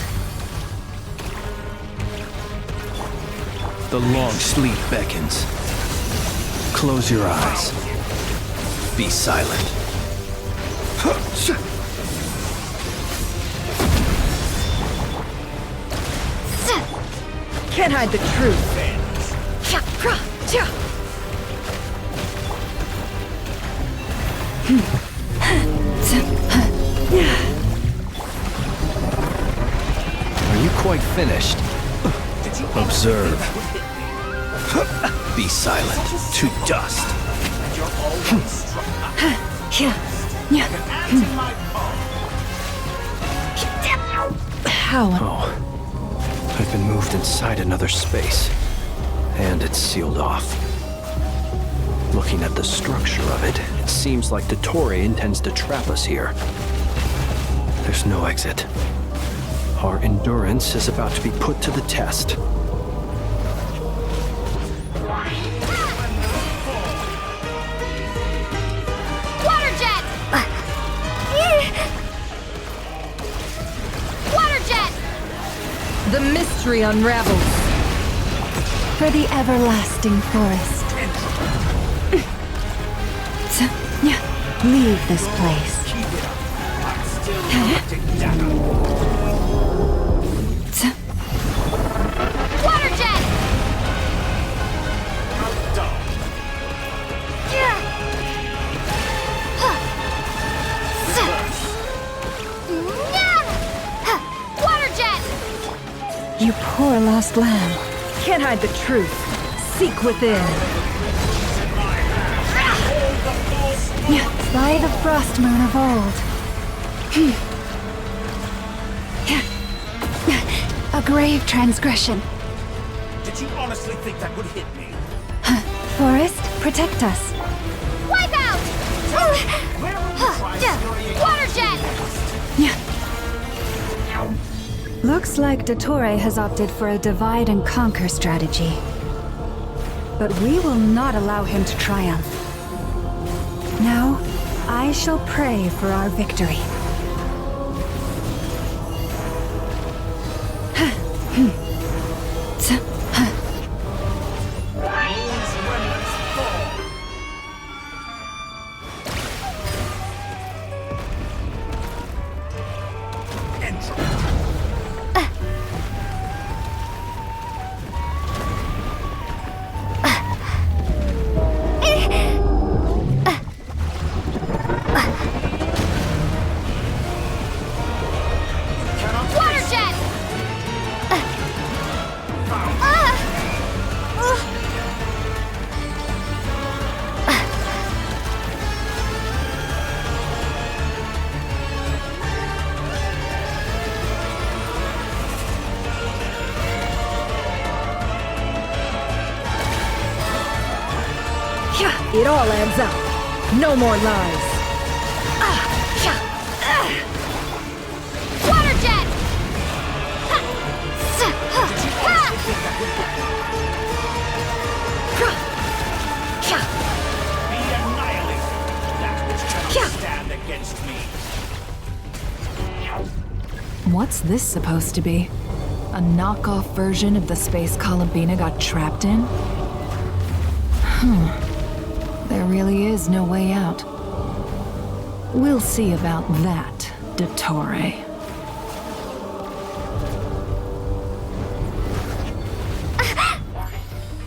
The long sleep beckons. Close your eyes. Be silent. Can't hide the truth. Are you quite finished? Observe. Be silent. To dust. How? Oh. I've been moved inside another space. And it's sealed off. Looking at the structure of it, it seems like Dottore intends to trap us here. There's no exit. Our endurance is about to be put to the test. Water jet! mystery unravels. For the everlasting forest. Leave this place. Water jet! Water jet! You poor lost lamb. Can't hide the truth. Seek within. By the frost moon of old. A grave transgression. Did you honestly think that would hit me? Forest, protect us. Wipe out! Water jet! Looks like Dottore has opted for a divide and conquer strategy. But we will not allow him to triumph. Now, I shall pray for our victory. It all adds up. No more lies. Water jet! Be annihilated. That which cannot stand against me. What's this supposed to be? A knockoff version of the space Columbina got trapped in? There really is no way out. We'll see about that, Dottore.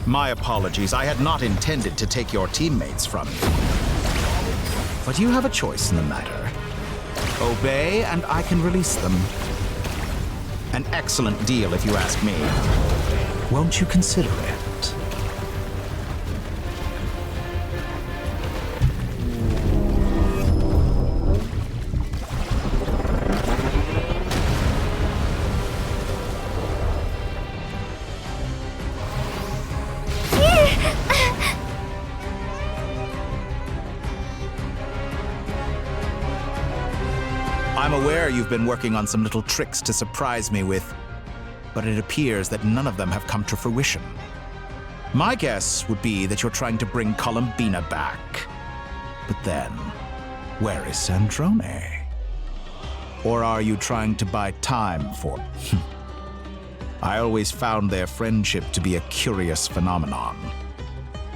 My apologies. I had not intended to take your teammates from you. But you have a choice in the matter. Obey, and I can release them. An excellent deal, if you ask me. Won't you consider it? I'm aware you've been working on some little tricks to surprise me with, but it appears that none of them have come to fruition. My guess would be that you're trying to bring Columbina back. But then, where is Sandrone? Or are you trying to buy time for... I always found their friendship to be a curious phenomenon.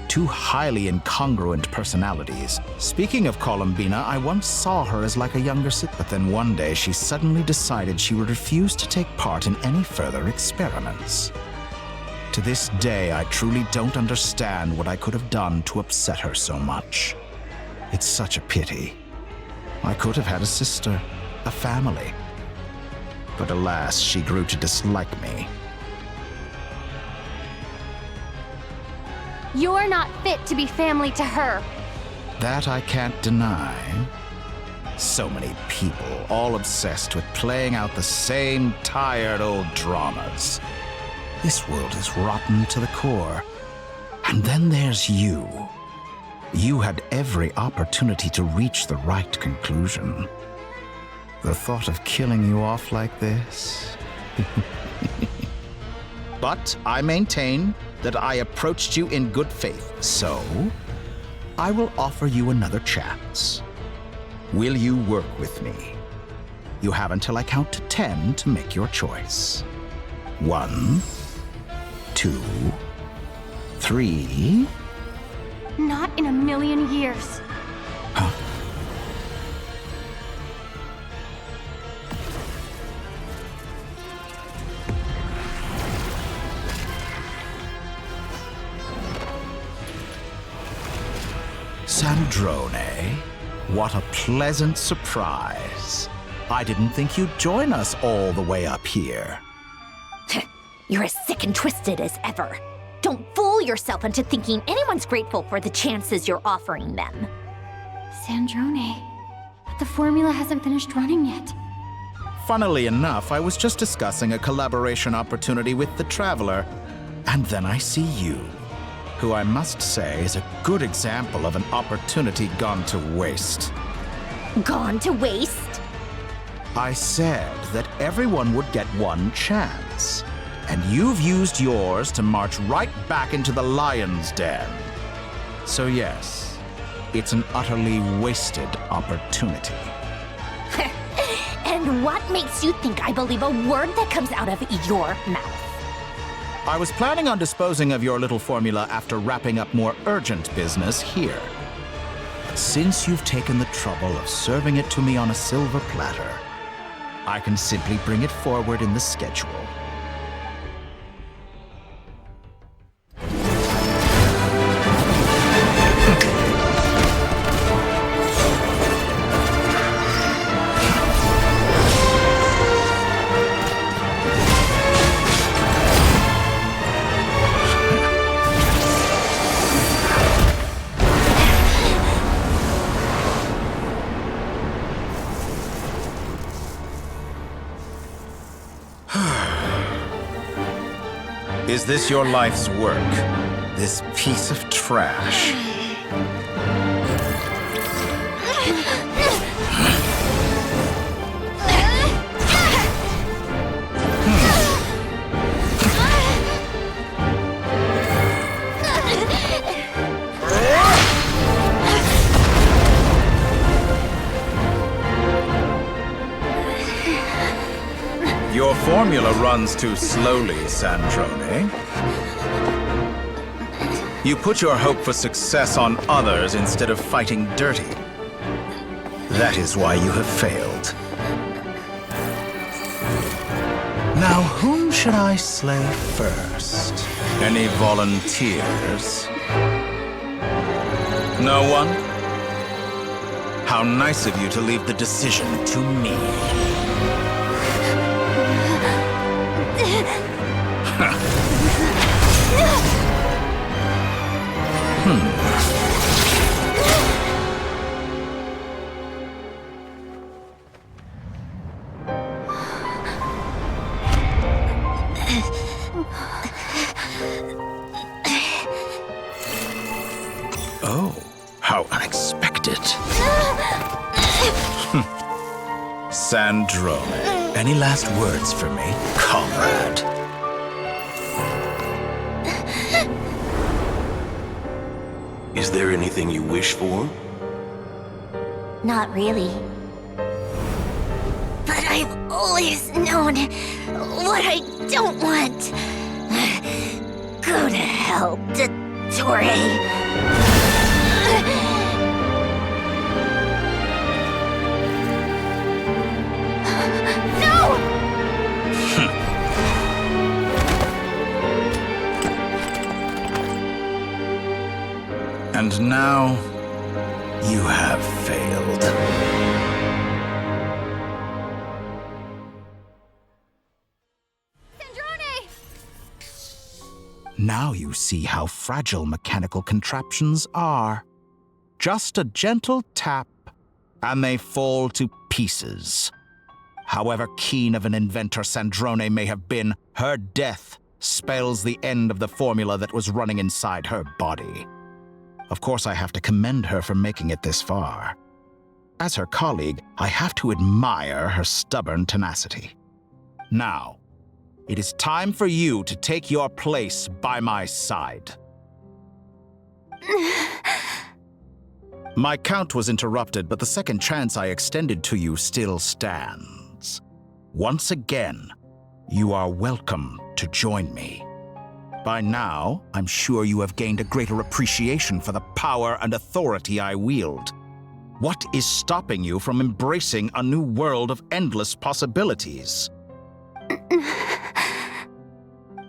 Two highly incongruent personalities. Speaking of Columbina, I once saw her as like a younger sister, but then one day she suddenly decided she would refuse to take part in any further experiments. To this day, I truly don't understand what I could have done to upset her so much. It's such a pity. I could have had a sister, a family. But alas, she grew to dislike me. You're not fit to be family to her. That I can't deny. So many people, all obsessed with playing out the same tired old dramas. This world is rotten to the core. And then there's you. You had every opportunity to reach the right conclusion. The thought of killing you off like this? But I maintain that I approached you in good faith, so I will offer you another chance. Will you work with me? You have until I count to 10 to make your choice. 1, 2, 3. Not in a million years. Huh? Sandrone, what a pleasant surprise. I didn't think you'd join us all the way up here. You're as sick and twisted as ever. Don't fool yourself into thinking anyone's grateful for the chances you're offering them. Sandrone, but the formula hasn't finished running yet. Funnily enough, I was just discussing a collaboration opportunity with the Traveler, and then I see you, who I must say is a good example of an opportunity gone to waste. Gone to waste? I said that everyone would get one chance, and you've used yours to march right back into the lion's den. So yes, it's an utterly wasted opportunity. And what makes you think I believe a word that comes out of your mouth? I was planning on disposing of your little formula after wrapping up more urgent business here. But since you've taken the trouble of serving it to me on a silver platter, I can simply bring it forward in the schedule. Is this your life's work? This piece of trash? Your formula runs too slowly, Sandrone. You put your hope for success on others instead of fighting dirty. That is why you have failed. Now, whom should I slay first? Any volunteers? No one? How nice of you to leave the decision to me. Oh, how unexpected. Sandrone, any last words for me, comrade? Is there anything you wish for? Not really. But I've always known what I don't want. Go to hell, Dottore. And now, you have failed. Sandrone! Now you see how fragile mechanical contraptions are. Just a gentle tap, and they fall to pieces. However keen of an inventor Sandrone may have been, her death spells the end of the formula that was running inside her body. Of course, I have to commend her for making it this far. As her colleague, I have to admire her stubborn tenacity. Now, it is time for you to take your place by my side. My count was interrupted, but the second chance I extended to you still stands. Once again, You are welcome to join me. By now, I'm sure you have gained a greater appreciation for the power and authority I wield. What is stopping you from embracing a new world of endless possibilities?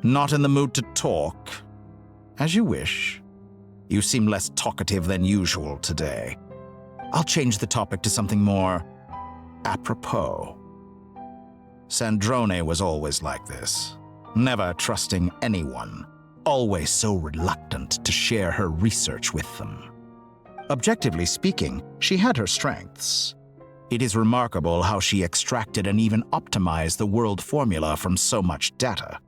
Not in the mood to talk? As you wish. You seem less talkative than usual today. I'll change the topic to something more apropos. Sandrone was always like this, never trusting anyone, always so reluctant to share her research with them. Objectively speaking, she had her strengths. It is remarkable how she extracted and even optimized the world formula from so much data.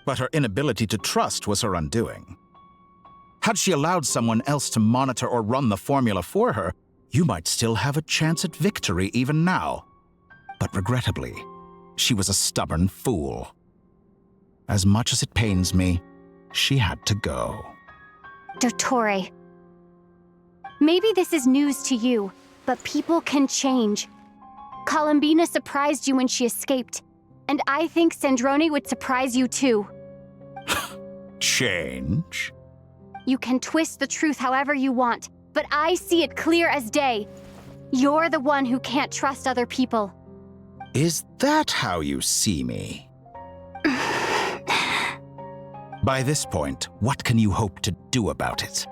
But her inability to trust was her undoing. Had she allowed someone else to monitor or run the formula for her, you might still have a chance at victory even now. But regrettably, she was a stubborn fool. As much as it pains me, she had to go. Dottore. Maybe this is news to you, but people can change. Columbina surprised you when she escaped, and I think Sandrone would surprise you too. Change? You can twist the truth however you want, but I see it clear as day. You're the one who can't trust other people. Is that how you see me? By this point, what can you hope to do about it?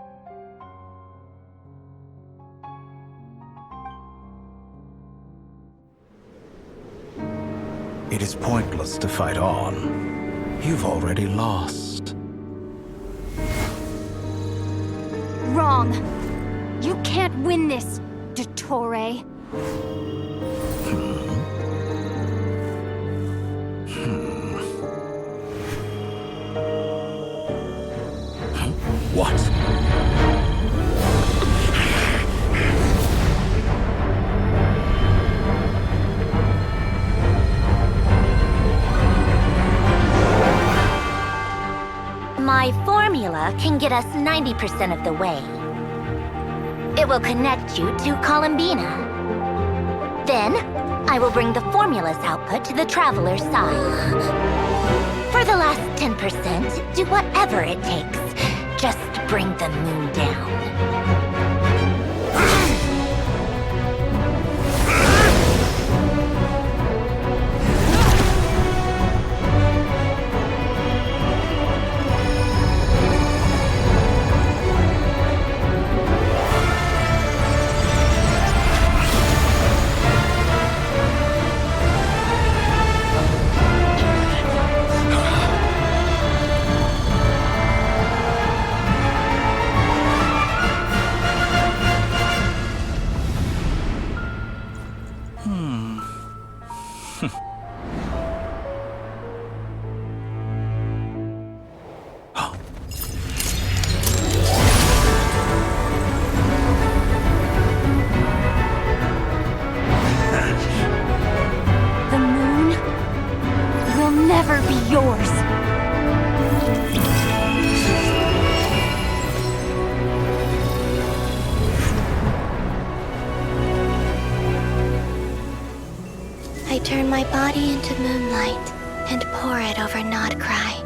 It is pointless to fight on. You've already lost. Wrong. You can't win this, Dottore. What? My formula can get us 90% of the way. It will connect you to Columbina. Then, I will bring the formula's output to the Traveler's side. For the last 10%, do whatever it takes. Just bring the moon down. Turn my body into moonlight and pour it over Nod-Krai.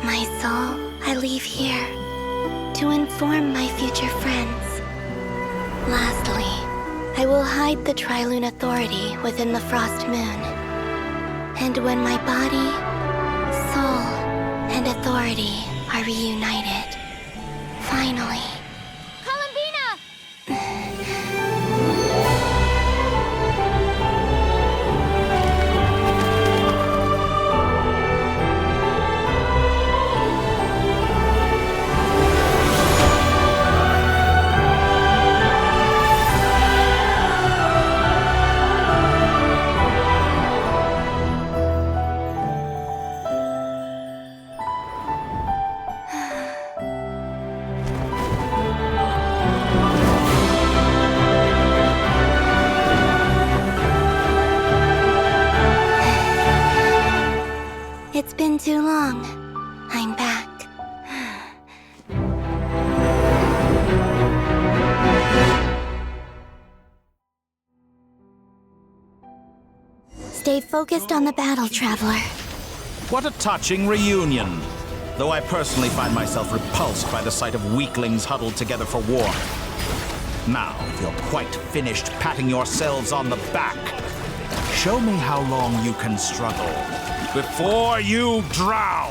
My soul, I leave here to inform my future friends. Lastly, I will hide the Trilune Authority within the Frost Moon. And when my body, soul, and authority are reunited, finally... It's been too long. I'm back. Stay Stay focused on the battle, Traveler. What a touching reunion. Though I personally find myself repulsed by the sight of weaklings huddled together for war. Now, if you're quite finished patting yourselves on the back, show me how long you can struggle before you drown.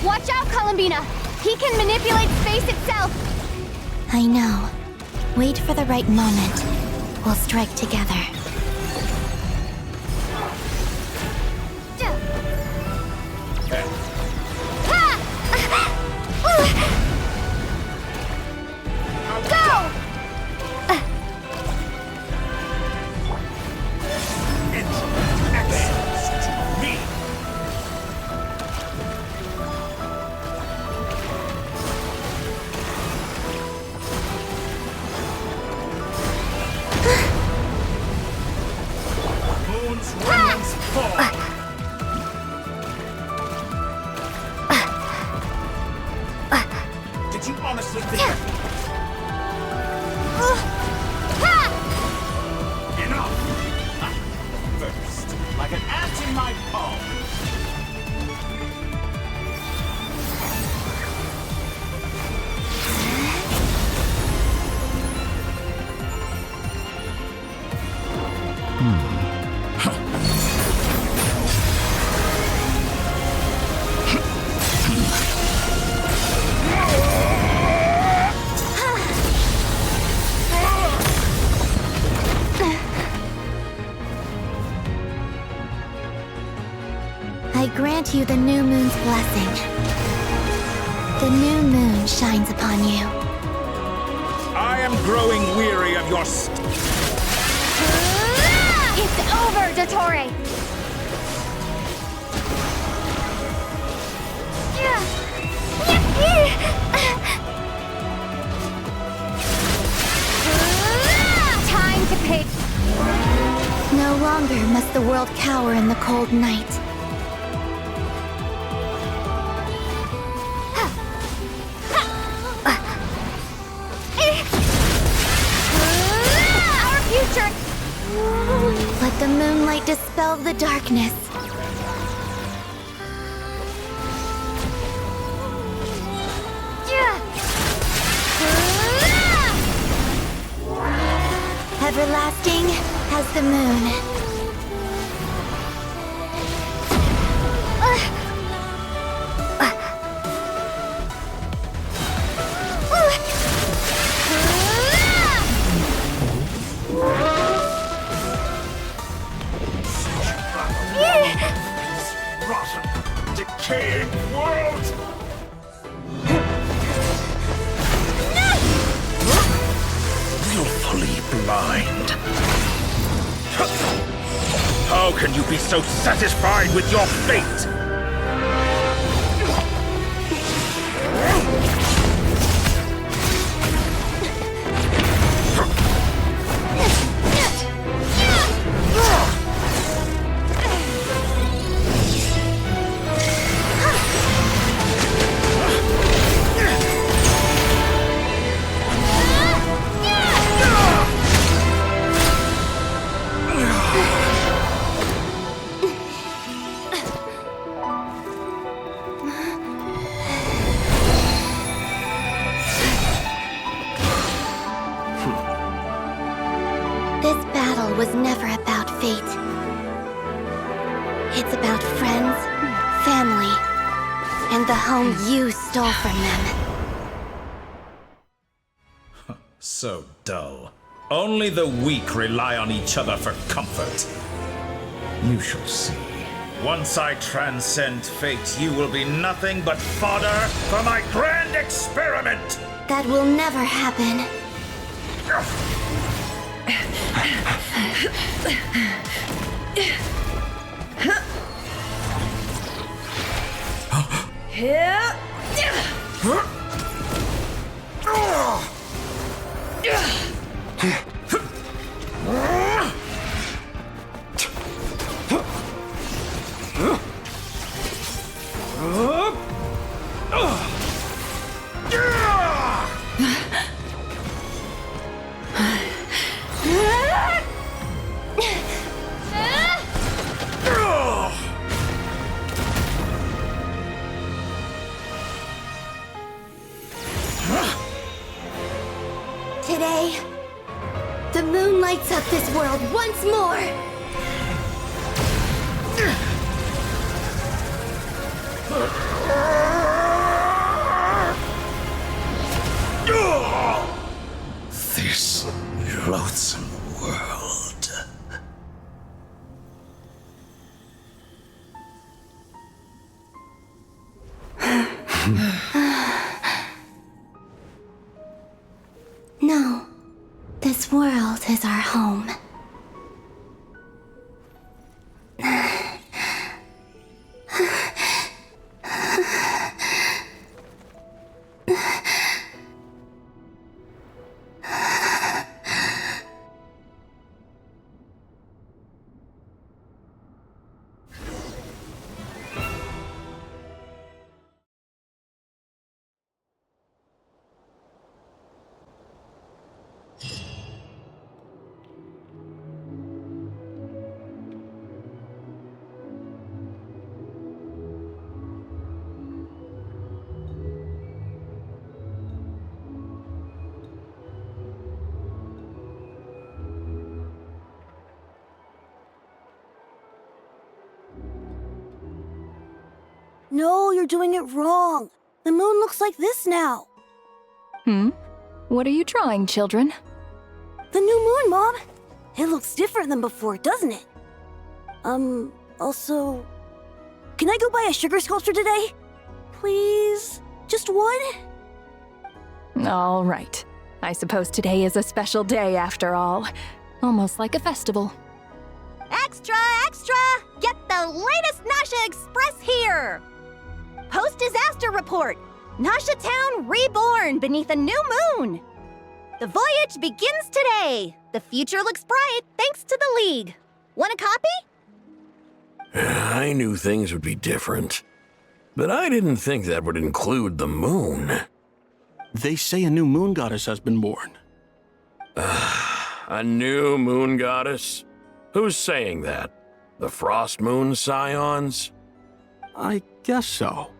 Watch out, Columbina! He can manipulate space itself! I know. Wait for the right moment. We'll strike together. Go! Moon's remnants fall. Did you honestly think that? Enough! First, like an ant in my palm. I grant you the new moon's blessing. The new moon shines upon you. I am growing weary of your It's over, Dottore! Time to pick! No longer must the world cower in the cold night. Our future! Let the moonlight dispel the darkness. Everlasting as the moon. Rotten, decaying world! Willfully blind. How can you be so satisfied with your fate? This battle was never about fate. It's about friends, family, and the home you stole from them. So dull. Only the weak rely on each other for comfort. You shall see. Once I transcend fate, you will be nothing but fodder for my grand experiment! That will never happen. today. The moon lights up this world once more. This loathsome world. No, this world is our home. No, you're doing it wrong. The moon looks like this now. What are you drawing, children? The new moon, Mom. It looks different than before, doesn't it? Also... Can I go buy a sugar sculpture today? Please? Just one? All right. I suppose today is a special day after all. Almost like a festival. Extra, extra! Get the latest Nasha Express here! Post-disaster report! Nasha Town reborn beneath a new moon! The voyage begins today! The future looks bright thanks to the League. Want a copy? I knew things would be different, but I didn't think that would include the moon. They say a new moon goddess has been born. A new moon goddess? Who's saying that? The Frost Moon Scions? I guess so.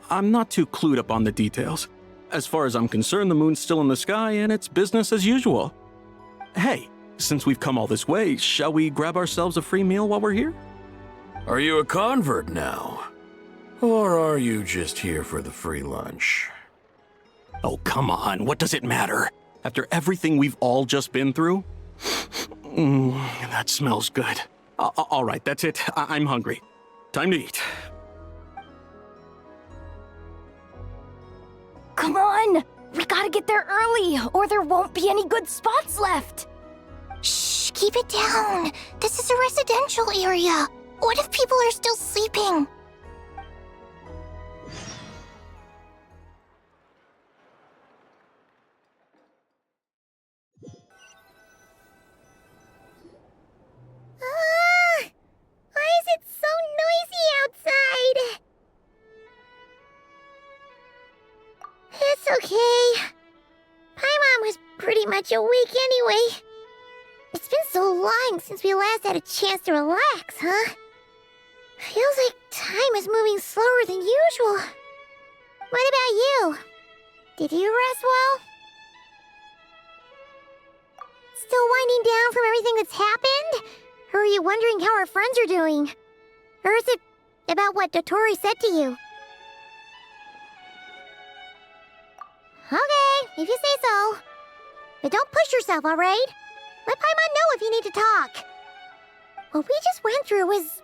I'm not too clued up on the details. As far as I'm concerned, the moon's still in the sky and it's business as usual. Hey, since we've come all this way, shall we grab ourselves a free meal while we're here? Are you a convert now? Or are you just here for the free lunch? Oh, come on, what does it matter? After everything we've all just been through? That smells good. All right, that's it. I'm hungry. Time to eat. Come on! We gotta get there early, or there won't be any good spots left! Shh, keep it down. This is a residential area. What if people are still sleeping? Why is it so noisy outside? It's okay. Paimon was pretty much awake anyway. It's been so long since we last had a chance to relax, huh? Feels like time is moving slower than usual. What about you? Did you rest well? Still winding down from everything that's happened? Or are you wondering how our friends are doing? Or is it about what Dotori said to you? Okay, if you say so. But don't push yourself, alright? Let Paimon know if you need to talk. What we just went through was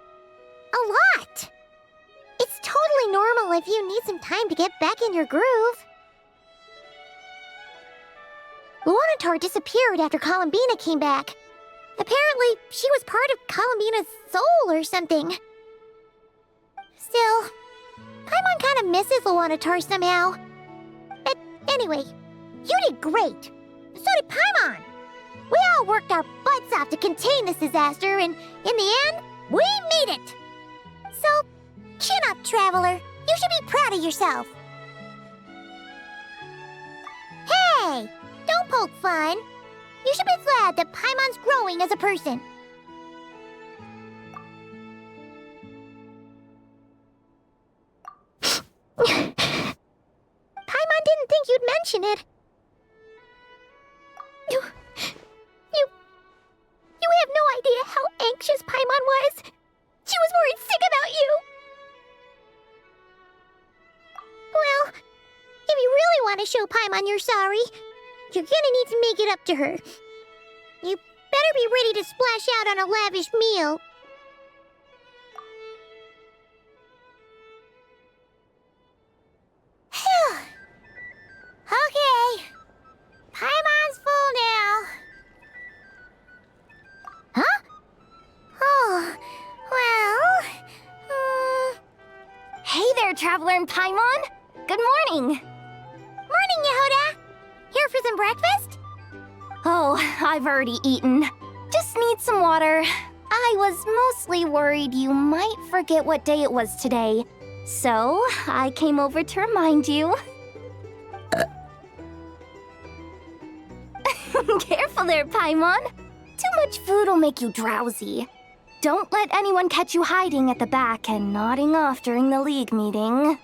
a lot. It's totally normal if you need some time to get back in your groove. Luanatar disappeared after Columbina came back. Apparently, she was part of Columbina's soul or something. Still, Paimon kind of misses Luanatar somehow. But anyway, you did great. So did Paimon. We all worked our butts off to contain this disaster, and in the end, we made it. So, chin up, Traveler. You should be proud of yourself. Hey, don't poke fun. You should be glad that Paimon's growing as a person. Paimon didn't think you'd mention it. anxious Paimon was. She was worried sick about you. Well, if you really want to show Paimon you're sorry, you're gonna need to make it up to her. You better be ready to splash out on a lavish meal. Phew. Okay. Paimon's full now. Huh? Oh, well... Hey there, Traveler and Paimon! Good morning! Morning, Yehuda! Here for some breakfast? Oh, I've already eaten. Just need some water. I was mostly worried you might forget what day it was today. So, I came over to remind you. Careful there, Paimon. Too much food will make you drowsy. Don't let anyone catch you hiding at the back and nodding off during the League meeting.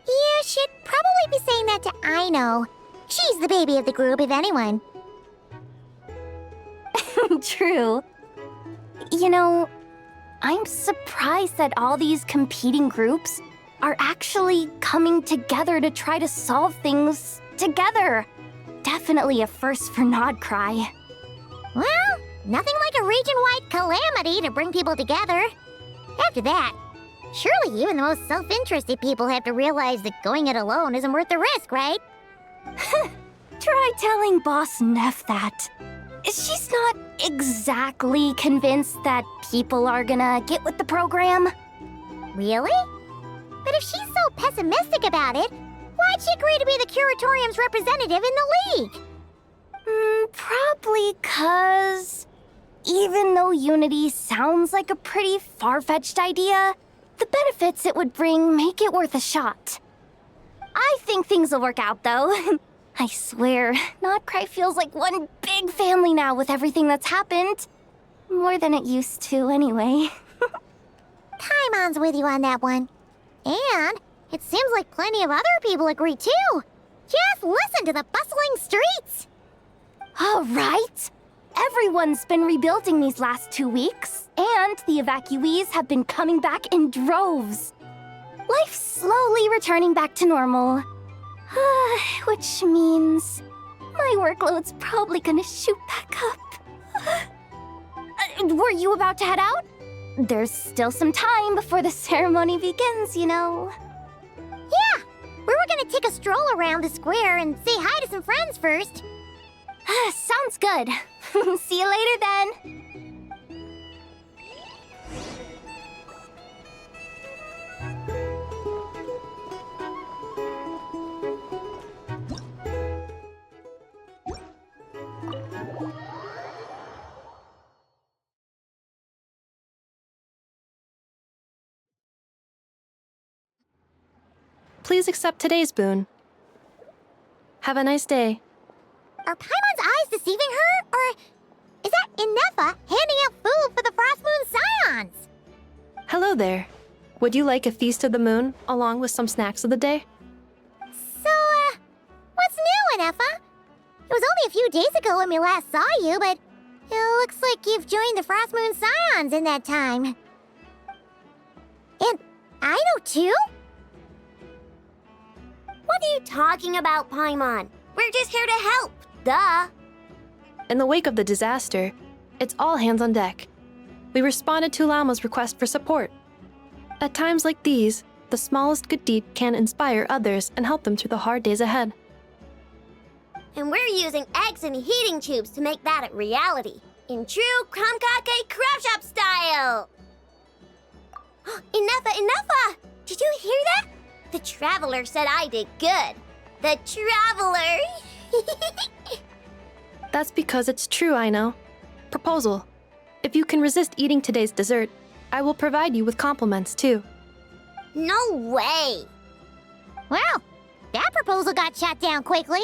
You should probably be saying that to Aino. She's the baby of the group, if anyone. True. You know, I'm surprised that all these competing groups are actually coming together to try to solve things together. Definitely a first for Nod-Krai. Well, nothing like a region-wide calamity to bring people together. After that, surely even the most self-interested people have to realize that going it alone isn't worth the risk, right? Try telling Boss Neff that. She's not exactly convinced that people are gonna get with the program. Really? But if she's so pessimistic about it, why'd she agree to be the Curatorium's representative in the League? Probably 'cause even though unity sounds like a pretty far-fetched idea, the benefits it would bring make it worth a shot. I think things will work out, though. I swear, Nod-Krai feels like one big family now with everything that's happened. More than it used to, anyway. Paimon's with you on that one. And it seems like plenty of other people agree, too. Just listen to the bustling streets. All right. Everyone's been rebuilding these last 2 weeks, and the evacuees have been coming back in droves. Life's slowly returning back to normal. Which means my workload's probably gonna shoot back up. Were you about to head out? There's still some time before the ceremony begins, you know. Yeah, we were gonna take a stroll around the square and say hi to some friends first. Sounds good. See you later then. Please accept today's boon. Have a nice day. Are Paimon's eyes deceiving her? Or is that Inefa handing out food for the Frost Moon Scions? Hello there. Would you like a feast of the moon, along with some snacks of the day? So, what's new, Inefa? It was only a few days ago when we last saw you, but it looks like you've joined the Frost Moon Scions in that time. And Aino too? What are you talking about, Paimon? We're just here to help. Duh. In the wake of the disaster, it's all hands on deck. We responded to Lama's request for support. At times like these, the smallest good deed can inspire others and help them through the hard days ahead. And we're using eggs and heating tubes to make that a reality. In true Kromkake Crab Shop style! Inefa! Did you hear that? The Traveler said I did good. The Traveler! That's because it's true, I know. Proposal. If you can resist eating today's dessert, I will provide you with compliments, too. No way! Well, that proposal got shot down quickly.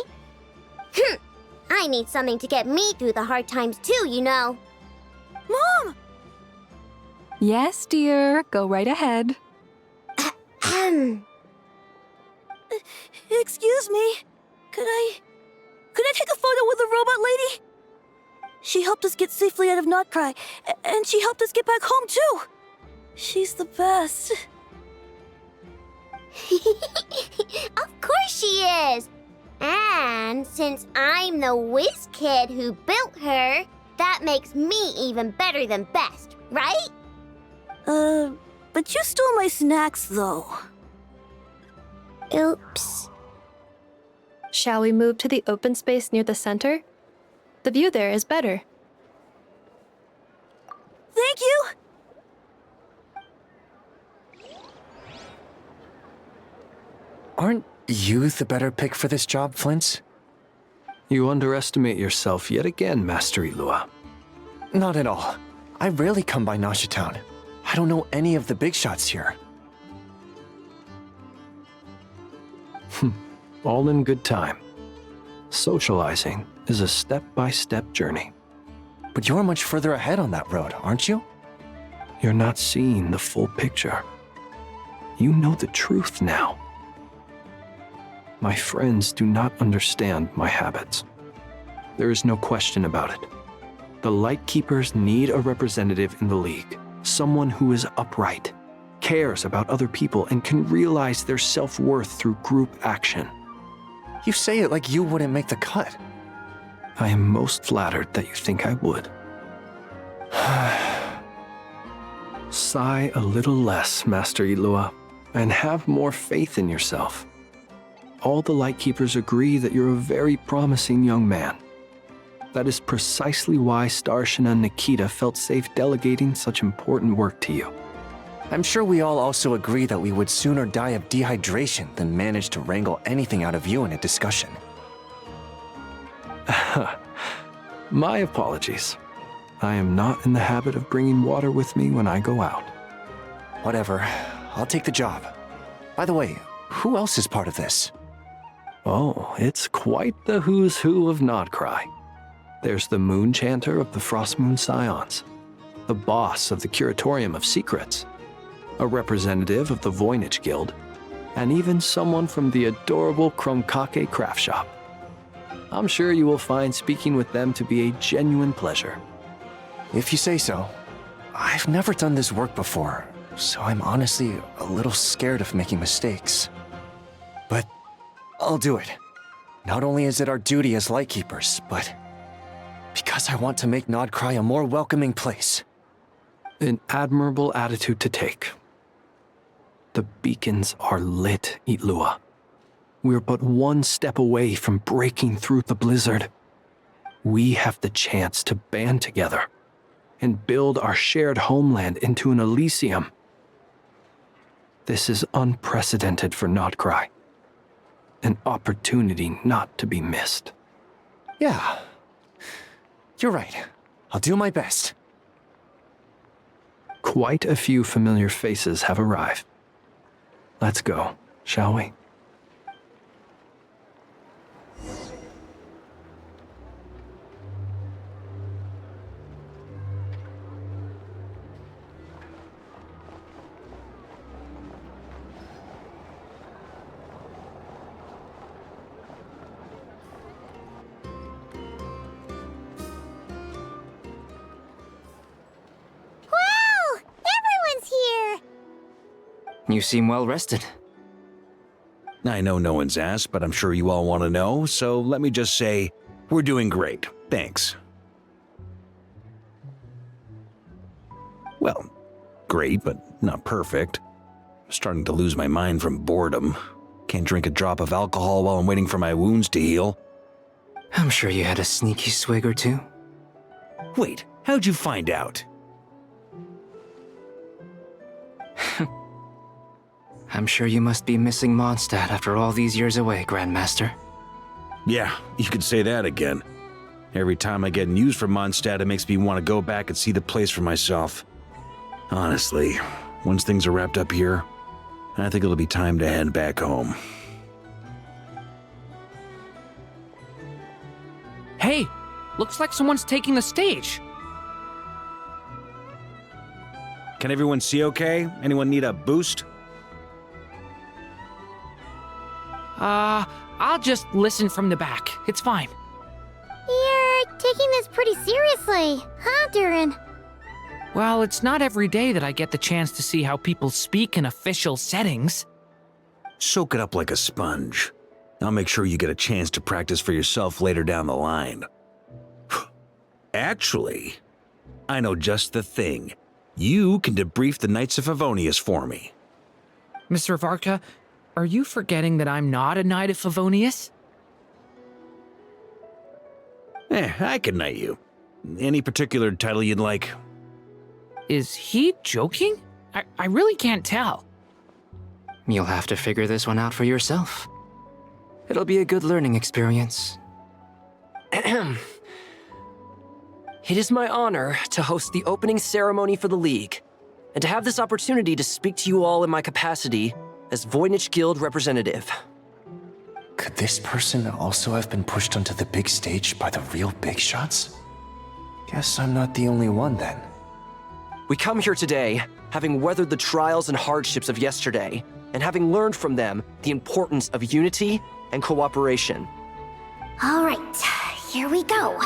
I need something to get me through the hard times too, you know. Mom! Yes, dear. Go right ahead. Excuse me. Could I take a photo with the robot lady? She helped us get safely out of Nod-Krai, and she helped us get back home too. She's the best. Of course she is! And since I'm the whiz kid who built her, that makes me even better than best, right? But you stole my snacks, though. Oops. Shall we move to the open space near the center? The view there is better. Thank you! Aren't you the better pick for this job, Flint? You underestimate yourself yet again, Master Ilua. Not at all. I rarely come by Nasha Town. I don't know any of the big shots here. All in good time. Socializing is a step-by-step journey. But you're much further ahead on that road, aren't you? You're not seeing the full picture. You know the truth now. My friends do not understand my habits. There is no question about it. The Lightkeepers need a representative in the League. Someone who is upright, cares about other people, and can realize their self-worth through group action. You say it like you wouldn't make the cut. I am most flattered that you think I would. Sigh a little less, Master Ilua, and have more faith in yourself. All the Lightkeepers agree that you're a very promising young man. That is precisely why Starshina and Nikita felt safe delegating such important work to you. I'm sure we all also agree that we would sooner die of dehydration than manage to wrangle anything out of you in a discussion. My apologies. I am not in the habit of bringing water with me when I go out. Whatever. I'll take the job. By the way, who else is part of this? Oh, it's quite the who's who of Nod-Krai. There's the Moon Chanter of the Frostmoon Scions, the boss of the Curatorium of Secrets, a representative of the Voynich Guild, and even someone from the adorable Krumkake craft shop. I'm sure you will find speaking with them to be a genuine pleasure. If you say so. I've never done this work before, so I'm honestly a little scared of making mistakes. But I'll do it. Not only is it our duty as Lightkeepers, but because I want to make Nod-Krai a more welcoming place. An admirable attitude to take. The beacons are lit, Ilua. We're but one step away from breaking through the blizzard. We have the chance to band together and build our shared homeland into an Elysium. This is unprecedented for Nod-Krai. An opportunity not to be missed. Yeah. You're right. I'll do my best. Quite a few familiar faces have arrived. Let's go, shall we? You seem well rested. I know no one's asked, but I'm sure you all want to know, so let me just say, we're doing great. Thanks. Well, great, but not perfect. I'm starting to lose my mind from boredom. Can't drink a drop of alcohol while I'm waiting for my wounds to heal. I'm sure you had a sneaky swig or two. Wait, how'd you find out? I'm sure you must be missing Mondstadt after all these years away, Grandmaster. Yeah, you could say that again. Every time I get news from Mondstadt, it makes me want to go back and see the place for myself. Honestly, once things are wrapped up here, I think it'll be time to head back home. Hey, looks like someone's taking the stage. Can everyone see okay? Anyone need a boost? I'll just listen from the back. It's fine. You're taking this pretty seriously, huh, Durin? Well, it's not every day that I get the chance to see how people speak in official settings. Soak it up like a sponge. I'll make sure you get a chance to practice for yourself later down the line. Actually, I know just the thing. You can debrief the Knights of Favonius for me. Mr. Varka, are you forgetting that I'm not a Knight of Favonius? I can knight you. Any particular title you'd like? Is he joking? I really can't tell. You'll have to figure this one out for yourself. It'll be a good learning experience. It is my honor to host the opening ceremony for the League, and to have this opportunity to speak to you all in my capacity as Voynich Guild representative. Could this person also have been pushed onto the big stage by the real big shots? Guess I'm not the only one then. We come here today, having weathered the trials and hardships of yesterday, and having learned from them the importance of unity and cooperation. All right, here we go.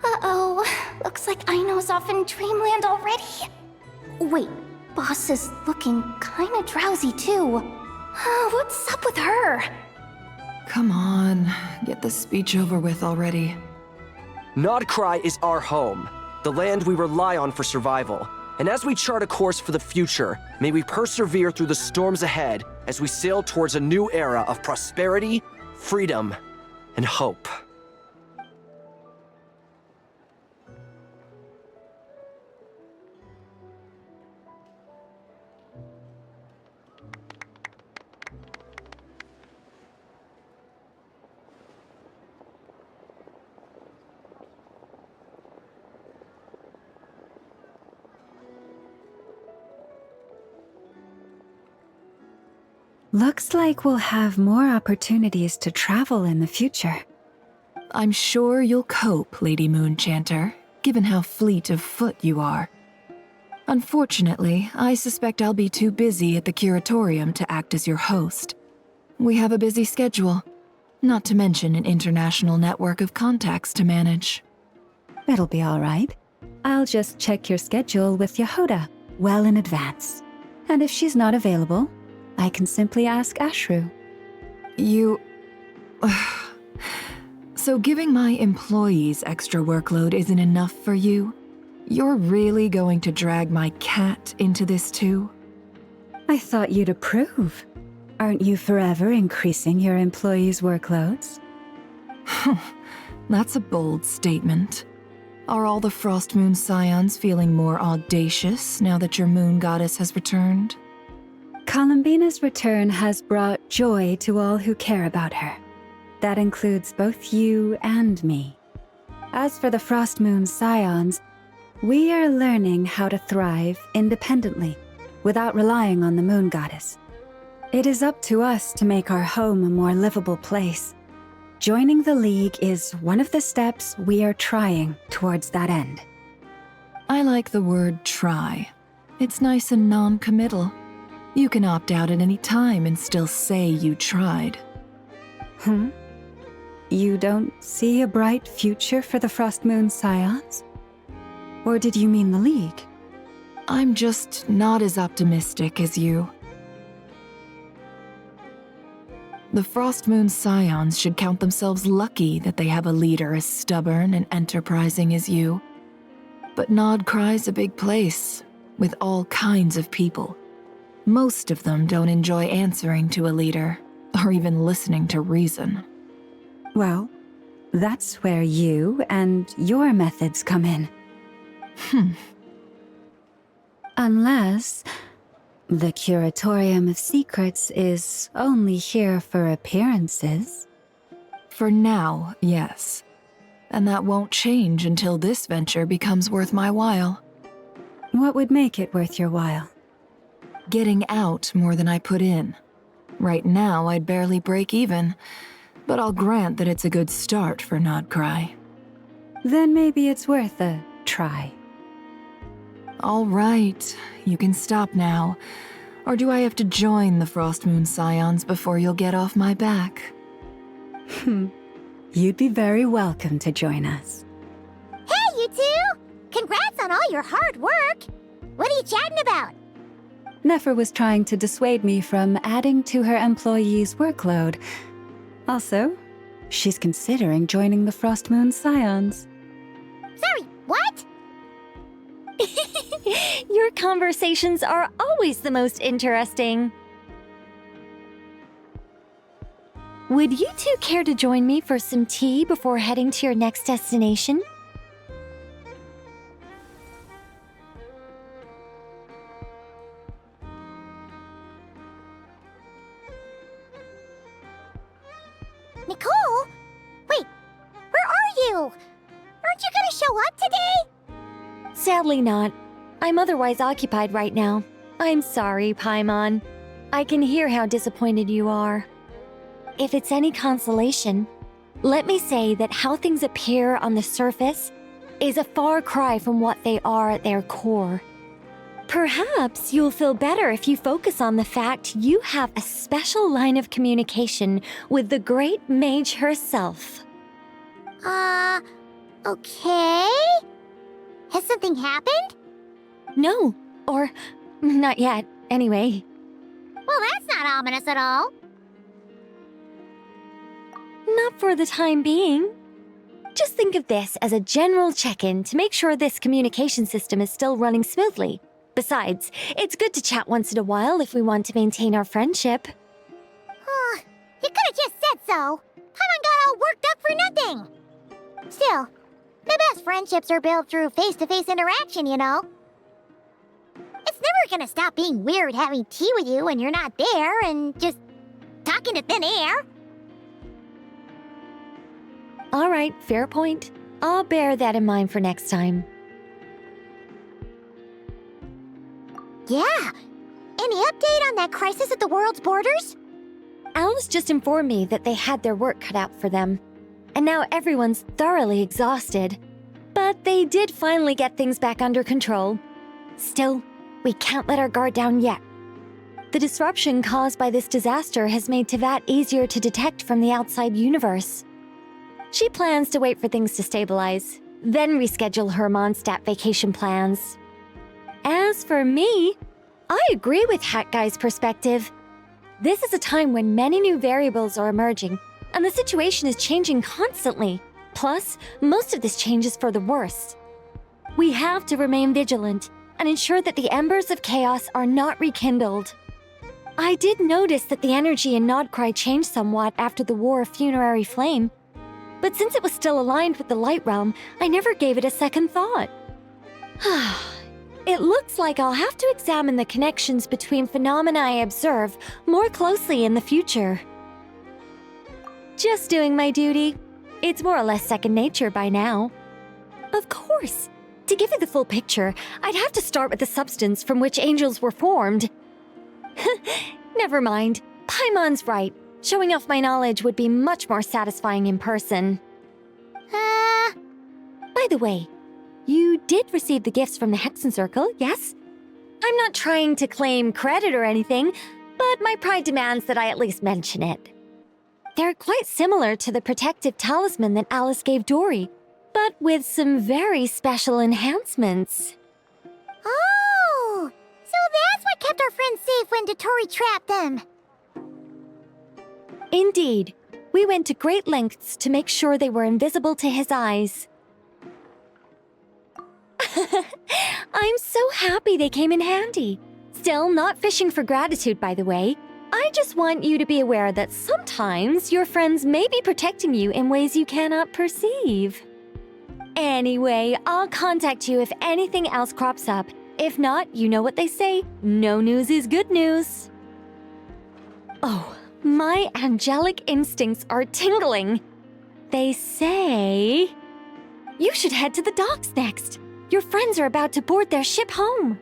Uh-oh, looks like Aino's off in dreamland already. Wait, Boss is looking kinda drowsy too. What's up with her? Come on, get the speech over with already. Nod-Krai is our home, the land we rely on for survival. And as we chart a course for the future, may we persevere through the storms ahead as we sail towards a new era of prosperity, freedom, and hope. Looks like we'll have more opportunities to travel in the future. I'm sure you'll cope, Lady Moonchanter, given how fleet of foot you are. Unfortunately, I suspect I'll be too busy at the curatorium to act as your host. We have a busy schedule, not to mention an international network of contacts to manage. It'll be all right. I'll just check your schedule with Yehoda well in advance. And if she's not available, I can simply ask Ashru. You... So giving my employees extra workload isn't enough for you? You're really going to drag my cat into this too? I thought you'd approve. Aren't you forever increasing your employees' workloads? That's a bold statement. Are all the Frostmoon Scions feeling more audacious now that your moon goddess has returned? Columbina's return has brought joy to all who care about her. That includes both you and me. As for the Frostmoon Scions, we are learning how to thrive independently, without relying on the moon goddess. It is up to us to make our home a more livable place. Joining the League is one of the steps we are trying towards that end. I like the word try. It's nice and non-committal. You can opt out at any time and still say you tried. You don't see a bright future for the Frostmoon Scions? Or did you mean the League? I'm just not as optimistic as you. The Frostmoon Scions should count themselves lucky that they have a leader as stubborn and enterprising as you. But Nod-Krai's a big place, with all kinds of people. Most of them don't enjoy answering to a leader, or even listening to reason. Well, that's where you and your methods come in. Unless the Curatorium of Secrets is only here for appearances. For now, yes. And that won't change until this venture becomes worth my while. What would make it worth your while? Getting out more than I put in. Right now, I'd barely break even, but I'll grant that it's a good start for Nod-Krai. Then maybe it's worth a try. All right, you can stop now. Or do I have to join the Frostmoon Scions before you'll get off my back? You'd be very welcome to join us. on all your hard work. What are you chatting about? Nefer was trying to dissuade me from adding to her employees' workload. Also, she's considering joining the Frost Moon Scions. Sorry, what? Your conversations are always the most interesting. Would you two care to join me for some tea before heading to your next destination? Nicole? Wait, where are you? Aren't you gonna show up today? Sadly not. I'm otherwise occupied right now. I'm sorry, Paimon. I can hear how disappointed you are. If it's any consolation, let me say that how things appear on the surface is a far cry from what they are at their core. Perhaps you'll feel better if you focus on the fact you have a special line of communication with the great mage herself. Okay? Has something happened? No, or not yet, anyway. Well, that's not ominous at all. Not for the time being. Just think of this as a general check-in to make sure this communication system is still running smoothly. Besides, it's good to chat once in a while if we want to maintain our friendship. You could have just said so. Paimon got all worked up for nothing. Still, the best friendships are built through face-to-face interaction, you know. It's never gonna stop being weird having tea with you when you're not there and just talking to thin air. All right, fair point. I'll bear that in mind for next time. Yeah. Any update on that crisis at the world's borders? Alice just informed me that they had their work cut out for them. And now everyone's thoroughly exhausted. But they did finally get things back under control. Still, we can't let our guard down yet. The disruption caused by this disaster has made Teyvat easier to detect from the outside universe. She plans to wait for things to stabilize, then reschedule her Mondstadt vacation plans. As for me, I agree with Hat Guy's perspective. This is a time when many new variables are emerging, and the situation is changing constantly. Plus, most of this change is for the worse. We have to remain vigilant and ensure that the embers of chaos are not rekindled. I did notice that the energy in Nod-Krai changed somewhat after the War of Funerary Flame, but since it was still aligned with the Light Realm, I never gave it a second thought. It looks like I'll have to examine the connections between phenomena I observe more closely in the future. Just doing my duty. It's more or less second nature by now. Of course. To give you the full picture, I'd have to start with the substance from which angels were formed. Never mind. Paimon's right. Showing off my knowledge would be much more satisfying in person. By the way, you did receive the gifts from the Hexen Circle, yes? I'm not trying to claim credit or anything, but my pride demands that I at least mention it. They're quite similar to the protective talisman that Alice gave Dory, but with some very special enhancements. Oh! So that's what kept our friends safe when Dory trapped them. Indeed. We went to great lengths to make sure they were invisible to his eyes. I'm so happy they came in handy. Still, not fishing for gratitude, by the way. I just want you to be aware that sometimes your friends may be protecting you in ways you cannot perceive. Anyway, I'll contact you if anything else crops up. If not, you know what they say, no news is good news. Oh, my angelic instincts are tingling. They say you should head to the docks next. Your friends are about to board their ship home.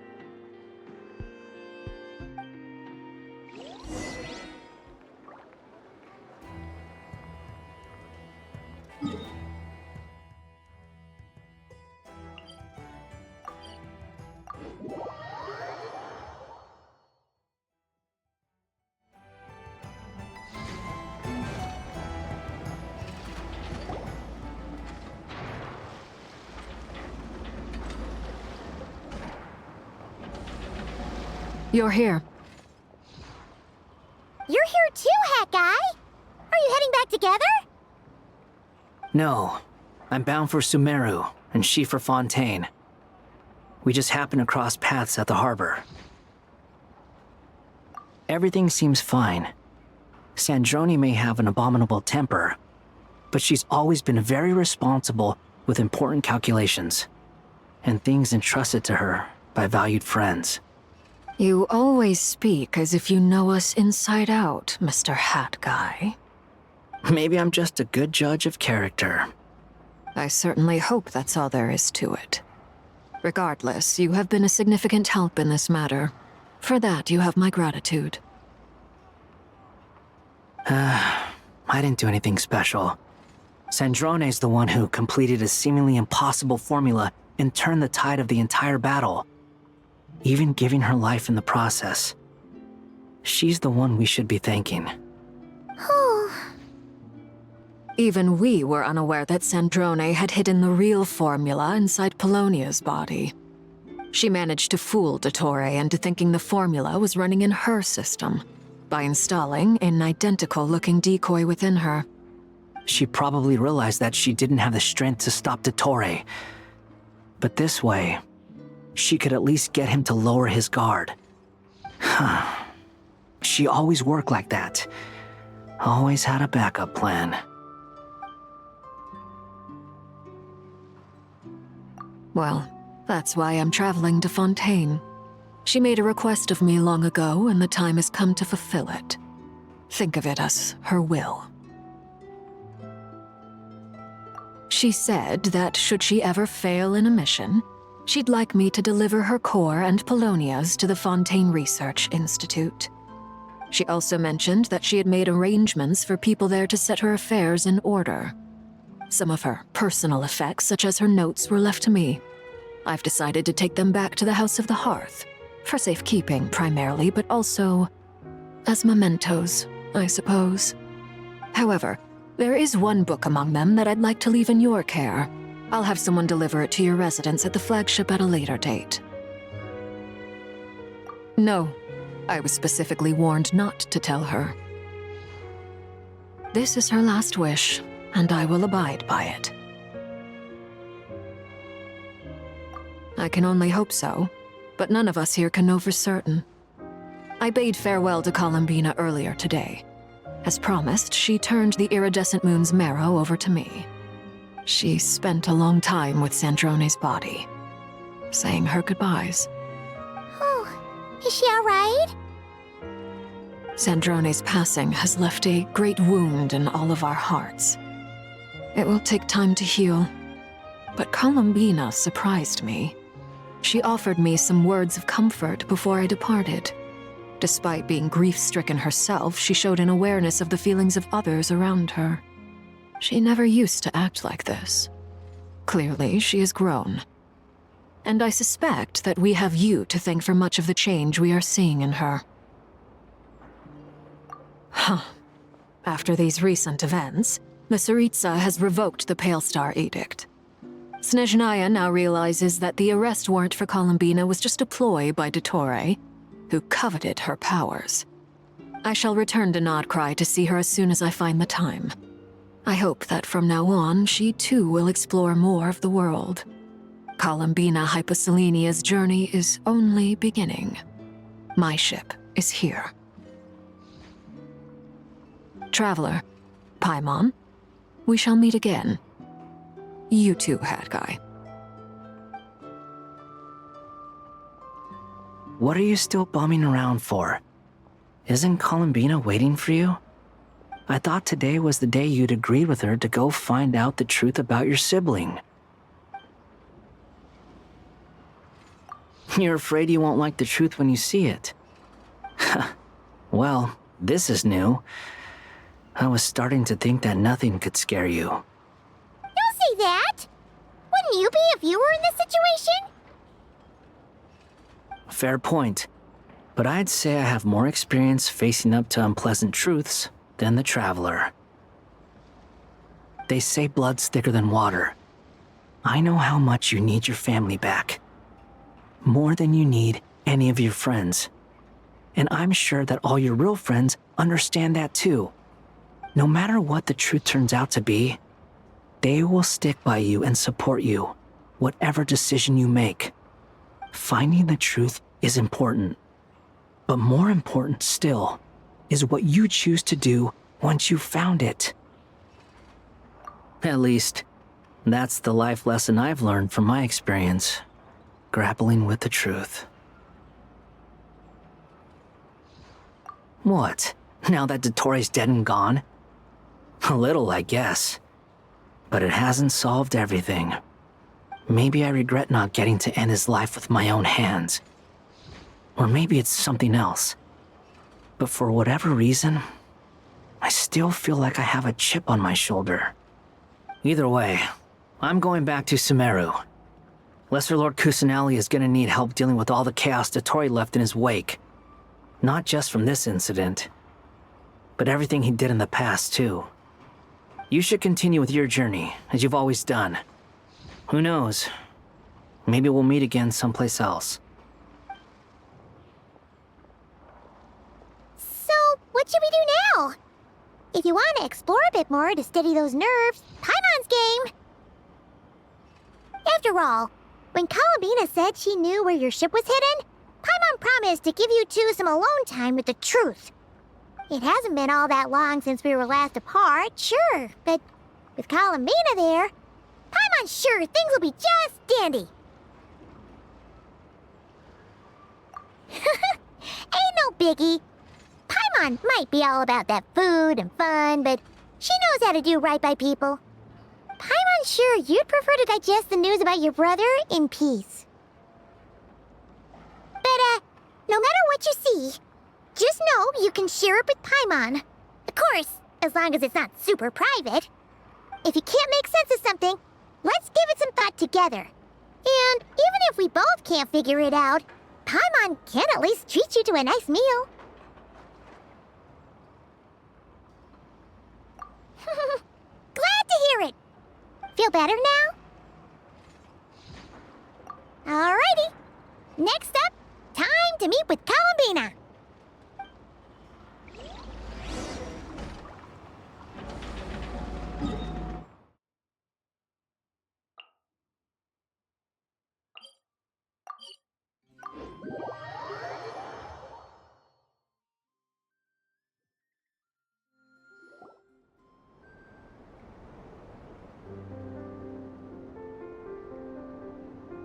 You're here. You're here too, Hat Guy! Are you heading back together? No. I'm bound for Sumeru, and she for Fontaine. We just happened to cross paths at the harbor. Everything seems fine. Sandrone may have an abominable temper, but she's always been very responsible with important calculations, and things entrusted to her by valued friends. You always speak as if you know us inside out, Mr. Hat Guy. Maybe I'm just a good judge of character. I certainly hope that's all there is to it. Regardless, you have been a significant help in this matter. For that, you have my gratitude. I didn't do anything special. Sandrone's the one who completed a seemingly impossible formula and turned the tide of the entire battle, even giving her life in the process. She's the one we should be thanking. Even we were unaware that Sandrone had hidden the real formula inside Polonia's body. She managed to fool Dottore into thinking the formula was running in her system by installing an identical-looking decoy within her. She probably realized that she didn't have the strength to stop Dottore. But this way, she could at least get him to lower his guard. She always worked like that. Always had a backup plan. Well, that's why I'm traveling to Fontaine. She made a request of me long ago, and the time has come to fulfill it. Think of it as her will. She said that should she ever fail in a mission, she'd like me to deliver her core and Polonia's to the Fontaine Research Institute. She also mentioned that she had made arrangements for people there to set her affairs in order. Some of her personal effects, such as her notes, were left to me. I've decided to take them back to the House of the Hearth, for safekeeping primarily, but also as mementos, I suppose. However, there is one book among them that I'd like to leave in your care. I'll have someone deliver it to your residence at the flagship at a later date. No, I was specifically warned not to tell her. This is her last wish, and I will abide by it. I can only hope so, but none of us here can know for certain. I bade farewell to Columbina earlier today. As promised, she turned the iridescent moon's marrow over to me. She spent a long time with Sandrone's body, saying her goodbyes. Oh, is she alright? Sandrone's passing has left a great wound in all of our hearts. It will take time to heal, but Columbina surprised me. She offered me some words of comfort before I departed. Despite being grief-stricken herself, she showed an awareness of the feelings of others around her. She never used to act like this. Clearly, she has grown. And I suspect that we have you to thank for much of the change we are seeing in her. After these recent events, the Tsaritsa has revoked the Pale Star Edict. Snezhnaya now realizes that the arrest warrant for Columbina was just a ploy by Dottore, who coveted her powers. I shall return to Nod-Krai to see her as soon as I find the time. I hope that from now on, she too will explore more of the world. Columbina Hyposelenia's journey is only beginning. My ship is here. Traveler, Paimon, we shall meet again. You too, Hat Guy. What are you still bumming around for? Isn't Columbina waiting for you? I thought today was the day you'd agreed with her to go find out the truth about your sibling. You're afraid you won't like the truth when you see it. Well, this is new. I was starting to think that nothing could scare you. Don't say that! Wouldn't you be if you were in this situation? Fair point. But I'd say I have more experience facing up to unpleasant truths than the Traveler. They say blood's thicker than water. I know how much you need your family back. More than you need any of your friends. And I'm sure that all your real friends understand that too. No matter what the truth turns out to be, they will stick by you and support you, whatever decision you make. Finding the truth is important. But more important still is what you choose to do once you've found it. At least, that's the life lesson I've learned from my experience, grappling with the truth. What? Now that Dottoro's dead and gone? A little, I guess. But it hasn't solved everything. Maybe I regret not getting to end his life with my own hands. Or maybe it's something else. But for whatever reason, I still feel like I have a chip on my shoulder. Either way, I'm going back to Sumeru. Lesser Lord Kusanali is gonna need help dealing with all the chaos Dottori left in his wake. Not just from this incident, but everything he did in the past, too. You should continue with your journey, as you've always done. Who knows? Maybe we'll meet again someplace else. So, what should we do now? If you want to explore a bit more to steady those nerves, Paimon's game! After all, when Columbina said she knew where your ship was hidden, Paimon promised to give you two some alone time with the truth. It hasn't been all that long since we were last apart, sure, but with Columbina there, Paimon's sure things will be just dandy. Ain't no biggie. Paimon might be all about that food and fun, but she knows how to do right by people. Paimon's sure you'd prefer to digest the news about your brother in peace. But, no matter what you see, just know you can share it with Paimon. Of course, as long as it's not super private. If you can't make sense of something, let's give it some thought together. And even if we both can't figure it out, Paimon can at least treat you to a nice meal. Glad to hear it. Feel better now? Alrighty. Next up, time to meet with Columbina.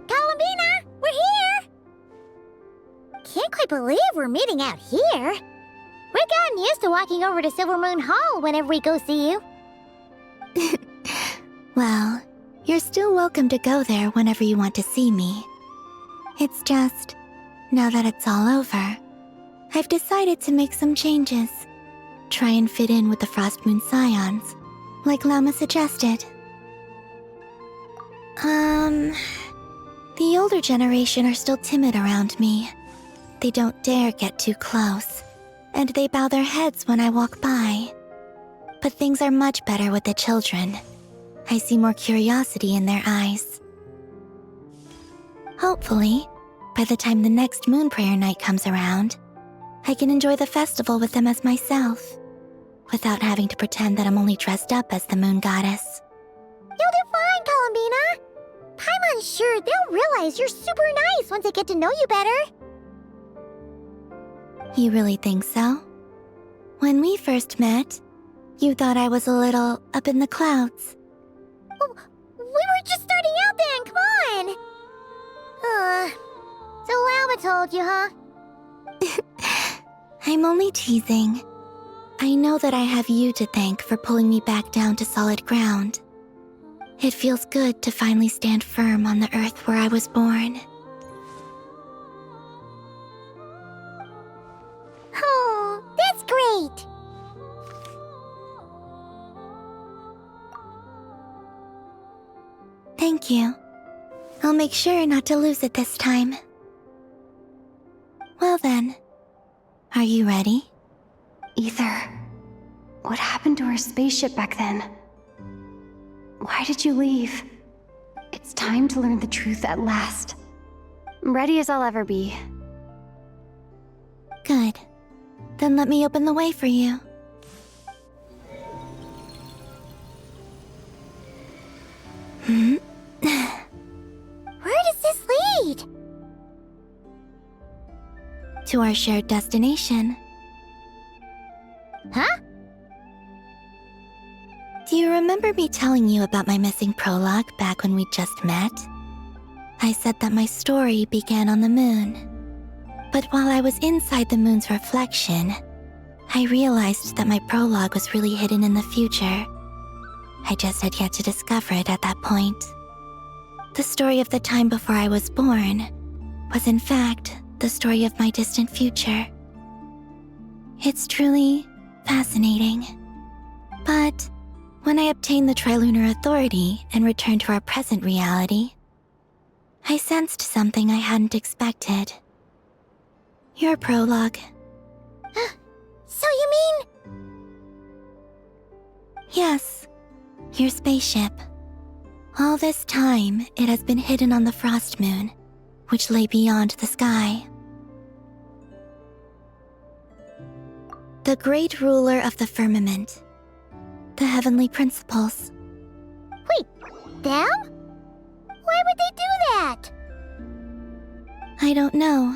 Columbina, we're here! Can't quite believe we're meeting out here. We've gotten used to walking over to Silver Moon Hall whenever we go see you. Well, you're still welcome to go there whenever you want to see me. It's just, now that it's all over, I've decided to make some changes. Try and fit in with the Frost Moon Scions, like Lama suggested. The older generation are still timid around me. They don't dare get too close, and they bow their heads when I walk by. But things are much better with the children. I see more curiosity in their eyes. Hopefully, by the time the next Moon Prayer night comes around, I can enjoy the festival with them as myself, without having to pretend that I'm only dressed up as the Moon Goddess. You'll do fine, Columbina. Paimon's sure they'll realize you're super nice once they get to know you better. You really think so? When we first met, you thought I was a little up in the clouds. Oh, we were just starting out then, come on! So Lama told you, huh? I'm only teasing. I know that I have you to thank for pulling me back down to solid ground. It feels good to finally stand firm on the earth where I was born. Oh, that's great! Thank you. I'll make sure not to lose it this time. Well then, are you ready? Ether, what happened to our spaceship back then? Why did you leave? It's time to learn the truth at last. I'm ready as I'll ever be. Good. Then let me open the way for you. Where does this lead? To our shared destination. Huh? Do you remember me telling you about my missing prologue back when we just met? I said that my story began on the moon. But while I was inside the moon's reflection, I realized that my prologue was really hidden in the future. I just had yet to discover it at that point. The story of the time before I was born was in fact the story of my distant future. It's truly fascinating. But when I obtained the Trilunar Authority and returned to our present reality, I sensed something I hadn't expected. Your prologue. So you mean... Yes, your spaceship. All this time, it has been hidden on the frost moon, which lay beyond the sky. The great ruler of the firmament. The heavenly principles. Wait, them? Why would they do that? I don't know.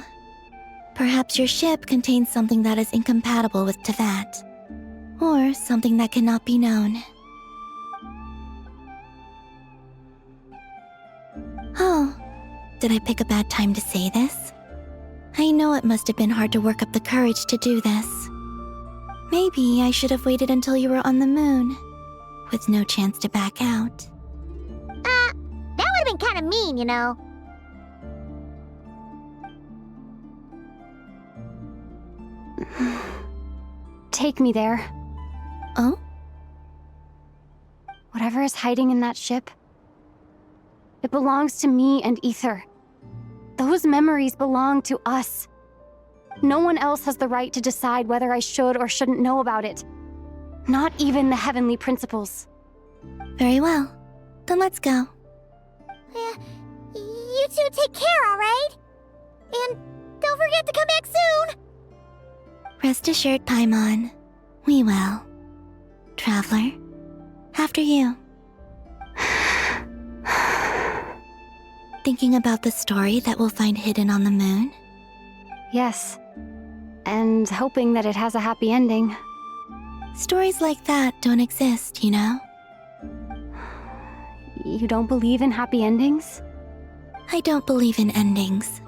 Perhaps your ship contains something that is incompatible with Teyvat. Or something that cannot be known. Oh, did I pick a bad time to say this? I know it must have been hard to work up the courage to do this. Maybe I should have waited until you were on the moon, with no chance to back out. That would have been kind of mean, you know. Take me there. Oh? Whatever is hiding in that ship, it belongs to me and Ether. Those memories belong to us. No one else has the right to decide whether I should or shouldn't know about it. Not even the heavenly principles. Very well. Then let's go. You two take care, alright? And don't forget to come back soon! Rest assured, Paimon. We will. Traveler, after you. Thinking about the story that we'll find hidden on the moon? Yes. And hoping that it has a happy ending. Stories like that don't exist, you know? You don't believe in happy endings? I don't believe in endings.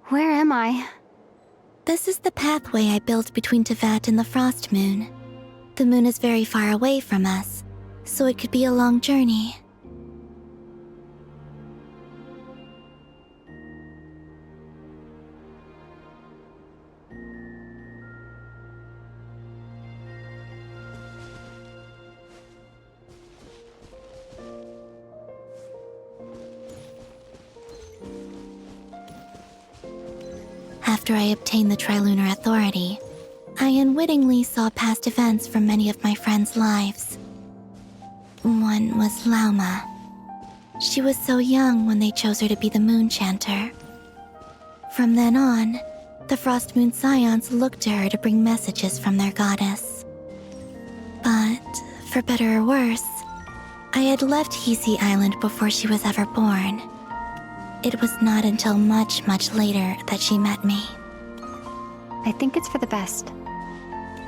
Where am I? This is the pathway I built between Teyvat and the Frost Moon. The moon is very far away from us, so it could be a long journey. After I obtained the Trilunar Authority, I unwittingly saw past events from many of my friends' lives. One was Lauma. She was so young when they chose her to be the Moon Chanter. From then on, the Frost Moon Scions looked to her to bring messages from their goddess. But, for better or worse, I had left Hisi Island before she was ever born. It was not until much, much later that she met me. I think it's for the best.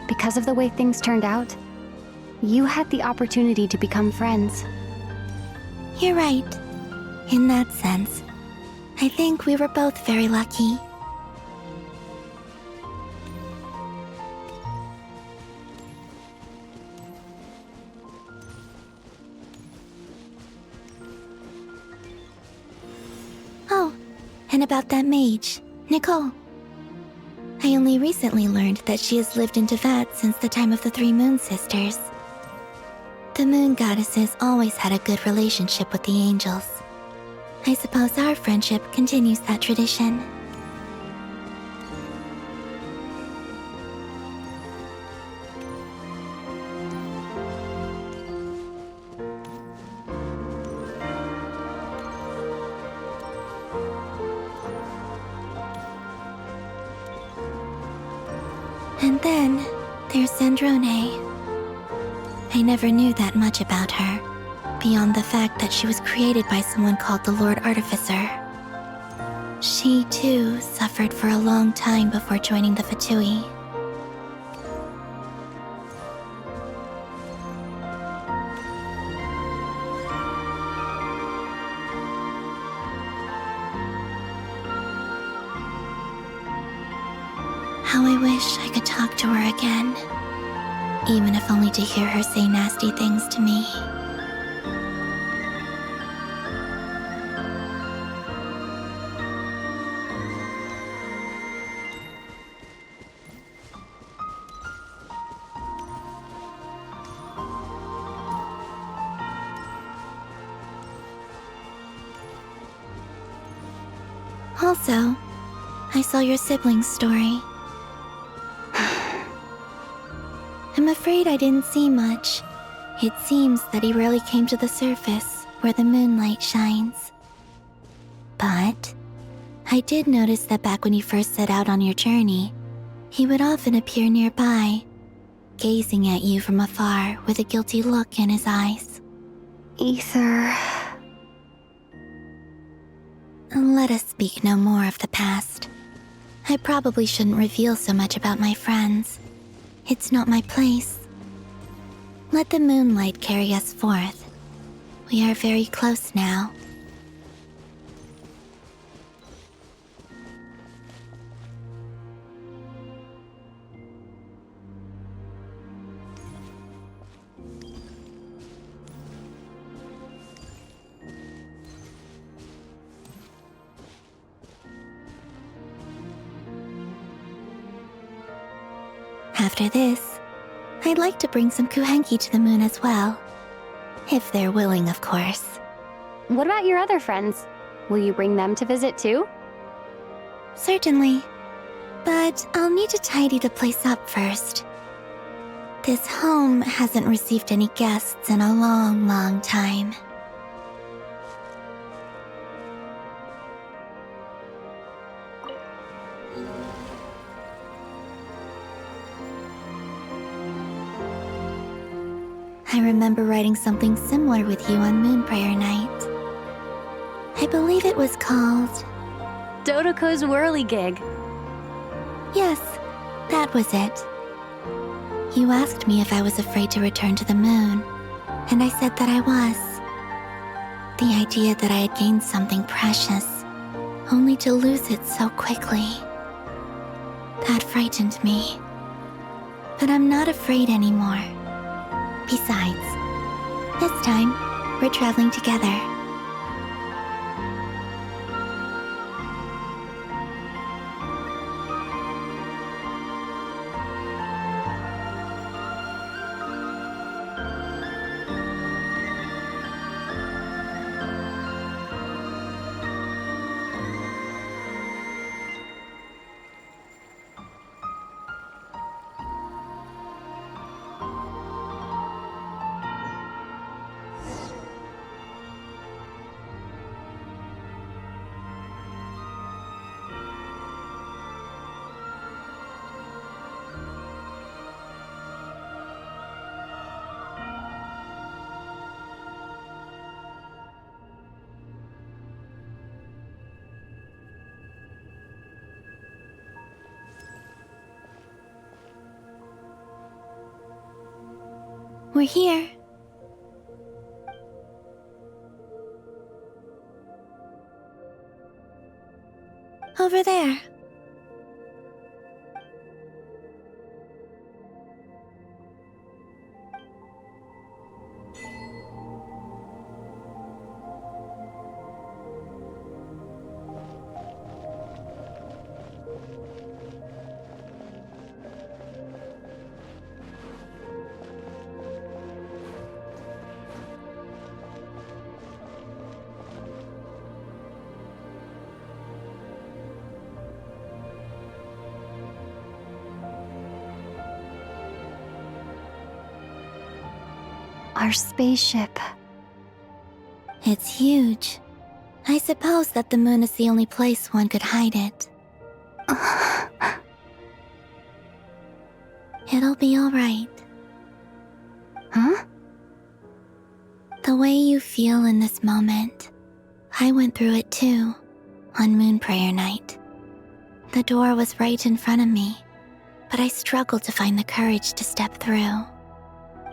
Because of the way things turned out, you had the opportunity to become friends. You're right. In that sense, I think we were both very lucky. Oh, and about that mage, Nicole. I only recently learned that she has lived in Teyvat since the time of the Three Moon Sisters. The Moon Goddesses always had a good relationship with the angels. I suppose our friendship continues that tradition. And then there's Sandrone. I never knew that much about her, beyond the fact that she was created by someone called the Lord Artificer. She, too, suffered for a long time before joining the Fatui. How I wish I could talk to her again, even if only to hear her say nasty things to me. Also, I saw your sibling's story. I'm afraid I didn't see much. It seems that he rarely came to the surface, where the moonlight shines. But I did notice that back when you first set out on your journey, he would often appear nearby, gazing at you from afar with a guilty look in his eyes. Ether. Let us speak no more of the past. I probably shouldn't reveal so much about my friends. It's not my place. Let the moonlight carry us forth. We are very close now. After this, I'd like to bring some kuhenki to the moon as well. If they're willing, of course. What about your other friends? Will you bring them to visit too? Certainly. But I'll need to tidy the place up first. This home hasn't received any guests in a long, long time. I remember writing something similar with you on Moonprayer Night. I believe it was called... Dodoko's Whirligig. Yes, that was it. You asked me if I was afraid to return to the moon, and I said that I was. The idea that I had gained something precious, only to lose it so quickly. That frightened me. But I'm not afraid anymore. Besides, this time, we're traveling together. We're here. Over there. Our spaceship. It's huge. I suppose that the moon is the only place one could hide it. It'll be alright. Huh? The way you feel in this moment, I went through it too, on Moon Prayer Night. The door was right in front of me, but I struggled to find the courage to step through.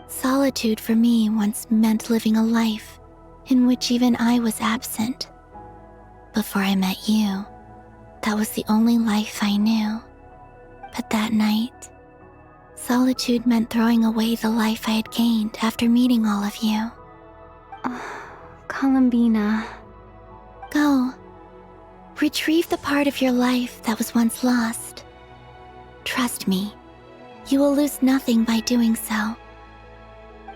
Solitude for me once meant living a life in which even I was absent. Before I met you, that was the only life I knew. But that night, solitude meant throwing away the life I had gained after meeting all of you. Columbina. Go. Retrieve the part of your life that was once lost. Trust me, you will lose nothing by doing so.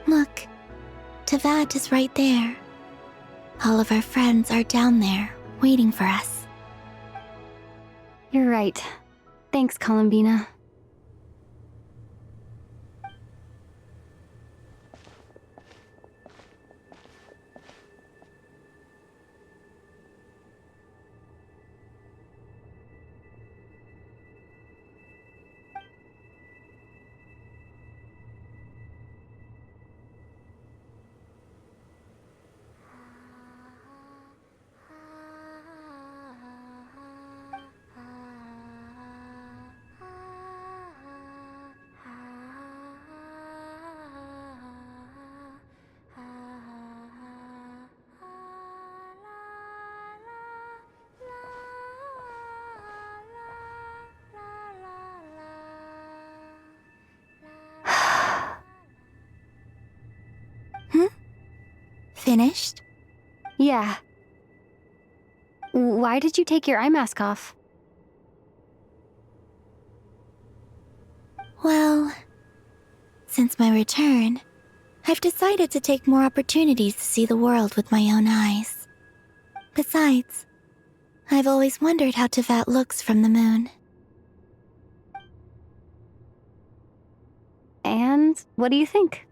Look, Teyvat is right there. All of our friends are down there, waiting for us. You're right. Thanks, Columbina. Finished? Yeah. Why did you take your eye mask off? Well, since my return, I've decided to take more opportunities to see the world with my own eyes. Besides, I've always wondered how Teyvat looks from the moon. And what do you think?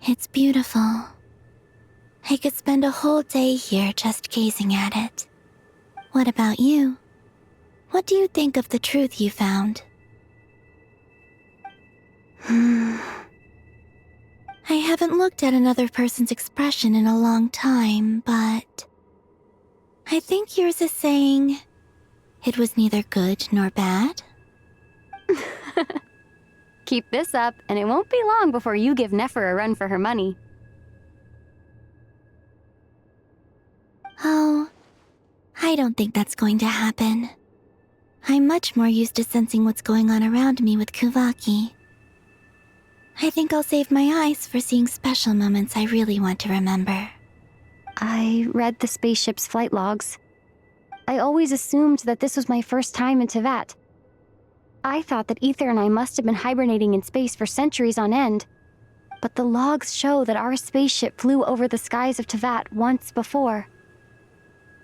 It's beautiful. I could spend a whole day here just gazing at it. What about you? What do you think of the truth you found? I haven't looked at another person's expression in a long time, but I think yours is saying it was neither good nor bad. Keep this up, and it won't be long before you give Nefer a run for her money. Oh, I don't think that's going to happen. I'm much more used to sensing what's going on around me with Kuvaki. I think I'll save my eyes for seeing special moments I really want to remember. I read the spaceship's flight logs. I always assumed that this was my first time in Teyvat. I thought that Ether and I must have been hibernating in space for centuries on end. But the logs show that our spaceship flew over the skies of Teyvat once before.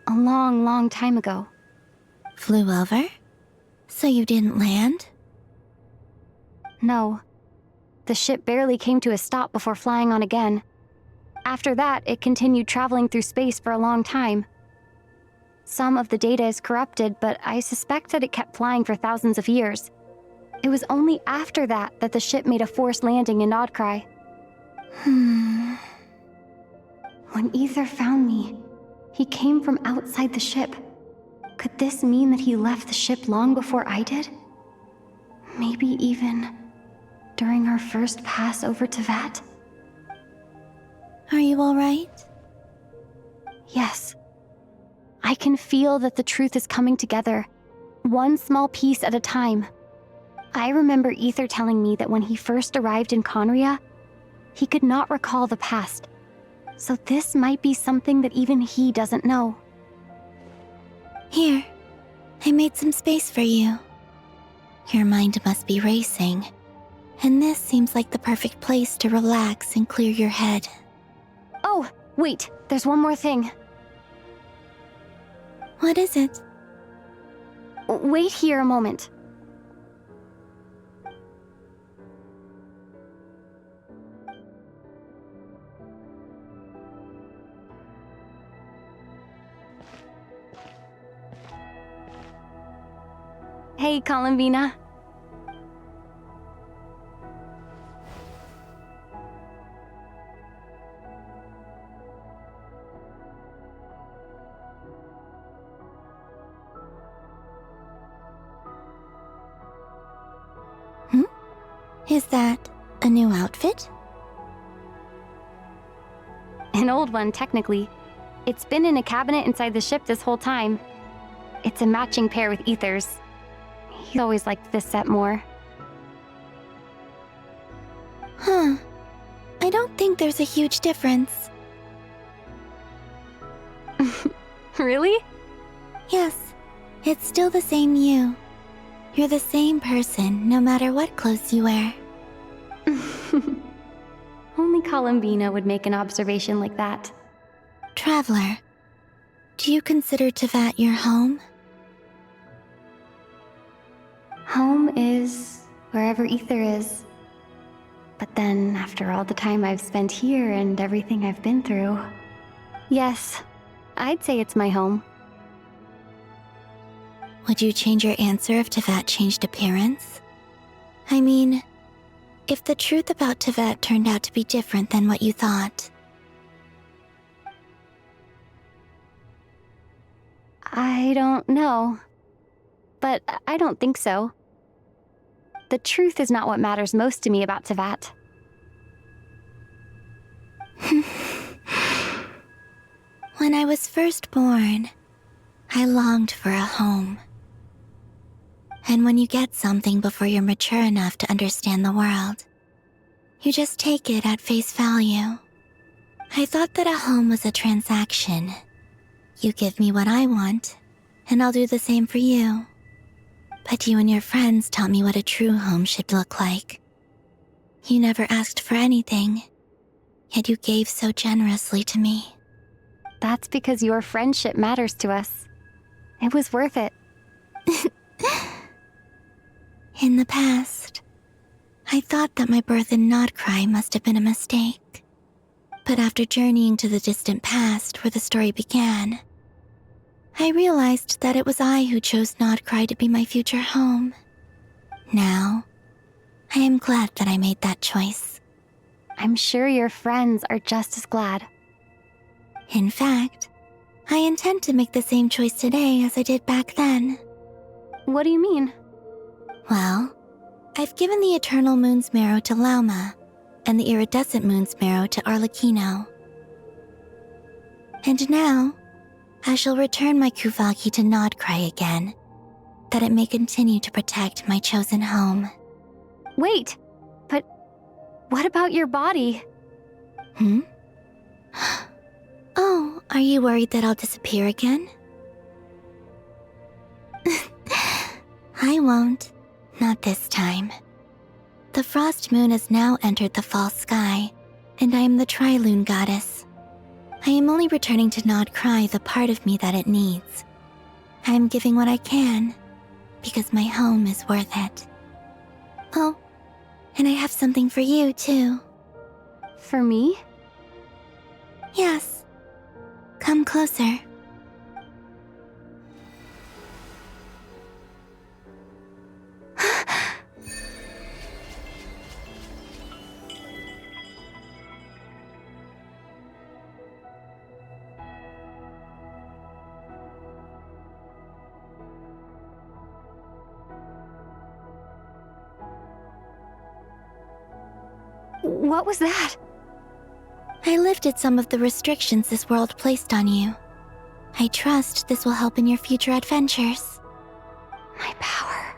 A long, long time ago. Flew over? So you didn't land? No. The ship barely came to a stop before flying on again. After that, it continued traveling through space for a long time. Some of the data is corrupted, but I suspect that it kept flying for thousands of years. It was only after that that the ship made a forced landing in Nod-Krai. When Ether found me, he came from outside the ship. Could this mean that he left the ship long before I did? Maybe even during our first pass over Teyvat? Are you alright? Yes. I can feel that the truth is coming together, one small piece at a time. I remember Ether telling me that when he first arrived in Conria, he could not recall the past. So this might be something that even he doesn't know. Here, I made some space for you. Your mind must be racing, and this seems like the perfect place to relax and clear your head. Oh, wait, there's one more thing. What is it? Wait here a moment. Hey, Columbina. Is that a new outfit? An old one, technically. It's been in a cabinet inside the ship this whole time. It's a matching pair with Ether's. He always liked this set more. Huh. I don't think there's a huge difference. Really? Yes. It's still the same you. You're the same person, no matter what clothes you wear. Only Columbina would make an observation like that. Traveler, do you consider Teyvat your home? Home is wherever Ether is. But then, after all the time I've spent here and everything I've been through, yes, I'd say it's my home. Would you change your answer if Teyvat changed appearance? I mean, if the truth about Teyvat turned out to be different than what you thought. I don't know. But I don't think so. The truth is not what matters most to me about Teyvat. When I was first born, I longed for a home. And when you get something before you're mature enough to understand the world, you just take it at face value. I thought that a home was a transaction. You give me what I want, and I'll do the same for you. But you and your friends taught me what a true home should look like. You never asked for anything, yet you gave so generously to me. That's because your friendship matters to us. It was worth it. In the past, I thought that my birth in Nod-Krai must have been a mistake. But after journeying to the distant past where the story began, I realized that it was I who chose Nod-Krai to be my future home. Now, I am glad that I made that choice. I'm sure your friends are just as glad. In fact, I intend to make the same choice today as I did back then. What do you mean? Well, I've given the Eternal Moon's Marrow to Lauma, and the Iridescent Moon's Marrow to Arlecchino. And now, I shall return my Kuvagi to Nod-Krai again, that it may continue to protect my chosen home. Wait, but what about your body? Oh, are you worried that I'll disappear again? I won't. Not this time. The Frost Moon has now entered the fall sky, and I am the Tri-Lune goddess. I am only returning to Nod-Krai the part of me that it needs. I am giving what I can, because my home is worth it. Oh, and I have something for you, too. For me? Yes. Come closer. What was that? I lifted some of the restrictions this world placed on you. I trust this will help in your future adventures. My power.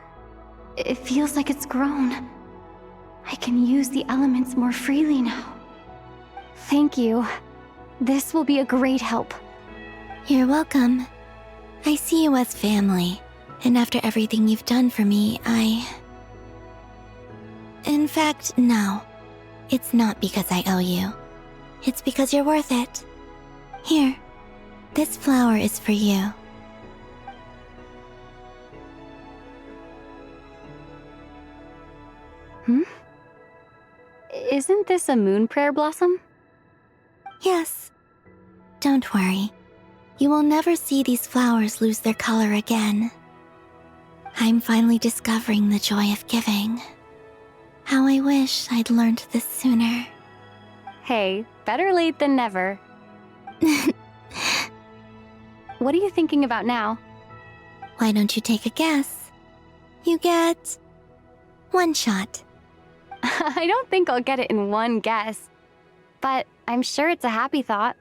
It feels like it's grown. I can use the elements more freely now. Thank you. This will be a great help. You're welcome. I see you as family, and after everything you've done for me, In fact, no. It's not because I owe you. It's because you're worth it. Here, this flower is for you. Isn't this a moon prayer blossom? Yes. Don't worry. You will never see these flowers lose their color again. I'm finally discovering the joy of giving. How I wish I'd learned this sooner. Hey, better late than never. What are you thinking about now? Why don't you take a guess? You get 1 shot. I don't think I'll get it in one guess, but I'm sure it's a happy thought.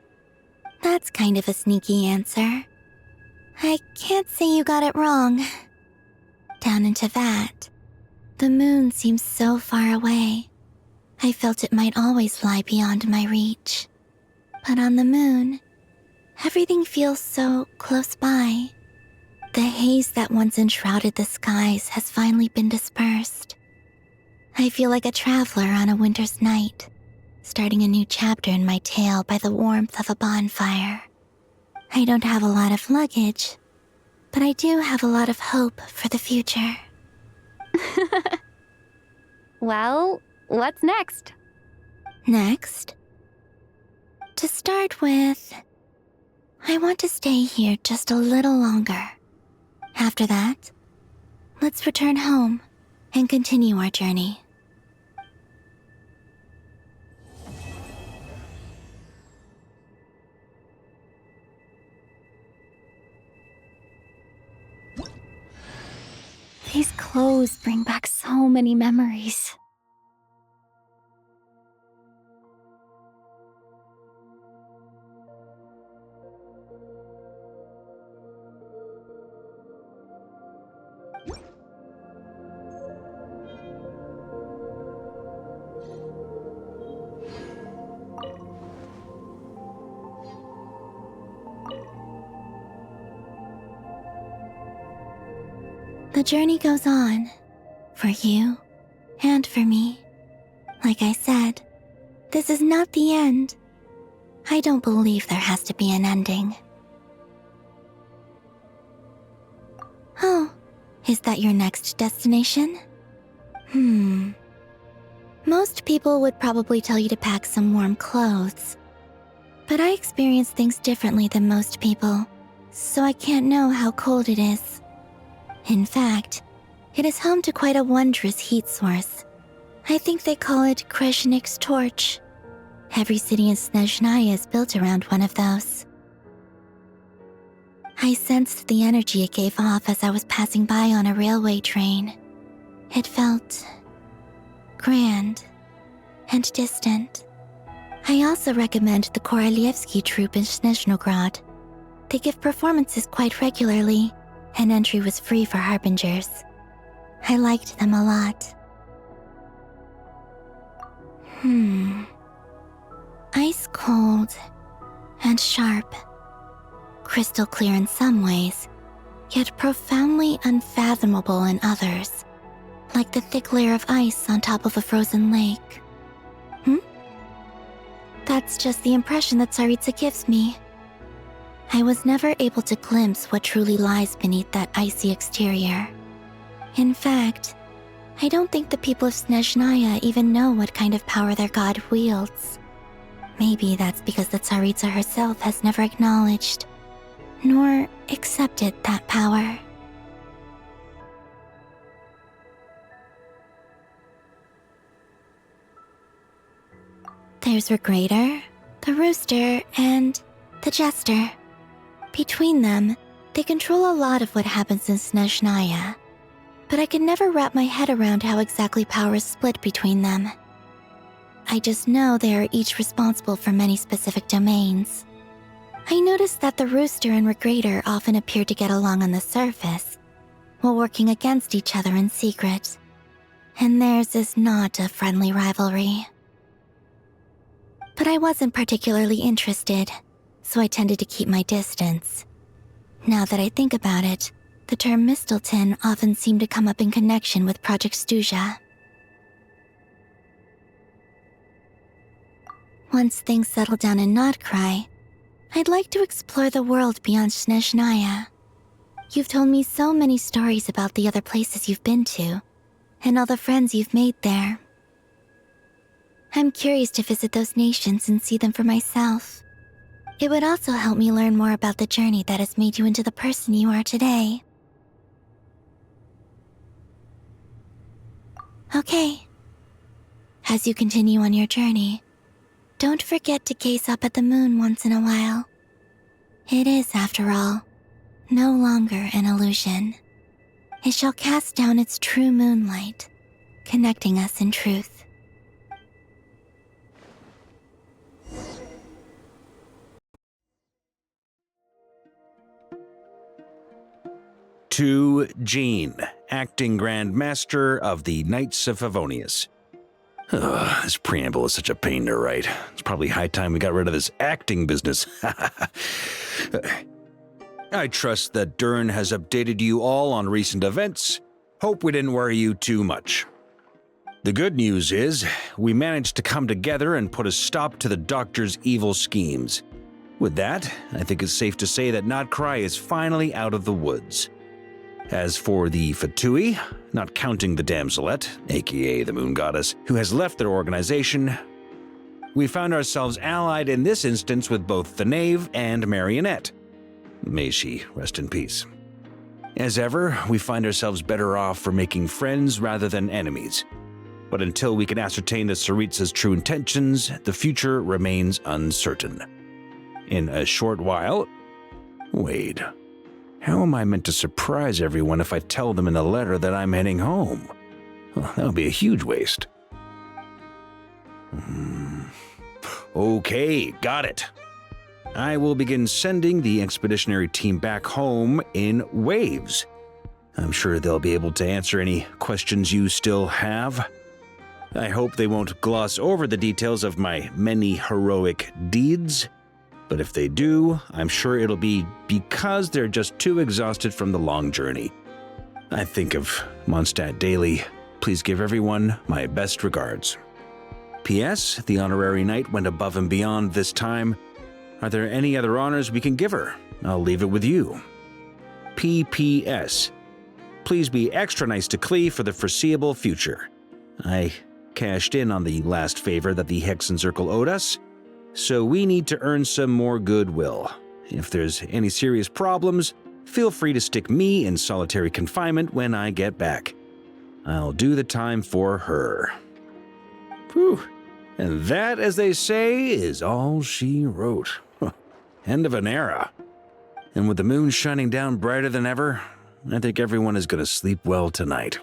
That's kind of a sneaky answer. I can't say you got it wrong. Down in Teyvat, the moon seems so far away. I felt it might always lie beyond my reach. But on the moon, everything feels so close by. The haze that once enshrouded the skies has finally been dispersed. I feel like a traveler on a winter's night, starting a new chapter in my tale by the warmth of a bonfire. I don't have a lot of luggage, but I do have a lot of hope for the future. Well, what's next? Next? To start with, I want to stay here just a little longer. After that, let's return home and continue our journey. These clothes bring back so many memories. The journey goes on, for you and for me. Like I said, this is not the end. I don't believe there has to be an ending. Oh, is that your next destination? Most people would probably tell you to pack some warm clothes. But I experience things differently than most people, so I can't know how cold it is. In fact, it is home to quite a wondrous heat source. I think they call it Kreshnik's torch. Every city in Snezhnaya is built around one of those. I sensed the energy it gave off as I was passing by on a railway train. It felt grand and distant. I also recommend the Korolievsky troupe in Snezhnograd. They give performances quite regularly, and entry was free for harbingers. I liked them a lot. Ice cold and sharp. Crystal clear in some ways, yet profoundly unfathomable in others. Like the thick layer of ice on top of a frozen lake. That's just the impression that Tsaritsa gives me. I was never able to glimpse what truly lies beneath that icy exterior. In fact, I don't think the people of Snezhnaya even know what kind of power their god wields. Maybe that's because the Tsaritsa herself has never acknowledged, nor accepted that power. There's Regrator, the Rooster, and the Jester. Between them, they control a lot of what happens in Snezhnaya, but I can never wrap my head around how exactly power is split between them. I just know they are each responsible for many specific domains. I noticed that the Rooster and Regrator often appear to get along on the surface, while working against each other in secret, and theirs is not a friendly rivalry. But I wasn't particularly interested, so I tended to keep my distance. Now that I think about it, the term Mistelton often seemed to come up in connection with Project Stuja. Once things settle down in Nod-Krai, I'd like to explore the world beyond Snezhnaya. You've told me so many stories about the other places you've been to, and all the friends you've made there. I'm curious to visit those nations and see them for myself. It would also help me learn more about the journey that has made you into the person you are today. Okay. As you continue on your journey, don't forget to gaze up at the moon once in a while. It is, after all, no longer an illusion. It shall cast down its true moonlight, connecting us in truth. To Jean, acting Grand Master of the Knights of Favonius. This preamble is such a pain to write. It's probably high time we got rid of this acting business. I trust that Dern has updated you all on recent events. Hope we didn't worry you too much. The good news is, we managed to come together and put a stop to the Doctor's evil schemes. With that, I think it's safe to say that Nod-Krai is finally out of the woods. As for the Fatui, not counting the Damselette, aka the Moon Goddess, who has left their organization, we found ourselves allied in this instance with both the Knave and Marionette. May she rest in peace. As ever, we find ourselves better off for making friends rather than enemies. But until we can ascertain the Tsaritsa's true intentions, the future remains uncertain. In a short while... Wait. How am I meant to surprise everyone if I tell them in a letter that I'm heading home? Well, that would be a huge waste. Okay, got it. I will begin sending the expeditionary team back home in waves. I'm sure they'll be able to answer any questions you still have. I hope they won't gloss over the details of my many heroic deeds. But if they do, I'm sure it'll be because they're just too exhausted from the long journey. I think of Mondstadt daily. Please give everyone my best regards. P.S. The honorary knight went above and beyond this time. Are there any other honors we can give her? I'll leave it with you. P.P.S. Please be extra nice to Klee for the foreseeable future. I cashed in on the last favor that the Hexen Circle owed us, so we need to earn some more goodwill. If there's any serious problems, feel free to stick me in solitary confinement when I get back. I'll do the time for her. Whew. And that, as they say, is all she wrote. End of an era. And with the moon shining down brighter than ever, I think everyone is going to sleep well tonight.